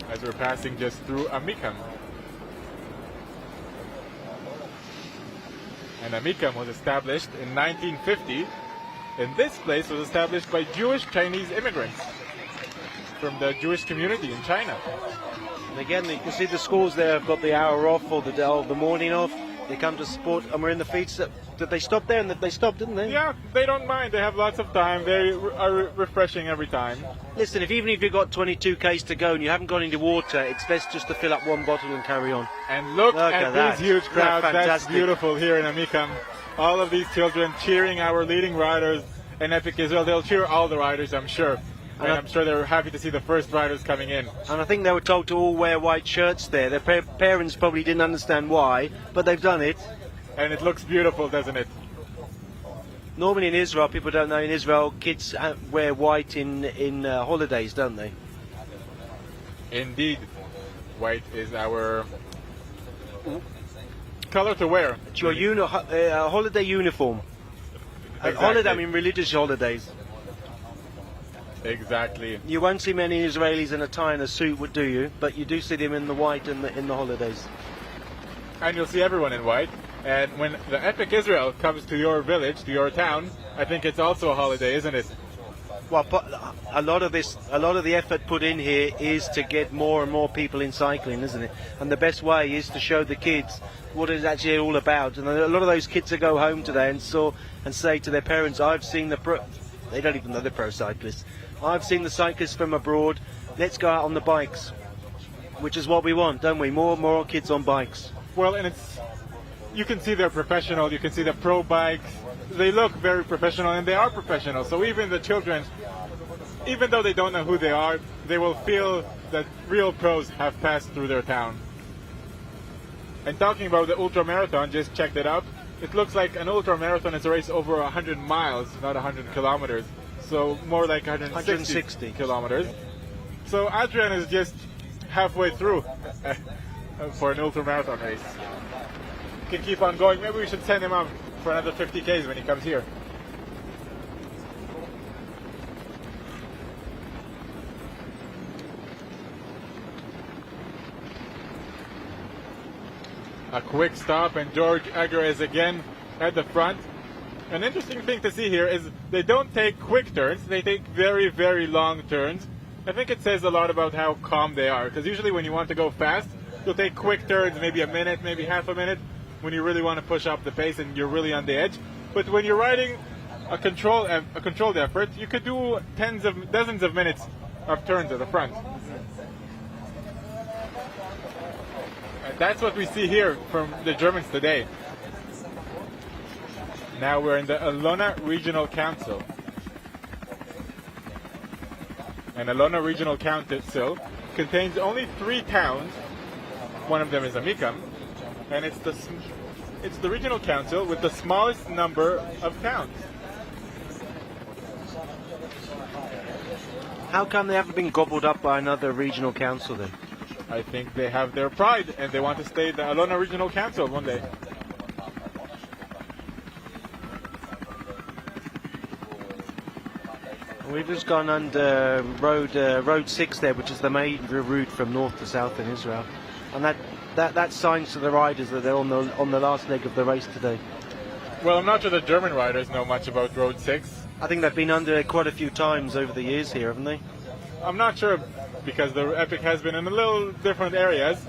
As we're passing just through Amikam. And Amikam was established in 1950. And this place was established by Jewish Chinese immigrants from the Jewish community in China. And again, you can see the schools there have got the hour off or the morning off. They come to sport, and we're in the feeds. Did they stop there? And they stopped, didn't they? Yeah, they don't mind. They have lots of time. They are refreshing every time. Listen, even if you've got 22 k's to go and you haven't got any water, it's best just to fill up one bottle and carry on. And look at these huge crowds. That's beautiful here in Amikam. All of these children cheering our leading riders in Epic Israel. They'll cheer all the riders, I'm sure. And I'm sure they're happy to see the first riders coming in. And I think they were told to all wear white shirts there. Their parents probably didn't understand why, but they've done it. And it looks beautiful, doesn't it? Normally in Israel, people don't know, in Israel, kids wear white in holidays, don't they? Indeed. White is our color to wear. It's your holiday uniform. Exactly. Holiday, I mean religious holidays. Exactly. You won't see many Israelis in a tie and a suit, do you? But you do see them in the white in the holidays. And you'll see everyone in white. And when the Epic Israel comes to your village, to your town, I think it's also a holiday, isn't it? Well, a lot of the effort put in here is to get more and more people in cycling, isn't it? And the best way is to show the kids what it's actually all about. And a lot of those kids that go home today and say to their parents, "I've seen they don't even know they're pro cyclists. I've seen the cyclists from abroad. Let's go out on the bikes," which is what we want, don't we? More kids on bikes. Well, and you can see they're professional. You can see the pro bikes. They look very professional, and they are professional. So even the children, even though they don't know who they are, they will feel that real pros have passed through their town. And talking about the ultra marathon, just checked it out. It looks like an ultra marathon is a race over 100 miles, not 100 kilometers. So more like 160 kilometers. So Adrian is just halfway through for an ultra marathon race. He can keep on going. Maybe we should send him out for another 50 k's when he comes here. A quick stop, and George Egger is again at the front. An interesting thing to see here is they don't take quick turns, they take very, very long turns. I think it says a lot about how calm they are, because usually when you want to go fast, you'll take quick turns, maybe a minute, maybe half a minute, when you really want to push up the pace and you're really on the edge. But when you're riding a controlled effort, you could do dozens of minutes of turns at the front. And that's what we see here from the Germans today. Now we're in the Alona Regional Council. And Alona Regional Council contains only 3 towns. One of them is Amikam, and it's the regional council with the smallest number of towns. How come they haven't been gobbled up by another regional council then? I think they have their pride and they want to stay the Alona Regional Council one day. We've just gone under road 6 there, which is the main route from north to south in Israel, and that signs to the riders that they're on the last leg of the race today. Well, I'm not sure the German riders know much about Road 6. I think they've been under quite a few times over the years here, haven't they? I'm not sure because the Epic has been in a little different areas.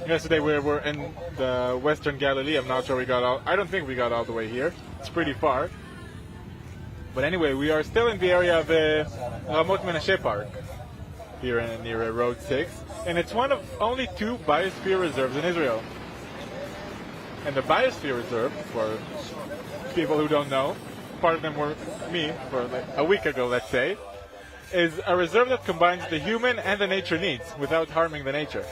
Yesterday we were in the Western Galilee. I'm not sure I don't think we got all the way here. It's pretty far. But anyway, we are still in the area of Ramot Menashe Park, here near Road 6, and it's one of only 2 biosphere reserves in Israel. And the biosphere reserve, for people who don't know, part of them were me, for like a week ago, let's say, is a reserve that combines the human and the nature needs without harming the nature.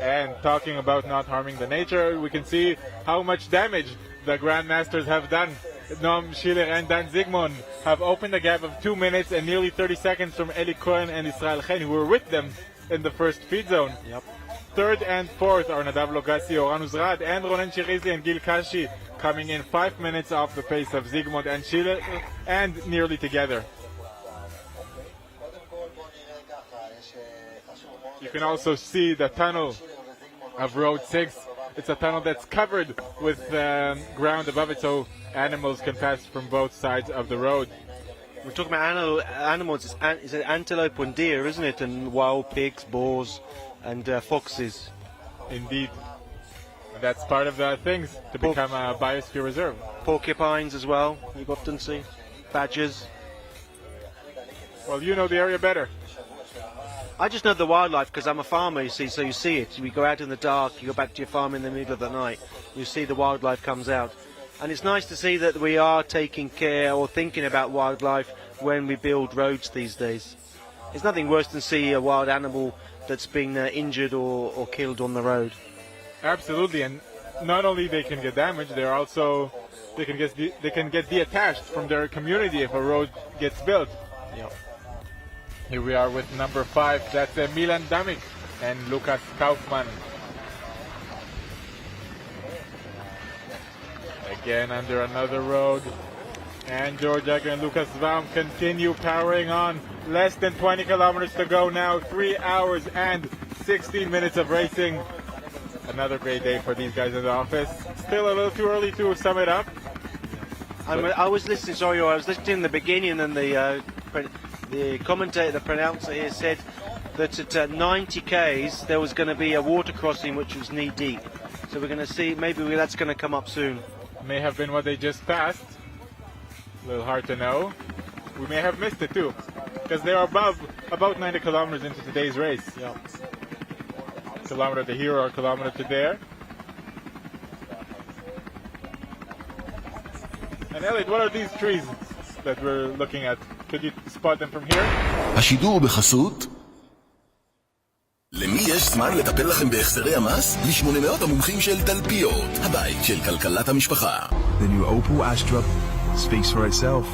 And talking about not harming the nature, we can see how much damage the Grandmasters have done. Noam Schiller and Dan Zygmunt have opened a gap of 2 minutes and nearly 30 seconds from Eli Cohen and Israel Chen, who were with them in the first feed zone. Yep. 3rd and 4th are Nadav Logassi, Oran Uzrad, and Ronen Shirizi and Gil Kashi, coming in 5 minutes off the pace of Zygmunt and Schiller, and nearly together. You can also see the tunnel of Road 6. It's a tunnel that's covered with ground above it, so animals can pass from both sides of the road. We're talking about animals. It's an antelope and deer, isn't it? And wild pigs, boars, and foxes. Indeed. And that's part of the things to become a biosphere reserve. Porcupines as well, you often see. Badgers. Well, you know the area better. I just know the wildlife because I'm a farmer, you see, so you see it. We go out in the dark, you go back to your farm in the middle of the night, you see the wildlife comes out. And it's nice to see that we are taking care or thinking about wildlife when we build roads these days. There's nothing worse than see a wild animal that's been injured or killed on the road. Absolutely, and not only they can get damaged, they can get detached from their community if a road gets built. Yep. Here we are with number 5, that's Milan Damik and Lukas Kaufmann. Again under another road. And George Egger and Lucas Baum continue powering on. Less than 20 kilometers to go now. 3 hours and 16 minutes of racing. Another great day for these guys in the office. Still a little too early to sum it up. I was listening in the beginning, and the commentator, the pronouncer here, said that at 90 k's there was going to be a water crossing which was knee deep. So we're going to see, maybe that's going to come up soon. May have been what they just passed. A little hard to know. We may have missed it too, because they are about 90 kilometers into today's race. Yeah. Kilometer to here or a kilometer to there. And Elliot, what are these trees that we're looking at? Could you spot them from here? השידור בחסות למי יש זמן לטפל לכם בהחזרי המס? ל-800 המומחים של תלפיות, הבית של כלכלת המשפחה. The new Opel Astra speaks for itself.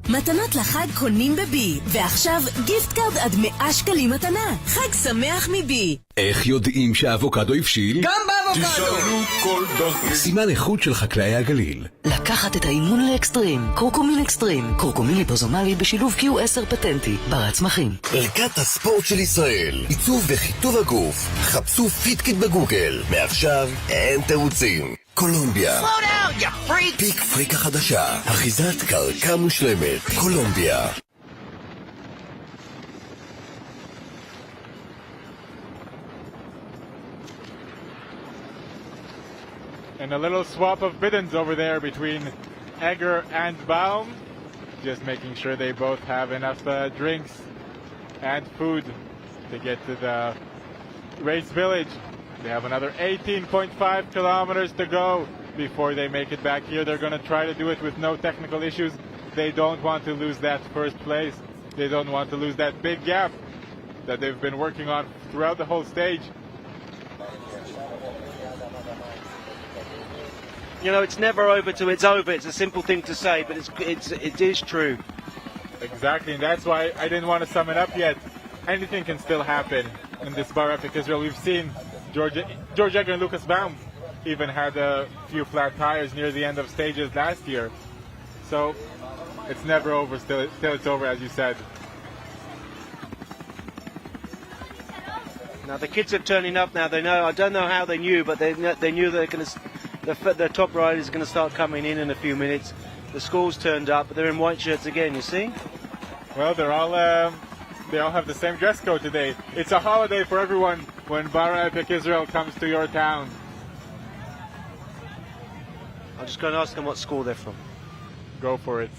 מתנות לחג קונים בבי, ועכשיו גיפט קארד עד 100 שקלים מתנה. חג שמח מבי. איך יודעים שהאבוקדו הבשיל? גם באבוקדו! תשאלו כל דרכי. סימן איכות של חקלאי הגליל. לקחת את האימון לאקסטרים. קורקומין אקסטרים. קורקומין ליפוזומלי בשילוב Q10 פטנטי. בר צמחים. ערכת הספורט של ישראל. עיצוב וחיטוב הגוף. חפשו פיטקיט בגוגל. מעכשיו אין תירוצים. קולומביה. פיק פריקה חדשה. אחיזת קרקע מושלמת. קולומביה. And a little swap of biddens over there between Egger and Baum. just making sure they both have enough drinks and food to get to the race village. They have another 18.5 kilometers to go before they make it back here. They're going to try to do it with no technical issues. They don't want to lose that first place. They don't want to lose that big gap that they've been working on throughout the whole stage. You know, it's never over till it's over. It's a simple thing to say, but it is true. Exactly, and that's why I didn't want to sum it up yet. Anything can still happen in this Bara Epic Israel. We've seen George Egger and Lucas Baum even had a few flat tires near the end of stages last year. So it's never over till it's over, as you said. Now the kids are turning up now. They know. I don't know how they knew, but they knew they're going to. The top riders are going to start coming in a few minutes. The school's turned up, but they're in white shirts again. You see? Well, they all have the same dress code today. It's a holiday for everyone when Bara Epic Israel comes to your town. I'm just going to ask them what school they're from. Go for it.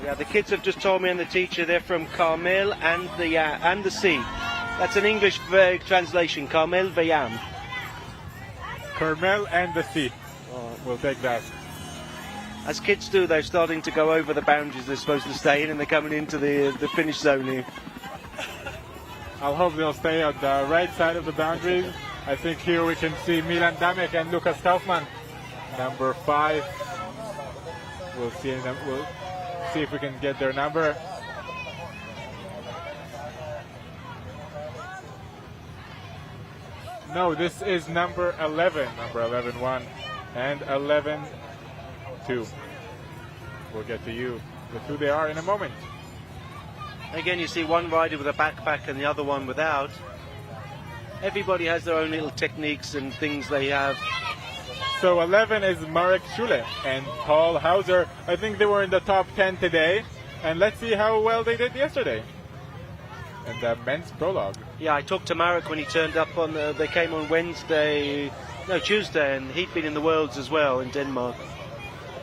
Yeah, the kids have just told me, and the teacher, they're from Carmel and the sea. That's an English translation, Carmel Vayam. Carmel and the sea. Oh, we'll take that. As kids do, they're starting to go over the boundaries they're supposed to stay in, and they're coming into the finish zone here. I'll hope they'll stay on the right side of the boundaries. I think here we can see Milan Damek and Lukas Kaufmann, number 5. We'll see them. We'll see if we can get their number. No, this is number 11. Number 11-1 and 11-2. We'll get to you with who they are in a moment. Again, you see one rider with a backpack and the other one without. Everybody has their own little techniques and things they have. So 11 is Marek Shule and Paul Hauser. I think they were in the top 10 today. And let's see how well they did yesterday in the men's prologue. Yeah, I talked to Marek when he turned up on. They came on Tuesday, and he'd been in the Worlds as well in Denmark.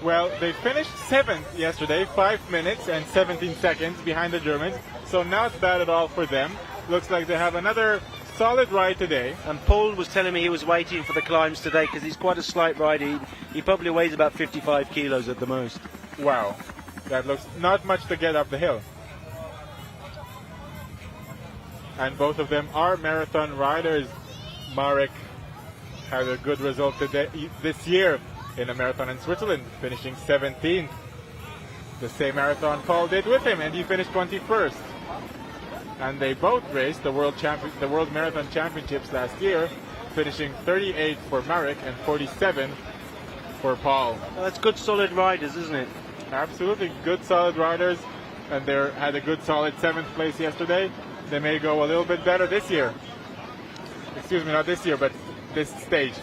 Well, they finished 7th yesterday, 5 minutes and 17 seconds behind the Germans. So not bad at all for them. Looks like they have another solid ride today. And Paul was telling me he was waiting for the climbs today because he's quite a slight rider. He probably weighs about 55 kilos at the most. Wow, that looks not much to get up the hill. And both of them are marathon riders. Marek had a good result today, this year in a marathon in Switzerland, finishing 17th. The same marathon Paul did with him, and he finished 21st. And they both raced the World Marathon Championships last year, finishing 38 for Marek and 47 for Paul. Well, that's good, solid riders, isn't it? Absolutely, good, solid riders. And they had a good, solid 7th place yesterday. They may go a little bit better this year. Excuse me, not this year, but this stage.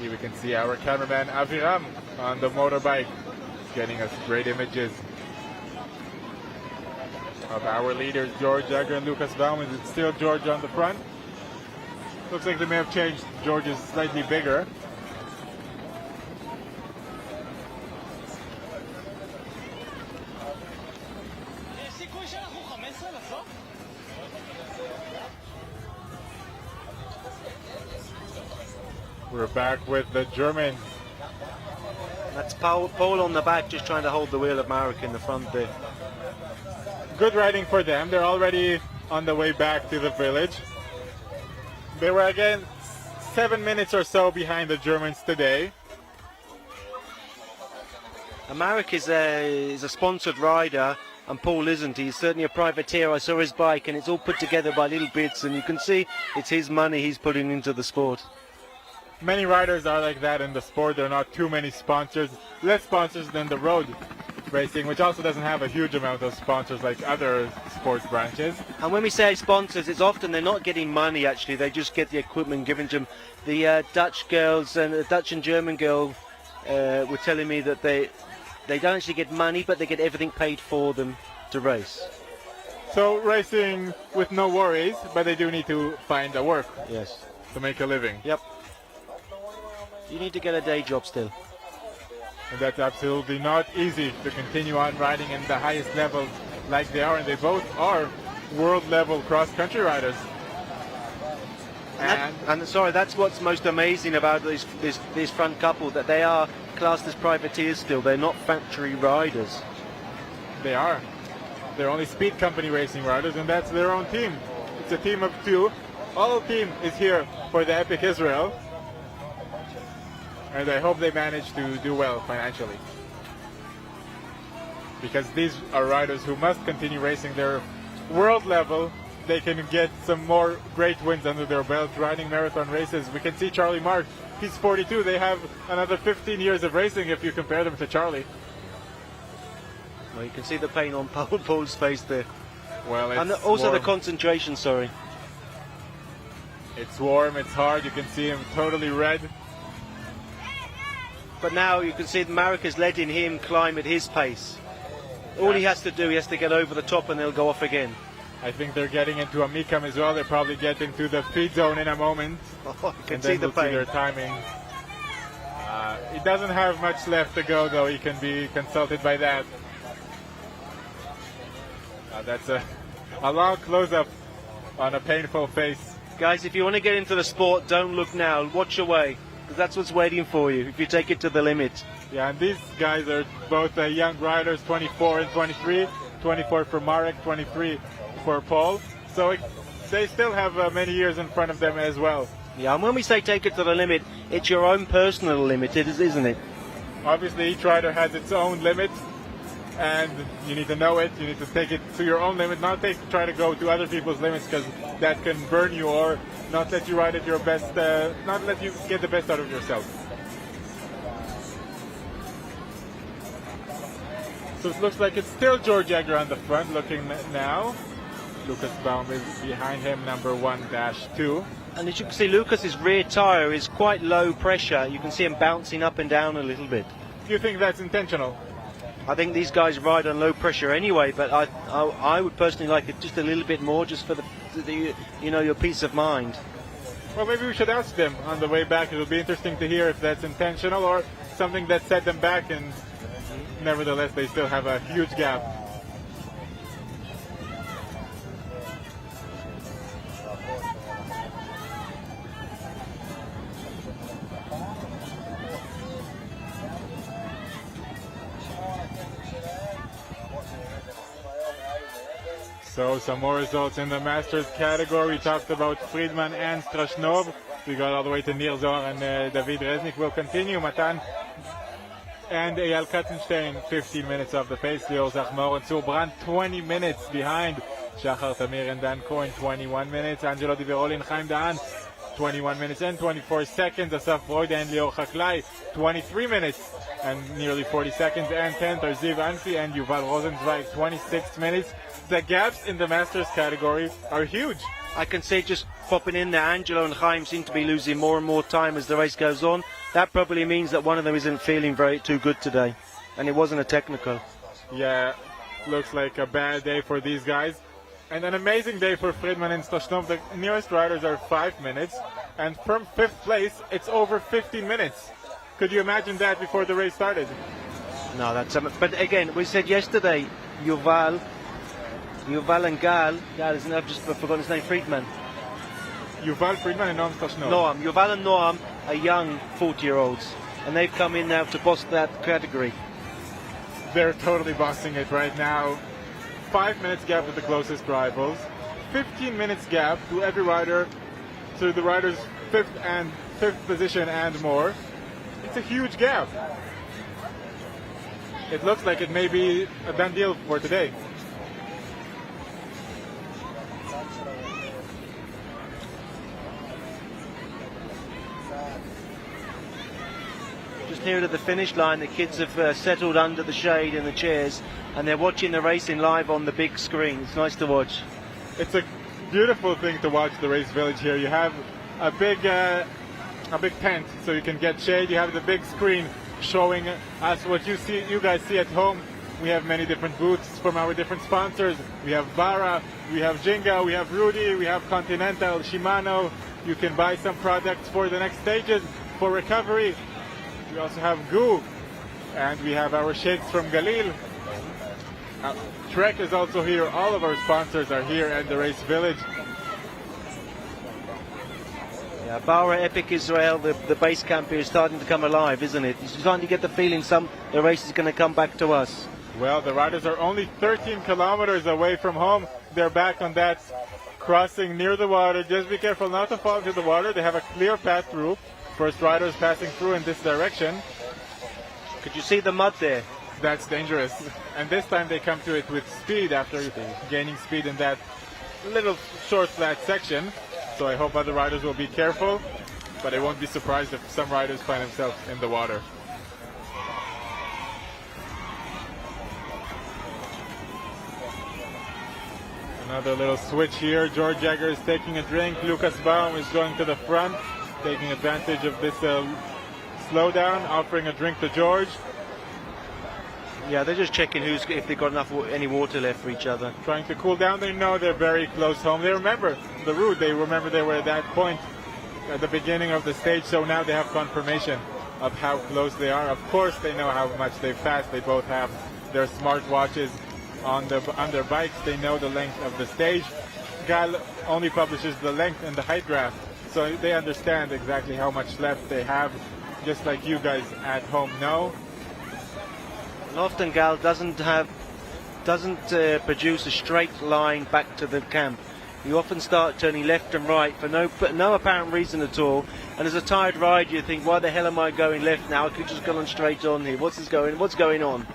Here we can see our cameraman Aviram on the motorbike, getting us great images of our leaders, George Egger and Lucas Baum. Is it still George on the front? Looks like they may have changed. George is slightly bigger. We're back with the German. That's Paul on the back, just trying to hold the wheel of Marek in the front there. Good riding for them. They're already on the way back to the village. They were again 7 minutes or so behind the Germans today. And Marek is a sponsored rider, and Paul isn't. He's certainly a privateer. I saw his bike, and it's all put together by little bits, and you can see it's his money he's putting into the sport. Many riders are like that in the sport. There are not too many sponsors, less sponsors than the road racing, which also doesn't have a huge amount of sponsors like other sports branches. And when we say sponsors, it's often they're not getting money actually, they just get the equipment given to them. The Dutch girls and the Dutch and German girl were telling me that They don't actually get money, but they get everything paid for them to race. So racing with no worries, but they do need to find a work. Yes. To make a living. Yep. You need to get a day job still. And that's absolutely not easy to continue on riding in the highest level like they are, and they both are world level cross-country riders. And sorry, that's what's most amazing about this front couple, that they are classed as privateers still. They're not factory riders. They are. They're only speed company racing riders, and that's their own team. It's a team of two. All team is here for the Epic Israel. And I hope they manage to do well financially. Because these are riders who must continue racing their world level. They can get some more great wins under their belt riding marathon races. We can see Charlie Mark. He's 42. They have another 15 years of racing if you compare them to Charlie. Well, you can see the pain on Paul's face there. Well, it's and also warm. the concentration, sorry. It's warm, it's hard. You can see him totally red. But now you can see that Marek is letting him climb at his pace. All he has to do, he has to get over the top and they'll go off again. I think they're getting into a Mikam as well. They'll probably get into the feed zone in a moment. Oh, you can and see then the we'll pain. see their timing. He doesn't have much left to go, though. He can be consulted by that. That's a long close-up on a painful face. Guys, if you want to get into the sport, don't look now. Watch away, because that's what's waiting for you if you take it to the limit. Yeah, and these guys are both young riders, 24 and 23. 24 for Marek, 23 for Paul. So they still have many years in front of them as well. Yeah, and when we say take it to the limit, it's your own personal limit, isn't it? Obviously, each rider has its own limit, and you need to know it. You need to take it to your own limit, not try to go to other people's limits, because that can burn you or not let you ride at your best, not let you get the best out of yourself. So it looks like it's still George Egger on the front looking now. Lucas Baum is behind him, number 1-2. And as you can see, Lucas's rear tyre is quite low pressure. You can see him bouncing up and down a little bit. Do you think that's intentional? I think these guys ride on low pressure anyway, but I would personally like it just a little bit more, just for the your peace of mind. Well, maybe we should ask them on the way back. It'll be interesting to hear if that's intentional or something that set them back, and nevertheless they still have a huge gap. So some more results in the Masters category. We talked about Friedman and Strashnov. We got all the way to Nir Zohar, and David Reznik will continue. Matan and Eyal Katzenstein, 15 minutes off the pace. Lior Zachmor and Zur Brandt, 20 minutes behind. Shachar Tamir and Dan Cohen, 21 minutes. Angelo Di Veroli and Chaim Daan, 21 minutes and 24 seconds. Asaf Broide and Lior Chaklai, 23 minutes and nearly 40 seconds. And 10th are Ziv Anfi and Yuval Rosenzweig, 26 minutes. The gaps in the Masters category are huge. I can see just popping in there, Angelo and Chaim seem to be losing more and more time as the race goes on. That probably means that one of them isn't feeling too good today. And it wasn't a technical. Yeah, looks like a bad day for these guys. And an amazing day for Friedman and Strashnov. The nearest riders are 5 minutes. And from 5th place, it's over 15 minutes. Could you imagine that before the race started? No, that's... but again, we said yesterday, Yuval and Gal isn't, I've just forgotten his name, Friedman. Yuval Friedman and Noam Strashnov. Noam. Yuval and Noam are young 40-year-olds. And they've come in now to boss that category. They're totally bossing it right now. 5 minutes gap with the closest rivals. 15 minutes gap to every rider, to the rider's 5th position and more. It's a huge gap. It looks like it may be a done deal for today. Just here at the finish line, the kids have settled under the shade in the chairs, and they're watching the racing live on the big screen. It's nice to watch. It's a beautiful thing to watch the race village here. You have a big tent, so you can get shade. You have the big screen showing us what you guys see at home. We have many different booths from our different sponsors. We have Bara, we have Jinga, we have Rudy, we have Continental, Shimano. You can buy some products for the next stages, for recovery. We also have Goo, and we have our shakes from Galil. Trek is also here. All of our sponsors are here at the Race Village. Yeah, Bara Epic Israel, the base camp here is starting to come alive, isn't it? You're starting to get the feeling the race is going to come back to us. Well, the riders are only 13 kilometers away from home. They're back on that crossing near the water. Just be careful not to fall into the water. They have a clear path through. First riders passing through in this direction. Could you see the mud there? That's dangerous. And this time they come to it with speed after gaining speed in that little short flat section. So I hope other riders will be careful, but I won't be surprised if some riders find themselves in the water. Another little switch here. George Jagger is taking a drink. Lucas Baum is going to the front, taking advantage of this slowdown, offering a drink to George. Yeah, they're just checking if they've got any water left for each other. Trying to cool down. They know they're very close home. They remember the route. They remember they were at that point at the beginning of the stage, so now they have confirmation of how close they are. Of course, they know how much they've passed. They both have their smart watches on their bikes. They know the length of the stage. Gal only publishes the length and the height graph, so they understand exactly how much left they have, just like you guys at home know. And often Gal doesn't produce a straight line back to the camp. You often start turning left and right for no apparent reason at all. And as a tired rider, you think, why the hell am I going left now? I could just go on straight on here. What's going on?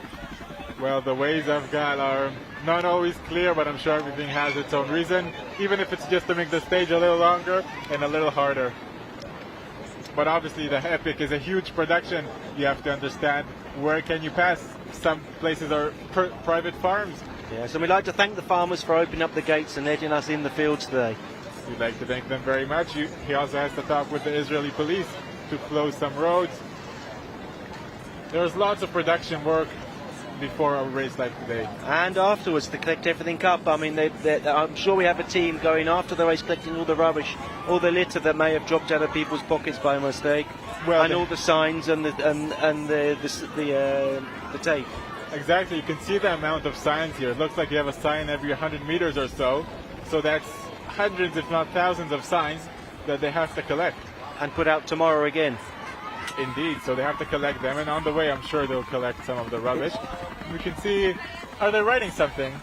Well, the ways of Gal are not always clear, but I'm sure everything has its own reason, even if it's just to make the stage a little longer and a little harder. But obviously the Epic is a huge production. You have to understand where can you pass. Some places are private farms. Yes, and we'd like to thank the farmers for opening up the gates and letting us in the fields today. We'd like to thank them very much. He also has to talk with the Israeli police to close some roads. There's lots of production work before a race like today. And afterwards to collect everything up. I mean, I'm sure we have a team going after the race, collecting all the rubbish, all the litter that may have dropped out of people's pockets by mistake, and all the signs and the tape. Exactly, you can see the amount of signs here. It looks like you have a sign every 100 meters or so. So that's hundreds, if not thousands, of signs that they have to collect. And put out tomorrow again. Indeed, so they have to collect them, and on the way I'm sure they'll collect some of the rubbish. We can see, are they writing something?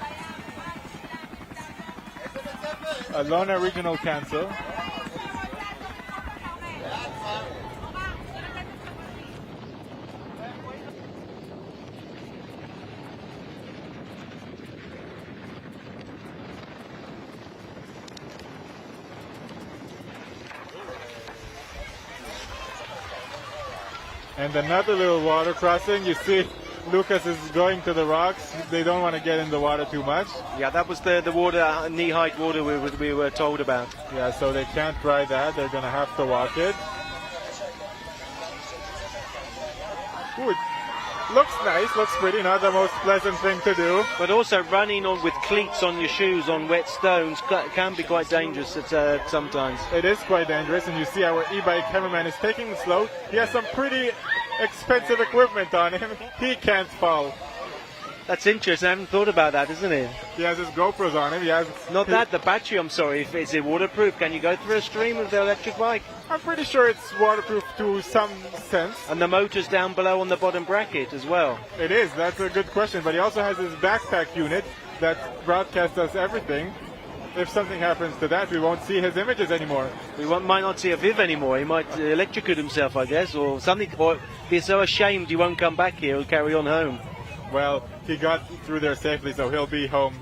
Alona Regional Council. And another little water crossing. You see Lucas is going to the rocks. They don't want to get in the water too much. Yeah, that was the water, knee-height water we were told about. Yeah, so they can't try that. They're going to have to walk it. Ooh, it looks nice, looks pretty. Not the most pleasant thing to do. But also running on with cleats on your shoes on wet stones can be quite dangerous sometimes. It is quite dangerous, and you see our e-bike cameraman is taking it slow. He has some pretty expensive equipment on him. He can't fall. That's interesting. I haven't thought about that, isn't it? He has his GoPros on him. He has the battery, I'm sorry. Is it waterproof? Can you go through a stream with the electric bike? I'm pretty sure it's waterproof to some sense. And the motor's down below on the bottom bracket as well. It is. That's a good question. But he also has his backpack unit that broadcasts us everything. If something happens to that, we won't see his images anymore. We might not see a Viv anymore. He might electrocute himself, I guess, or something. Or be so ashamed he won't come back here. He'll carry on home. Well, he got through there safely, so he'll be home.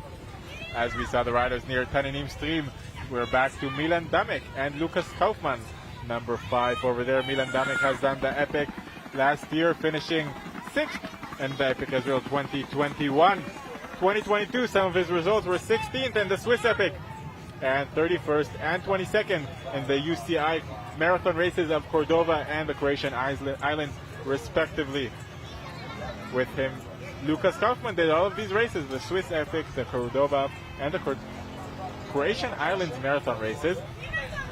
As we saw the riders near Taninim Stream, we're back to Milan Damek and Lucas Kaufmann, number 5 over there. Milan Damek has done the Epic last year, finishing 6th in the Epic Israel 2021. 2022, some of his results were 16th in the Swiss Epic and 31st and 22nd in the UCI marathon races of Cordova and the Croatian islands. respectively. With him, Lucas Kaufman did all of these races, the Swiss Epic, the Cordoba, and the Croatian Islands Marathon races.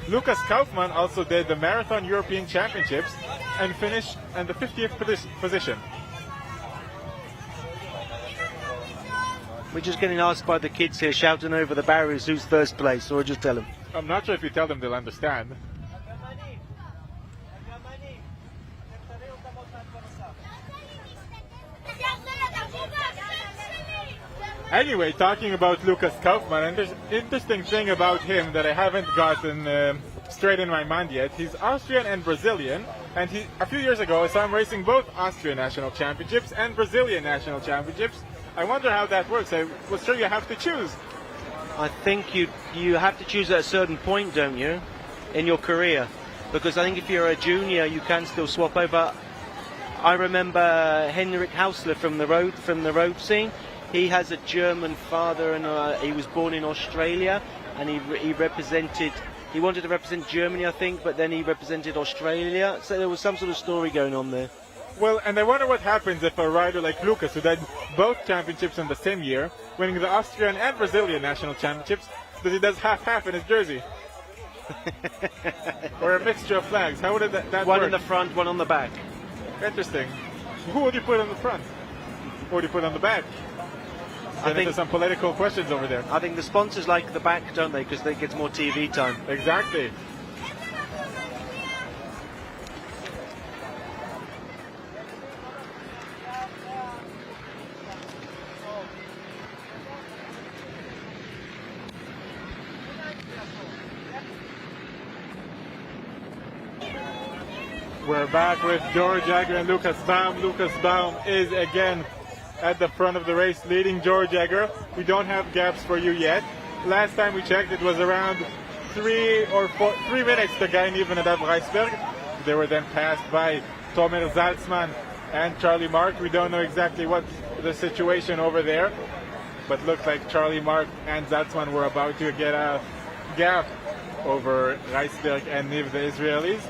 Lucas Kaufman also did the Marathon European Championships and finished in the 50th position. We're just getting asked by the kids here shouting over the barriers who's first place, or just tell them. I'm not sure if you tell them they'll understand. Anyway, talking about Lucas Kaufman, and there's an interesting thing about him that I haven't gotten straight in my mind yet. He's Austrian and Brazilian, and a few years ago I saw him racing both Austrian National Championships and Brazilian National Championships. I wonder how that works. I was sure you have to choose. I think you have to choose at a certain point, don't you, in your career? Because I think if you're a junior, you can still swap over. I remember Henrik Hausler from the road scene. He has a German father, and he was born in Australia, and he wanted to represent Germany, I think, but then he represented Australia. So there was some sort of story going on there. Well, and I wonder what happens if a rider like Lucas, who did both championships in the same year, winning the Austrian and Brazilian national championships, that he does half-half in his jersey. Or a mixture of flags. How would that work? One in the front, one on the back. Interesting. Who would you put on the front? Who would you put on the back? I think there's some political questions over there. I think the sponsors like the back, don't they? Because they get more TV time. Exactly. We're back with George Jagger and Lucas Baum. Lucas Baum is again at the front of the race, leading George Jagger. We don't have gaps for you yet. Last time we checked, it was around 3 minutes to Guy Niven and Reisberg. They were then passed by Tomer Zaltzman and Charlie Mark. We don't know exactly what the situation over there, but looks like Charlie Mark and Zaltzman were about to get a gap over Reisberg and Niv, the Israelis.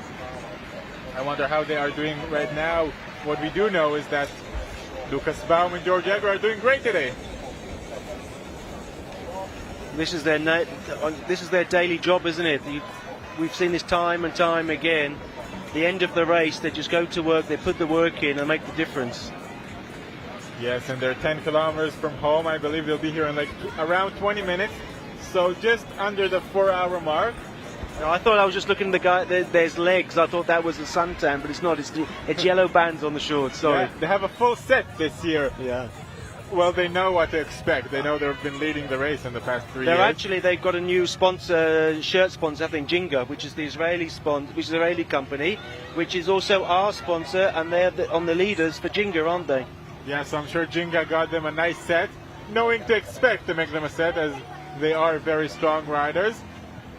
I wonder how they are doing right now. What we do know is that Lucas Baum and George Jagger are doing great today. This is their daily job, isn't it? We've seen this time and time again. The end of the race, they just go to work, they put the work in and make the difference. Yes, and they're 10 kilometers from home. I believe they'll be here in around 20 minutes. So just under the 4-hour mark. No, I thought I was just looking at the guy. There's legs. I thought that was a suntan, but it's not. It's yellow bands on the shorts. Sorry. Yeah, they have a full set this year. Yeah. Well, they know what to expect. They know they've been leading the race in the past 3 years. They've got a new sponsor, shirt sponsor, I think, Jinga, which is the Israeli Israeli company, which is also our sponsor, and they're on the leaders for Jinga, aren't they? Yes, I'm sure Jinga got them a nice set, knowing to expect to make them a set, as they are very strong riders.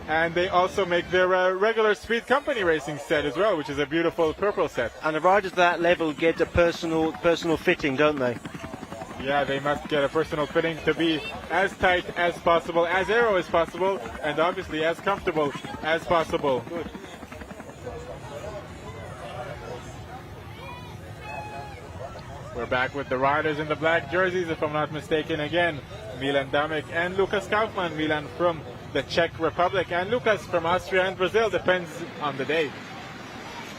And they also make their regular Speed Company racing set as well, which is a beautiful purple set. And the riders at that level get a personal fitting, don't they? Yeah, they must get a personal fitting to be as tight as possible, as aero as possible, and obviously as comfortable as possible. Good. We're back with the riders in the black jerseys, if I'm not mistaken again. Milan Damek and Lucas Kaufman. Milan from the Czech Republic, and Lucas from Austria and Brazil, depends on the day.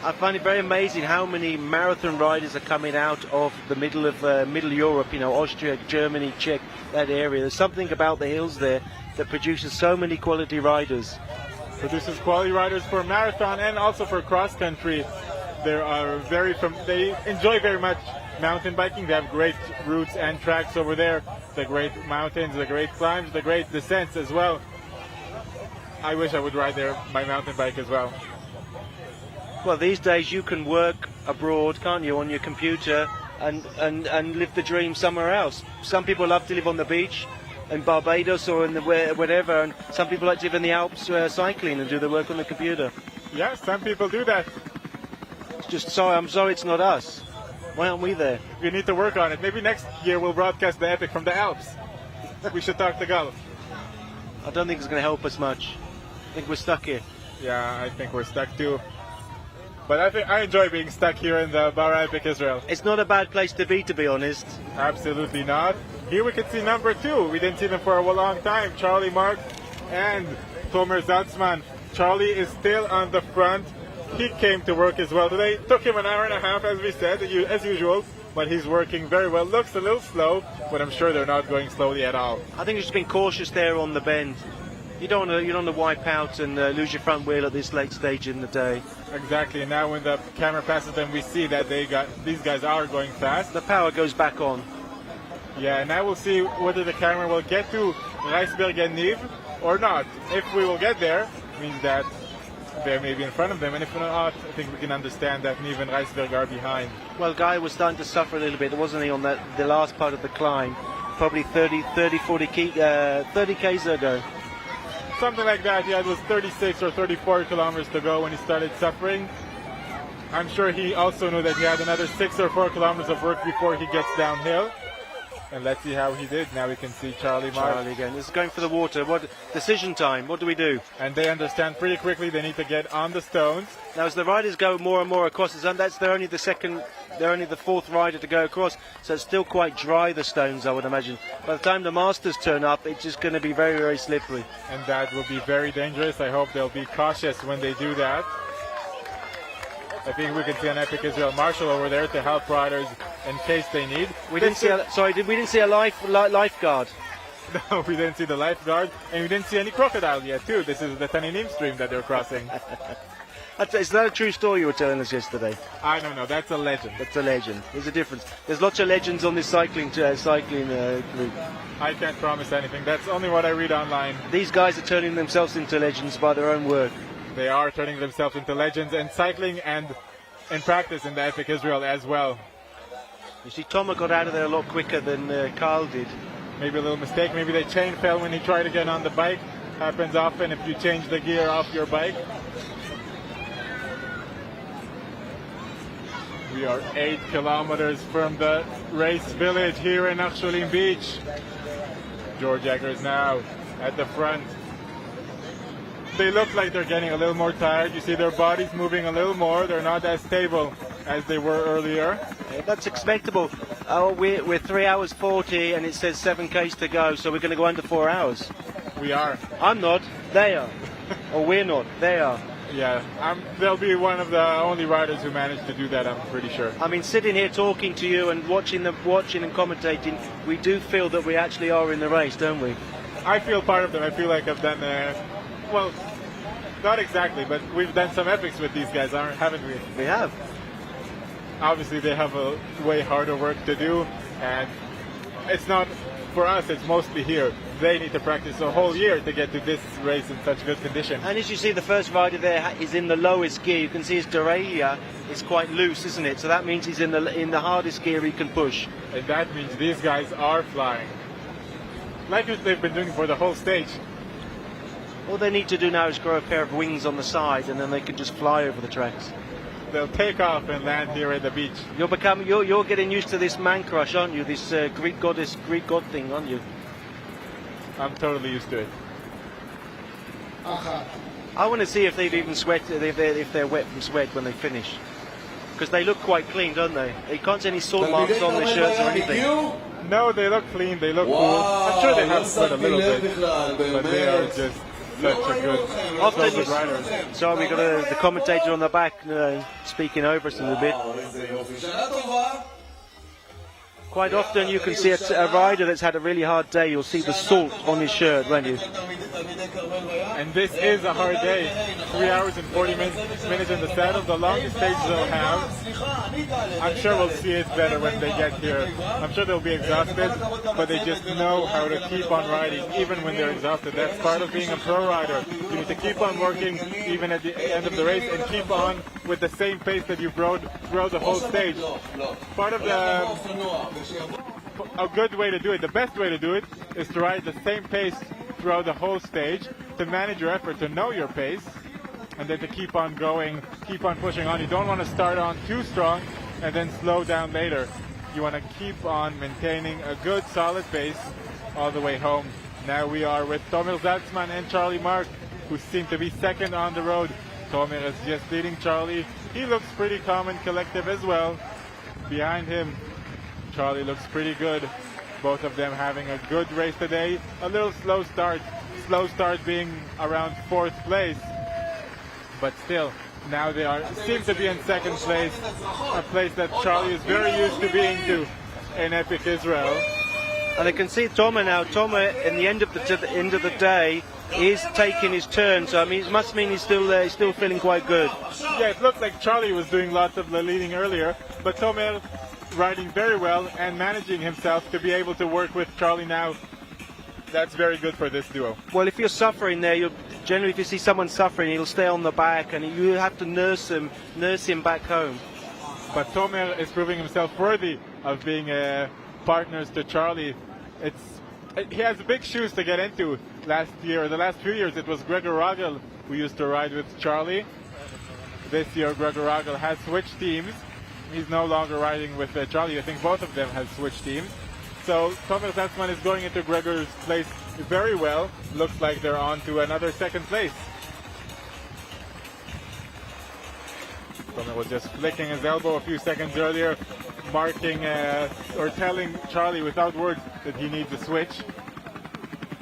I find it very amazing how many marathon riders are coming out of the middle Europe, Austria, Germany, Czech, that area. There's something about the hills there that produces so many quality riders. Produces quality riders for marathon and also for cross country. They enjoy very much mountain biking. They have great routes and tracks over there. The great mountains, the great climbs, the great descents as well. I wish I would ride there my mountain bike as well. Well, these days you can work abroad, can't you, on your computer and live the dream somewhere else. Some people love to live on the beach in Barbados or in whatever, and some people like to live in the Alps cycling and do the work on the computer. Yeah, some people do that. I'm sorry it's not us. Why aren't we there? We need to work on it. Maybe next year we'll broadcast the Epic from the Alps. We should talk to golf. I don't think it's going to help us much. I think we're stuck here. Yeah, I think we're stuck too. But I enjoy being stuck here in the Bara Epic Israel. It's not a bad place to be honest. Absolutely not. Here we can see number 2. We didn't see them for a long time. Charlie Mark and Tomer Zatzman. Charlie is still on the front. He came to work as well today. Took him an hour and a half, as we said, as usual. But he's working very well. Looks a little slow, but I'm sure they're not going slowly at all. I think he's just been cautious there on the bend. You don't want to wipe out and lose your front wheel at this late stage in the day. Exactly, and now when the camera passes them, we see that these guys are going fast. The power goes back on. Yeah, now we'll see whether the camera will get to Reisberg and Niv or not. If we will get there, it means that they may be in front of them, and if not, I think we can understand that Niv and Reisberg are behind. Well, Guy was starting to suffer a little bit, wasn't he, on the last part of the climb? Probably 30 Ks ago. Something like that, yeah, it was 36 or 34 kilometers to go when he started suffering. I'm sure he also knew that he had another 6 or 4 kilometers of work before he gets downhill. And let's see how he did. Now we can see Charlie Mark. Charlie again. This is going for the water. What decision time? What do we do? And they understand pretty quickly they need to get on the stones. Now as the riders go more and more across the zone, they're only the fourth rider to go across, so it's still quite dry, the stones, I would imagine. By the time the masters turn up, it's just going to be very, very slippery. And that will be very dangerous. I hope they'll be cautious when they do that. I think we can see an Epic Israel marshal over there to help riders in case they need. We didn't see a lifeguard. No, we didn't see the lifeguard, and we didn't see any crocodile yet, too. This is the Taninim stream that they're crossing. Is that a true story you were telling us yesterday? I don't know. That's a legend. That's a legend. There's a difference. There's lots of legends on this cycling group. I can't promise anything. That's only what I read online. These guys are turning themselves into legends by their own work. They are turning themselves into legends in cycling and in practice in the Epic Israel as well. You see, Tomer got out of there a lot quicker than Carl did. Maybe a little mistake. Maybe the chain fell when he tried to get on the bike. Happens often if you change the gear off your bike. We are 8 kilometers from the race village here in Achsholim Beach. George Egger is now at the front. They look like they're getting a little more tired. You see their bodies moving a little more. They're not as stable as they were earlier. That's expectable. We're 3 hours 40 and it says 7 Ks to go, so we're going to go under 4 hours. We are. I'm not. They are. Or we're not. They are. Yeah, they'll be one of the only riders who managed to do that, I'm pretty sure. I mean, sitting here talking to you and watching and commentating, we do feel that we actually are in the race, don't we? I feel part of them. I feel like I've done, well, not exactly, but we've done some epics with these guys, haven't we? We have. Obviously, they have a way harder work to do, and it's not, for us, it's mostly here. They need to practice a whole year to get to this race in such good condition. And as you see, the first rider there is in the lowest gear. You can see his derailleur is quite loose, isn't it? So that means he's in the hardest gear he can push. And that means these guys are flying. Like they've been doing for the whole stage. All they need to do now is grow a pair of wings on the side, and then they can just fly over the tracks. They'll take off and land here at the beach. You're getting used to this man crush, aren't you? This Greek god thing, aren't you? I'm totally used to it. I want to see if they've even sweated, if they're wet from sweat when they finish. Because they look quite clean, don't they? You can't see any salt marks on their shirts or anything. No, they look clean, they look cool. I'm sure they have sweat a little bit, but they are just such a good riders. So we got the commentator on the back speaking over us a little bit. Quite often you can see a rider that's had a really hard day, you'll see the salt on his shirt, won't you? And this is a hard day. 3 hours and 40 minutes in the saddle, the longest stage they'll have. I'm sure we'll see it better when they get here. I'm sure they'll be exhausted, but they just know how to keep on riding, even when they're exhausted. That's part of being a pro rider. You need to keep on working, even at the end of the race, and keep on with the same pace that you rode throughout the whole stage. Part of a good way to do it, the best way to do it, is to ride the same pace throughout the whole stage, to manage your effort, to know your pace, and then to keep on going, keep on pushing on. You don't want to start on too strong and then slow down later. You want to keep on maintaining a good solid pace all the way home. Now we are with Tomer Zatzman and Charlie Mark, who seem to be second on the road. Tomer is just leading Charlie. He looks pretty calm and collective as well. Behind him, Charlie looks pretty good. Both of them having a good race today. A little slow start being around 4th place. But still, now they seem to be in 2nd place, a place that Charlie is very used to being to in Epic Israel. And I can see Tomer now. Tomer, in the end of the day, is taking his turn. So I mean, it must mean he's still feeling quite good. Yeah, it looked like Charlie was doing lots of the leading earlier, but Tomer riding very well and managing himself to be able to work with Charlie now. That's very good for this duo. Well, if you're suffering there, generally if you see someone suffering, he'll stay on the back, and you have to nurse him back home. But Tomer is proving himself worthy of being partners to Charlie. He has big shoes to get into. Last year, or the last few years, it was Gregor Ragel who used to ride with Charlie. This year, Gregor Ragel has switched teams. He's no longer riding with Charlie. I think both of them have switched teams. So Tomer Zatzman is going into Gregor's place very well. Looks like they're on to another 2nd place. Tomer was just flicking his elbow a few seconds earlier, marking or telling Charlie without words that he needs a switch.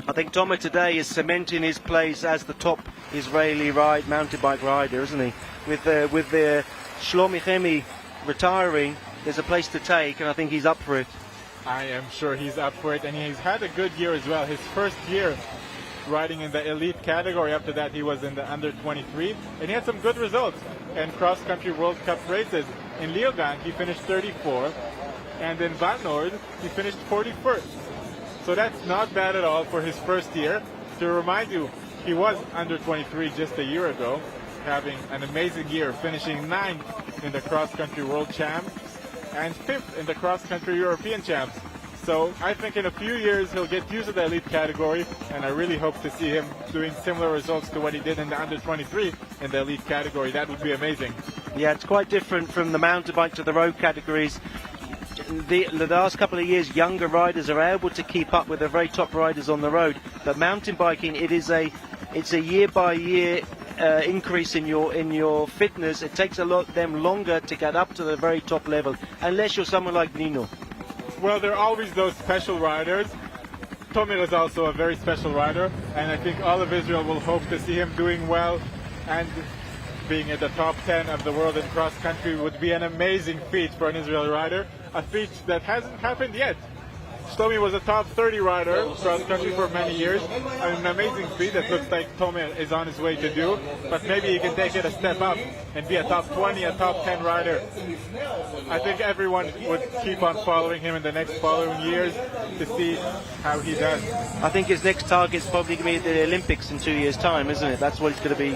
I think Tomer today is cementing his place as the top Israeli mountain bike rider, isn't he? With the Shlomi Chemi retiring, there's a place to take, and I think he's up for it. I am sure he's up for it, and he's had a good year as well. His first year riding in the elite category. After that, he was in the under 23, and he had some good results in cross-country World Cup races. In Leogang, he finished 34, and in Val Nord, he finished 41st. So that's not bad at all for his first year. To remind you, he was under 23 just a year ago, having an amazing year, finishing 9th in the cross-country World Champs and 5th in the cross-country European Champs. So I think in a few years he'll get used to the elite category, and I really hope to see him doing similar results to what he did in the under 23 in the elite category. That would be amazing. Yeah, it's quite different from the mountain bike to the road categories. The last couple of years, younger riders are able to keep up with the very top riders on the road. But mountain biking, it's a year by year increase in your fitness. It takes them longer to get up to the very top level, unless you're someone like Nino. Well, there are always those special riders. Tomer is also a very special rider, and I think all of Israel will hope to see him doing well, and being at the top 10 of the world in cross country would be an amazing feat for an Israeli rider, a feat that hasn't happened yet. Shlomi was a top 30 rider cross country for many years. An amazing feat that looks like Tomer is on his way to do, but maybe he can take it a step up and be a top 20, a top 10 rider. I think everyone would keep on following him in the next following years to see how he does. I think his next target is probably going to be the Olympics in 2 years' time, isn't it? That's what he's going to be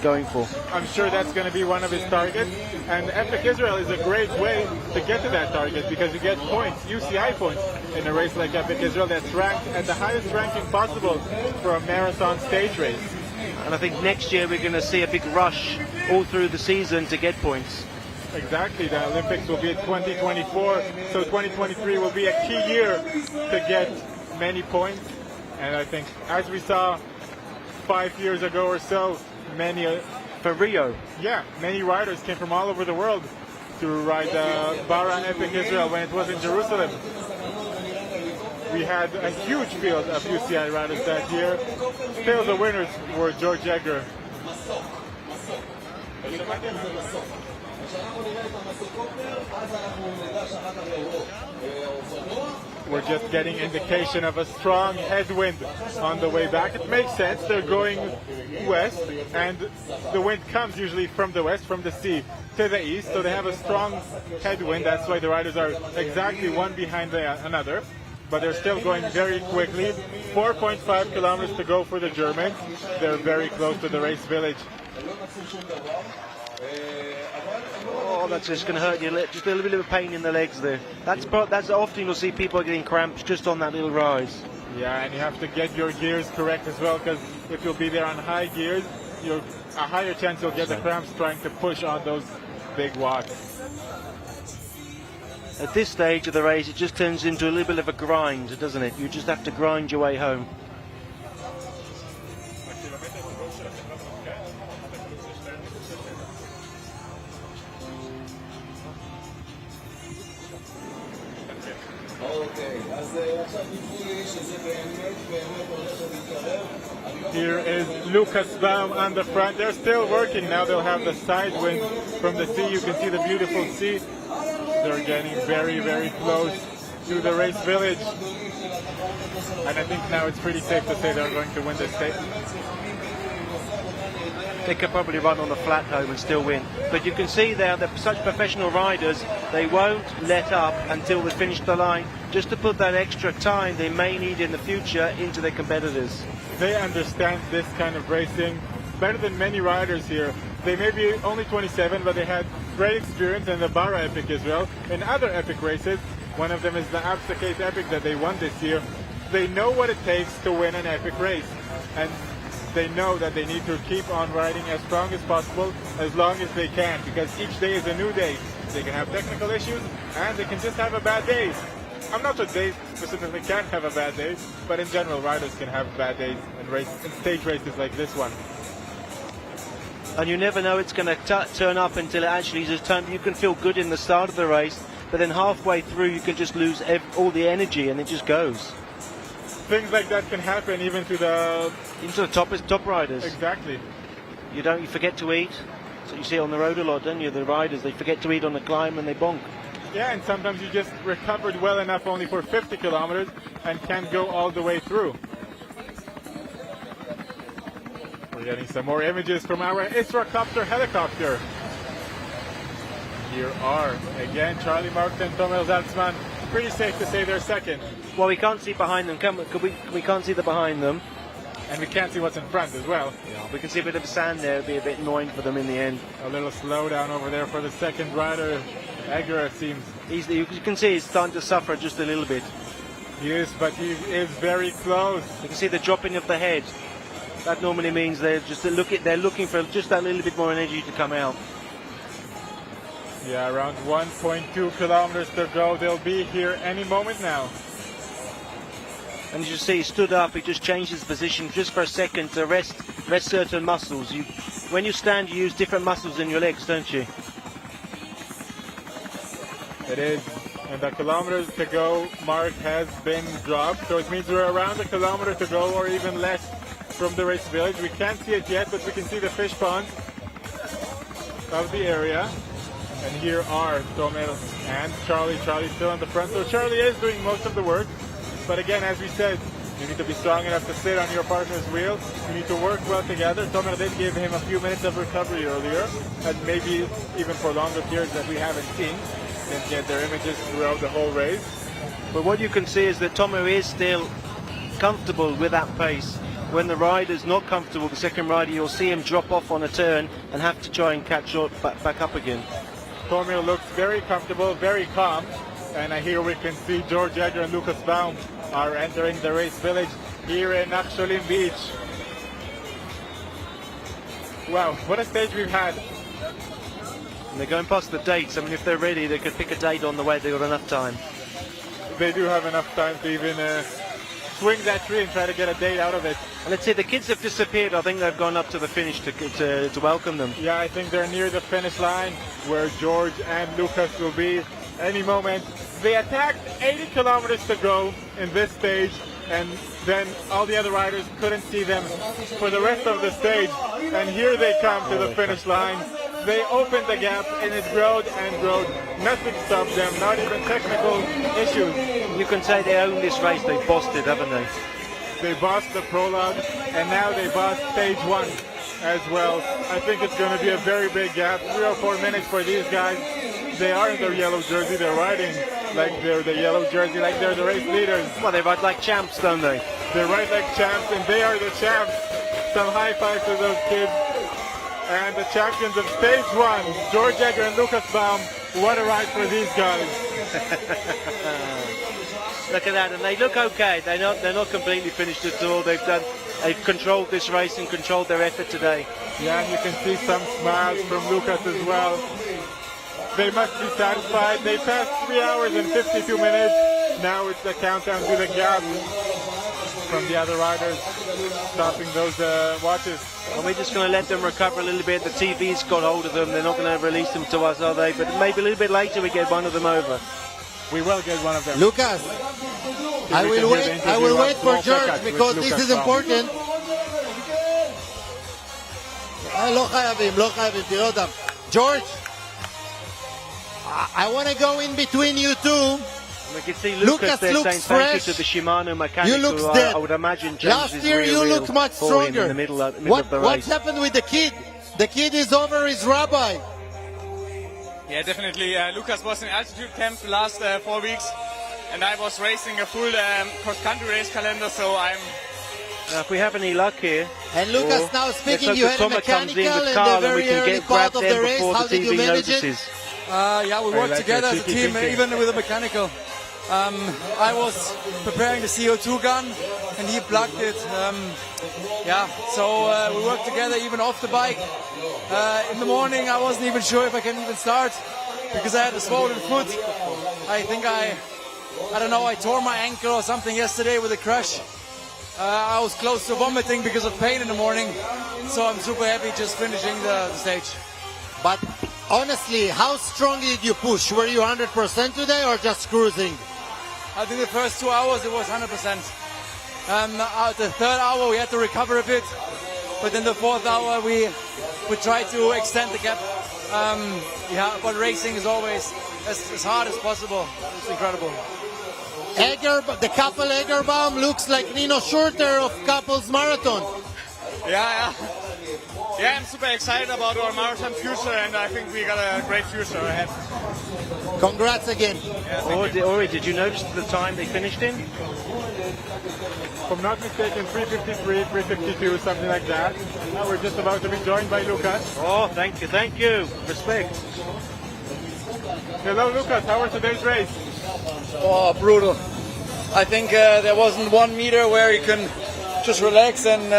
going for. I'm sure that's going to be one of his targets, and Epic Israel is a great way to get to that target because you get points, UCI points, in a race like Epic Israel that's ranked at the highest ranking possible for a marathon stage race. And I think next year we're going to see a big rush all through the season to get points. Exactly, the Olympics will be in 2024, so 2023 will be a key year to get many points. And I think, as we saw 5 years ago or so, for Rio. Yeah, many riders came from all over the world to ride the Bara Epic Israel when it was in Jerusalem. We had a huge field of UCI riders that year. Still, the winners were George Egger. We're just getting indication of a strong headwind on the way back. It makes sense. They're going west, and the wind comes usually from the west, from the sea to the east. So they have a strong headwind. That's why the riders are exactly one behind another. But they're still going very quickly. 4.5 kilometers to go for the Germans. They're very close to the race village. Oh, that's just going to hurt you. Just a little bit of a pain in the legs there. That's often you'll see people getting cramps just on that little rise. Yeah, and you have to get your gears correct as well, because if you'll be there on high gears, you're a higher chance you'll get the cramps trying to push on those big watts. At this stage of the race, it just turns into a little bit of a grind, doesn't it? You just have to grind your way home. Here is Lucas Baum on the front. They're still working now. They'll have the side wind from the sea. You can see the beautiful sea. They're getting very, very close to the race village. And I think now it's pretty safe to say they're going to win this stage. They could probably run on the flat home and still win. But you can see they're such professional riders, they won't let up until they finish the line, just to put that extra time they may need in the future into their competitors. They understand this kind of racing better than many riders here. They may be only 27, but they had great experience in the Bara Epic Israel and other epic races. One of them is the Absacate Epic that they won this year. They know what it takes to win an epic race. And they know that they need to keep on riding as strong as possible as long as they can, because each day is a new day. They can have technical issues and they can just have a bad day. I'm not sure they specifically can't have a bad day, but in general riders can have bad days in stage races like this one. And you never know it's going to turn up until it actually just turns. You can feel good in the start of the race, but then halfway through you can just lose all the energy and it just goes. Things like that can happen even to the top riders. Exactly. You forget to eat. So you see it on the road a lot, don't you? The riders, they forget to eat on the climb and they bonk. Yeah, and sometimes you just recovered well enough only for 50 kilometers and can't go all the way through. We're getting some more images from our Isracopter helicopter. Here are, again, Charlie Marks and Tomer Zaltzman. Pretty safe to say they're second. Well, we can't see behind them, can we? We can't see the behind them. And we can't see what's in front as well. Yeah, we can see a bit of sand there. It'll be a bit annoying for them in the end. A little slowdown over there for the second rider. Egger seems... You can see he's starting to suffer just a little bit. He is, but he is very close. You can see the dropping of the head. That normally means they're looking for just that little bit more energy to come out. Yeah, around 1.2 kilometers to go. They'll be here any moment now. And you see he stood up, he just changed his position just for a second to rest certain muscles. When you stand, you use different muscles in your legs, don't you? It is. And the kilometers to go mark has been dropped, so it means we're around a kilometer to go or even less from the race village. We can't see it yet, but we can see the fish pond of the area. And here are Tomer and Charlie. Charlie's still in the front, so Charlie is doing most of the work. But again, as we said, you need to be strong enough to sit on your partner's wheel. You need to work well together. Tomer did give him a few minutes of recovery earlier, and maybe even for longer periods that we haven't seen. Didn't get their images throughout the whole race. But what you can see is that Tomer is still comfortable with that pace. When the rider's not comfortable, the second rider, you'll see him drop off on a turn and have to try and catch back up again. Tomer looks very comfortable, very calm. And here we can see George Egger and Lucas Baum are entering the race village here in Naksholim Beach. Wow, what a stage we've had. And they're going past the dates. I mean, if they're ready, they could pick a date on the way. They've got enough time. They do have enough time to even swing that tree and try to get a date out of it. And let's see, the kids have disappeared. I think they've gone up to the finish to welcome them. Yeah, I think they're near the finish line where George and Lucas will be any moment. They attacked 80 kilometers to go in this stage, and then all the other riders couldn't see them for the rest of the stage. And here they come to the finish line. They opened the gap, and it growed and growed. Nothing stopped them, not even technical issues. You can say they own this race. They bossed it, haven't they? They bossed the prologue, and now they bossed stage one as well. I think it's going to be a very big gap, 3 or 4 minutes for these guys. They are in their yellow jersey. They're riding like they're the yellow jersey, like they're the race leaders. Well, they ride like champs, don't they? They ride like champs, and they are the champs. Some high fives to those kids. And the champions of stage one, George Egger and Lucas Baum. What a ride for these guys. Look at that, and they look okay. They're not completely finished at all. They've controlled this race and controlled their effort today. Yeah, and you can see some smiles from Lucas as well. They must be satisfied. They passed 3 hours and 52 minutes. Now it's the countdown to the gap from the other riders, stopping those watches. And we're just going to let them recover a little bit. The TV's got hold of them. They're not going to release them to us, are they? But maybe a little bit later we get one of them over. We will get one of them. Lucas, I will wait for George because this is important. לא חייבים, תראה אותם. George, I want to go in between you two. We can see Lucas there saying thank you to the Shimano mechanic. You look dead. I would imagine James Last is year real, you real looked much for him stronger. in the middle of the race. What's happened with the kid? The kid is over his rabbi. Yeah, definitely. Lucas was in altitude camp the last 4 weeks, and I was racing a full cross-country race calendar, so I'm... Now, if we have any luck here... And Lucas, now speaking, you had a mechanical in the very early part of the race. How did you manage it? Yeah, we worked together as a team, even with a mechanical. I was preparing the CO2 gun, and he plugged it. So we worked together even off the bike. In the morning, I wasn't even sure if I can even start because I had a swollen foot. I think I don't know, I tore my ankle or something yesterday with a crash. I was close to vomiting because of pain in the morning, so I'm super happy just finishing the stage. But honestly, how strongly did you push? Were you 100% today or just cruising? I think the first 2 hours it was 100%. The third hour we had to recover a bit, but in the fourth hour we tried to extend the gap. But racing is always as hard as possible. It's incredible. The couple Egerbaum looks like Nino Schurter of couples marathon. Yeah, I'm super excited about our marathon future, and I think we got a great future ahead. Congrats again. Yeah, Ori, did you notice the time they finished in? If I'm not mistaken, 3:53, 3:52, something like that. Now we're just about to be joined by Lucas. Oh, thank you. Respect. Hello, Lucas. How was today's race? Oh, brutal. I think there wasn't 1 meter where you can just relax and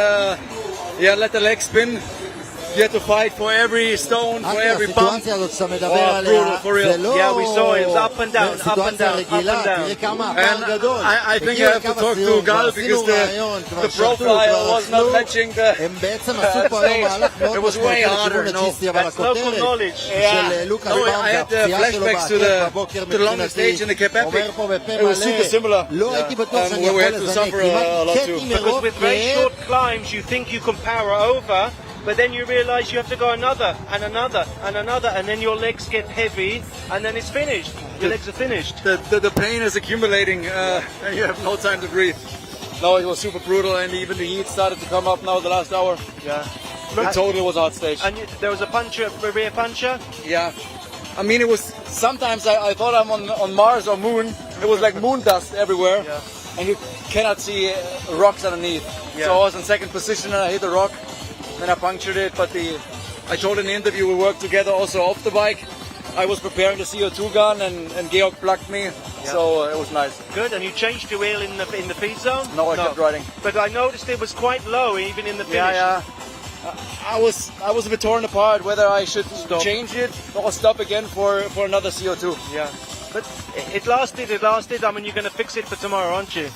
let the legs spin. You had to fight for every stone, for every bump. Brutal, for real. Yeah, we saw it. It was up and down, up and down, up and down. And I think I have to talk to Gal because the profile was not matching the stage. It was way harder, That's local knowledge. Yeah. No, I had flashbacks to the longest stage in the Cape Epic. It was super similar. Where we had to suffer a lot too. Because with very short climbs, you think you can power over, but then you realize you have to go another, and then your legs get heavy, and then it's finished. Your legs are finished. The pain is accumulating, and you have no time to breathe. No, it was super brutal, and even the heat started to come up now the last hour. Yeah. In total, it was a hard stage. And there was a rear puncher? Yeah. I mean, it was, sometimes I thought I'm on Mars or Moon. It was like moon dust everywhere, and you cannot see rocks underneath. Yeah. So I was in second position, and I hit a rock. Then I punctured it, but I told in the interview we worked together also off the bike. I was preparing the CO2 gun and Georg plugged me, so it was nice. Good, and you changed your wheel in the feed zone? No, I kept riding. But I noticed it was quite low even in the finish. Yeah. I was a bit torn apart whether I should change it or stop again for another CO2. Yeah, but it lasted. I mean, you're going to fix it for tomorrow, aren't you?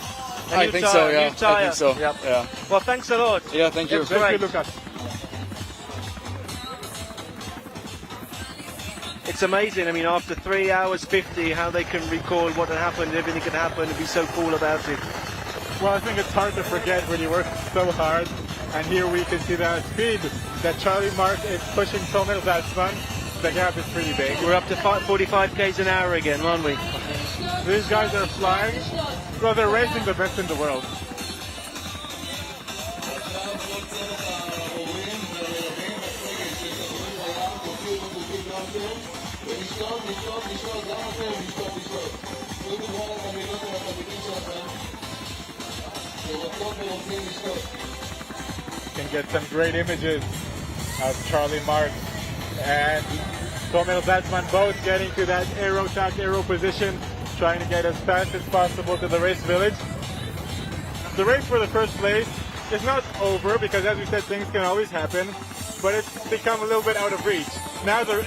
I think so, yeah. I think so. Yep. Yeah. Well, thanks a lot. Yeah, thank you. Thank you, Lucas. It's amazing. I mean, after 3 hours 50, how they can recall what had happened, everything can happen, and be so cool about it. Well, I think it's hard to forget when you work so hard, and here we can see the speed that Charlie Mark is pushing Tomer Zatzman. The gap is pretty big. We're up to 45 k's an hour again, aren't we? These guys are flying. Well, they're racing the best in the world. You can get some great images of Charlie Mark and Tomer Zatzman both getting to that aero position, trying to get as fast as possible to the race village. The race for the first place is not over because, as we said, things can always happen, but it's become a little bit out of reach. Now the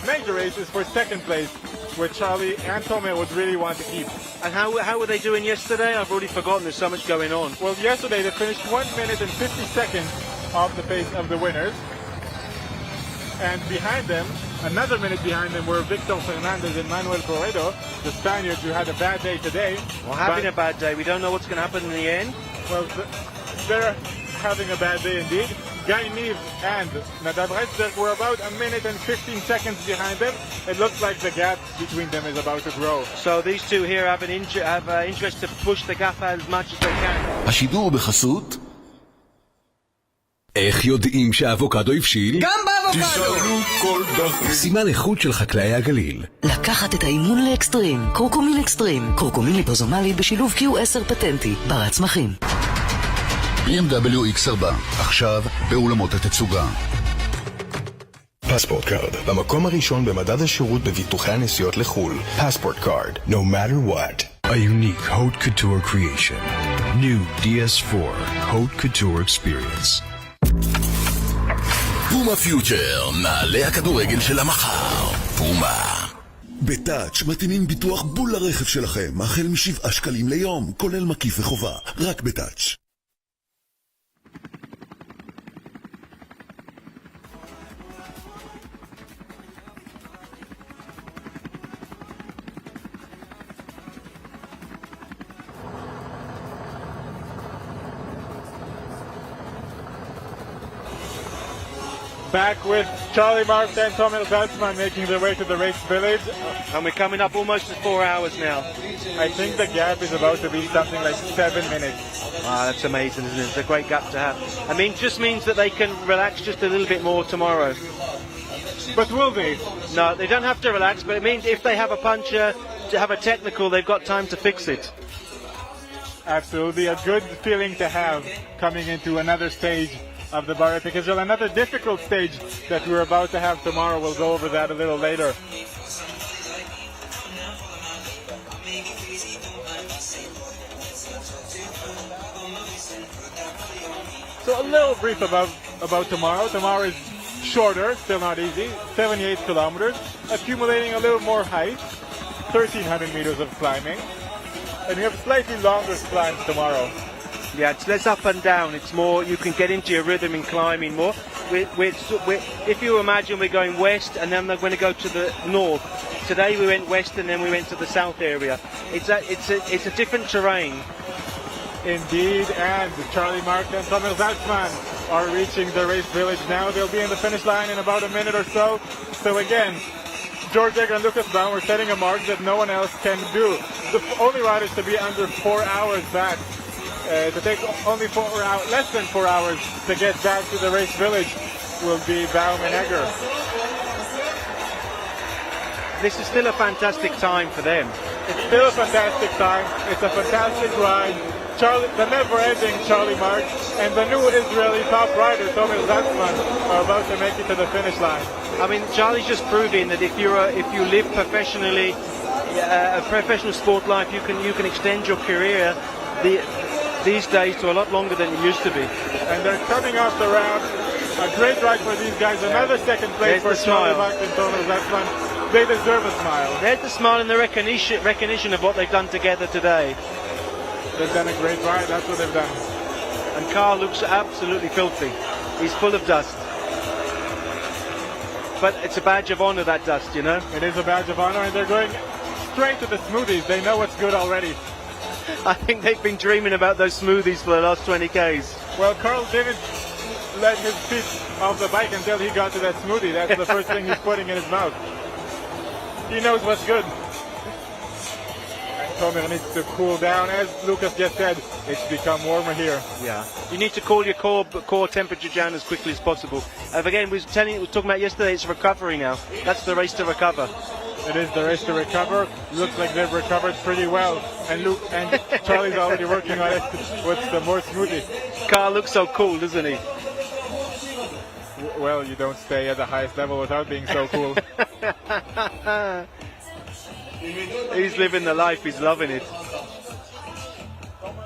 major race is for second place, where Charlie and Tomer would really want to keep. And how were they doing yesterday? I've already forgotten, there's so much going on. Well, yesterday they finished 1 minute and 50 seconds off the pace of the winners. And behind them, another minute behind them, were Victor Fernandez and Manuel Corredo, the Spaniards who had a bad day today. Well, having a bad day. We don't know what's going to happen in the end. Well, they're having a bad day indeed. Guy Nives and Nadav Retzberg were about a minute and 15 seconds behind them. It looks like the gap between them is about to grow. So these two here have interest to push the gap as much as they can. השידור בחסות איך יודעים שהאבוקדו הבשיל? גם באבוקדו! תשאלו כל דרכי. סימן איכות של חקלאי הגליל. לקחת את האימון לאקסטרים. קורקומין אקסטרים. קורקומין ליפוזומלי בשילוב Q10 פטנטי. bara צמחים. BMW X4, עכשיו באולמות התצוגה. פספורט קארד, במקום הראשון במדד השירות בביטוחי הנסיעות לחול. פספורט קארד, no matter what. A unique haute couture creation. New DS4 Haute Couture Experience. פומה פיוטר, מעלה הכדורגל של המחר. פומה. בטאץ' מתאימים ביטוח בול לרכב שלכם, החל מ7 שקלים ליום, כולל מקיף וחובה, רק בטאץ'. Back with Charlie Marks and Tomer Zaltzman making their way to the race village. And we're coming up almost to 4 hours now. I think the gap is about to be something like 7 minutes. Wow, that's amazing, isn't it? It's a great gap to have. I mean, just means that they can relax just a little bit more tomorrow. But will they? No, they don't have to relax, but it means if they have a puncture, to have a technical, they've got time to fix it. Absolutely, a good feeling to have coming into another stage of the Bara Epic Israel, another difficult stage that we're about to have tomorrow. We'll go over that a little later. So a little brief about tomorrow. Tomorrow is shorter, still not easy, 78 kilometers, accumulating a little more height, 1,300 meters of climbing, and we have slightly longer climbs tomorrow. Yeah, it's less up and down. It's more, you can get into your rhythm in climbing more. If you imagine we're going west and then we're going to go to the north. Today we went west and then we went to the south area. It's a different terrain. Indeed, and Charlie Mark and Tomer Zaltzman are reaching the race village now. They'll be in the finish line in about a minute or so. So again, George Egger and Lucas Baum are setting a mark that no one else can do. The only riders to be under 4 hours back. To take only less than 4 hours to get back to the race village will be Baum and Egger. This is still a fantastic time for them. It's still a fantastic time. It's a fantastic ride. The never-ending Charlie Mark and the new Israeli top rider Tomer Zaltzman are about to make it to the finish line. I mean, Charlie's just proving that if you live professionally, a professional sport life, you can extend your career these days to a lot longer than it used to be. And they're coming off the round. A great ride for these guys. Another second place for Charlie Mark and Tomer Zaltzman. They deserve a smile. There's the smile and the recognition of what they've done together today. They've done a great ride. That's what they've done. And Carl looks absolutely filthy. He's full of dust. But it's a badge of honor, that dust, you know? It is a badge of honor, and they're going straight to the smoothies. They know what's good already. I think they've been dreaming about those smoothies for the last 20 Ks. Well, Carl didn't let his feet off the bike until he got to that smoothie. That's the first thing he's putting in his mouth. He knows what's good. And Tomer needs to cool down. As Lucas just said, it's become warmer here. Yeah. You need to cool your core temperature down as quickly as possible. And again, we were talking about yesterday, it's recovery now. That's the race to recover. It is the race to recover. Looks like they've recovered pretty well. And Charlie's already working on it with the more smoothie. Carl looks so cool, doesn't he? Well, you don't stay at the highest level without being so cool. He's living the life, he's loving it.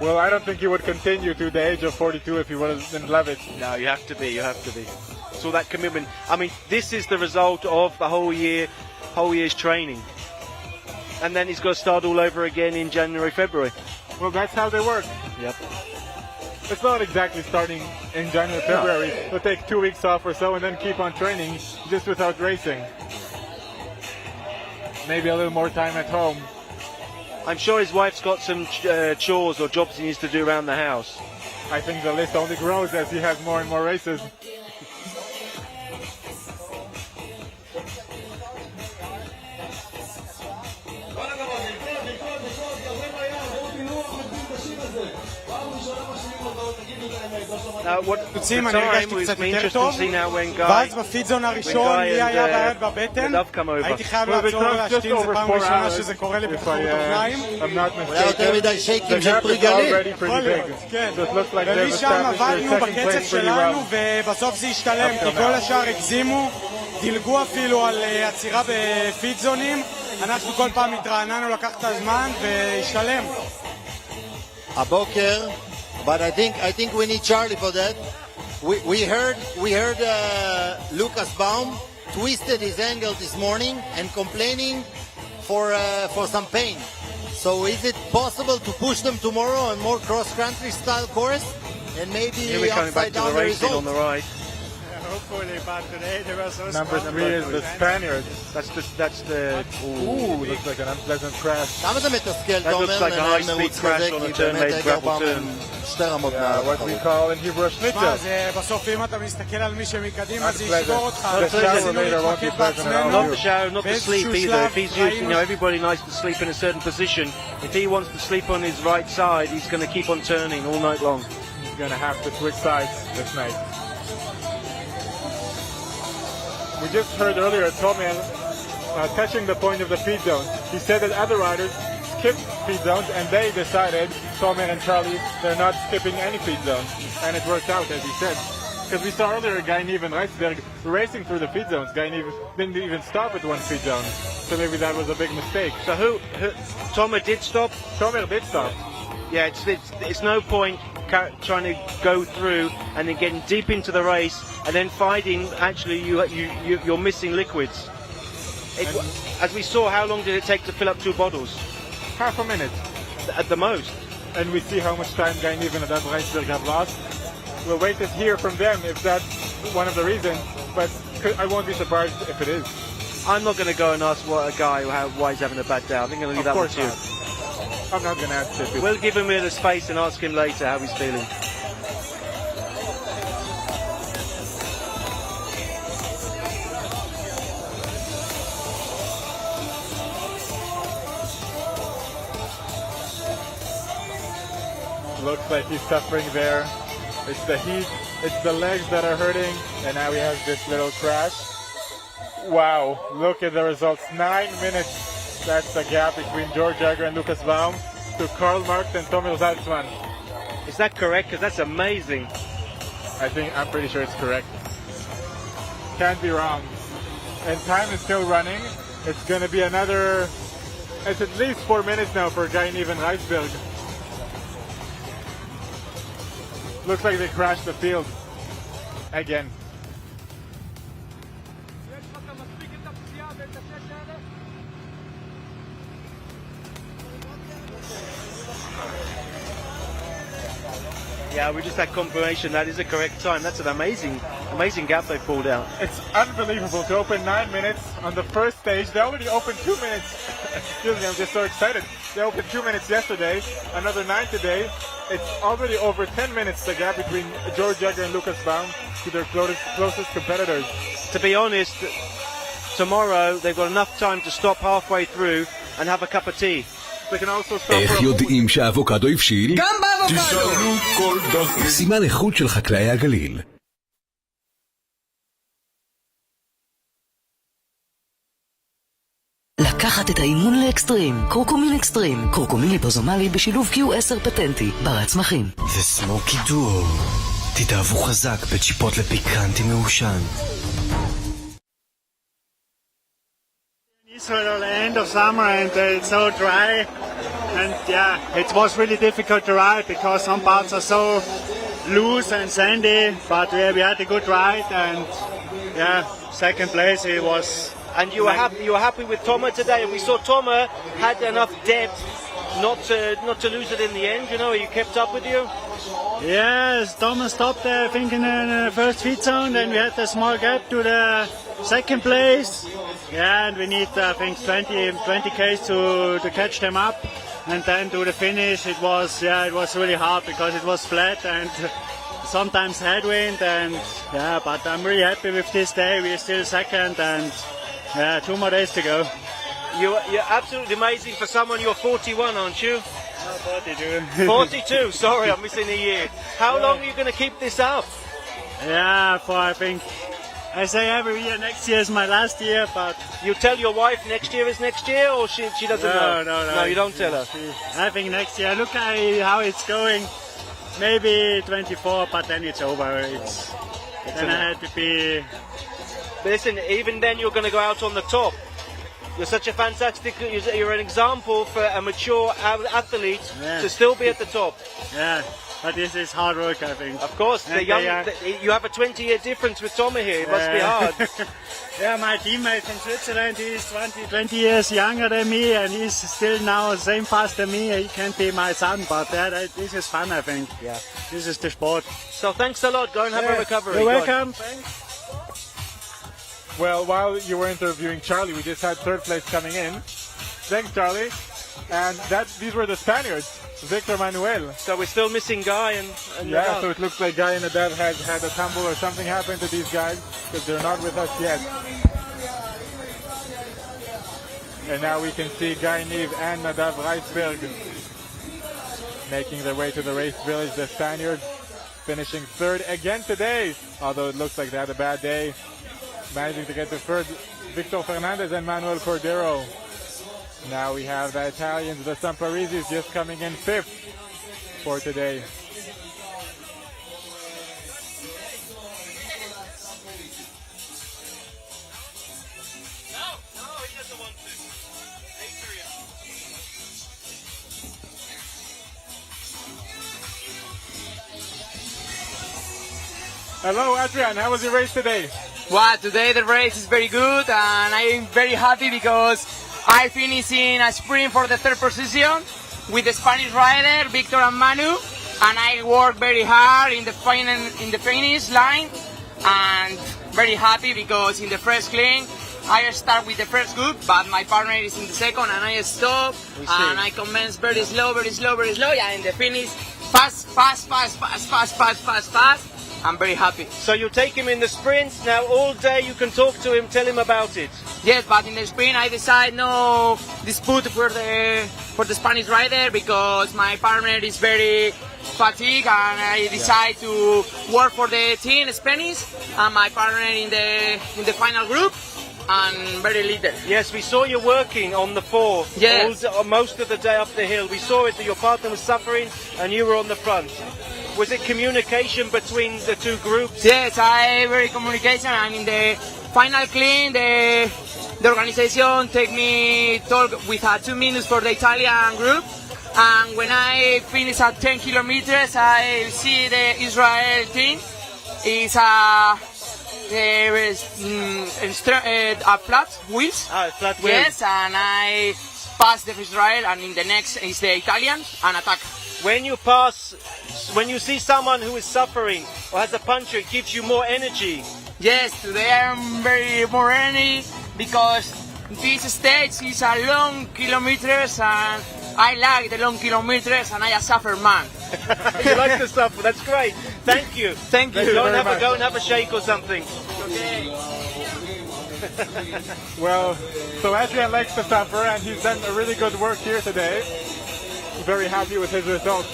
Well, I don't think he would continue to the age of 42 if he didn't love it. No, you have to be. So that commitment. I mean, this is the result of the whole year's training. And then he's got to start all over again in January, February. Well, that's how they work. Yep. it's not exactly starting in January, February. We'll take 2 weeks off or so and then keep on training just without racing. Maybe a little more time at home. I'm sure his wife's got some chores or jobs he needs to do around the house. I think the list only grows as he has more and more races. What the time was interesting to see now when ואז בפידזון הראשון לי היה בעיות בבטן, הייתי חייב לעצור ולהשתין, זו פעם ראשונה שזה קורה לי בתחום אופניים. אולי יותר מדי שייקים של פרי גליל. כן, ומשם עבדנו בקצב שלנו ובסוף זה השתלם, כי כל השאר הגזימו, דילגו אפילו על עצירה בפידזונים, אנחנו כל פעם התרעננו לקח את הזמן והשתלם. הבוקר, but I think we need Charlie for that. We heard Lucas Baum twisted his ankle this morning and complaining for some pain. So is it possible to push them tomorrow on more cross-country style course and maybe upside down the result? On the right. Hopefully, but today there was so Number 3 is the Spaniard. That's the. Ooh, looks like an unpleasant crash. כמה זה מתסכל, That looks like a high-speed crash on a turn-made gravel turn. What we call in Hebrew schnitzel. בסוף אם אתה מסתכל על מי שמקדימה זה ישבור אותך. The shower later won't be pleasant at all. Not the shower, not the sleep either. If he's used, everybody likes to sleep in a certain position. If he wants to sleep on his right side, he's going to keep on turning all night long. He's going to have to switch sides this night. We just heard earlier Tomer touching the point of the feed zone. He said that other riders skipped feed zones and they decided, Tomer and Charlie, they're not skipping any feed zones. And it worked out, as he said. Because we saw earlier Guy Nieve and Reitzberg racing through the feed zones. Guy Nieve didn't even stop at one feed zone. So maybe that was a big mistake. So Tomer did stop? Tomer did stop. Yeah, it's no point trying to go through and then getting deep into the race and then finding actually you're missing liquids. As we saw, how long did it take to fill up 2 bottles? Half a minute. At the most. And we see how much time Guy Nieve and Adam Reitzberg have lost. We'll wait to hear from them if that's one of the reasons, but I won't be surprised if it is. I'm not going to go and ask what a guy why he's having a bad day. I think I'm going to leave that one to you. I'm not going to ask if We'll give him a bit of space and ask him later how he's feeling. Looks like he's suffering there. It's the heat, it's the legs that are hurting, and now he has this little crash. Wow, look at the results. 9 minutes. That's the gap between George Jagger and Lucas Baum to Karl Marx and Tomer Zaltzman. Is that correct? Because that's amazing. I'm pretty sure it's correct. Can't be wrong. And time is still running. It's going to be it's at least 4 minutes now for Guy Nieve and Reitzberg. Looks like they crashed the field again. Yeah, we just had confirmation that is the correct time. That's an amazing gap they pulled out. It's unbelievable to open 9 minutes on the first stage. They already opened 2 minutes. Excuse me, I'm just so excited. They opened 2 minutes yesterday, another 9 today. It's already over 10 minutes the gap between George Jagger and Lucas Baum to their closest competitors. To be honest, tomorrow they've got enough time to stop halfway through and have a cup of tea. איך יודעים שהאבוקדו הבשיל? גם באבוקדו! סימן איכות של חקלאי הגליל. לקחת את האימון לאקסטרים. קורקומין אקסטרים. קורקומין ליפוזומלי בשילוב Q10 פטנטי. bara צמחים. זה סמוקי דואו. תתאהבו חזק בצ'יפות לפיקנטי מעושן. Israel end of summer and it's so dry and it was really difficult to ride because some parts are so loose and sandy, but we had a good ride and second place it was. And you were happy with Tomer today, and we saw Tomer had enough depth not to lose it in the end. He kept up with you. Yes, Thomas stopped there, I think, in the first feed zone. Then we had a small gap to the second place. Yeah, and we need, I think, 20 Ks to catch them up. And then to the finish, it was really hard because it was flat and sometimes headwind. And yeah, but I'm really happy with this day. We're still second, and 2 more days to go. You're absolutely amazing for someone. You're 41, aren't you? No, 42. 42, sorry, I'm missing a year. How long are you going to keep this up? Yeah, for I think, I say every year, next year is my last year, but... You tell your wife next year is next year, or she doesn't know? No. No, you don't tell her? I think next year, look at how it's going. Maybe 24, but then it's over. Then I had to be... But listen, even then you're going to go out on the top. You're such a fantastic, you're an example for a mature athlete to still be at the top. Yeah, but this is hard work, I think. Of course, you have a 20-year difference with Tommy here, it must be hard. Yeah, my teammate from Switzerland, he's 20 years younger than me, and he's still now the same fast as me. He can't be my son, but this is fun, I think. Yeah. This is the sport. So thanks a lot, go and have a recovery. You're welcome. Thanks. Well, while you were interviewing Charlie, we just had third place coming in. Thanks, Charlie. And these were the Spaniards, Victor Manuel. So we're still missing Guy and yeah, Nadav. so it looks like Guy and Nadav had a tumble or something happened to these guys because they're not with us yet. And now we can see Guy Niv and Nadav Reisberg making their way to the race village. The Spaniards finishing third again today, although it looks like they had a bad day. Managing to get to third, Victor Fernandez and Manuel Cordero. Now we have the Italians, the Samparisis, just coming in fifth for today. Hello, Adrian. How was your race today? Well, today the race is very good, and I'm very happy because I finished in a sprint for the third position with the Spanish rider Victor and Manu, and I worked very hard in the finish line, and very happy because in the first clean I start with the first group, but my partner is in the second, and I stop, and I commence very slow, and in the finish fast. I'm very happy. So you take him in the sprints, now all day you can talk to him, tell him about it. Yes, but in the sprint I decide no dispute for the Spanish rider because my partner is very fatigued, and I decide to work for the team Spanish and my partner in the final group and very little. Yes, we saw you working on the four. Yes. Most of the day up the hill. We saw it that your partner was suffering and you were on the front. Was it communication between the two groups? Yes, I very communication, and in the final clean, the organization take me talk with 2 minutes for the Italian group, and when I finish at 10 kilometers, I see the Israel team is a flat wheels. Flat wheels. Yes, and I pass the Israel, and in the next is the Italian and attack. When you see someone who is suffering or has a puncture, it gives you more energy. Yes, today I'm very more energy because this stage is a long kilometers, and I like the long kilometers, and I a suffer man. You like to suffer, that's great. Thank you. Thank you. Go and have a shake or something. Okay. Well, so Adrian likes to suffer, and he's done a really good work here today. Very happy with his results,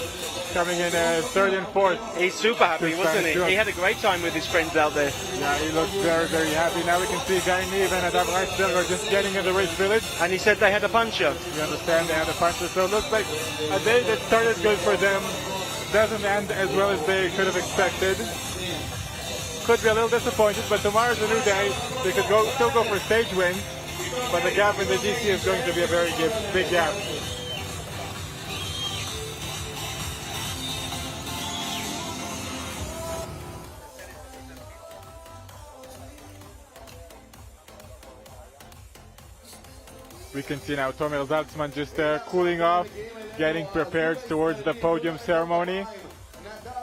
coming in third and fourth. He's super happy, wasn't he? He had a great time with his friends out there. Yeah, he looks very, very happy. Now we can see Guy Niv and Nadav Reisberg are just getting in the race village. And he said they had a puncher. You understand, they had a puncher. So it looks like a day that started good for them doesn't end as well as they could have expected. Could be a little disappointed, but tomorrow's a new day. They could still go for stage wins, but the gap in the GC is going to be a very big gap. We can see now Tomer Zaltzman just cooling off, getting prepared towards the podium ceremony.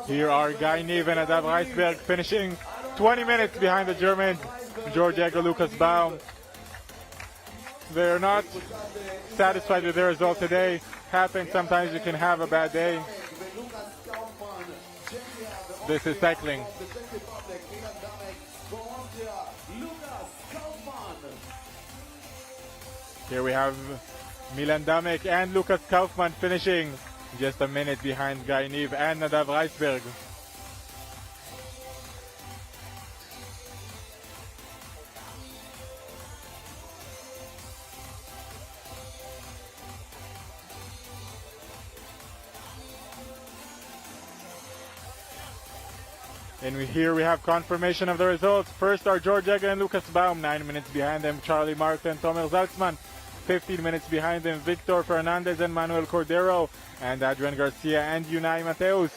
Here are Guy Nieve and Adav Reisberg finishing 20 minutes behind the Germans, George Egger, Lucas Baum. They're not satisfied with their result today. Happens, sometimes you can have a bad day. This is cycling. Here we have Milan Damek and Lucas Kaufmann finishing just a minute behind Guy Nieve and Nadav Reisberg. And here we have confirmation of the results. First are George Egger and Lucas Baum, 9 minutes behind them, Charlie Mark and Tomer Zaltzman. 15 minutes behind them, Victor Fernandez and Manuel Cordero, and Adrian Garcia and Unai Mateus.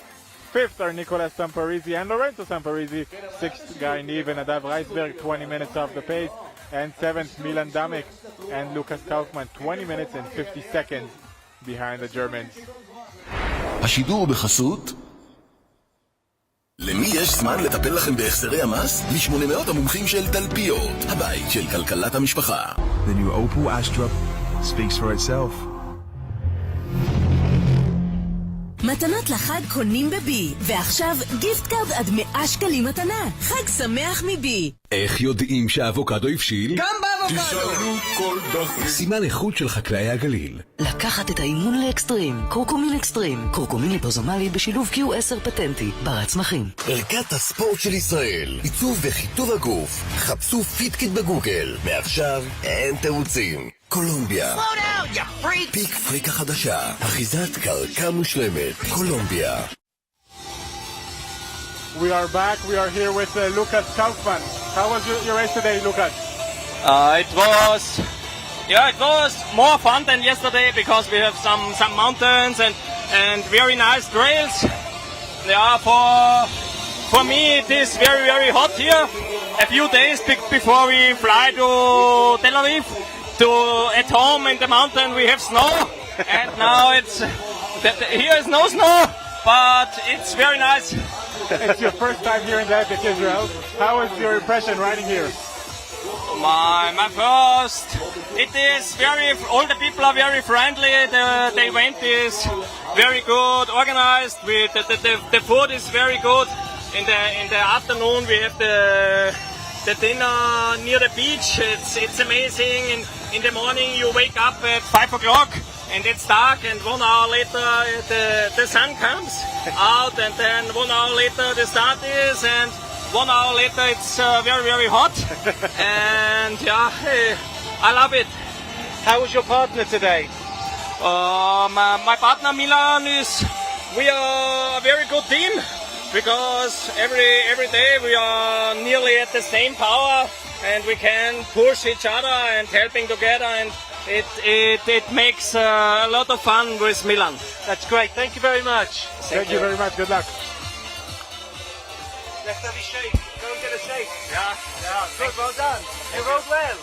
Fifth are Nicolas Samparisi and Lorenzo Samparisi. Sixth, Guy Nieve and Adav Reisberg, 20 minutes off the pace. And seventh, Milan Damek and Lucas Kaufmann, 20 minutes and 50 seconds behind the Germans. השידור בחסות למי יש זמן לטפל לכם בהחזרי המס? ל-800 המומחים של תלפיות, הבית של כלכלת המשפחה. The new Opel Astra speaks for itself. מתנות לחג קונים בבי, ועכשיו גיפט קארד עד 100 שקלים מתנה. חג שמח מבי. איך יודעים שהאבוקדו הבשיל? גם באבוקדו! תשאלו כל דרכי. סימן איכות של חקלאי הגליל. לקחת את האימון לאקסטרים, קורקומין אקסטרים, קורקומין ליפוזומלי בשילוב Q10 פטנטי, בר הצמחים. ערכת הספורט של ישראל, עיצוב וחיטוב הגוף. חפשו פיטקיט בגוגל. מעכשיו אין תירוצים. קולומביה. פיק פריקה חדשה. אחיזת קרקע מושלמת. קולומביה. We are back. We are here with Lucas Kaufmann. How was your race today, Lucas? It was more fun than yesterday because we have some mountains and very nice trails. Yeah, for me it is very hot here. A few days before we fly to Tel Aviv, at home in the mountain we have snow, and now here is no snow, but it's very nice. It's your first time here in the Epic Israel. How is your impression riding here? My first, it is all the people are very friendly, the event is very good, organized, the food is very good. In the afternoon we have the dinner near the beach, it's amazing. In the morning you wake up at 5 o'clock and it's dark, and 1 hour later the sun comes out, and then 1 hour later the start is, and 1 hour later it's very hot. And yeah, I love it. How was your partner today? My partner Milan we are a very good team, because every day we are nearly at the same power, and we can push each other and helping together, and it makes a lot of fun with Milan. That's great. Thank you very much. Thank you very much. Good luck. Let's have a shake. Go and get a shake. Yeah. Good. Well done. You rode well.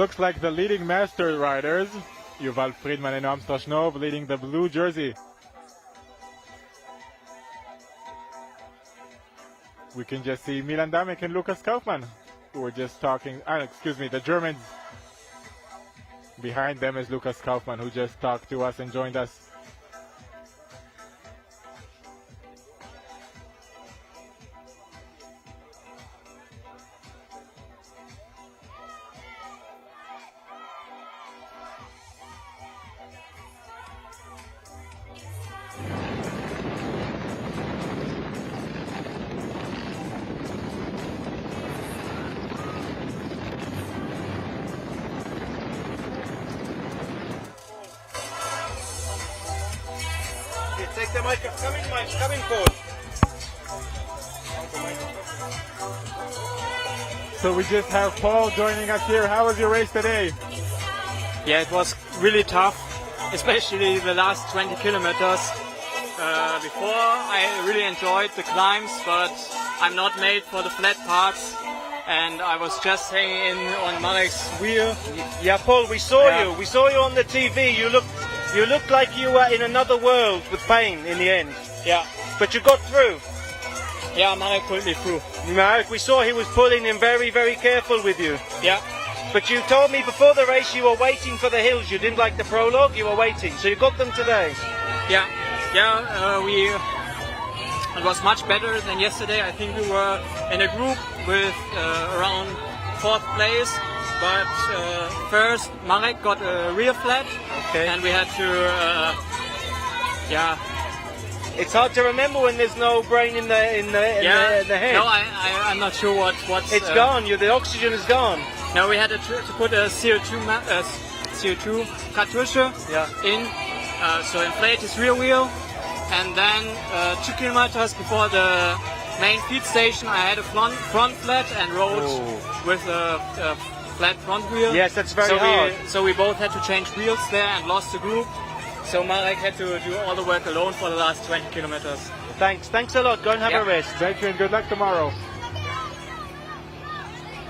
Looks like the leading master riders, Yuval Friedman and Noam Strashnov, leading the blue jersey. We can just see Milan Damek and Lucas Kaufmann, who were just talking, the Germans. Behind them is Lucas Kaufmann, who just talked to us and joined us. Take the mic. Come in, Paul. So we just have Paul joining us here. How was your race today? Yeah, it was really tough, especially the last 20 kilometers. Before I really enjoyed the climbs, but I'm not made for the flat parts. and I was just hanging in on Marek's wheel. Yeah, Paul, we saw you. We saw you on the TV. You looked like you were in another world with pain in the end. Yeah. But you got through. Yeah, Marek pulled me through. Marek, we saw he was pulling in very, very careful with you. Yeah. But you told me before the race you were waiting for the hills. You didn't like the prologue, you were waiting. So you got them today. Yeah. It was much better than yesterday. I think we were in a group with around 4th place. But first, Marek got a rear flat. Okay. And we had to, It's hard to remember when there's no brain in the head. No, I'm not sure what's... It's gone. The oxygen is gone. No, we had to put a CO2 cartouche in, so inflate his rear wheel, and then 2 kilometers before the main feed station, I had a front flat and rode with a flat front wheel. Yes, that's very hard. So we both had to change wheels there and lost the group. So Marek had to do all the work alone for the last 20 kilometers. Thanks a lot. Go and have a rest. Thank you and good luck tomorrow.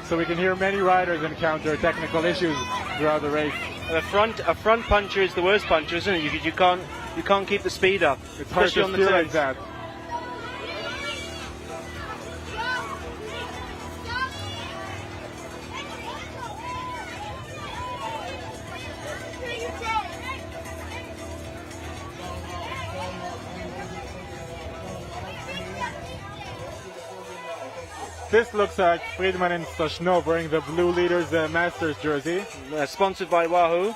So we can hear many riders encounter technical issues throughout the race. A front puncher is the worst puncher, isn't it? You can't keep the speed up. It's hard to steer like that. This looks like Friedman and Soshnov wearing the Blue Leaders Masters jersey. Sponsored by Wahoo.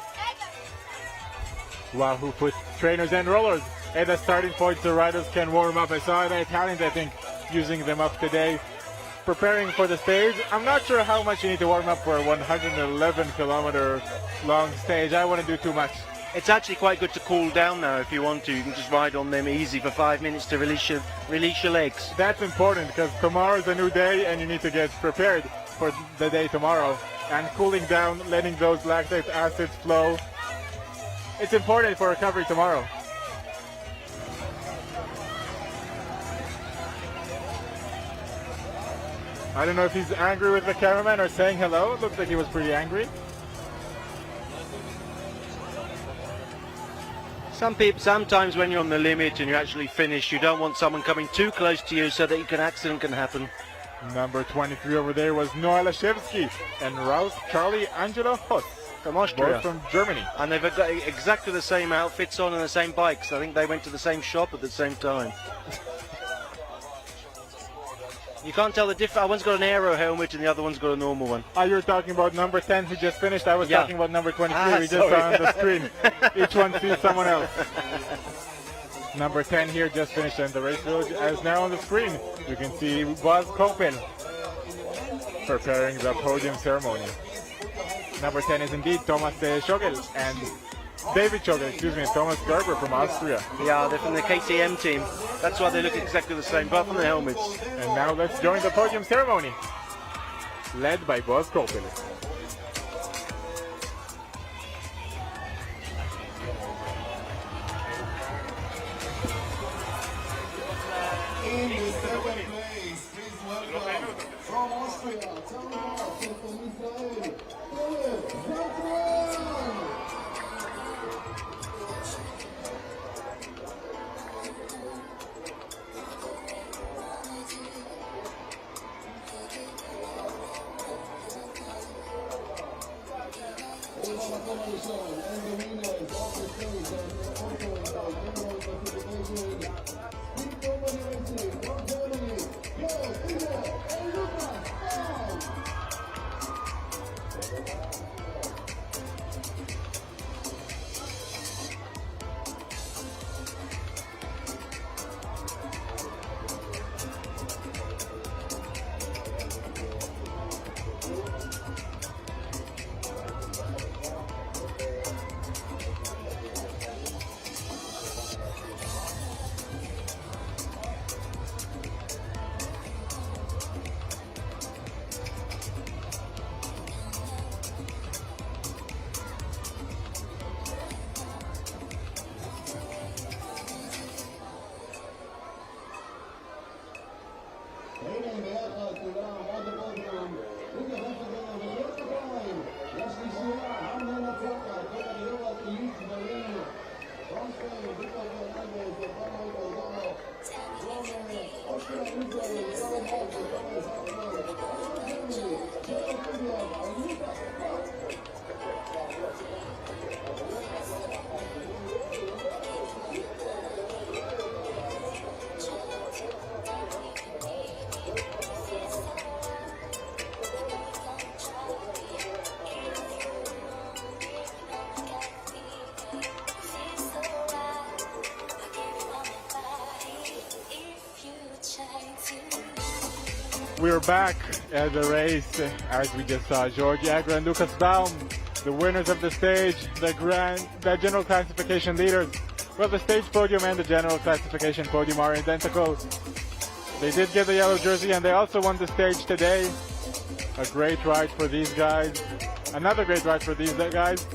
Wahoo put trainers and rollers at the starting point so riders can warm up. I saw the Italians, I think, using them up today, preparing for the stage. I'm not sure how much you need to warm up for a 111 kilometer long stage. I wouldn't do too much. It's actually quite good to cool down now if you want to. You can just ride on them easy for 5 minutes to release your legs. That's important because tomorrow's a new day and you need to get prepared for the day tomorrow. And cooling down, letting those lactic acids flow, it's important for recovery tomorrow. I don't know if he's angry with the cameraman or saying hello. It looks like he was pretty angry. Sometimes when you're on the limit and you're actually finished, you don't want someone coming too close to you so that an accident can happen. Number 23 over there was Noah Lashevsky and Rouse Charlie Angelo Huss from Austria. Both from Germany. And they've got exactly the same outfits on and the same bikes. I think they went to the same shop at the same time. You can't tell the difference. One's got an aero helmet and the other one's got a normal one. You're talking about number 10 who just finished. I was talking about number 23. We just sorry. saw on the screen. Each one sees someone else. Number 10 here just finished and the race village is now on the screen. You can see Buzz Kopen preparing the podium ceremony. Number 10 is indeed Thomas Schogel and David Schogel, and Thomas Gerber from Austria. Yeah, they're from the KTM team. That's why they look exactly the same, apart from the helmets. And now let's join the podium ceremony, led by Buzz Kopen. In the second place, please welcome from Austria, from Israel, We're back at the race, as we just saw George Agra and Lucas Baum, the winners of the stage, the general classification leaders. Well, the stage podium and the general classification podium are identical. They did get the yellow jersey, and they also won the stage today. A great ride for these guys. Another great ride for these guys.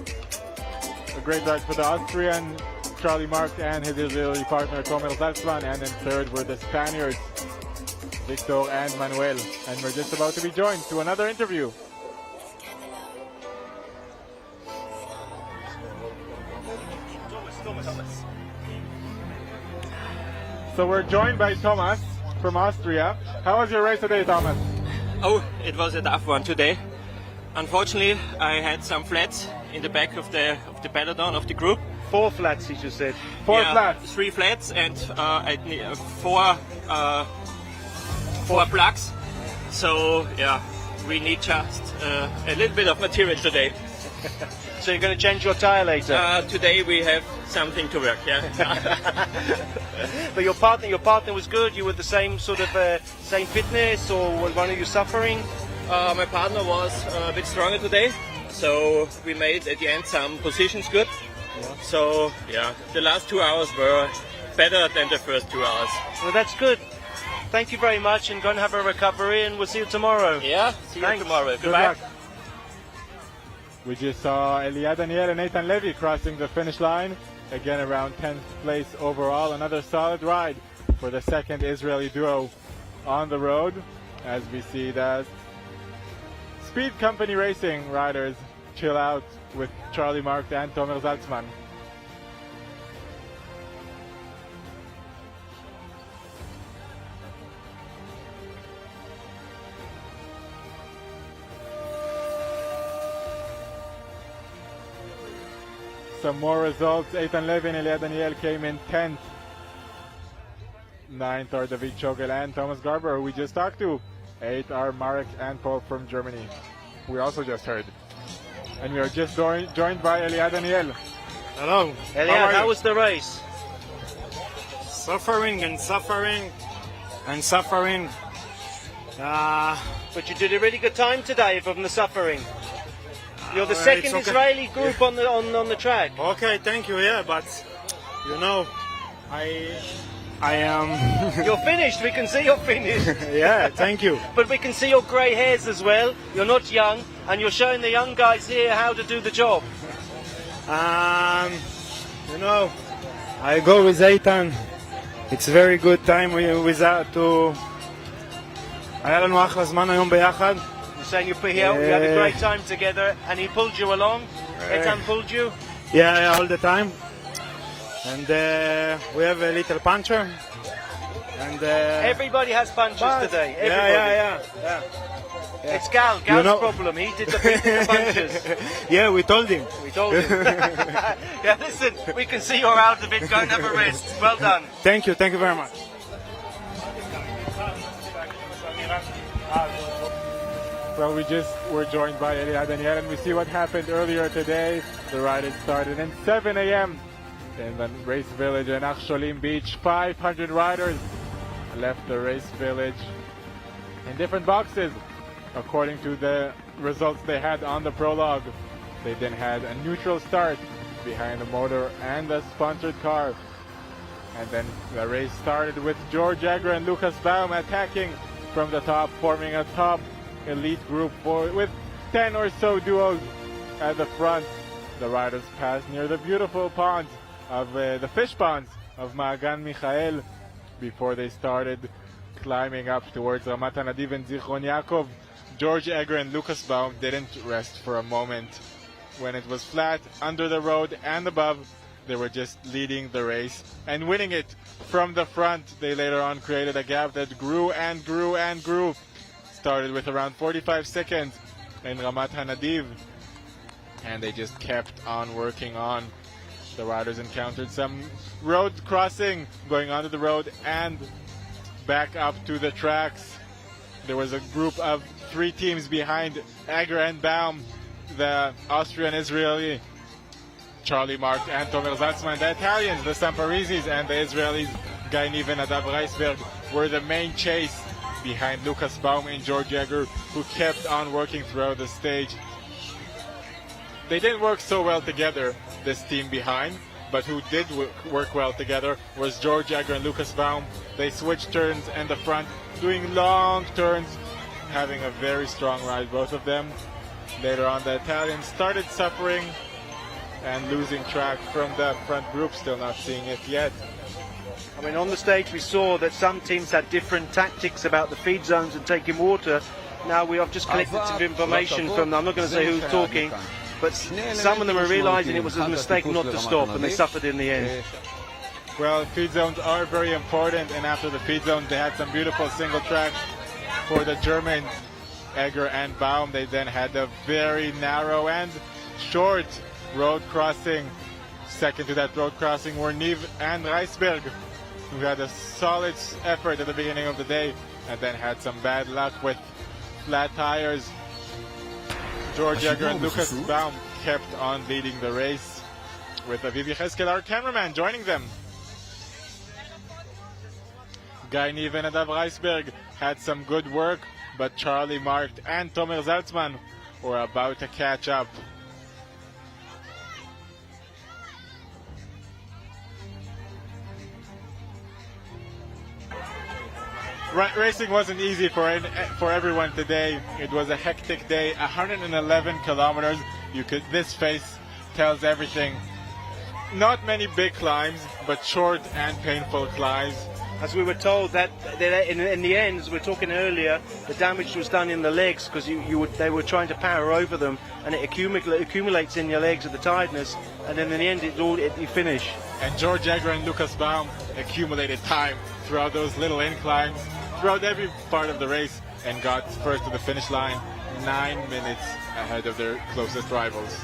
A great ride for the Austrian, Charlie Mark, and his Israeli partner, Tomer Zaltzman. And in third were the Spaniards, Victor and Manuel. And we're just about to be joined to another interview. So we're joined by Thomas from Austria. How was your race today, Thomas? Oh, it was a tough one today. Unfortunately, I had some flats in the back of the peloton of the group. 4 flats, you said. 4 flats. 3 flats and I need 4 plugs. So yeah, we need just a little bit of material today. So you're going to change your tire later? Today we have something to work, yeah. But your partner was good? You were the same sort of same fitness, or was one of you suffering? My partner was a bit stronger today, so we made at the end some positions good. Yeah. So yeah, the last 2 hours were better than the first 2 hours. Well, that's good. Thank you very much, and go and have a recovery, and we'll see you tomorrow. Yeah, see you tomorrow. Goodbye. Good luck. We just saw Eliad Daniel and Eitan Levy crossing the finish line. Again, around 10th place overall. Another solid ride for the second Israeli duo on the road, as we see that Speed Company Racing riders chill out with Charlie Mark and Tomer Zaltzman. Some more results. Eitan Levy and Eliad Daniel came in 10th. 9th are David Chogel and Thomas Garber, who we just talked to. 8th are Marek and Paul from Germany, we also just heard. And we are just joined by Eliad Daniel. Hello. Eliad, how was the race? Suffering and suffering and suffering. But you did a really good time today from the suffering. You're the second okay. Israeli group on the track. Okay, thank you. Yeah, but you know, I am. You're finished. We can see you're finished. Yeah, thank you. But we can see your grey hairs as well. You're not young, and you're showing the young guys here how to do the job. You know, I go with Eitan. It's a very good time without to. היה לנו אחלה זמן היום ביחד. Saying you had a great time together, and he pulled you along. Eitan pulled you. Yeah, all the time. And we have a little puncher. And everybody has punches today. Everybody. Yeah. It's Gal's problem. He did the punches. Yeah, we told him. Yeah, listen, we can see you're out of it. Go and have a rest. Well done. Thank you very much. Well, we just were joined by Eliad Daniel, and we see what happened earlier today. The ride had started at 7 a.m. in the race village in Achsholim Beach. 500 riders left the race village in different boxes. According to the results they had on the prologue, they then had a neutral start behind the motor and the sponsored car. And then the race started with George Agra and Lucas Baum attacking from the top, forming a top elite group with 10 or so duos at the front. The riders passed near the beautiful ponds of the fish ponds of Ma'agan Michael before they started climbing up towards Ramat HaNadiv and Zichron Yaakov. George Agra and Lucas Baum didn't rest for a moment. When it was flat, under the road and above, they were just leading the race and winning it from the front. They later on created a gap that grew and grew and grew. Started with around 45 seconds in Ramat HaNadiv, and they just kept on working on. The riders encountered some road crossing going onto the road and back up to the tracks. There was a group of 3 teams behind Agra and Baum, the Austrian Israeli Charlie Mark and Tomer Zaltzman. The Italians, the Samparizis, and the Israelis Guy Niven and Nadav Reisberg were the main chase behind Lucas Baum and George Egger, who kept on working throughout the stage. They didn't work so well together, this team behind, but who did work well together was George Egger and Lucas Baum. They switched turns in the front, doing long turns, having a very strong ride, both of them. Later on, the Italians started suffering and losing track from the front group, still not seeing it yet. I mean, on the stage we saw that some teams had different tactics about the feed zones and taking water. Now we have just collected some information from, I'm not going to say who's talking, but some of them are realizing it was a mistake not to stop, and they suffered in the end. Well, feed zones are very important, and after the feed zone, they had some beautiful single tracks for the German Egger and Baum. They then had a very narrow and short road crossing. Second to that road crossing were Niv and Reisberg, who had a solid effort at the beginning of the day and then had some bad luck with flat tires. George Egger and Lucas Baum kept on leading the race, with Aviv Yecheskel, our cameraman, joining them. Guy Niv and Adav Reisberg had some good work, but Charlie Markt and Tomer Zaltzman were about to catch up. Racing wasn't easy for everyone today. It was a hectic day, 111 kilometers. This face tells everything. Not many big climbs, but short and painful climbs. As we were told that in the end, as we were talking earlier, the damage was done in the legs because they were trying to power over them, and it accumulates in your legs at the tiredness, and then in the end you finish. And George Egger and Lucas Baum accumulated time throughout those little inclines, throughout every part of the race, and got first to the finish line 9 minutes ahead of their closest rivals.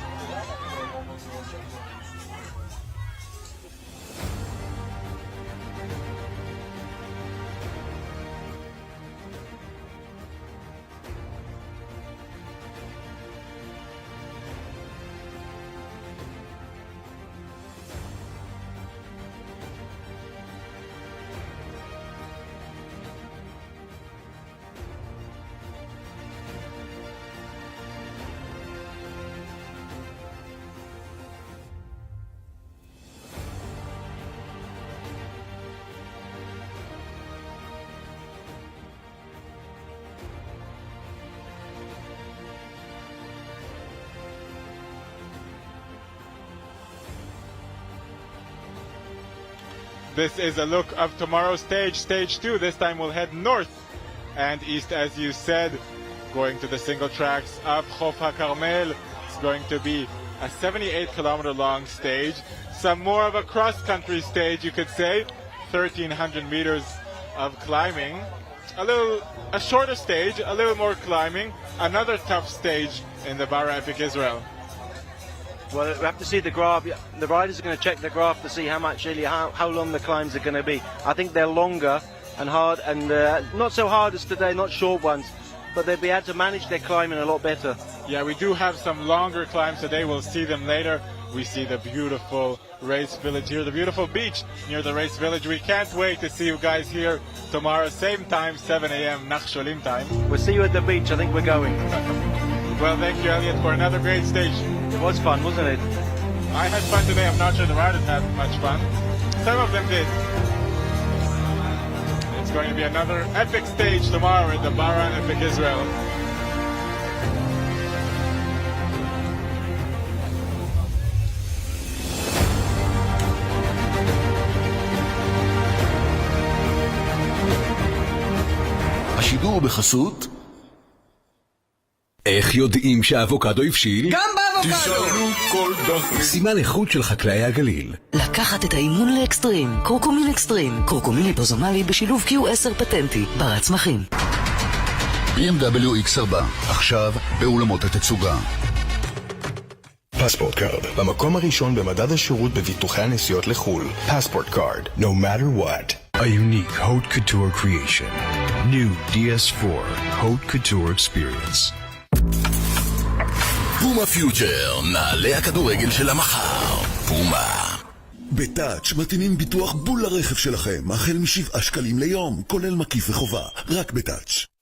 This is a look of tomorrow's stage, stage 2. This time we'll head north and east, as you said, going to the single tracks of Chof HaKarmel. It's going to be a 78-kilometer long stage, some more of a cross-country stage, you could say, 1,300 meters of climbing, a shorter stage, a little more climbing, another tough stage in the Bara Epic Israel. Well, we have to see the graph. The riders are going to check the graph to see how long the climbs are going to be. I think they're longer and hard, and not so hard as today, not short ones, but they'll be able to manage their climbing a lot better. Yeah, we do have some longer climbs today. We'll see them later. We see the beautiful race village here, the beautiful beach near the race village. We can't wait to see you guys here tomorrow, same time, 7 a.m. Nach Sholim time. We'll see you at the beach. I think we're going. Well, thank you, Elliot, for another great stage. It was fun, wasn't it? I had fun today. I'm not sure the riders had much fun. Some of them did. It's going to be another epic stage tomorrow in the Bara Epic Israel. השידור בחסות איך יודעים שהאבוקדו הבשיל? גם באבוקדו! תשאלו כל דרכי. סימן איכות של חקלאי הגליל. לקחת את האימון לאקסטרים. קורקומין אקסטרים. קורקומין ליפוזומלי בשילוב Q10 פטנטי. בר הצמחים. BMW X4, עכשיו באולמות התצוגה. פספורט קארד, במקום הראשון במדד השירות בביטוחי הנסיעות לחול. פספורט קארד, no matter what. A unique haute couture creation. New DS4 Haute Couture Experience. פומה פיוטר, נעלי הכדורגל של המחר. פומה. בטאץ' מתאימים ביטוח בול לרכב שלכם, החל מ7 שקלים ליום, כולל מקיף וחובה, רק בטאץ'.